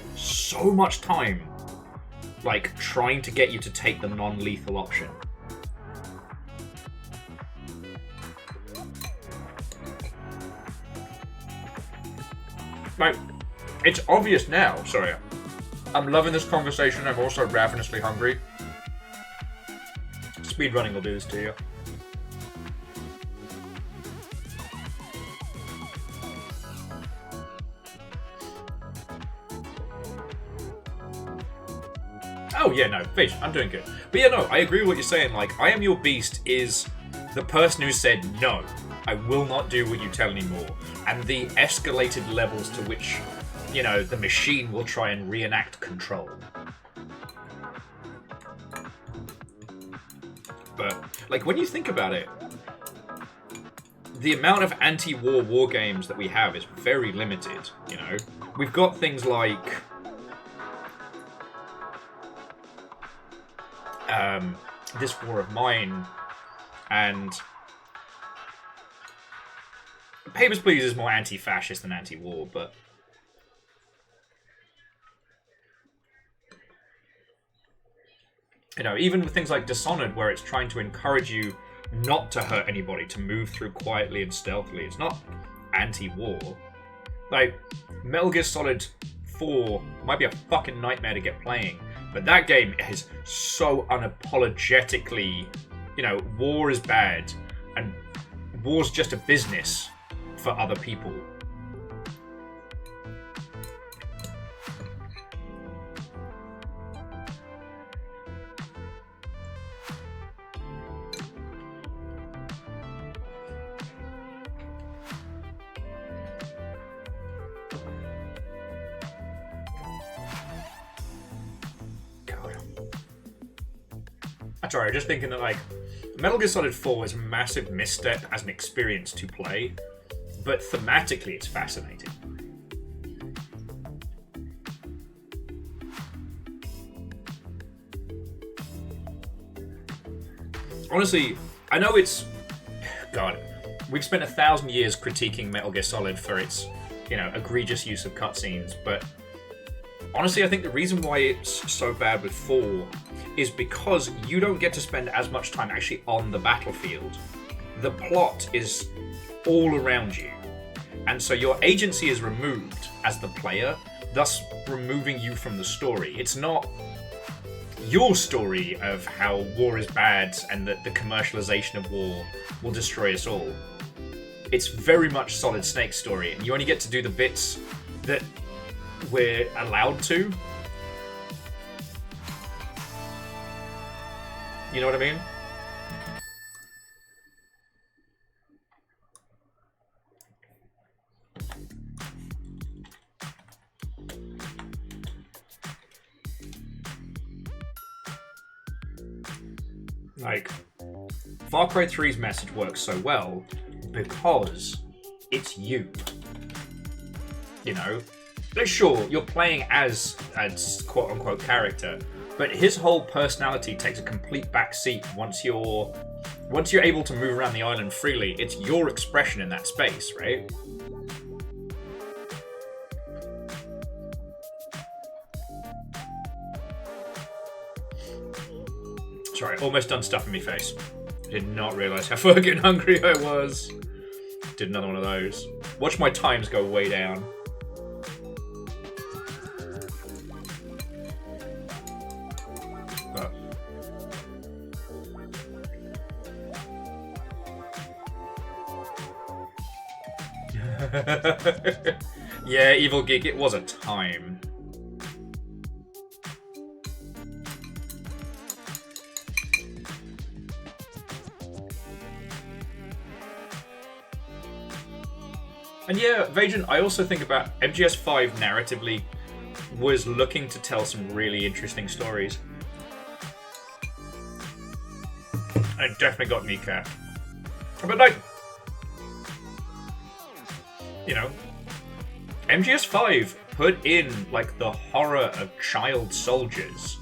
like, trying to get you to take the non-lethal option. Like, it's obvious now. Sorry, I'm loving this conversation. I'm also ravenously hungry. Speedrunning will do this to you. Oh yeah, no, fish. I'm doing good. But yeah, no, I agree with what you're saying. Like, I Am Your Beast is the person who said, no, I will not do what you tell anymore. And the escalated levels to which, you know, the machine will try and reenact control. But, like, when you think about it, the amount of anti-war war games that we have is very limited, you know? We've got things like... This War of Mine, and Papers, Please is more anti-fascist than anti-war, but you know, even with things like Dishonored, where it's trying to encourage you not to hurt anybody, to move through quietly and stealthily, it's not anti-war. Like, Metal Gear Solid 4 might be a fucking nightmare to get playing, but that game is so unapologetically, you know, war is bad, and war's just a business for other people. Sorry, just thinking that, like, Metal Gear Solid 4 is a massive misstep as an experience to play, but thematically it's fascinating. Honestly, I know it's... God, we've spent 1,000 years critiquing Metal Gear Solid for its, you know, egregious use of cutscenes, but honestly, I think the reason why it's so bad with 4 is because you don't get to spend as much time actually on the battlefield. The plot is all around you, and so your agency is removed as the player, thus removing you from the story. It's not your story of how war is bad and that the commercialization of war will destroy us all. It's very much Solid Snake's story, and you only get to do the bits that we're allowed to. You know what I mean? Like, Far Cry 3's message works so well because it's you. You know? Sure, you're playing as quote-unquote character, but his whole personality takes a complete backseat once you're able to move around the island freely. It's your expression in that space, right? Sorry, almost done stuffing my face. Did not realise how fucking hungry I was. Did another one of those. Watch my times go way down. Yeah, Evil Geek, it was a time. And yeah, Vajan, I also think about MGS5 narratively was looking to tell some really interesting stories. I definitely got kneecap. But like, you know, MGS5 put in like the horror of child soldiers.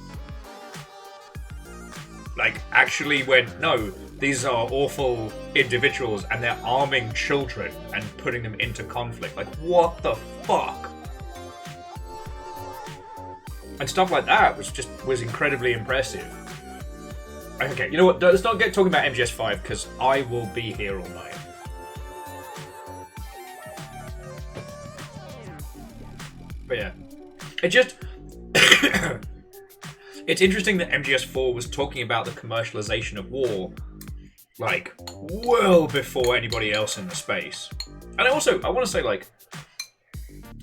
Like, actually went, no, these are awful individuals and they're arming children and putting them into conflict. Like, what the fuck? And stuff like that was incredibly impressive. Okay, you know what? Let's not get talking about MGS5 because I will be here all night. But yeah, it just it's interesting that MGS4 was talking about the commercialization of war, like, well before anybody else in the space. And I want to say, like,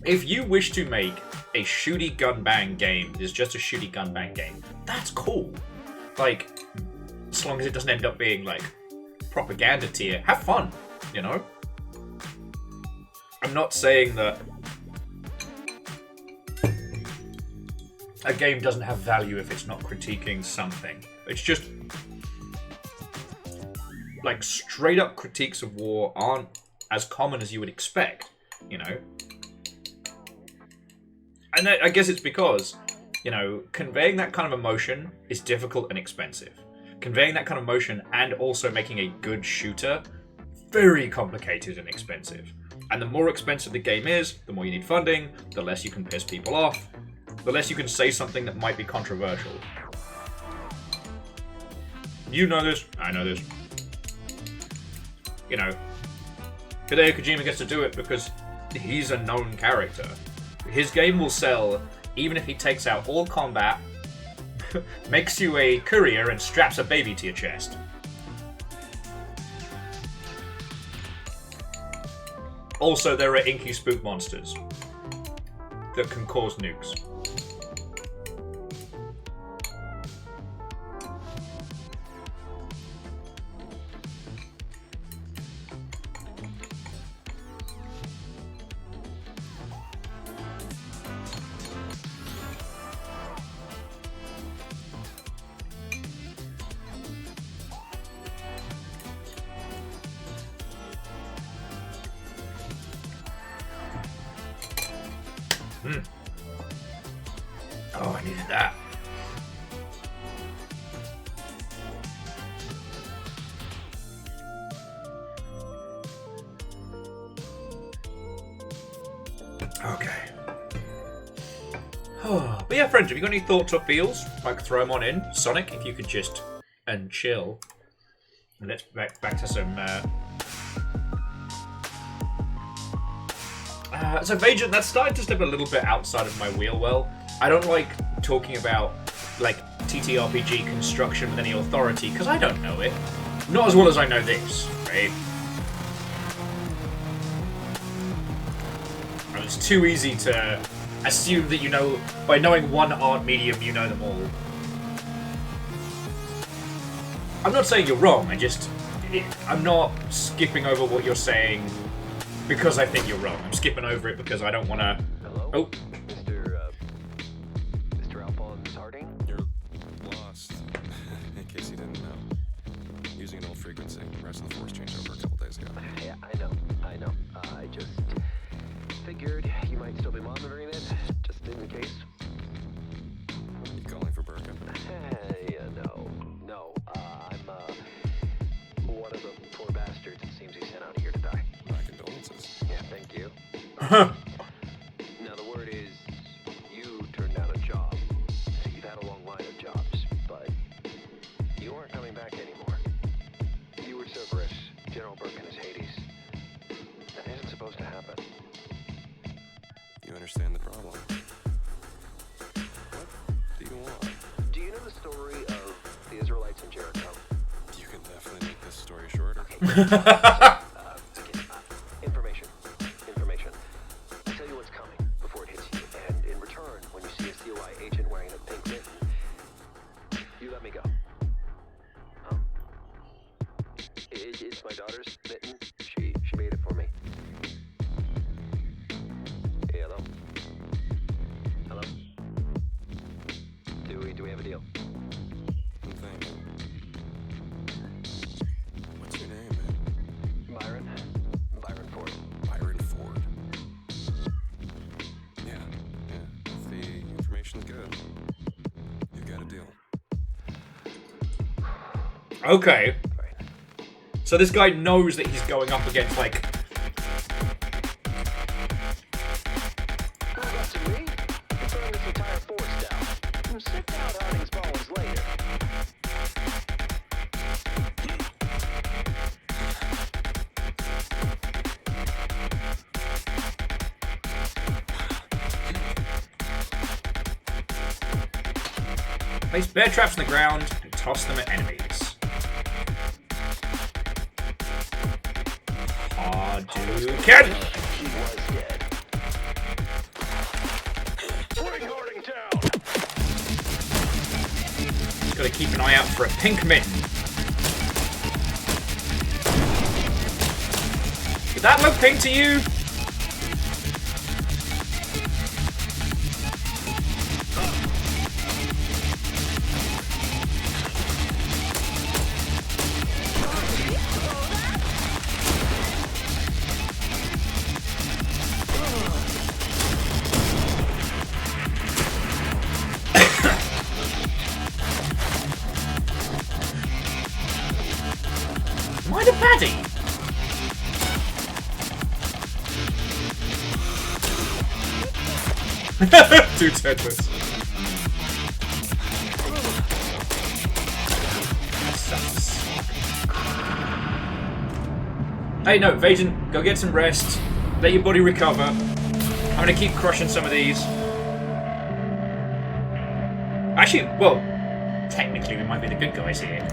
if you wish to make a shooty gun bang game, it's just a shooty gun bang game, that's cool. Like, as long as it doesn't end up being, like, propaganda tier, have fun, you know? I'm not saying that a game doesn't have value if it's not critiquing something. It's just, like, straight up critiques of war aren't as common as you would expect, you know? And I guess it's because, you know, conveying that kind of emotion is difficult and expensive. Conveying that kind of emotion and also making a good shooter, very complicated and expensive. And the more expensive the game is, the more you need funding, the less you can piss people off, the less you can say something that might be controversial. You know this, I know this. You know, Hideo Kojima gets to do it because he's a known character. His game will sell even if he takes out all combat, makes you a courier, and straps a baby to your chest. Also, there are inky spook monsters that can cause nukes. Oh, I needed that. Okay. But yeah, friends, have you got any thoughts or feels? Like, throw them on in. Sonic, if you could just and chill. And let's back to some. So Vagent, that's starting to step a little bit outside of my wheel well. I don't like talking about, like, TTRPG construction with any authority, because I don't know it. Not as well as I know this, right? And it's too easy to assume that you know, by knowing one art medium, you know them all. I'm not saying you're wrong, I'm not skipping over what you're saying because I think you're wrong. I'm skipping over it because I don't want to... Hello? Oh. Mr. Alphonse Harding? You're lost. In case you didn't know. Using an old frequency. The rest of the force changed over a couple days ago. Yeah, I know. I just figured you might still be monitoring it, just in case. You calling for Birkin? Hey, no. I'm one of the poor bastards it seems he sent out here to die. My condolences. Yeah, thank you. Now the word is, you turned down a job. You've had a long line of jobs, but you aren't coming back anymore. You were Cerberus, General Birkin is Hades. That isn't supposed to happen. You understand the problem. What do you want? Do you know the story of the Israelites in Jericho? You can definitely make this story shorter. Information. I'll tell you what's coming before it hits you, and in return, when you see a COI agent wearing a pink mitten, you let me go. It's my daughter's mitten. She made it for me. Hey, hello? Hello? Do we have a deal? I'm thinking. What's your name, man? Byron Ford. Byron Ford. Yeah. If the information's good, you've got a deal. Okay. So this guy knows that he's going up against, like... Who's up to me? I'm throwing this entire force down. Sit down, Harding's Ballins later. Place bear traps on the ground and toss them at enemies. Hadouken! He was dead. Bring Harding down. Just gotta keep an eye out for a pink mitten. Did that look pink to you? Am I the baddie? Dude's headless. Hey, no, Vajan, go get some rest. Let your body recover. I'm gonna keep crushing some of these. Actually, well, technically we might be the good guys here.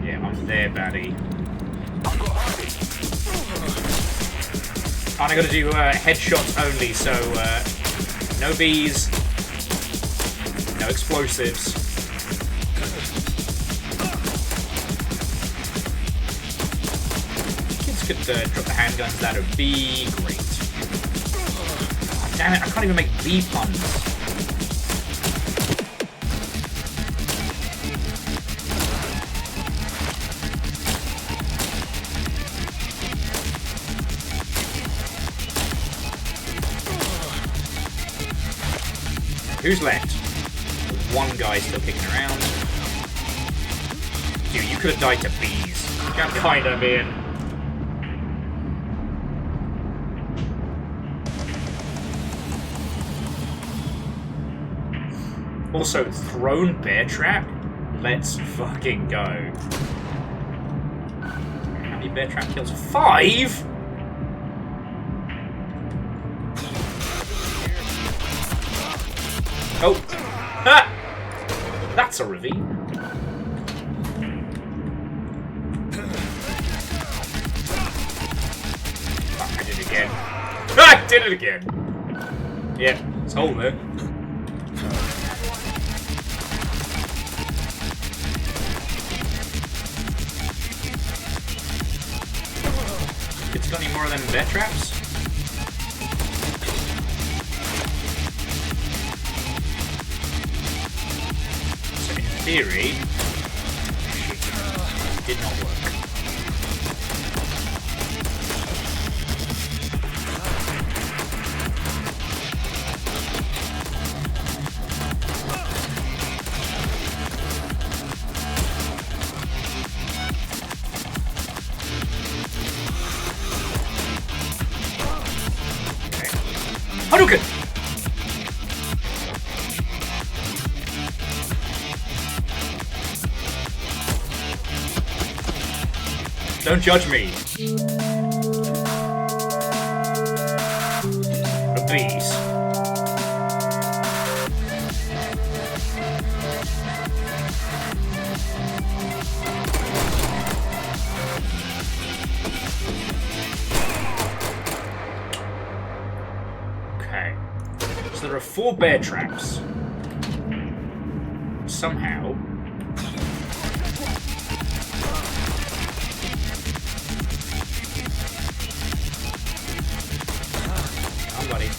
Yeah, I'm there, baddie. And I gotta do headshots only, so no bees, no explosives. Kids could drop the handguns, that would be great. Oh, damn it, I can't even make bee puns. Who's left? One guy still kicking around. Dude, you could have died to bees. Kinda man. Also, thrown bear trap? Let's fucking go. How many bear trap kills? 5? Oh! Ha! That's a ravine. Fuck, I did it again. I did it again! Yeah, it's hole there. Kids got any more of them bear traps? Theory, did not work. Okay. Hadouken! Don't judge me. The bees. Okay. So there are 4 bear traps. Somehow. Buddy.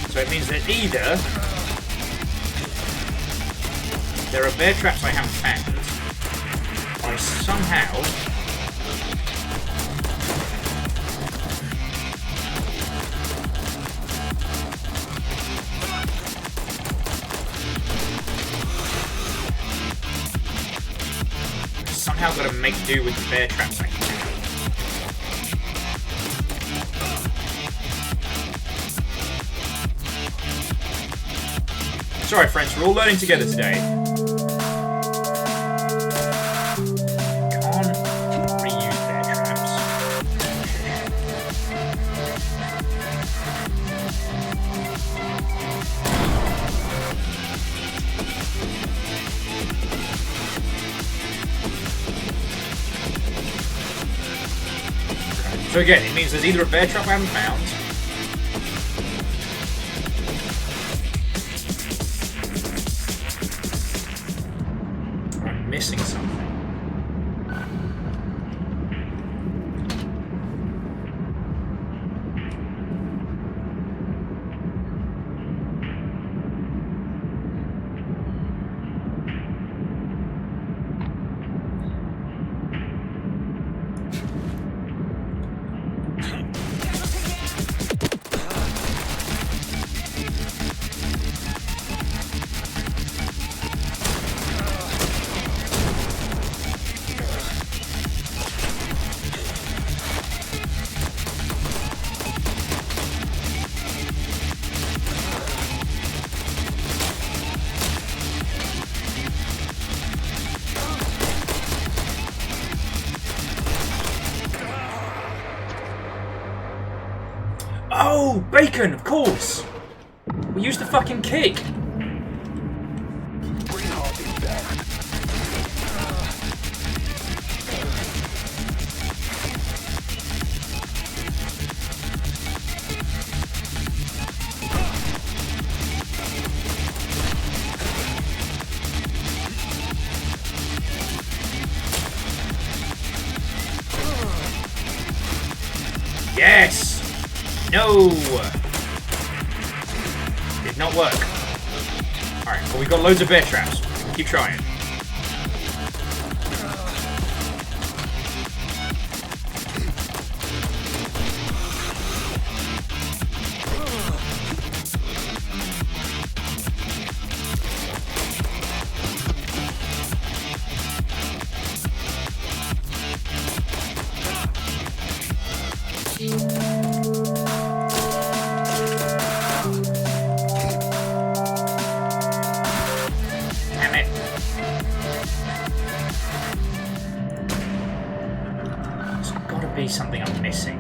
So it means that either there are bear traps I haven't found, or somehow somehow got to make do with the bear traps I can do. It's alright, friends. We're all learning together today. Can't reuse bear traps. So again, it means there's either a bear trap I haven't found, or I'm missing something. Oh, bacon, of course! We used the fucking kick! Yes! No! Did not work. Alright, well, we've got loads of bear traps. Keep trying. Damn it. There's gotta be something I'm missing.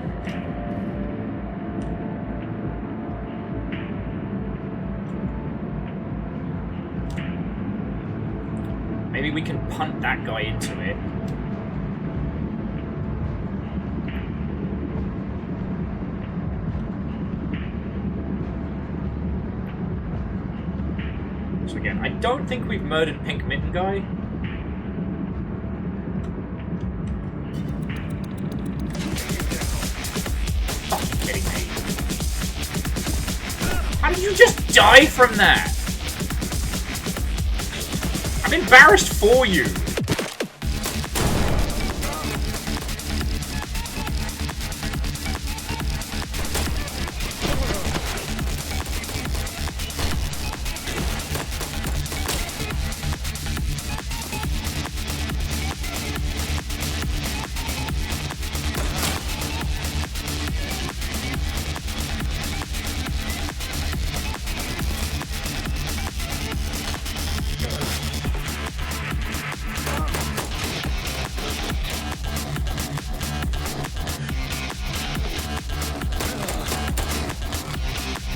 Maybe we can punt that guy into it. So again, I don't think we've murdered Pink Mitten Guy. Fucking kidding me. How did you just die from that? I'm embarrassed for you.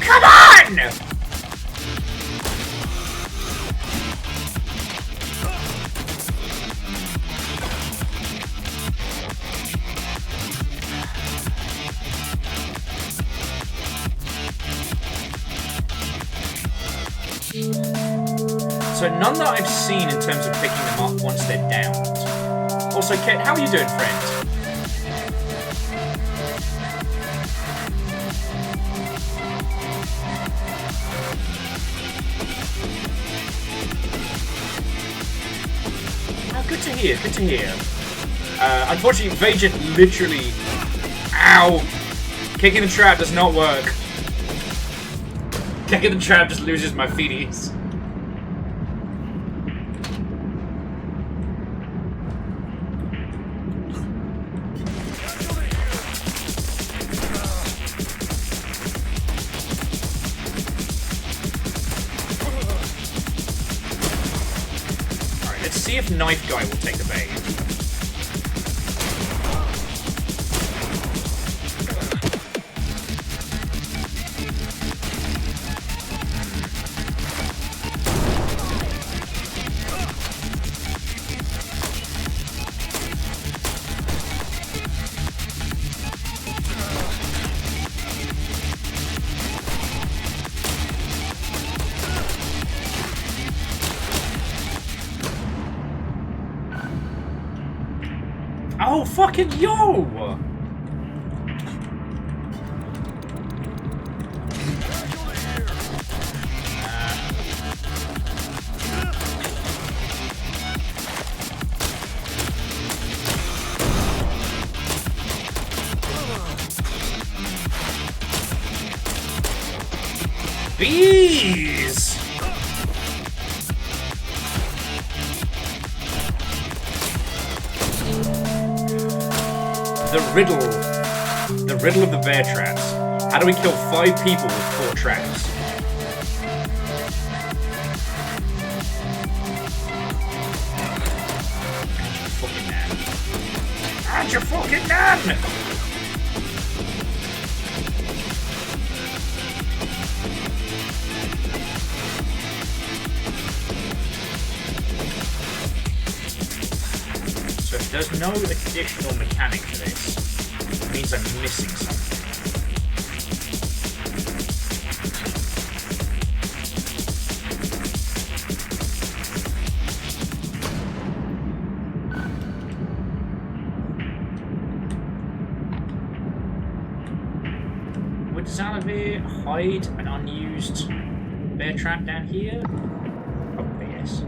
Come on! So none that I've seen in terms of picking them up once they're downed. Also, Kit, how are you doing, friend? Oh, good to hear, good to hear. Unfortunately, Vagent literally... Ow! Kicking the trap does not work. Kicking the trap just loses my feeties. see if Knife Guy will take the bait. Oh, fucking yo! Bees! The riddle of the bear traps. How do we kill 5 people with 4 traps? Fucking nan. Aren't you fucking nan? So if there's no additional mechanic to this, it means I'm missing something. Would Xalavier hide an unused bear trap down here? Probably yes.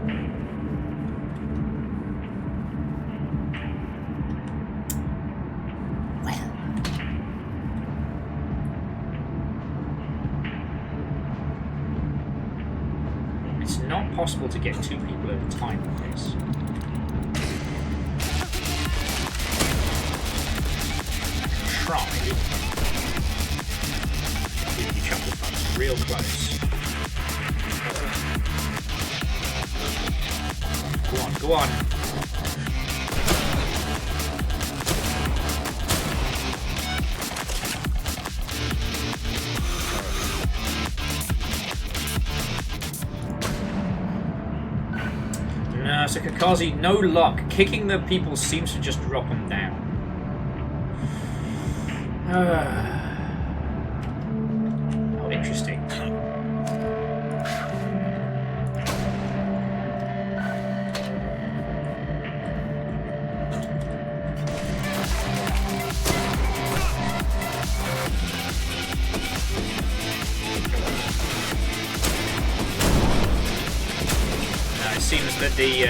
It's not possible to get 2 people at a time with this. Try. You chuckle punch real close. Go on, go on. No, so Kakazi, no luck. Kicking the people seems to just drop them down. Oh, interesting. It seems that the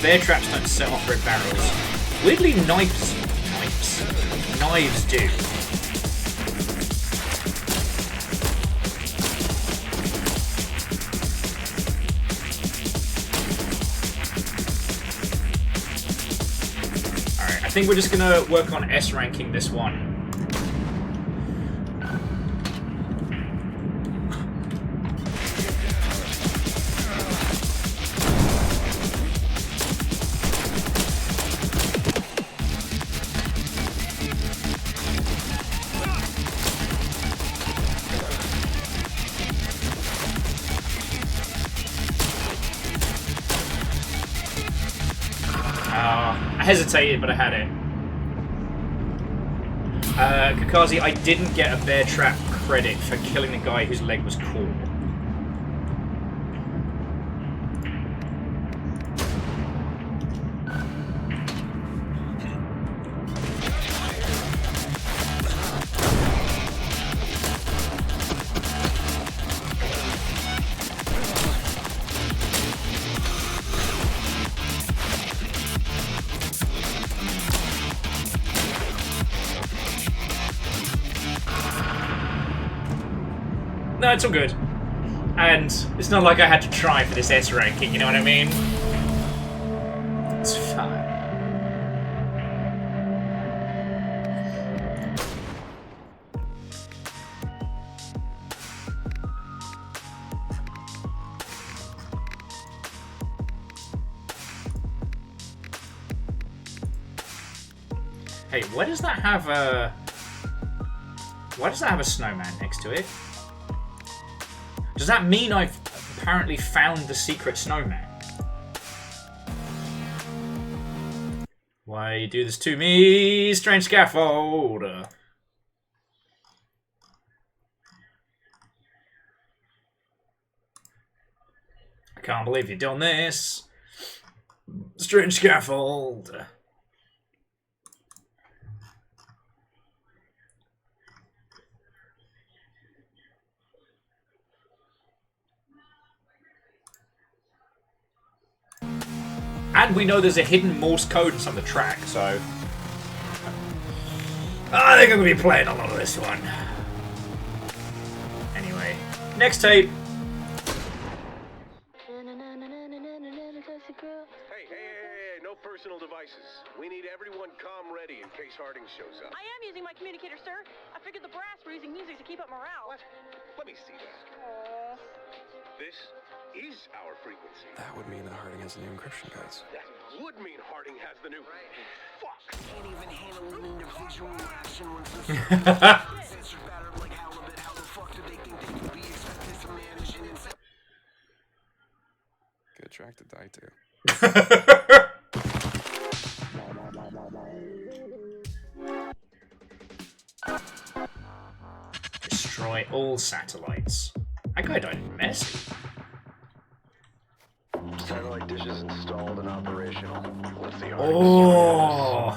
bear traps don't set off red barrels. Weirdly, knives do. Alright, I think we're just gonna work on S ranking this one. I hesitated, but I had it. Kakazi, I didn't get a bear trap credit for killing the guy whose leg was caught. No, it's all good. And it's not like I had to try for this S ranking, you know what I mean? It's fine. Hey, why does that have a... Why does that have a snowman next to it? Does that mean I've apparently found the secret snowman? Why you do this to me, strange scaffold? I can't believe you've done this. Strange scaffold. And we know there's a hidden Morse code in some of the track, so... I think I'm going to be playing a lot of this one. Anyway, next tape. Hey, no personal devices. We need everyone comm ready in case Harding shows up. I am using my communicator, sir. I figured the brass were using music to keep up morale. What? Let me see that. This is our frequency. That would mean that Harding has the new encryption codes. That would mean Harding has the new... Fuck! Can't even handle an individual reaction when sensors battered like halibut. How the fuck do they think they can be expected to manage an infection? Good track to die to. Destroy all satellites. That guy died messy. Satellite dishes installed and operational. What's the Oh,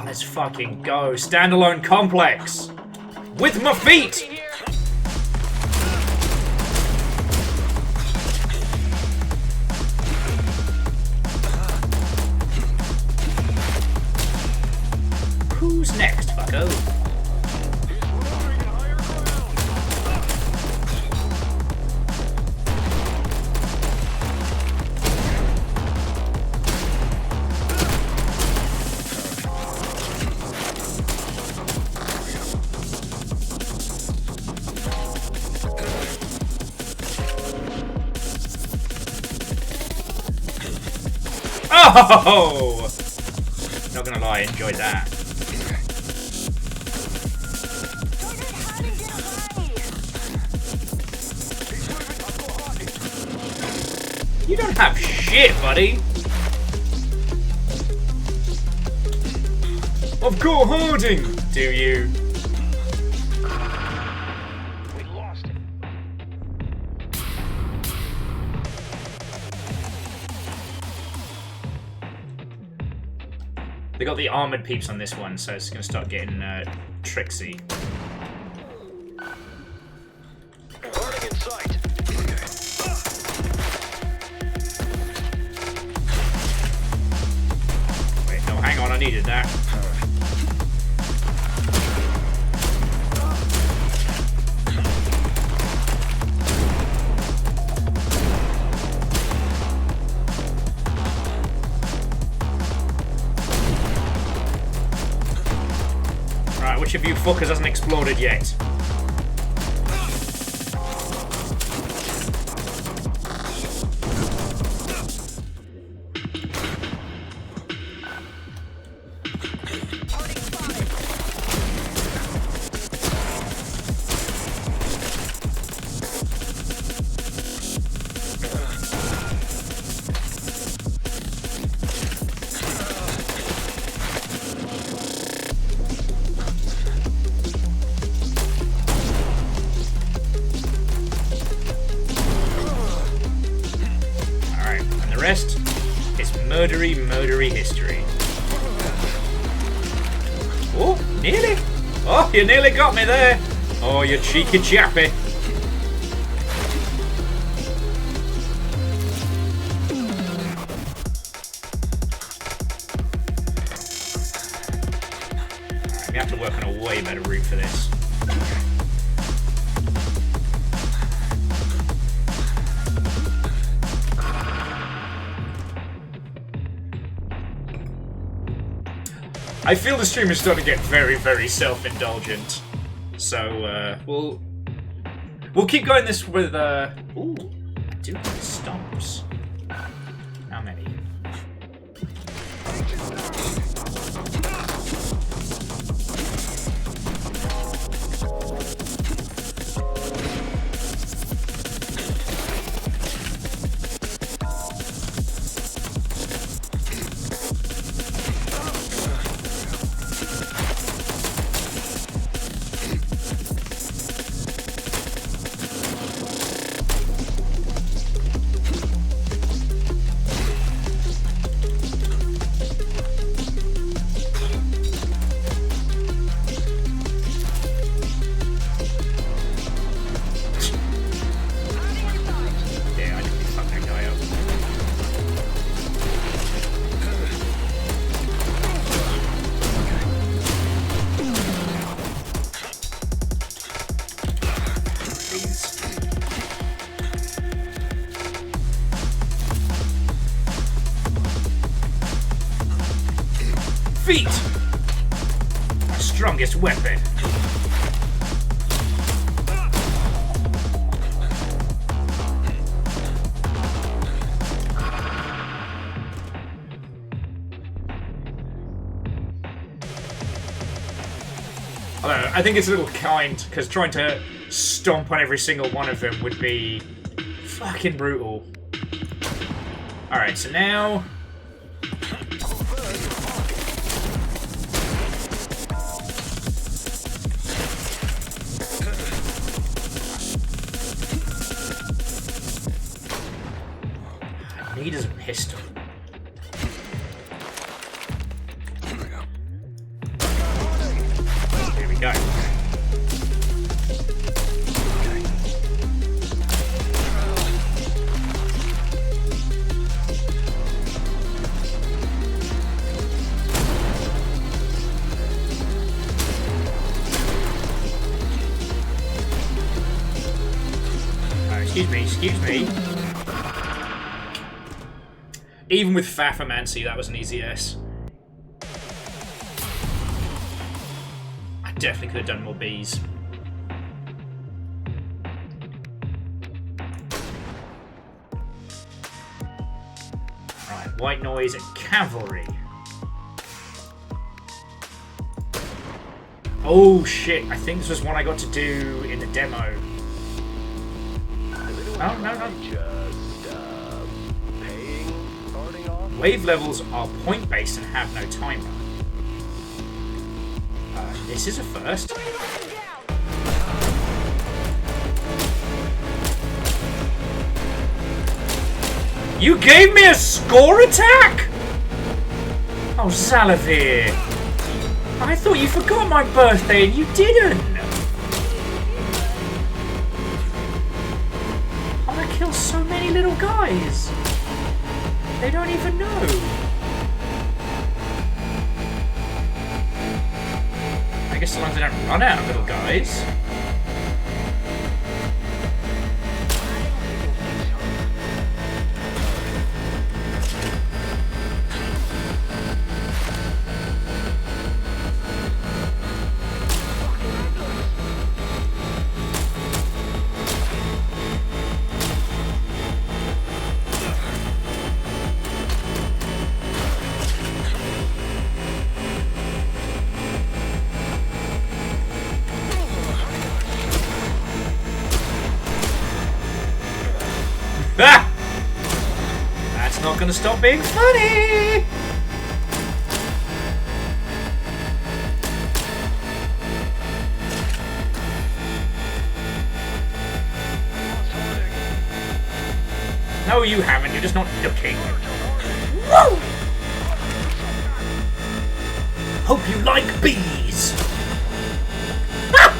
let's fucking go. Standalone complex. With my feet! Who's next, fucko? Oh! Not gonna lie, I enjoyed that. You don't have shit, buddy. I've got Harding. Do you? We lost it. They got the armored peeps on this one, so it's gonna start getting tricksy. Harding in sight. Wait, no, hang on, I needed that. Right, which of you fuckers hasn't exploded yet? Rest is murdery history. Oh, nearly. Oh, you nearly got me there. Oh, you cheeky chappy. We have to work on a way better route for this. I feel the stream is starting to get very self-indulgent. So, we'll keep going this with, ooh, I do have stumps. How many? feet! My strongest weapon. I think it's a little kind, because trying to stomp on every single one of them would be fucking brutal. Alright, so now... I need is a pistol. Here we go. Excuse me. Even with Fafamancy, that was an easy S. I definitely could have done more Bs. Right, white noise and cavalry. Oh shit, I think this was one I got to do in the demo. Oh, no. Wave levels are point-based and have no timer. This is a first. You gave me a score attack?! Oh, Xalavier. I thought you forgot my birthday and you didn't! Kill so many little guys. They don't even know. I guess as long as they don't run out of little guys. Ah! That's not gonna stop being funny! No, you haven't. You're just not looking. Woo! Hope you like bees! Ah!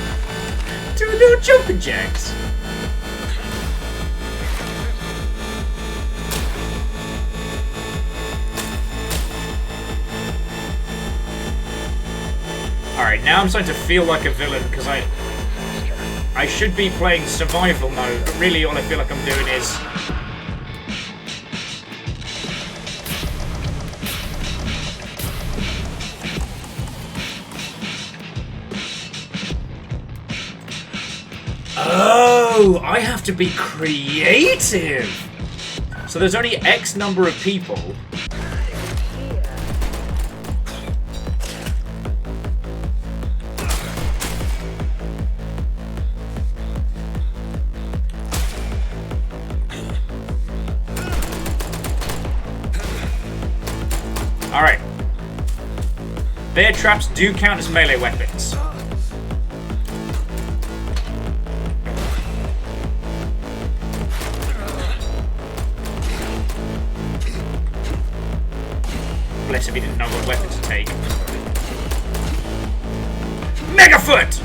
Do little jumping jacks. Alright, now I'm starting to feel like a villain, because I should be playing survival mode, but really all I feel like I'm doing is... Oh, I have to be creative! So there's only X number of people. Alright. Bear traps do count as melee weapons. Bless him, he didn't know what weapon to take. Megafoot!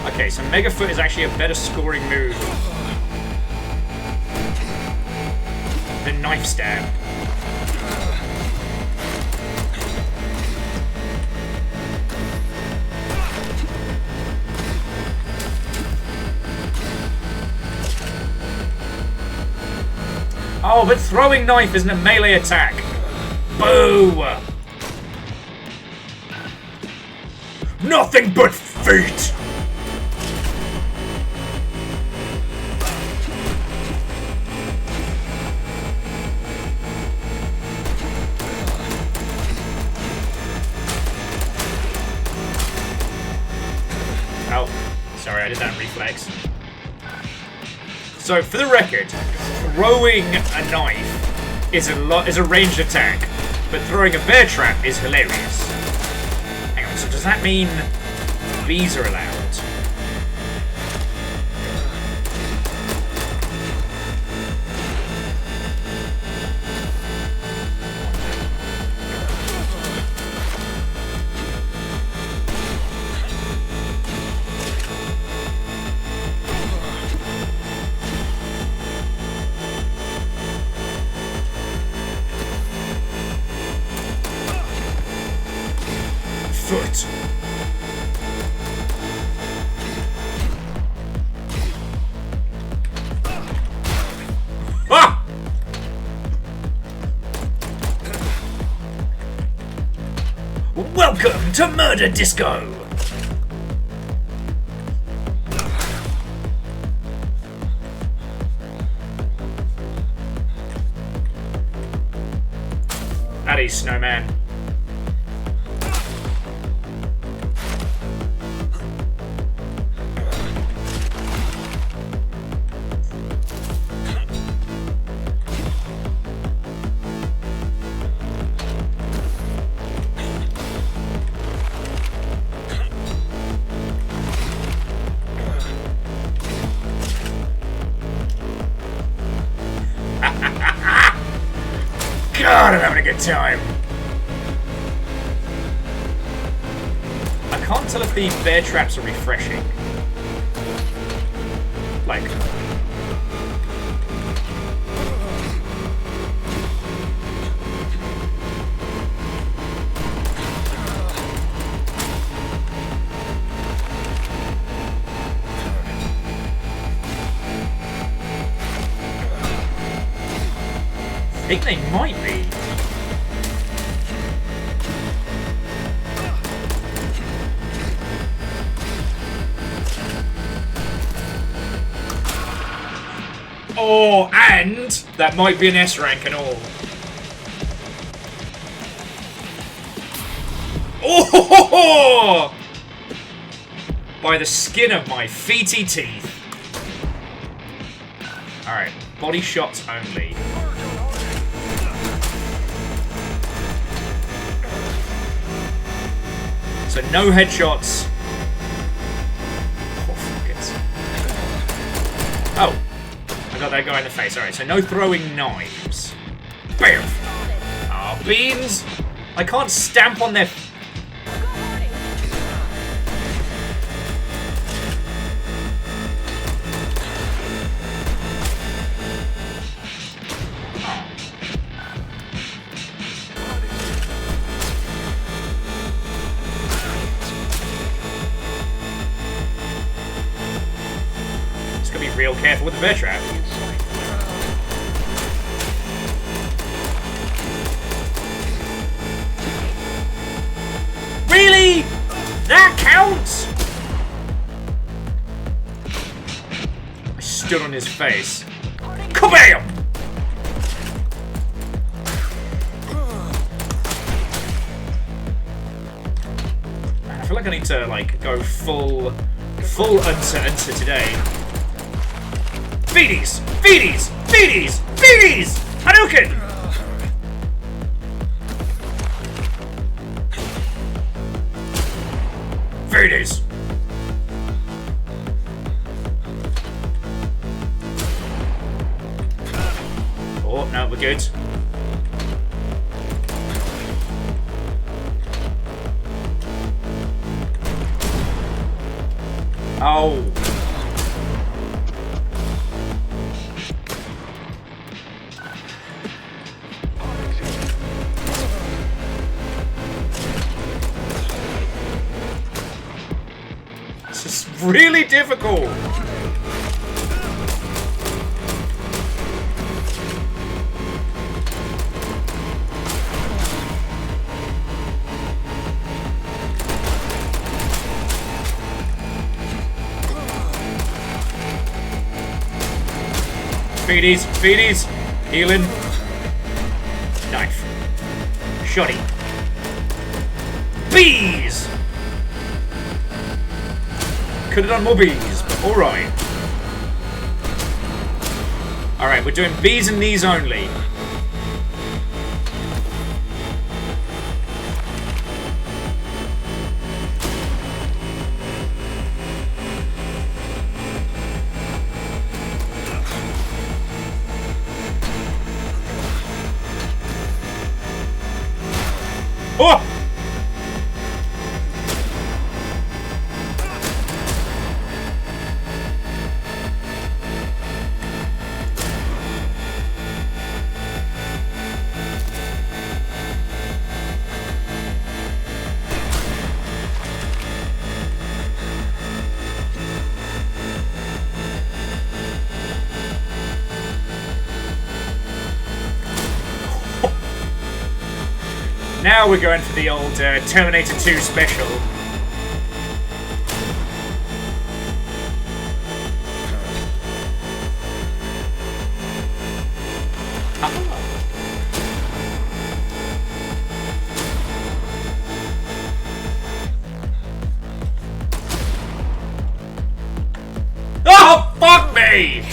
Okay, so Megafoot is actually a better scoring move. the knife stab. Oh, but throwing knife isn't a melee attack. Boo! Nothing but feet! Oh, sorry, I did that in reflex. So, for the record, throwing a knife is a ranged attack, but throwing a bear trap is hilarious. Hang on, so does that mean bees are allowed? Foot. Ah! Welcome to Murder Disco! That is Snowman. God, I'm having a good time. I can't tell if the bear traps are refreshing. Like... I think they might be. Oh, and that might be an S rank and all. Oh! By the skin of my feety teeth. Alright, body shots only. So no headshots. Oh, fuck it. Oh, I got that guy in the face. Alright, so no throwing knives. Bam! Ah, beans! I can't stamp on their... Real careful with the bear trap. Really? That counts? I stood on his face. Kabam! Man, I feel like I need to like go full uncer today. Feeties! Feeties! Feeties! Feeties! Hadouken! Feeties! Oh, no, we're good. Oh. really difficult. Feedies, feedies, healing. Knife. Shoddy. Bees! Could have done more bees, but alright. Alright, we're doing bees and knees only. Oh! Now we're going for the old Terminator 2 special. Oh, fuck me!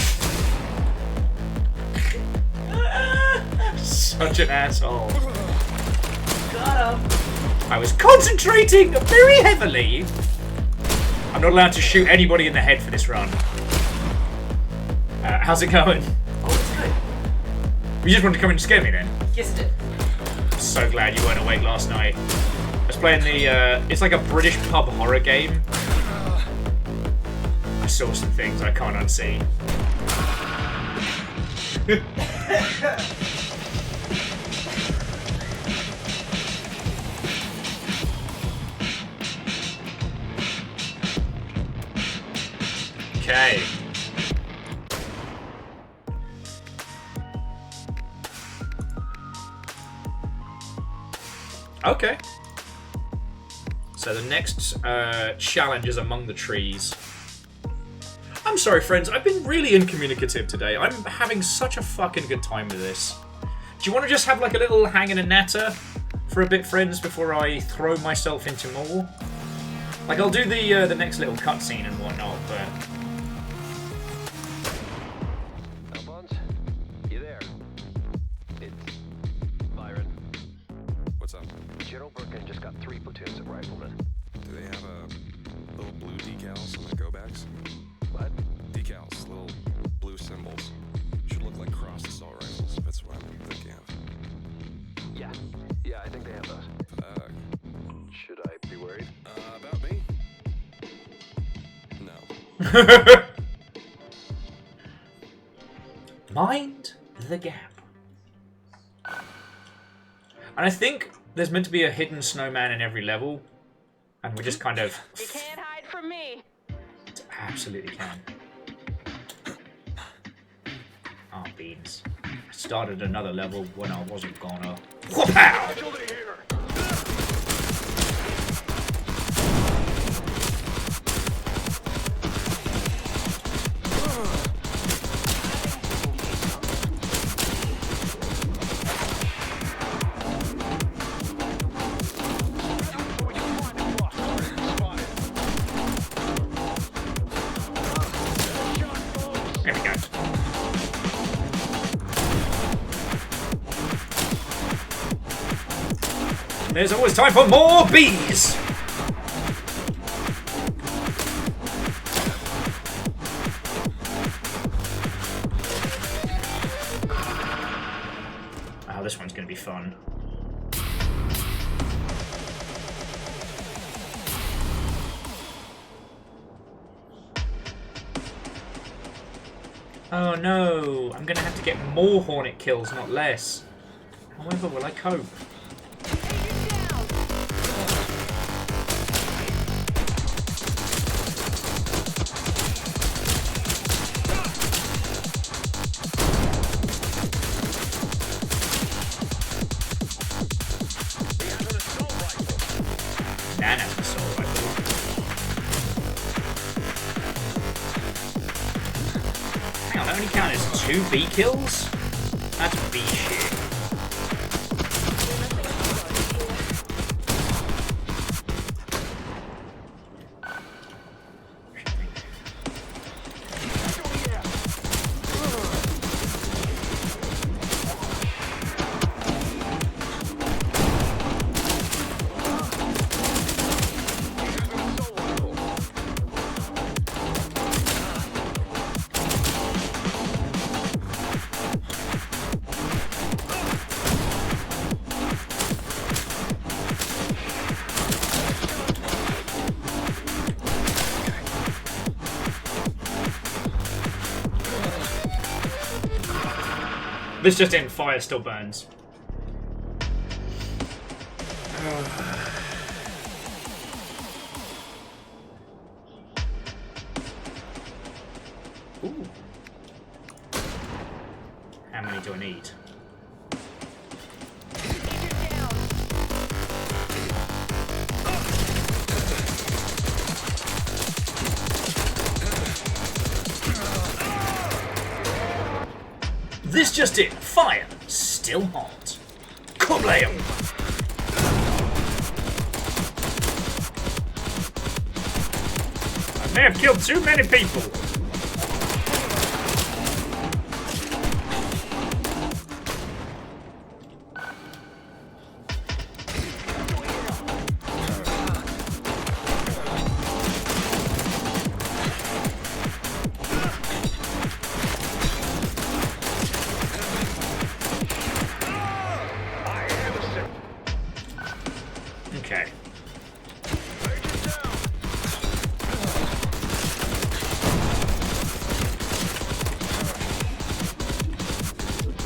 Such an asshole. I was concentrating very heavily. I'm not allowed to shoot anybody in the head for this run. How's it going? Oh, it's good. You just wanted to come in and scare me then? Yes, it did. I'm so glad you weren't awake last night. I was playing the, it's like a British pub horror game. I saw some things I can't unsee. Okay. Okay. So the next challenge is among the trees. I'm sorry, friends. I've been really incommunicative today. I'm having such a fucking good time with this. Do you want to just have like a little hang and a natter for a bit, friends, before I throw myself into more? Like, I'll do the next little cutscene and whatnot, but... You there? It's Byron. What's up? General Birkin just got 3 platoons of riflemen. Do they have little blue decals on the go backs? What? Decals, little blue symbols. Should look like cross assault rifles. That's what I'm thinking of. Yeah, I think they have those. Should I be worried? About me? No. Mind the gap. And I think there's meant to be a hidden snowman in every level, and we just kind of... You can't hide from me. Absolutely can. Ah, beans. I started another level when I wasn't gonna. Whoop-pow! There we go. There's always time for more bees! Oh, this one's gonna be fun. Oh no, I'm gonna have to get more hornet kills, not less. However, will I cope? Dan has an assault rifle. Hang on, that only counted as 2 B kills? That's B shit. This just in, fire still burns. Ooh. How many do I need? This just in, fire still hot. Kublam! I may have killed too many people. Okay.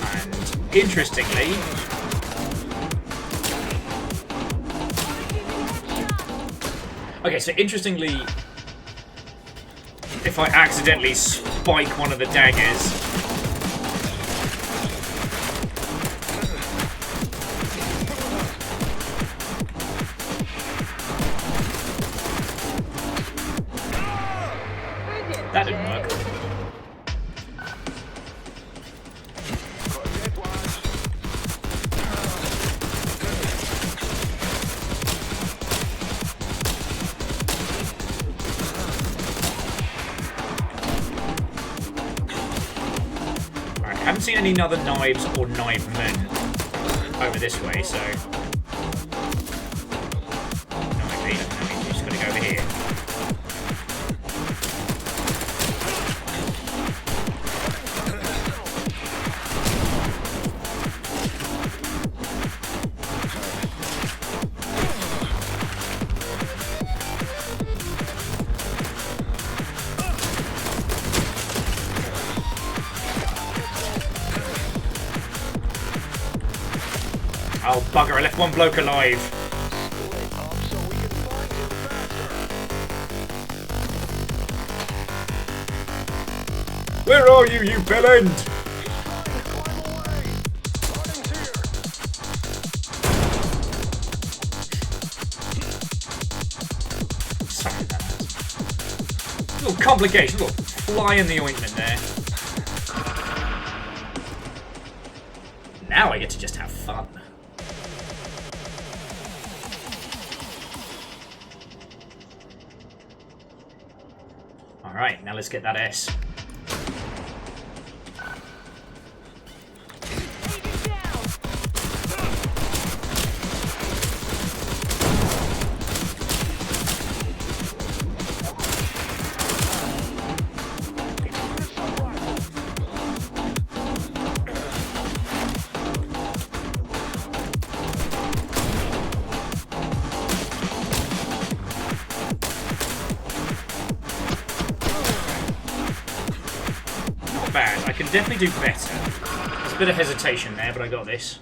And interestingly, if I accidentally spike one of the daggers, that didn't work. Alright, I haven't seen any other knives or knife men over this way, so... No, I mean, you're just gonna go over here. Oh, bugger, I left one bloke alive. Where are you, you bellend? Sorry about that. Little complication, little fly in the ointment there. Now I get to just have fun. Alright, now let's get that S. Bad. I can definitely do better. There's a bit of hesitation there, but I got this.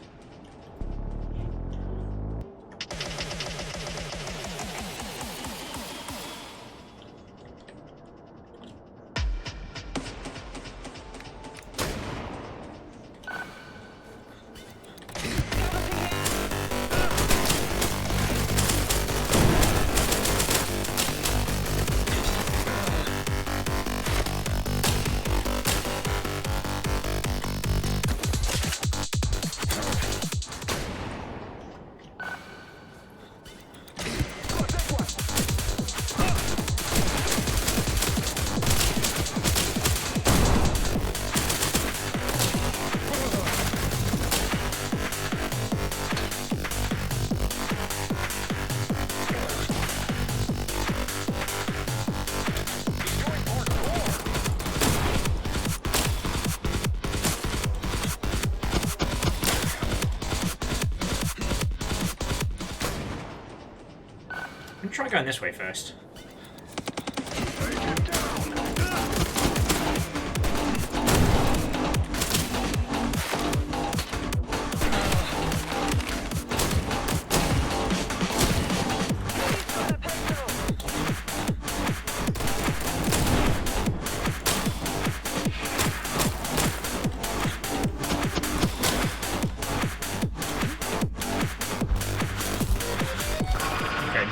try going this way first.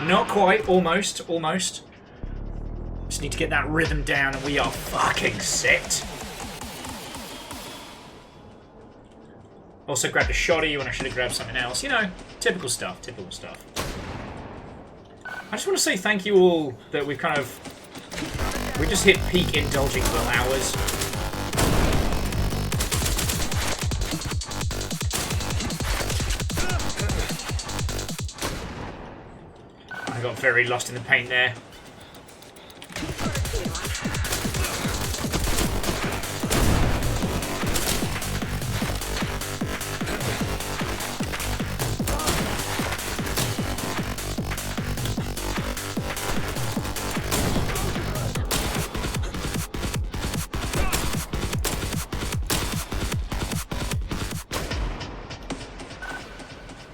Not quite, almost. Just need to get that rhythm down and we are fucking set. Also grabbed a shotty when I should have grabbed something else. You know, typical stuff. I just want to say thank you all that we've kind of... We just hit peak indulging will hours. I got very lost in the paint there.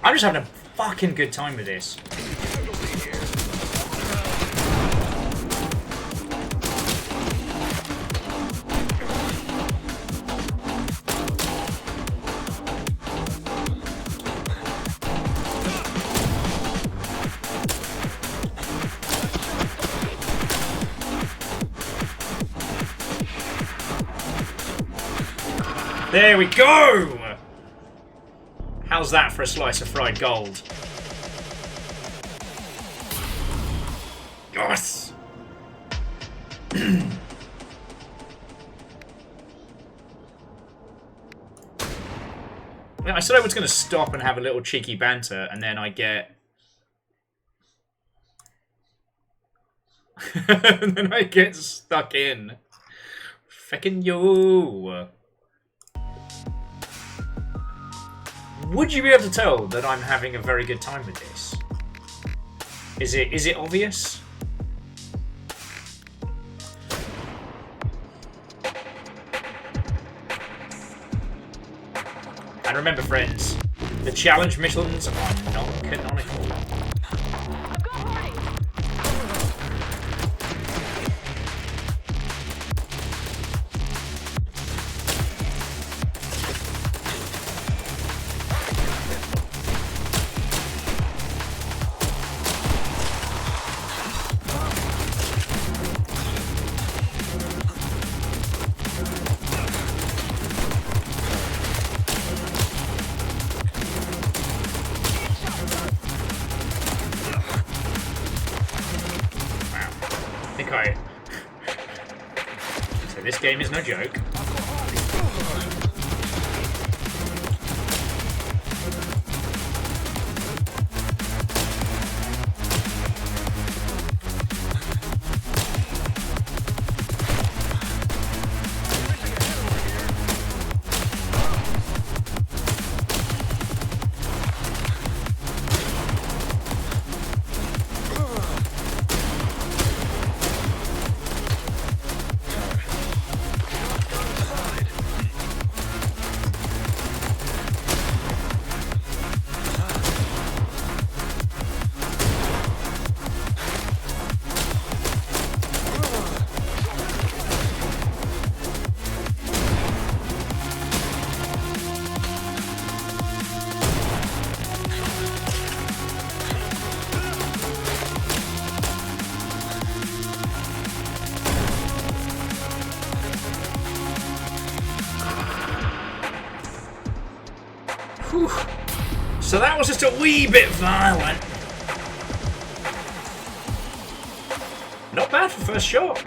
I'm just having a fucking good time with this. There we go! How's that for a slice of fried gold? Yes! I said I was going to stop and have a little cheeky banter, and then I get... and then I get stuck in. Feckin' yo! Would you be able to tell that I'm having a very good time with this? Is it obvious? And remember, friends, the challenge missions are non-canonical. So this game is no joke. Whew. So that was just a wee bit violent. Not bad for first shot.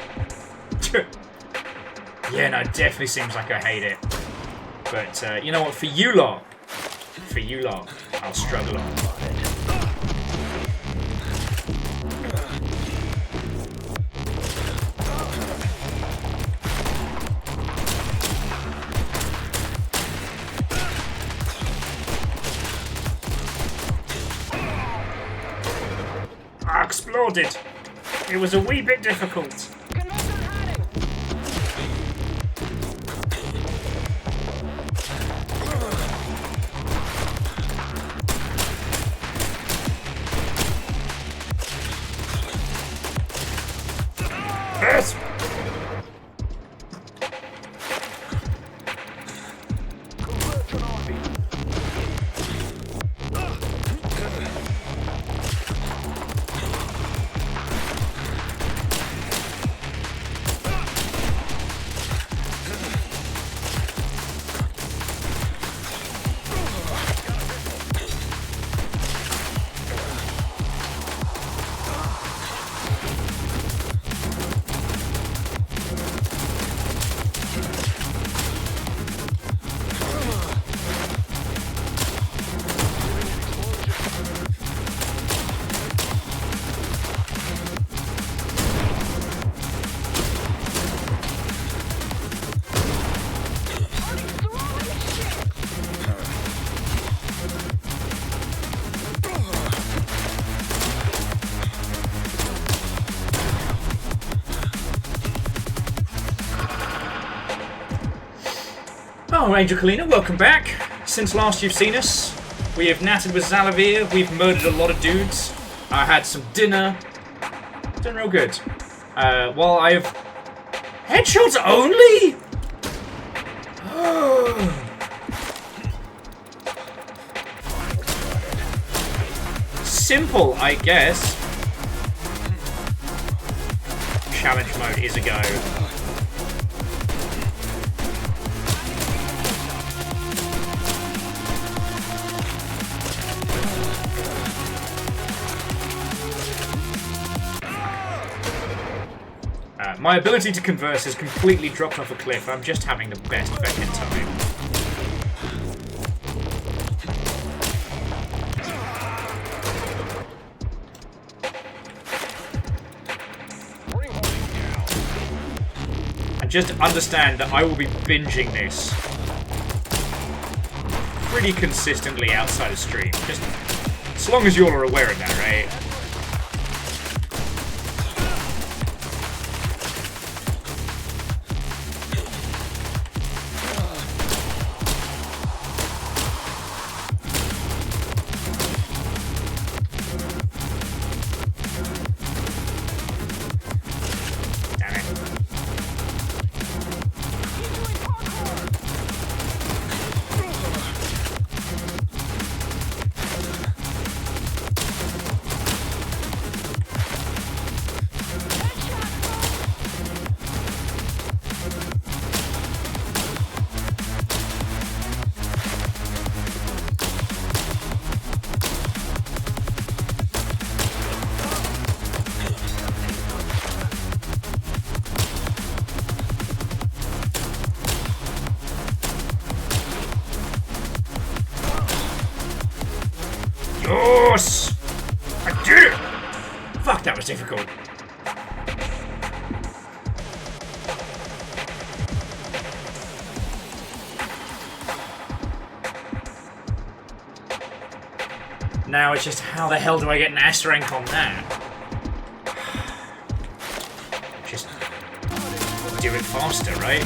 Yeah, no, it definitely seems like I hate it. But you know what? For you lot, I'll struggle on. Explode! explored it. It was a wee bit difficult. Yes! Oh, Angel Kalina, welcome back. Since last you've seen us, we have natted with Xalavier, we've murdered a lot of dudes, I had some dinner, done real good. Well, I have... Headshots only?! Simple, I guess. Challenge mode is a go. My ability to converse has completely dropped off a cliff. I'm just having the best fucking time. And just understand that I will be binging this pretty consistently outside of stream. Just as long as you all are aware of that, right? Yes! I did it! Fuck, that was difficult. Now it's just how the hell do I get an S rank on that? Just do it faster, right?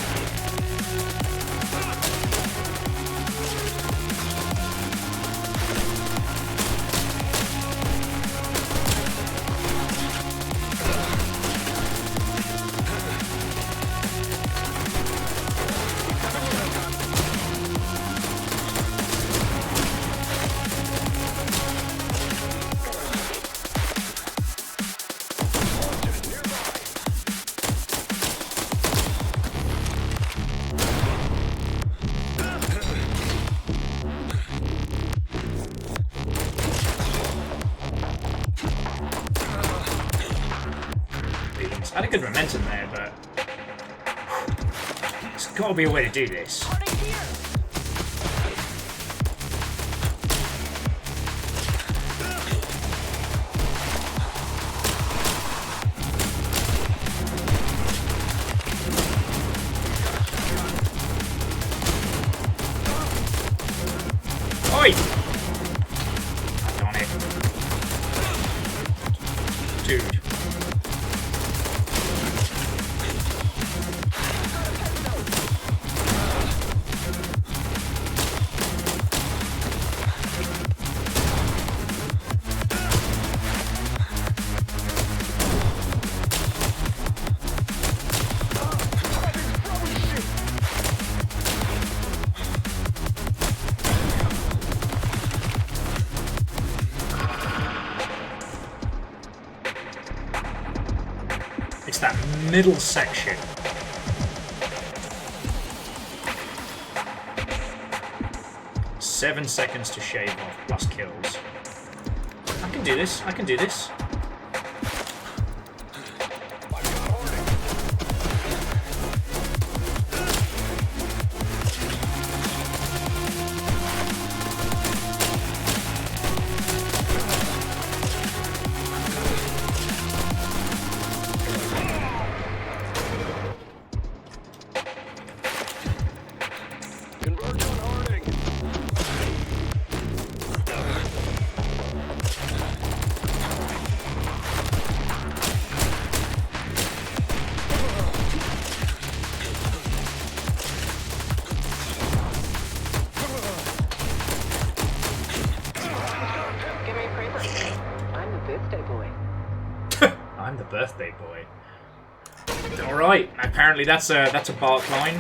I had a good momentum there, but there's got to be a way to do this. Oi! That's on it. 2. It's that middle section. Seven seconds to shave off plus kills. I can do this. I can do this. I'm the birthday boy. Alright, apparently that's a bark line.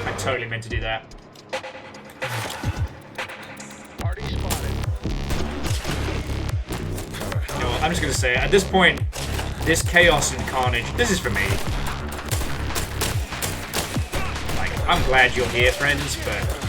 I totally meant to do that. I'm just gonna say, at this point, this chaos and carnage, this is for me. Like, I'm glad you're here, friends, but...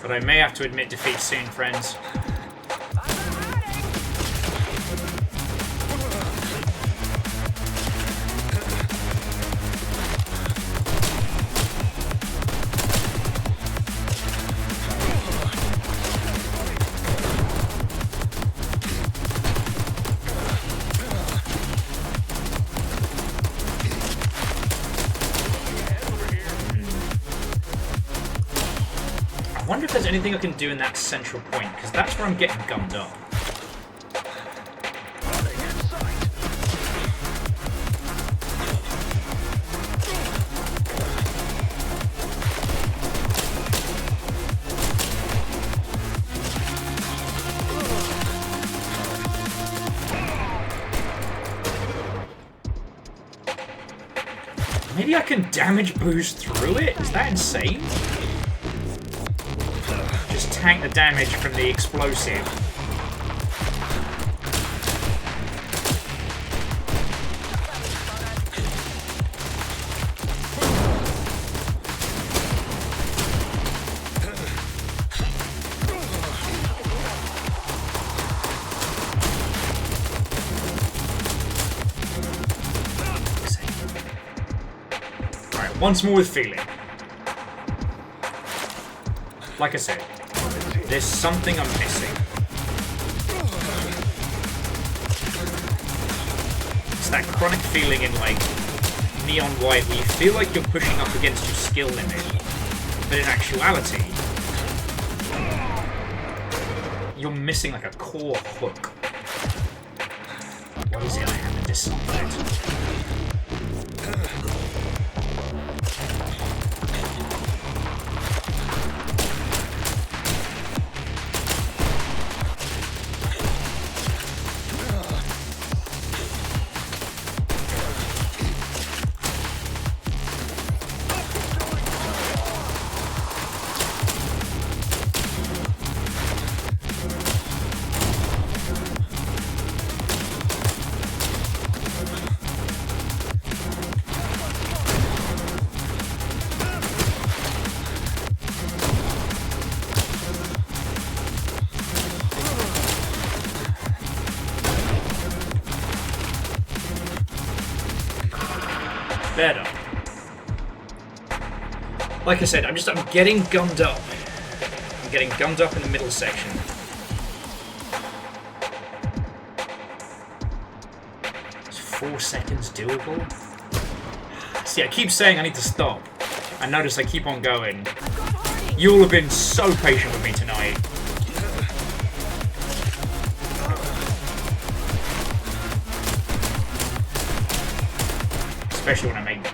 But I may have to admit defeat soon, friends. I wonder if there's anything I can do in that central point, because that's where I'm getting gummed up. Maybe I can damage boost through it? Is that insane? Just tank the damage from the explosive. Alright, once more with feeling. Like I said, there's something I'm missing. It's that chronic feeling in, like, Neon White where you feel like you're pushing up against your skill limit, but in actuality, you're missing, like, a core hook. What is it I haven't decided? Better. Like I said, I'm getting gummed up. I'm getting gummed up in the middle section. 4 seconds doable? See, I keep saying I need to stop. And notice I keep on going. You all have been so patient with me tonight. Especially when I make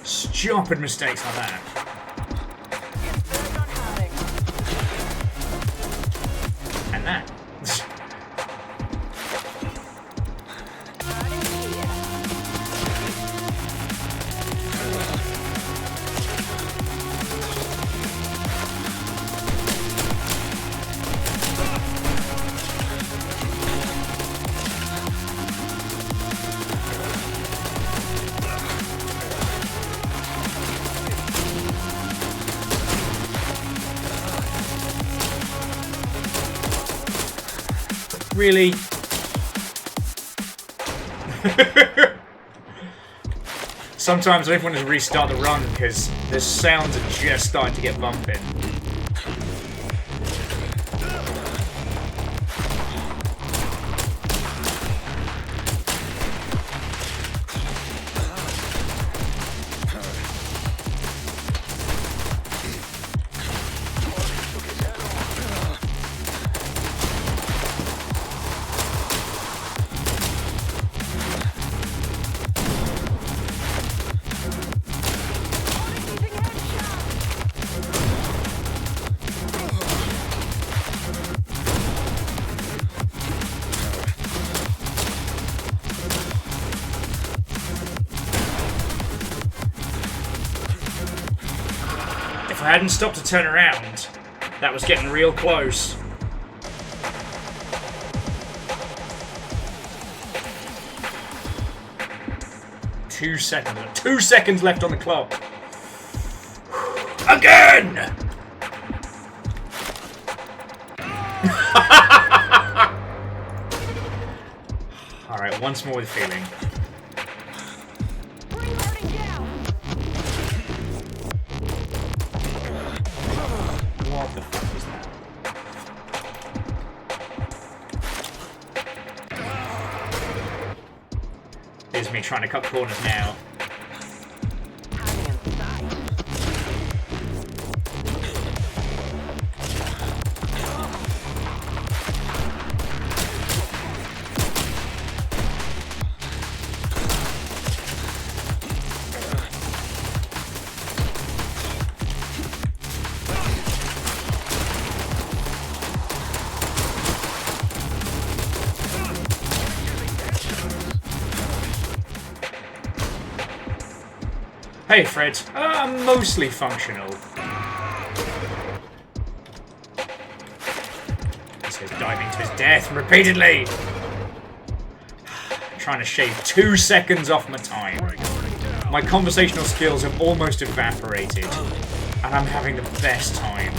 stupid mistakes like that. And that. Really? Sometimes I don't want to restart the run because the sounds are just starting to get bumping. If I hadn't stopped to turn around, that was getting real close. Two seconds left on the clock. Again! Alright, once more with feeling. What the fuck was that? There's me trying to cut corners now. Hey Fred, mostly functional. He says diving to his death repeatedly. Trying to shave 2 seconds off my time. My conversational skills have almost evaporated, and I'm having the best time.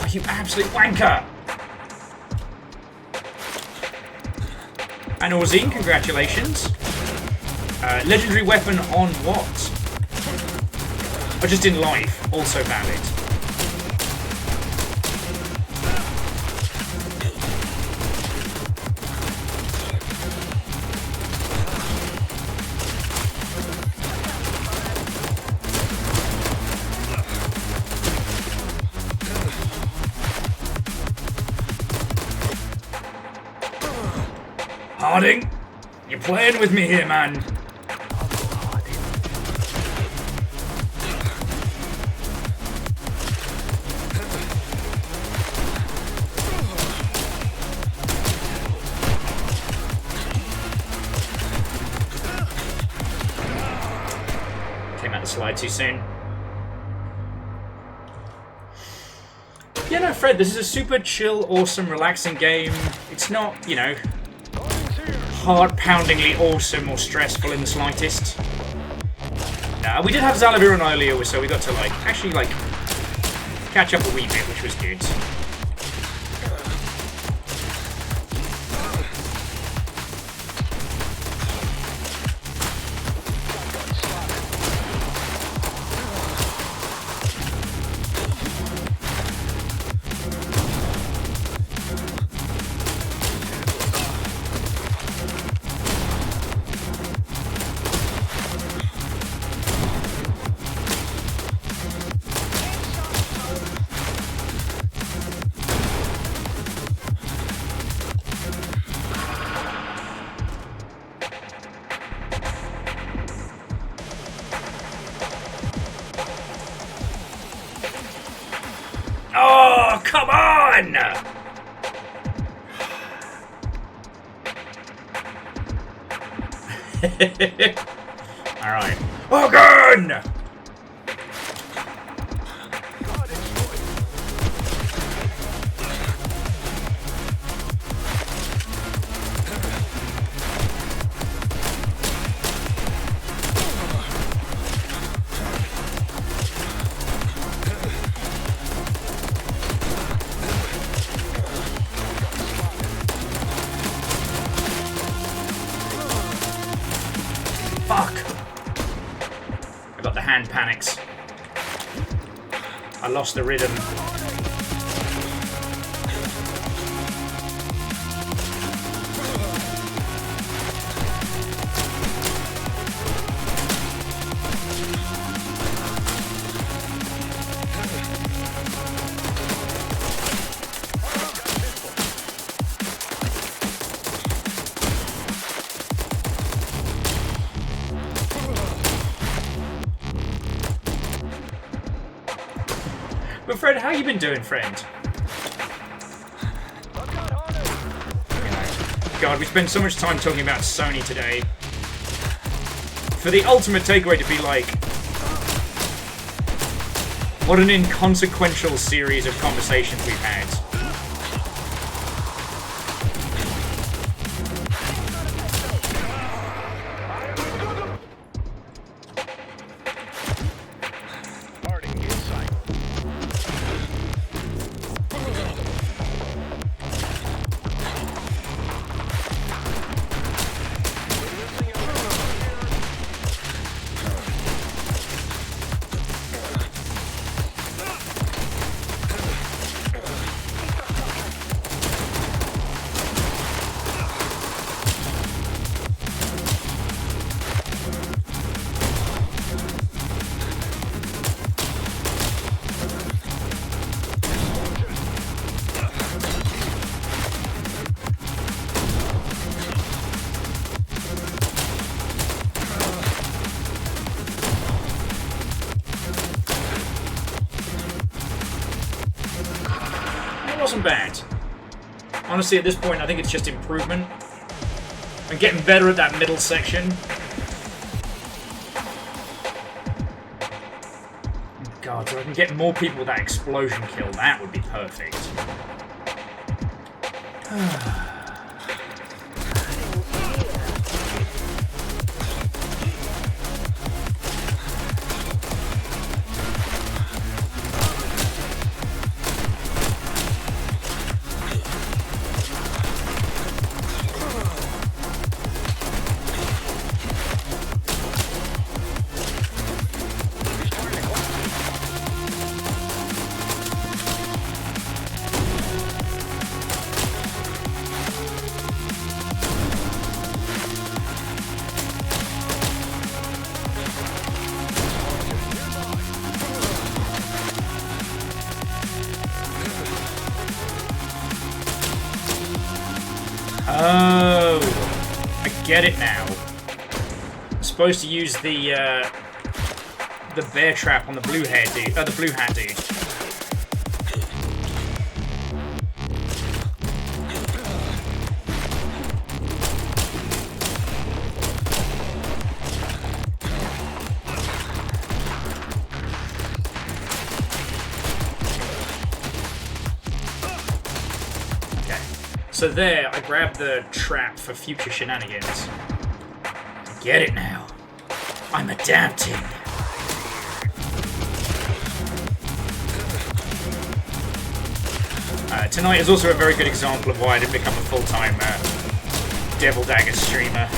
You absolute wanker! And Orzine, congratulations. Legendary weapon on what? Oh, just in life, also valid. Harding, you're playing with me here, man. Came out the slide too soon. Yeah, no, Fred, this is a super chill, awesome, relaxing game. It's not, you know, heart-poundingly awesome or stressful in the slightest. We did have Xalavier on earlier, so we got to actually catch up a wee bit, which was good. come on! Alright. Again! Fuck! I got the hand panics. I lost the rhythm. But Fred, how you been doing, friend? God, we spent so much time talking about Sony today. For the ultimate takeaway to be like, what an inconsequential series of conversations we've had. Wasn't bad. Honestly, at this point, I think it's just improvement. I'm getting better at that middle section. God, so I can get more people with that explosion kill. That would be perfect. Oh, I get it now. I'm supposed to use the bear trap on the blue hair dude, the blue hat dude. So there, I grabbed the trap for future shenanigans. Get it now. I'm adapting. Tonight is also a very good example of why I didn't become a full-time Devil Dagger streamer.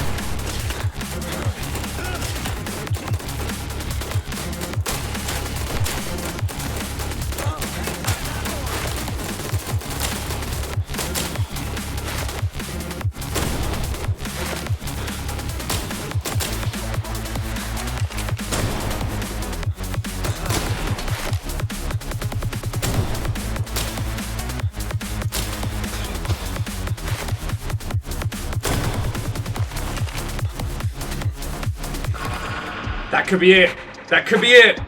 That could be it. That could be it.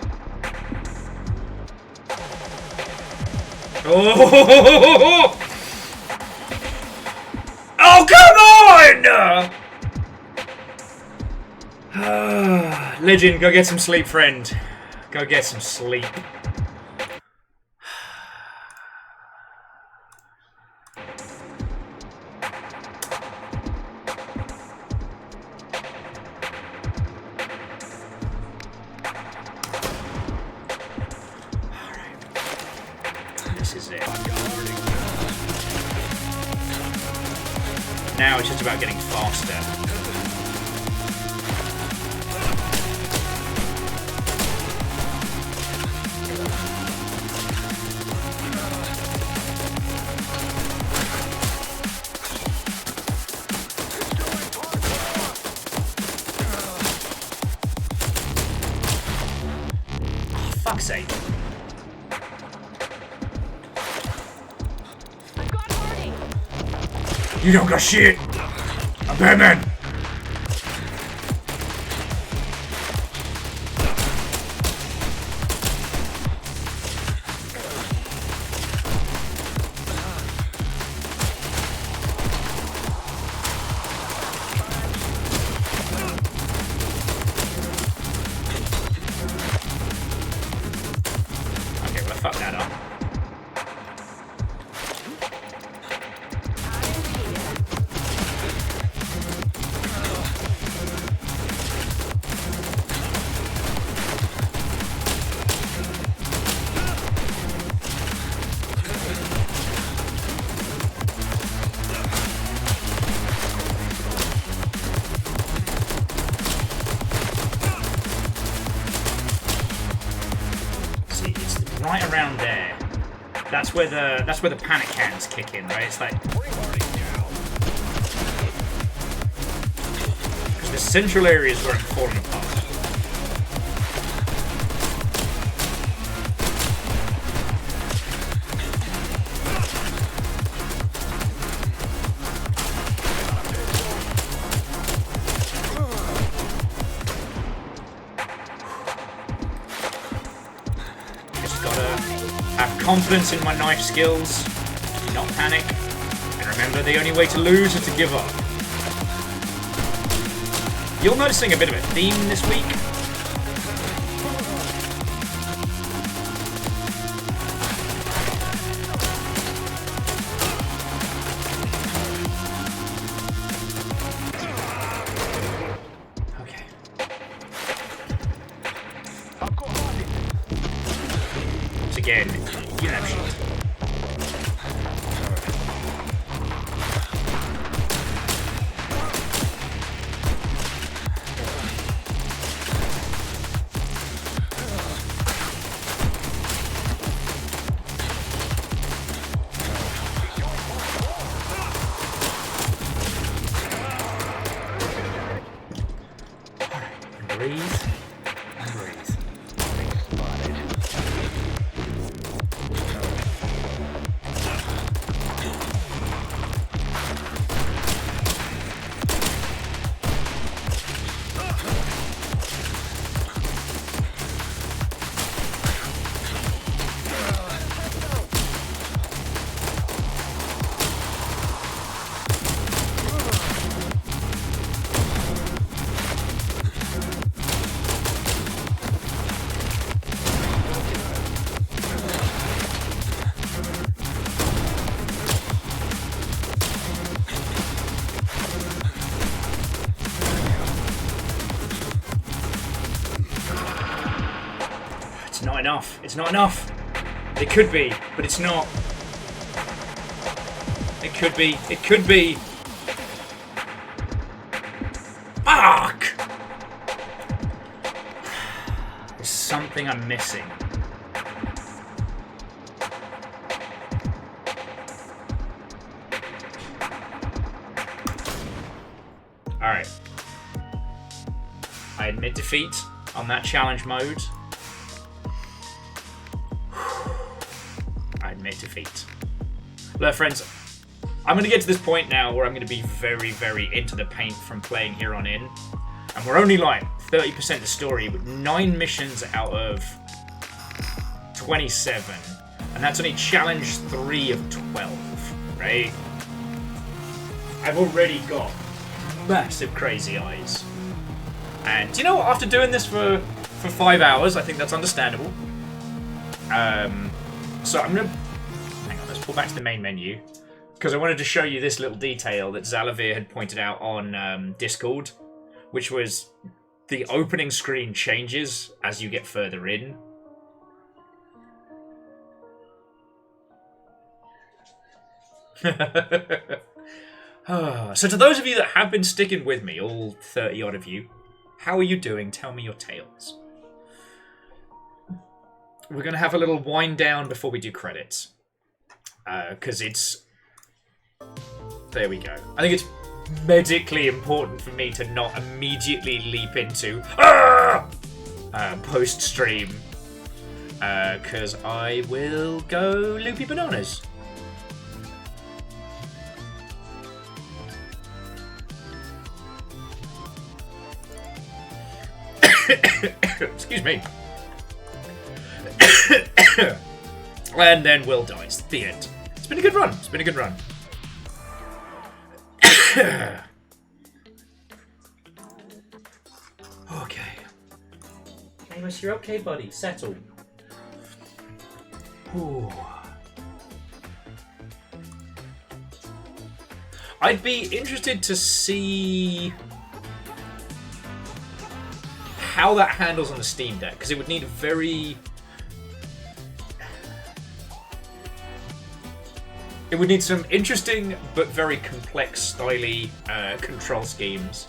Oh! Oh, come on! Legend, go get some sleep, friend. Go get some sleep. This is it. Now it's just about getting faster. Oh, fuck's sake. You don't got shit! I'm Batman! Okay, well I fucked that up. See, it's right around there. That's where the panic cans kick in, right? It's like because the central area is where I'm falling apart. Just gotta have confidence in my knife skills, not panic, and remember the only way to lose is to give up. You're noticing a bit of a theme this week. Okay. So again, you know shit. Breathe and breathe. It's not enough. It's not enough. It could be, but it's not. It could be. It could be. Fuck! There's something I'm missing. Alright. I admit defeat on that challenge mode. I admit defeat. Look, friends, I'm going to get to this point now where I'm going to be very, very into the paint from playing here on in. And we're only like 30% of the story, with 9 missions out of 27. And that's only challenge 3 of 12, right? I've already got massive crazy eyes. And you know what? After doing this for 5 hours, I think that's understandable. So I'm gonna... Hang on, let's pull back to the main menu. Because I wanted to show you this little detail that Xalavier had pointed out on Discord. Which was the opening screen changes as you get further in. So to those of you that have been sticking with me, all 30 odd of you, how are you doing? Tell me your tales. We're going to have a little wind down before we do credits. Because it's... There we go. I think it's medically important for me to not immediately leap into post-stream. Because I will go loopy bananas. Excuse me. And then Will dies. The end. It's been a good run. It's been a good run. Okay. Amos, you're okay, buddy. Settle. Ooh. I'd be interested to see how that handles on the Steam Deck, because it would need a very... It would need some interesting but very complex styly control schemes.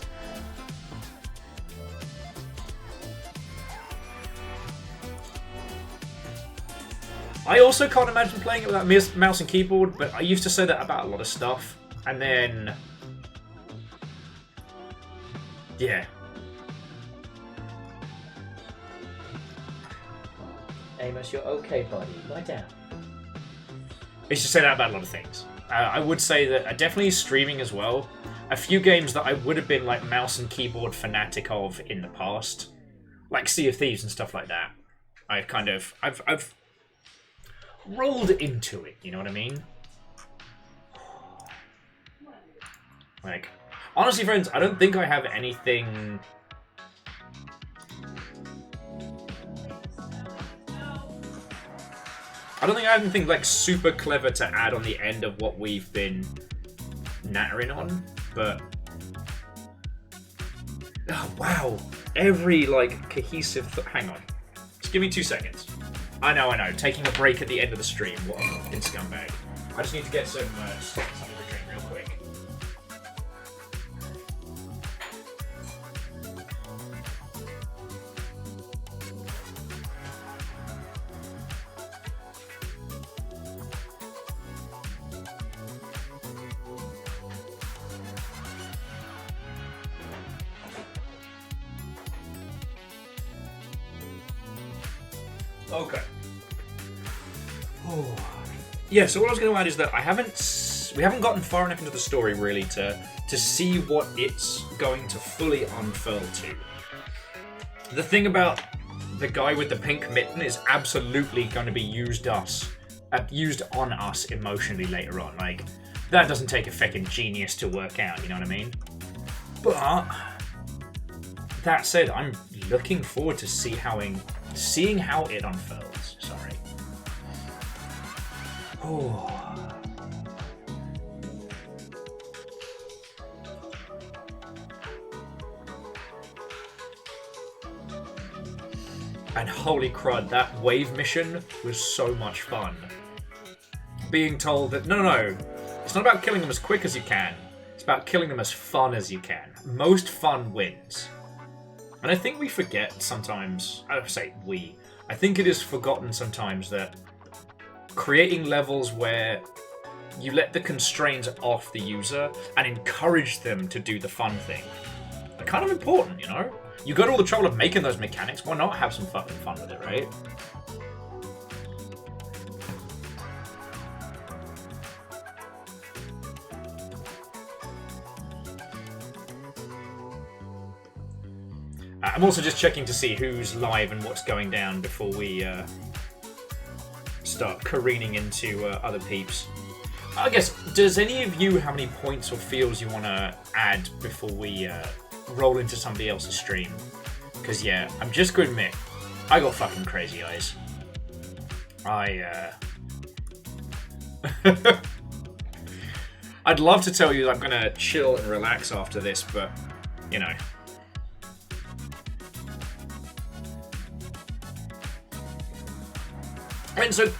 I also can't imagine playing it without mouse and keyboard, but I used to say that about a lot of stuff. And then... Yeah. Amos, you're okay, buddy. Lie down. I used to say that about a lot of things. I would say that definitely streaming as well. A few games that I would have been like mouse and keyboard fanatic of in the past, like Sea of Thieves and stuff like that. I've rolled into it. You know what I mean? Like, honestly, friends, I don't think I have anything. I don't think I have anything like super clever to add on the end of what we've been nattering on, but oh wow, every like cohesive. Hang on, just give me 2 seconds. I know. Taking a break at the end of the stream. What a fucking scumbag! I just need to get some something to drink real quick. Okay. Oh. Yeah, so what I was going to add is that we haven't gotten far enough into the story really to see what it's going to fully unfurl to. The thing about the guy with the pink mitten is absolutely going to be used on us emotionally later on. Like, that doesn't take a fucking genius to work out, you know what I mean? But that said, I'm looking forward to seeing how it unfurls. Sorry. Oh. And holy crud, that wave mission was so much fun. Being told that, no, it's not about killing them as quick as you can. It's about killing them as fun as you can. Most fun wins. And I think we forget sometimes, I think it is forgotten sometimes that creating levels where you let the constraints off the user and encourage them to do the fun thing are kind of important, you know? You go to all the trouble of making those mechanics, why not have some fucking fun with it, right? I'm also just checking to see who's live and what's going down before we start careening into other peeps. I guess, does any of you have any points or feels you want to add before we roll into somebody else's stream? Because, yeah, I'm just going to admit, I got fucking crazy eyes. I'd love to tell you that I'm going to chill and relax after this, but, you know. And so,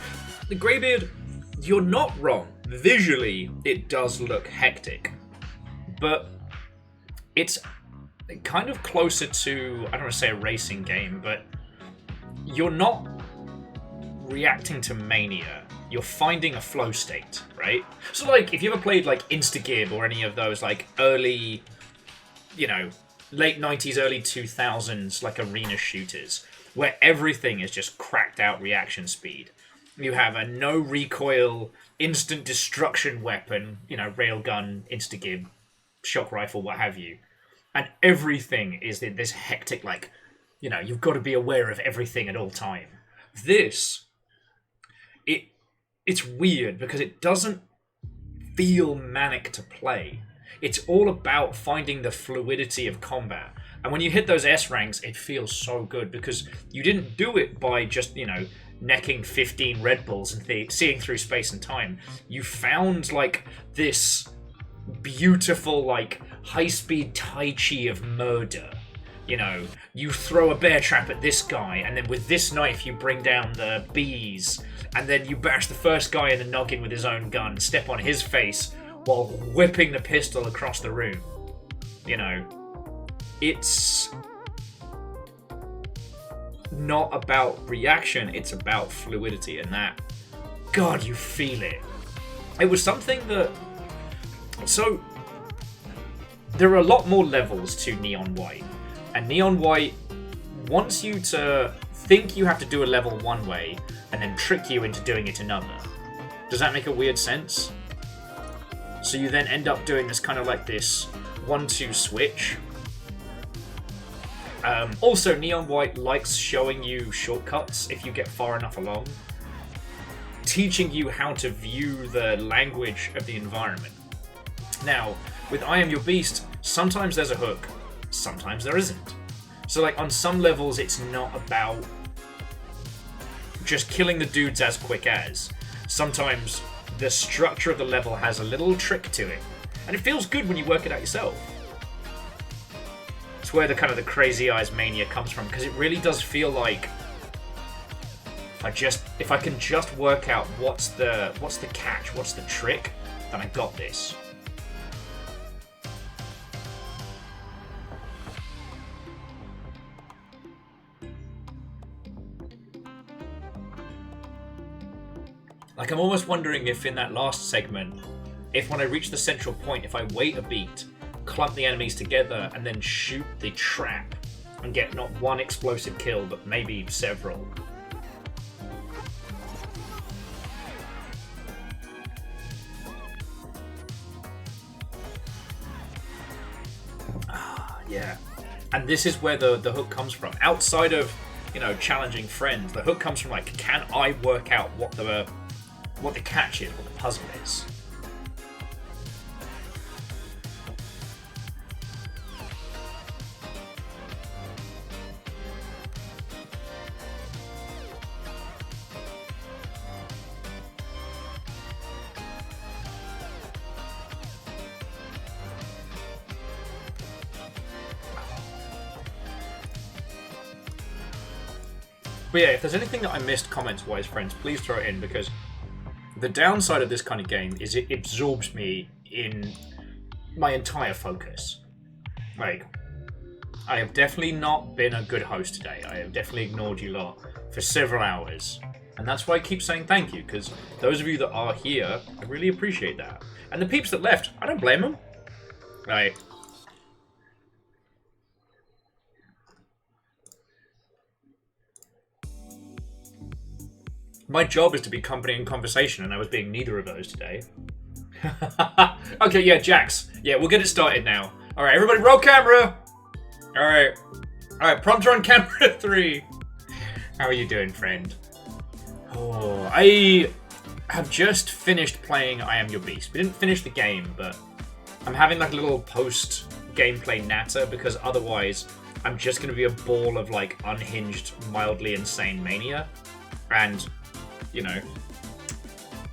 the Greybeard, you're not wrong. Visually, it does look hectic. But it's kind of closer to, I don't want to say a racing game, but you're not reacting to mania. You're finding a flow state, right? So, like, if you ever played, like, Instagib or any of those, like, early, you know, late 90s, early 2000s, like, arena shooters, where everything is just cracked out reaction speed. You have a no recoil, instant destruction weapon, you know, railgun, Instagib, shock rifle, what have you. And everything is this hectic, like, you know, you've got to be aware of everything at all time. This, it's weird because it doesn't feel manic to play. It's all about finding the fluidity of combat. And when you hit those S ranks, it feels so good because you didn't do it by just, you know, necking 15 Red Bulls and seeing through space and time. You found, like, this beautiful, like, high-speed Tai Chi of murder. You know, you throw a bear trap at this guy, and then with this knife you bring down the bees, and then you bash the first guy in the noggin with his own gun, step on his face, while whipping the pistol across the room. You know, it's not about reaction, it's about fluidity, and that, God, you feel it. It was something that... So, there are a lot more levels to Neon White, and Neon White wants you to think you have to do a level one way, and then trick you into doing it another. Does that make a weird sense? So you then end up doing this kind of like this 1-2 switch. Also, Neon White likes showing you shortcuts if you get far enough along, teaching you how to view the language of the environment. Now, with I Am Your Beast, sometimes there's a hook, sometimes there isn't. So, like, on some levels, it's not about just killing the dudes as quick as. Sometimes the structure of the level has a little trick to it, and it feels good when you work it out yourself. It's where the kind of the crazy eyes mania comes from, because it really does feel like if I can just work out what's the catch, what's the trick, then I got this. Like, I'm almost wondering if in that last segment, if when I reach the central point, if I wait a beat, clump the enemies together, and then shoot the trap, and get not one explosive kill, but maybe several. Yeah. And this is where the hook comes from. Outside of, you know, challenging friends, the hook comes from, like, can I work out what the catch is, what the puzzle is? But yeah, if there's anything that I missed comments-wise, friends, please throw it in, because the downside of this kind of game is it absorbs me in my entire focus. Like, I have definitely not been a good host today. I have definitely ignored you lot for several hours. And that's why I keep saying thank you, because those of you that are here, I really appreciate that. And the peeps that left, I don't blame them. Right. My job is to be company and conversation, and I was being neither of those today. Okay, yeah, Jax. Yeah, we'll get it started now. Alright, everybody roll camera! Alright. Alright, prompter on camera 3. How are you doing, friend? Oh, I have just finished playing I Am Your Beast. We didn't finish the game, but I'm having like a little post-gameplay natter because otherwise I'm just going to be a ball of like unhinged, mildly insane mania. And, you know,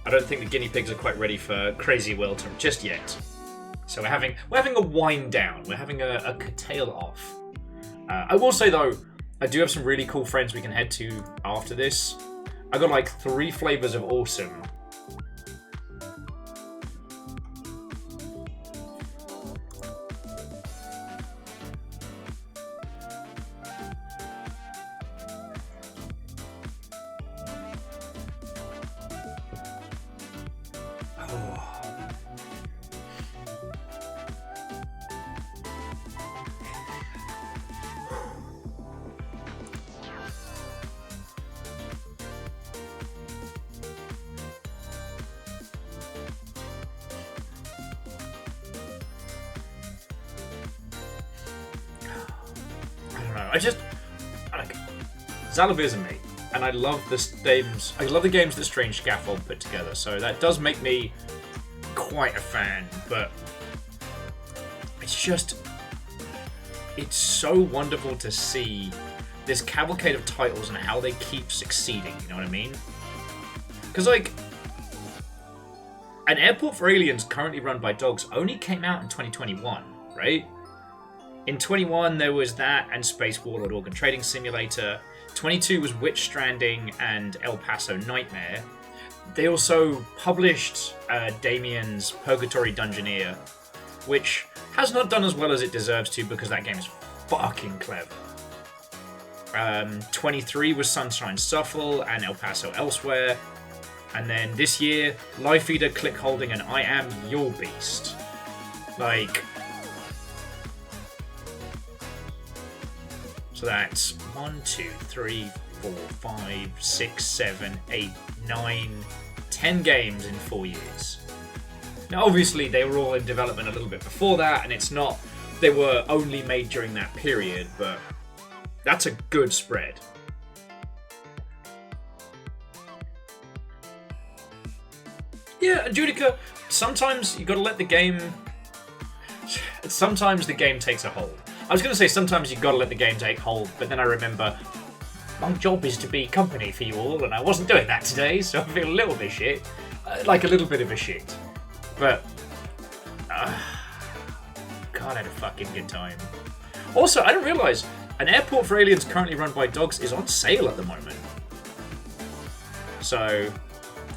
I don't think the guinea pigs are quite ready for Crazy Will just yet. So we're having a wind down. We're having a curtail off. I will say though, I do have some really cool friends we can head to after this. I got like 3 flavors of awesome. Xalavier's a mate, and I love the games that Strange Scaffold put together, so that does make me quite a fan, but it's so wonderful to see this cavalcade of titles and how they keep succeeding, you know what I mean? Because, like, An Airport for Aliens, currently run by dogs, only came out in 2021, right? In 21, there was that and Space Warlord Organ Trading Simulator. 22 was Witch Stranding and El Paso Nightmare. They also published Damien's Purgatory Dungeoneer, which has not done as well as it deserves to because that game is fucking clever. 23 was Sunshine Shuffle and El Paso Elsewhere. And then this year, Life Eater, Click Holding, and I Am Your Beast. Like... So that's 1, 2, 3, 4, 5, 6, 7, 8, 9, 10 games in 4 years. Now, obviously, they were all in development a little bit before that, and it's not they were only made during that period, but that's a good spread. Yeah, Judica, sometimes you gotta let the game... Sometimes the game takes a hold. I was going to say sometimes you've got to let the game take hold, but then I remember my job is to be company for you all, and I wasn't doing that today, so I feel a little bit shit. Like a little bit of a shit. But, God, I had a fucking good time. Also, I didn't realise, An Airport for Aliens currently run by dogs is on sale at the moment. So,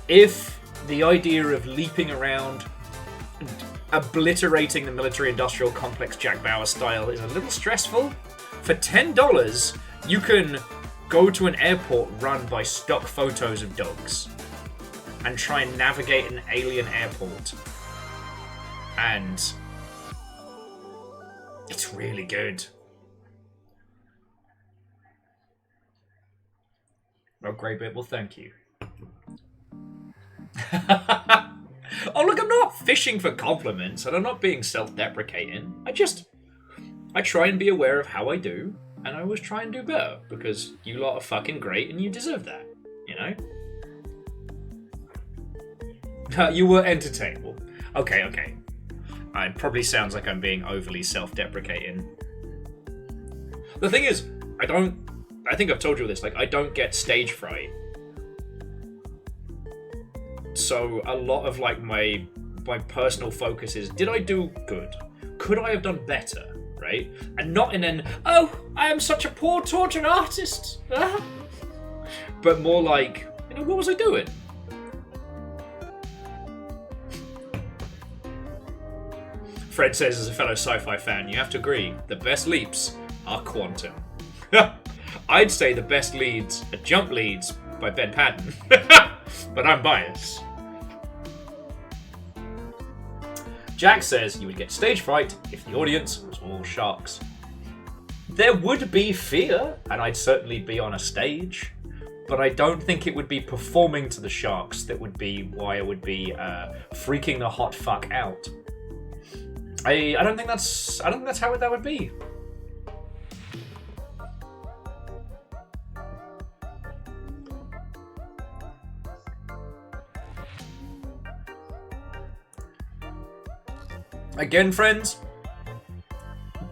if the idea of leaping around... obliterating the military-industrial complex Jack Bauer style is a little stressful, for $10 you can go to an airport run by stock photos of dogs and try and navigate an alien airport. And it's really good. Oh, Greybit, well, thank you. Oh, look, I'm not fishing for compliments, and I'm not being self-deprecating. I try and be aware of how I do, and I always try and do better, because you lot are fucking great, and you deserve that, you know? You were entertained. Well, okay. It probably sounds like I'm being overly self-deprecating. The thing is, I think I've told you this, like, I don't get stage fright. So a lot of like my personal focus is, did I do good? Could I have done better? Right? And not in an, oh, I am such a poor tortured artist. But more like, you know, what was I doing? Fred says, as a fellow sci-fi fan, you have to agree, the best leaps are quantum. I'd say the best leads are Jump Leads by Ben Patton. But I'm biased. Jack says you would get stage fright if the audience was all sharks. There would be fear, and I'd certainly be on a stage, but I don't think it would be performing to the sharks that would be why I would be freaking the hot fuck out. I don't think that's how that would be. Again, friends,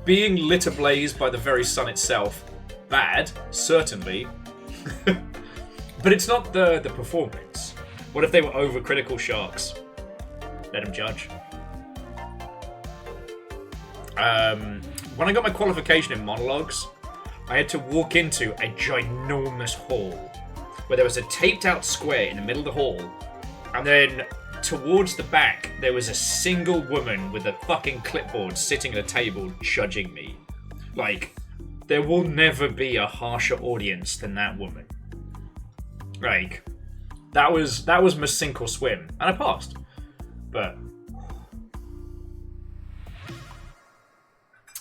being lit ablaze by the very sun itself, bad, certainly. But it's not the performance. What if they were overcritical sharks? Let them judge. When I got my qualification in monologues, I had to walk into a ginormous hall where there was a taped out square in the middle of the hall, and then towards the back there was a single woman with a fucking clipboard sitting at a table judging me. Like, there will never be a harsher audience than that woman. Like, that was my sink or swim, and I passed. But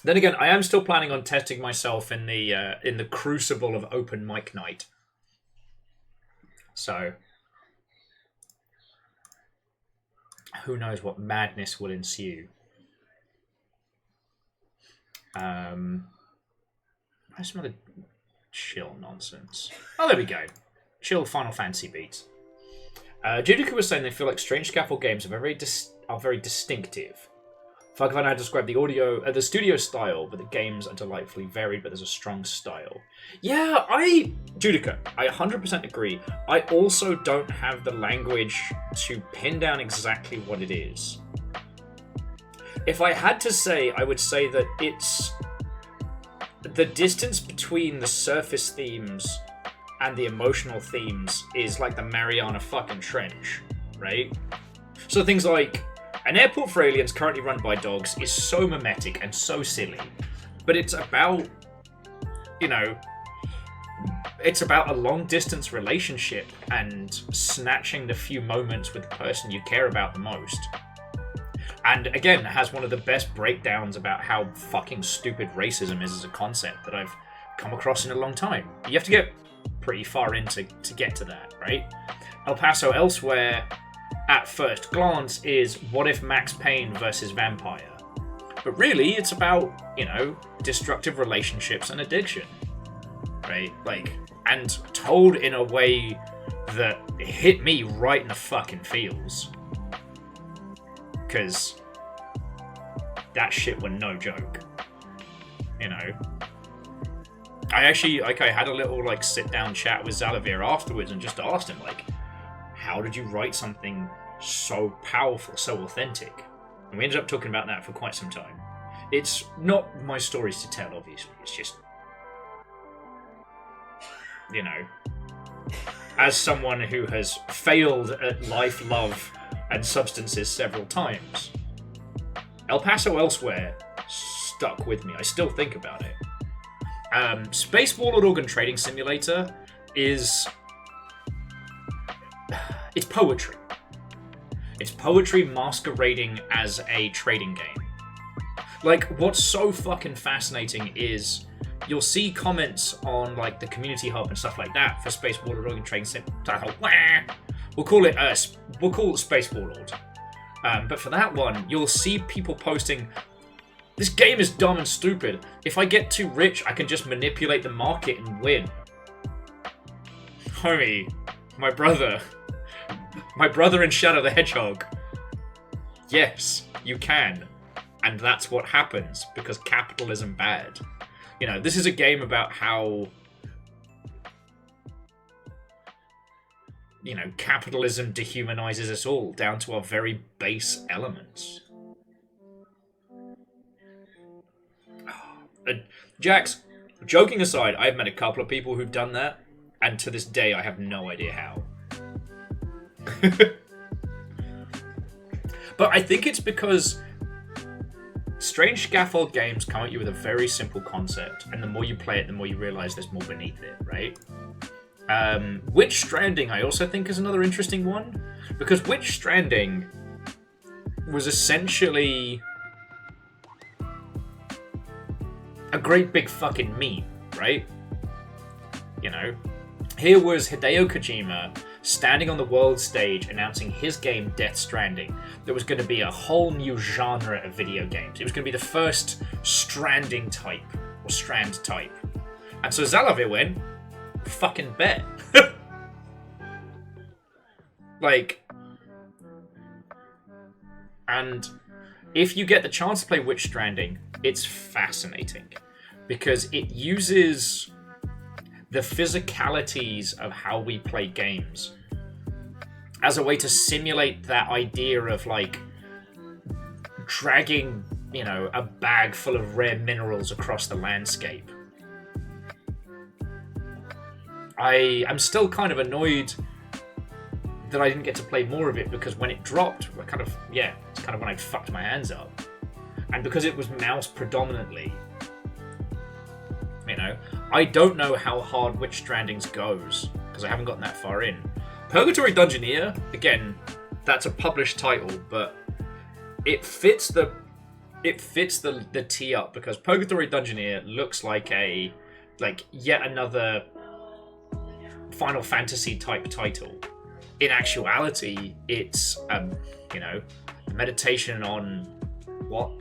then again, I am still planning on testing myself in the crucible of open mic night. So, who knows what madness will ensue. There's some other chill nonsense. Oh, there we go. Chill Final Fantasy beats. Judica was saying they feel like Strange Scaffold games are very distinctive. Fuck if I know how to describe the audio, the studio style, but the games are delightfully varied, but there's a strong style. Yeah, Judica, I 100% agree. I also don't have the language to pin down exactly what it is. If I had to say, I would say that it's the distance between the surface themes and the emotional themes is like the Mariana fucking Trench, right? So things like an airport for aliens currently run by dogs is so mimetic and so silly, but it's about, it's about a long-distance relationship and snatching the few moments with the person you care about the most. And again, it has one of the best breakdowns about how fucking stupid racism is as a concept that I've come across in a long time. You have to get pretty far in to get to that, right? El Paso Elsewhere, at first glance, is what if Max Payne versus Vampire? But really, it's about, destructive relationships and addiction, right? Like, and told in a way that hit me right in the fucking feels. Because that shit was no joke, I actually, I had a little, sit-down chat with Xalavier afterwards and just asked him, how did you write something so powerful, so authentic? And we ended up talking about that for quite some time. It's not my stories to tell, obviously. It's just, as someone who has failed at life, love, and substances several times, El Paso Elsewhere stuck with me. I still think about it. Space Warlord Organ Trading Simulator is... it's poetry. It's poetry masquerading as a trading game. What's so fucking fascinating is you'll see comments on, the community hub and stuff like that for Space Warlord Organ Trading Simulator. We'll call it Space Warlord. But for that one, you'll see people posting, this game is dumb and stupid. If I get too rich, I can just manipulate the market and win. Homie, my brother in Shadow the Hedgehog. Yes, you can. And that's what happens, because capitalism bad. This is a game about how, capitalism dehumanizes us all down to our very base elements. Jax, joking aside, I've met a couple of people who've done that, and to this day I have no idea how. But I think it's because Strange Scaffold games come at you with a very simple concept, and the more you play it, the more you realize there's more beneath it, right? Witch Stranding, I also think, is another interesting one, because Witch Stranding was essentially a great big fucking meme, right? Here was Hideo Kojima standing on the world stage announcing his game Death Stranding. There was going to be a whole new genre of video games. It was going to be the first Stranding type, or Strand type. And so Xalavier went, fucking bet. And if you get the chance to play Witch Stranding, it's fascinating because it uses the physicalities of how we play games as a way to simulate that idea of like dragging, you know, a bag full of rare minerals across the landscape. I'm still kind of annoyed that I didn't get to play more of it because when it dropped, it's kind of when I fucked my hands up. And because it was mouse predominantly, you know, I don't know how hard Witch Strandings goes because I haven't gotten that far in. Purgatory Dungeoneer, again, that's a published title, but it fits the tee up because Purgatory Dungeoneer looks like yet another Final Fantasy type title. In actuality, it's a meditation on what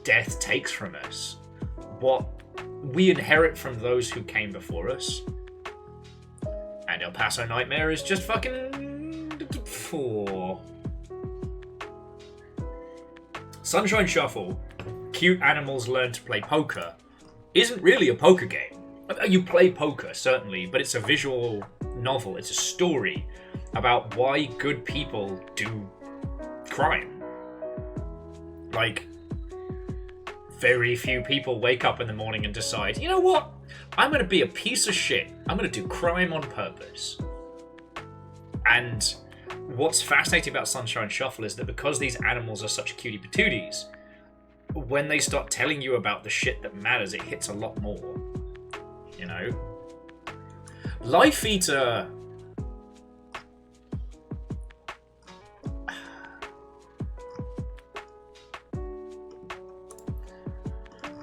death takes from us, what we inherit from those who came before us. And El Paso Nightmare is just fucking for Sunshine Shuffle. Cute animals learn to play poker isn't really a poker game. You play poker, certainly, but it's a visual novel. It's a story about why good people do crime. Like, very few people wake up in the morning and decide, you know what? I'm going to be a piece of shit. I'm going to do crime on purpose. And what's fascinating about Sunshine Shuffle is that because these animals are such cutie patooties, when they start telling you about the shit that matters, it hits a lot more. You know? Life Eater...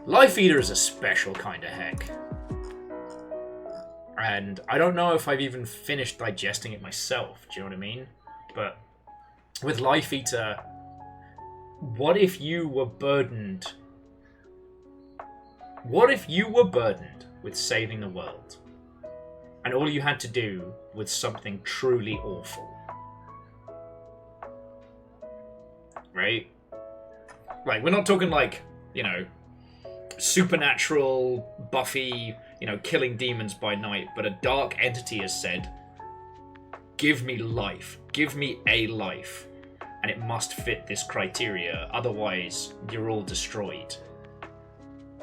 Life Eater is a special kind of heck. And I don't know if I've even finished digesting it myself, do you know what I mean? But with Life Eater, what if you were burdened? What if you were burdened with saving the world? And all you had to do was something truly awful. Right? Like, we're not talking like, you know, supernatural Buffy, you know, killing demons by night, but a dark entity has said, give me life, give me a life, and it must fit this criteria, otherwise you're all destroyed.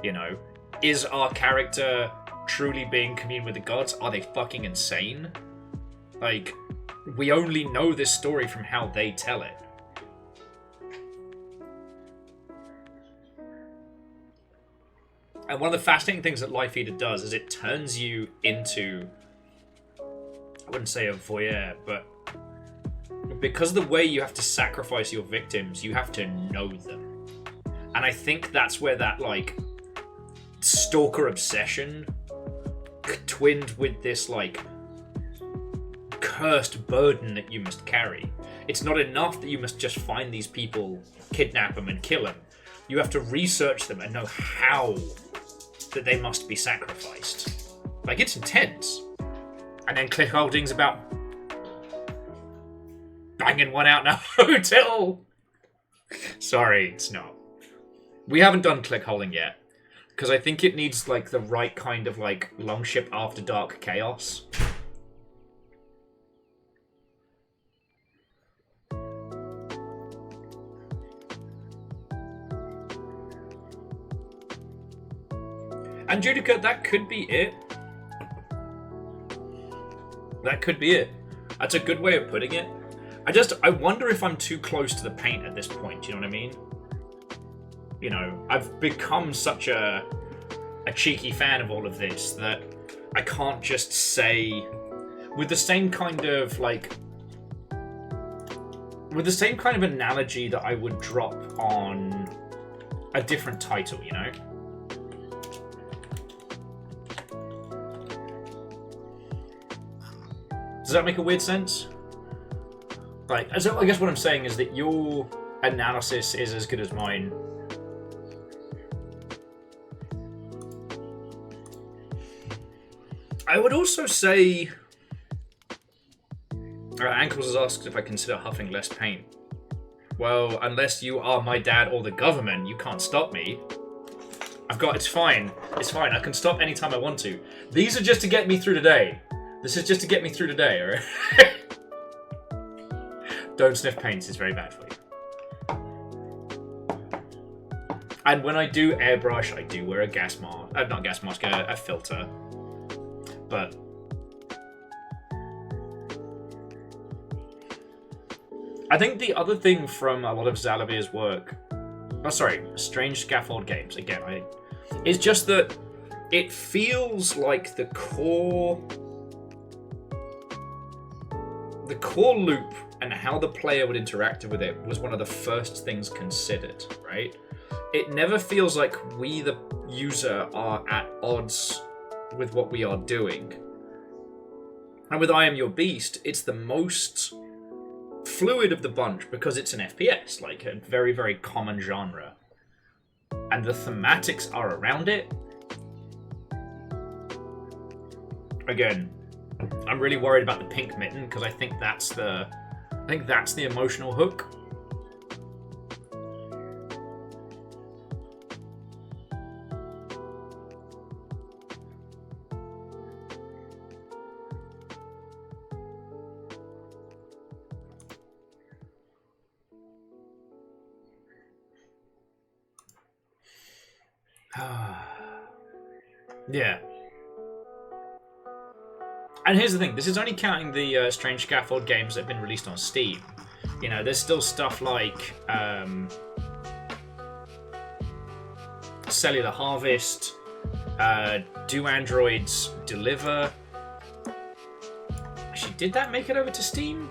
You know, is our character truly being commune with the gods? Are they fucking insane? Like, we only know this story from how they tell it. And one of the fascinating things that Life Eater does is it turns you into, I wouldn't say a voyeur, but because of the way you have to sacrifice your victims, you have to know them. And I think that's where that, like, stalker obsession twinned with this, like, cursed burden that you must carry. It's not enough that you must just find these people, kidnap them, and kill them. You have to research them and know how that they must be sacrificed. Like, it's intense. And then Cliff Holding's about banging one out in a hotel. Sorry, it's not. We haven't done Click Holding yet. Because I think it needs, like, the right kind of, like, Longship After Dark chaos. And Judica, that could be it. That could be it. That's a good way of putting it. I wonder if I'm too close to the paint at this point, do you know what I mean? You know, I've become such a cheeky fan of all of this that I can't just say, with the same kind of, like, with the same kind of analogy that I would drop on a different title, you know? Does that make a weird sense? Like, so I guess what I'm saying is that your analysis is as good as mine. I would also say... Ankles has asked if I consider huffing less paint. Well, unless you are my dad or the government, you can't stop me. It's fine. It's fine. I can stop anytime I want to. These are just to get me through today. This is just to get me through today, alright? Don't sniff paints, it's very bad for you. And when I do airbrush, I do wear a gas mask. Not gas mask, a filter. But I think the other thing from a lot of Xalavier's work, Strange Scaffold Games, again, is just that it feels like the core loop and how the player would interact with it was one of the first things considered, right? It never feels like we, the user, are at odds with what we are doing. And with I Am Your Beast, it's the most fluid of the bunch because it's an FPS, like a very, very common genre. And the thematics are around it. Again, I'm really worried about the pink mitten because I think that's the emotional hook. Yeah. And here's the thing, this is only counting the Strange Scaffold games that have been released on Steam. You know, there's still stuff like Cellular Harvest, Do Androids Deliver? Actually, did that make it over to Steam?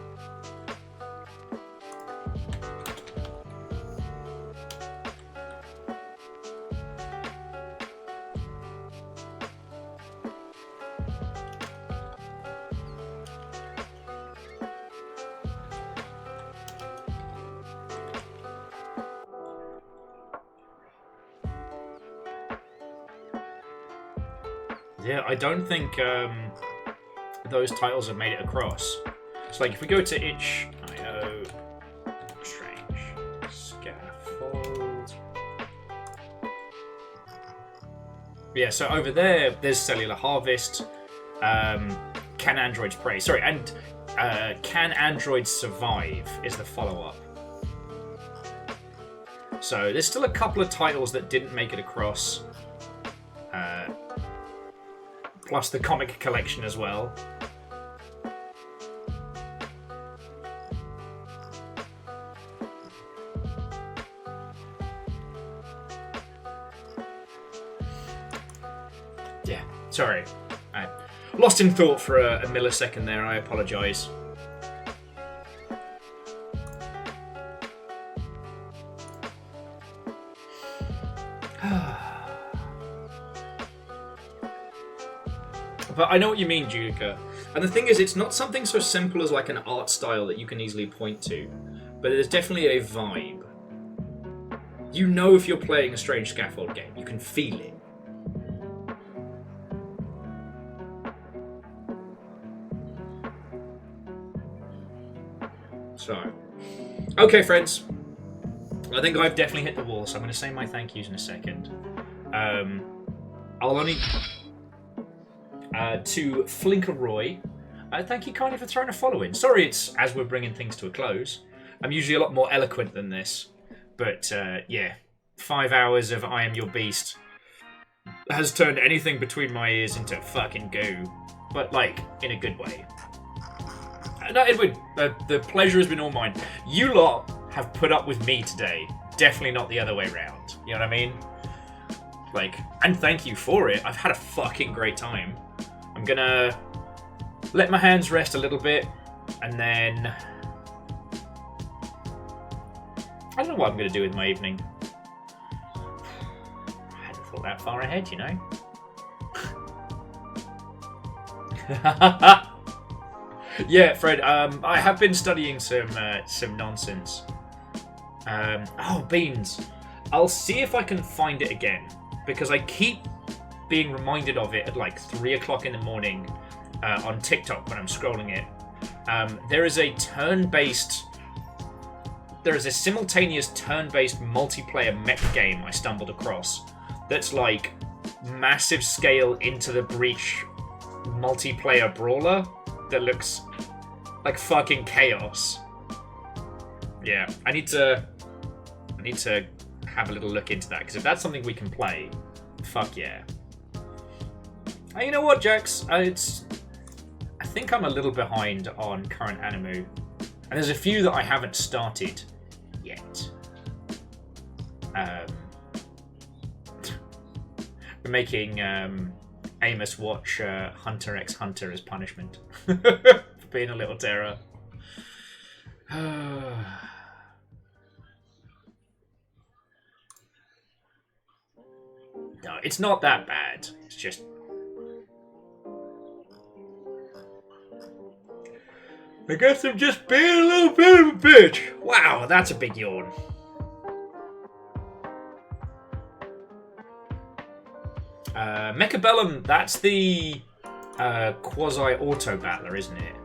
Yeah, I don't think those titles have made it across. So, like, if we go to itch.io, Strange Scaffold. Yeah, so over there's Cellular Harvest, Can Androids Pray? Sorry, and Can Androids Survive is the follow-up. So there's still a couple of titles that didn't make it across. Plus the comic collection as well. Yeah, sorry. I lost in thought for a millisecond there, I apologise. But I know what you mean, Judica. And the thing is, it's not something so simple as like an art style that you can easily point to. But there's definitely a vibe. You know if you're playing a Strange Scaffold game. You can feel it. So. Okay, friends. I think I've definitely hit the wall, so I'm going to say my thank yous in a second. I'll only... to Flinkeroy, thank you kindly for throwing a follow in. Sorry it's as we're bringing things to a close. I'm usually a lot more eloquent than this. But, yeah. 5 hours of I Am Your Beast has turned anything between my ears into fucking goo. But, like, in a good way. No, Edwin, the pleasure has been all mine. You lot have put up with me today. Definitely not the other way around. You know what I mean? Like, and thank you for it. I've had a fucking great time. I'm gonna let my hands rest a little bit, and then I don't know what I'm gonna do with my evening. I hadn't thought that far ahead, you know. Yeah, Fred. I have been studying some nonsense. Oh, beans. I'll see if I can find it again. Because I keep being reminded of it at like 3 o'clock in the morning on TikTok when I'm scrolling it. There is a turn-based there is a simultaneous turn-based multiplayer mech game I stumbled across that's like massive scale Into the Breach multiplayer brawler that looks like fucking chaos. Yeah, I need to have a little look into that, because if that's something we can play, fuck yeah. And you know what, Jax? I think I'm a little behind on current anime, and there's a few that I haven't started yet. We're making Amos watch Hunter x Hunter as punishment for being a little terror. No, it's not that bad. It's just... I guess I'm just being a little bit of a bitch. Wow, that's a big yawn. Mechabellum, that's the quasi-auto battler, isn't it?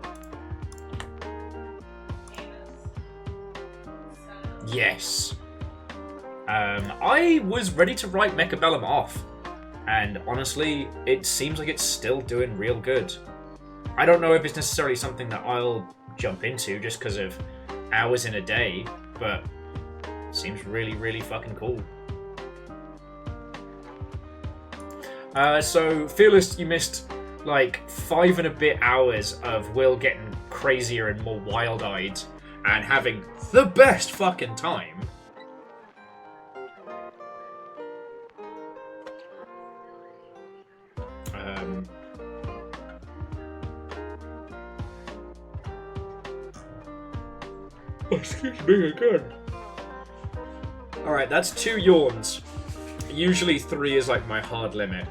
Yes. I was ready to write Mechabellum off, and honestly, it seems like it's still doing real good. I don't know if it's necessarily something that I'll jump into just because of hours in a day, but it seems really, really fucking cool. So, Fearless, you missed like 5 and a bit hours of Will getting crazier and more wild-eyed and having the best fucking time. Excuse me again. Alright, that's 2 yawns. Usually 3 is like my hard limit.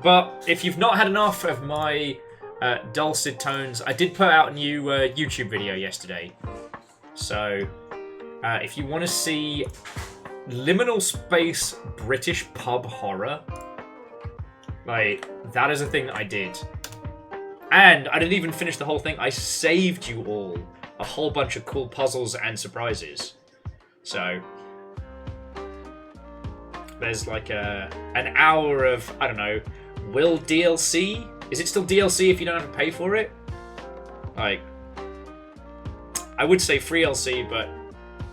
But if you've not had enough of my dulcet tones, I did put out a new YouTube video yesterday. So if you want to see liminal space British pub horror, like, that is a thing that I did. And I didn't even finish the whole thing. I saved you all a whole bunch of cool puzzles and surprises. So there's like an hour of, I don't know, Will DLC? Is it still DLC if you don't have to pay for it? Like, I would say free DLC, but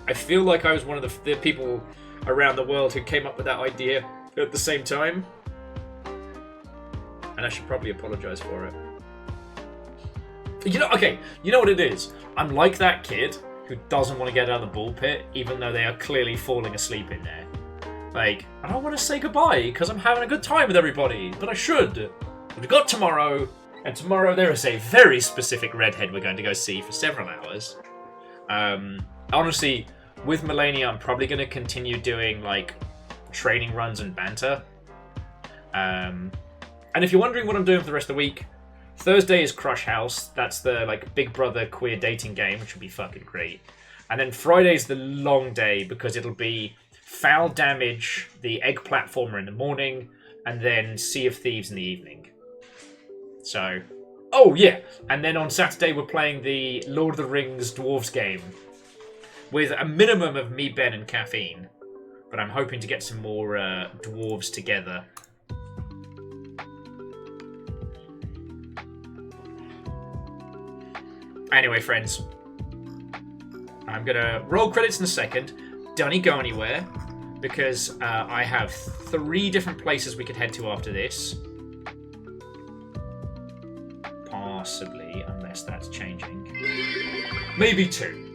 I feel like I was one of the people around the world who came up with that idea at the same time. And I should probably apologize for it. You know, okay, you know what it is? I'm like that kid who doesn't want to get out of the ball pit, even though they are clearly falling asleep in there. Like, I don't want to say goodbye, because I'm having a good time with everybody, but I should. We've got tomorrow, and tomorrow there is a very specific redhead we're going to go see for several hours. Honestly, with Melania, I'm probably going to continue doing, like, training runs and banter. And if you're wondering what I'm doing for the rest of the week, Thursday is Crush House. That's the like Big Brother queer dating game, which will be fucking great. And then Friday's the long day because it'll be Foul Damage, the egg platformer in the morning, and then Sea of Thieves in the evening. So, oh yeah, and then on Saturday we're playing the Lord of the Rings Dwarves game with a minimum of me, Ben, and caffeine. But I'm hoping to get some more dwarves together. Anyway, friends, I'm going to roll credits in a second. Don't go anywhere, because I have 3 different places we could head to after this. Possibly, unless that's changing. Maybe 2.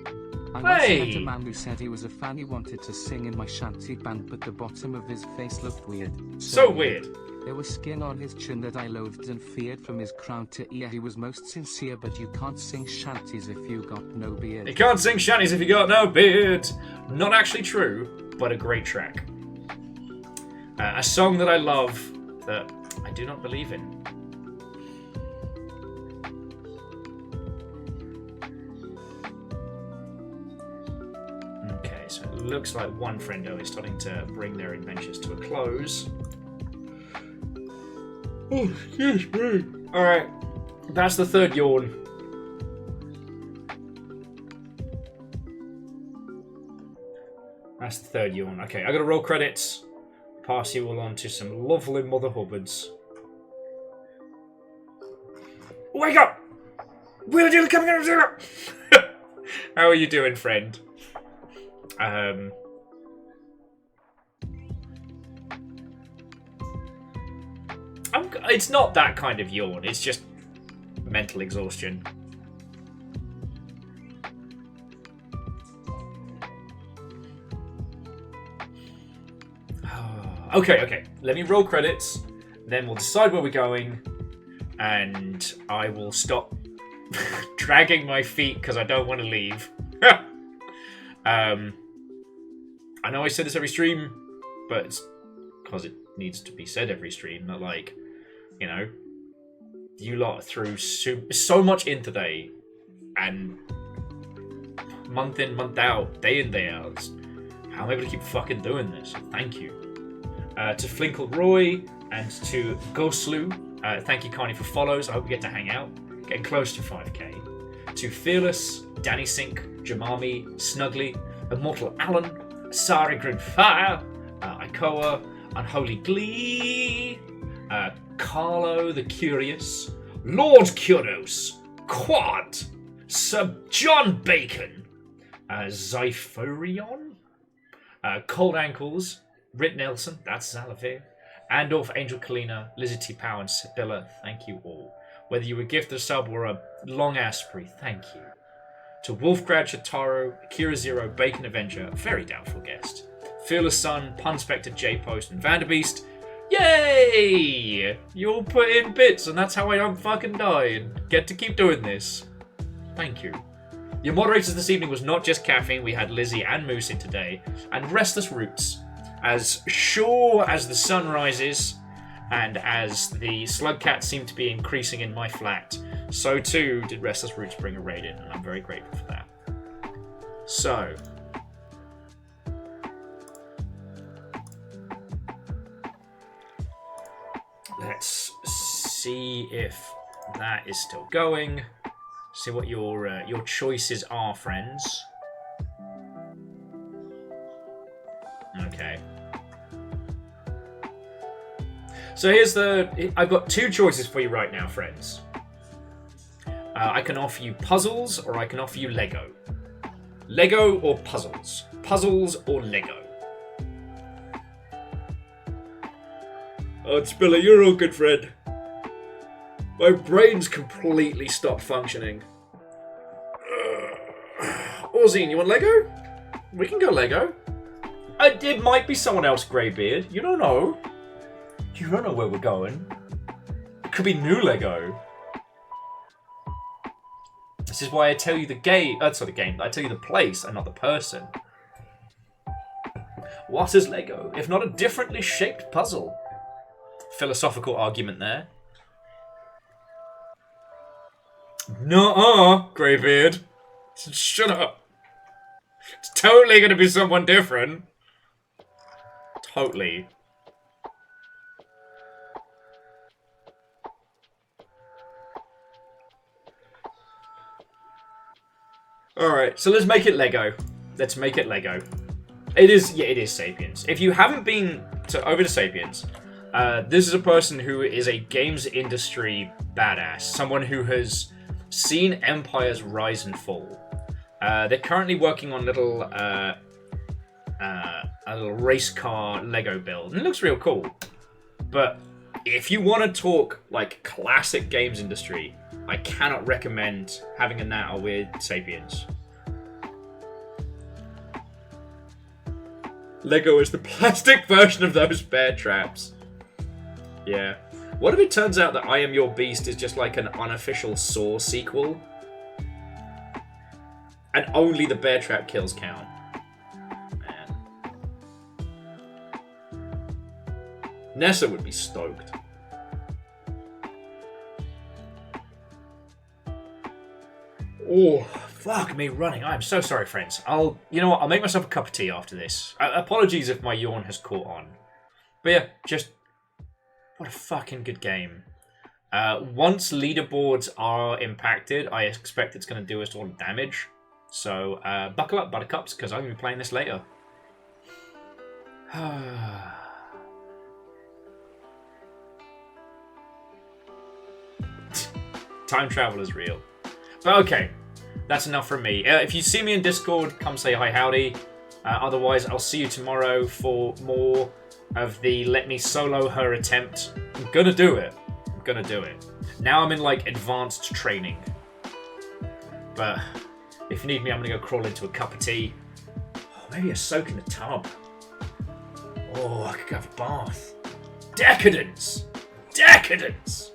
I once met a man who said he was a fan. He wanted to sing in my shanty band, but the bottom of his face looked weird. So weird. There was skin on his chin that I loathed and feared. From his crown to ear he was most sincere, but you can't sing shanties if you got no beard. You can't sing shanties if you got no beard. Not actually true, but a great track. A song that I love that I do not believe in. Okay, so it looks like one friendo is starting to bring their adventures to a close. Oh, excuse me. Alright, that's the 3rd yawn. That's the third yawn. Okay, I gotta roll credits. Pass you all on to some lovely Mother Hubbards. Wake up! Wheeler Dealer coming out of zero! How are you doing, friend? It's not that kind of yawn. It's just mental exhaustion. Okay. Let me roll credits. Then we'll decide where we're going. And I will stop dragging my feet because I don't want to leave. I know I say this every stream, but it's because it needs to be said every stream. Not like, you know, you lot threw so much in today, and month in, month out, day in, day out. How am I able to keep fucking doing this? Thank you. To Flinkle Roy and to Goslu, thank you kindly for follows. I hope we get to hang out. Getting close to 5k. To Fearless, Danny Sink, Jamami, Snuggly, Immortal Alan, Sari Greenfire, Ikoa, Unholy Glee, Carlo the Curious, Lord Kuros, Quad, Sir John Bacon, Zyphorion, Cold Ankles, Rit Nelson, that's Xalavier, Andorf, Angel Kalina, Lizzie T. Pow, and Sibylla, thank you all. Whether you were gifted a sub or a long ass spree, thank you. To Wolfgrad, Shataro, Akira Zero, Bacon Avenger, very doubtful guest. Fearless Sun, Punspector, J-Post, and Vanderbeast, yay! You all put in bits, and that's how I don't fucking die and get to keep doing this. Thank you. Your moderators this evening was not just Caffeine, we had Lizzie and Moose in today, and Restless Roots. As sure as the sun rises, and as the slug cats seem to be increasing in my flat, so too did Restless Roots bring a raid in, and I'm very grateful for that. So, let's see if that is still going. See what your choices are, friends. Okay. So I've got two choices for you right now, friends. I can offer you puzzles, or I can offer you Lego. Lego or puzzles? Puzzles or Lego? Oh, Spiller, you're all good, Fred. My brain's completely stopped functioning. Orzine, you want Lego? We can go Lego. It might be someone else, Greybeard. You don't know. You don't know where we're going. It could be new Lego. This is why I tell you the game. That's not the game. I tell you the place and not the person. What is Lego, if not a differently shaped puzzle? Philosophical argument there. Nuh-uh, Greybeard. Shut up. It's totally going to be someone different. Totally. Alright, so let's make it Lego. Let's make it Lego. It is Sapiens. If you haven't been over to Sapiens, this is a person who is a games industry badass. Someone who has seen empires rise and fall. They're currently working on a little race car Lego build, and it looks real cool. But if you want to talk like classic games industry, I cannot recommend having a natter with Sapiens. Lego is the plastic version of those bear traps. Yeah. What if it turns out that I Am Your Beast is just like an unofficial Saw sequel? And only the bear trap kills count. Man. Nessa would be stoked. Oh, fuck me running. I'm so sorry, friends. You know what? I'll make myself a cup of tea after this. Apologies if my yawn has caught on. But yeah, just... what a fucking good game. Once leaderboards are impacted, I expect it's going to do us all damage. So, buckle up, buttercups, because I'm going to be playing this later. Time travel is real. But okay, that's enough from me. If you see me in Discord, come say hi, howdy. Otherwise, I'll see you tomorrow for more of the let me solo her attempt. I'm gonna do it. I'm gonna do it. Now I'm in like advanced training. But if you need me, I'm gonna go crawl into a cup of tea. Oh, maybe a soak in the tub. Oh, I could have a bath. Decadence! Decadence!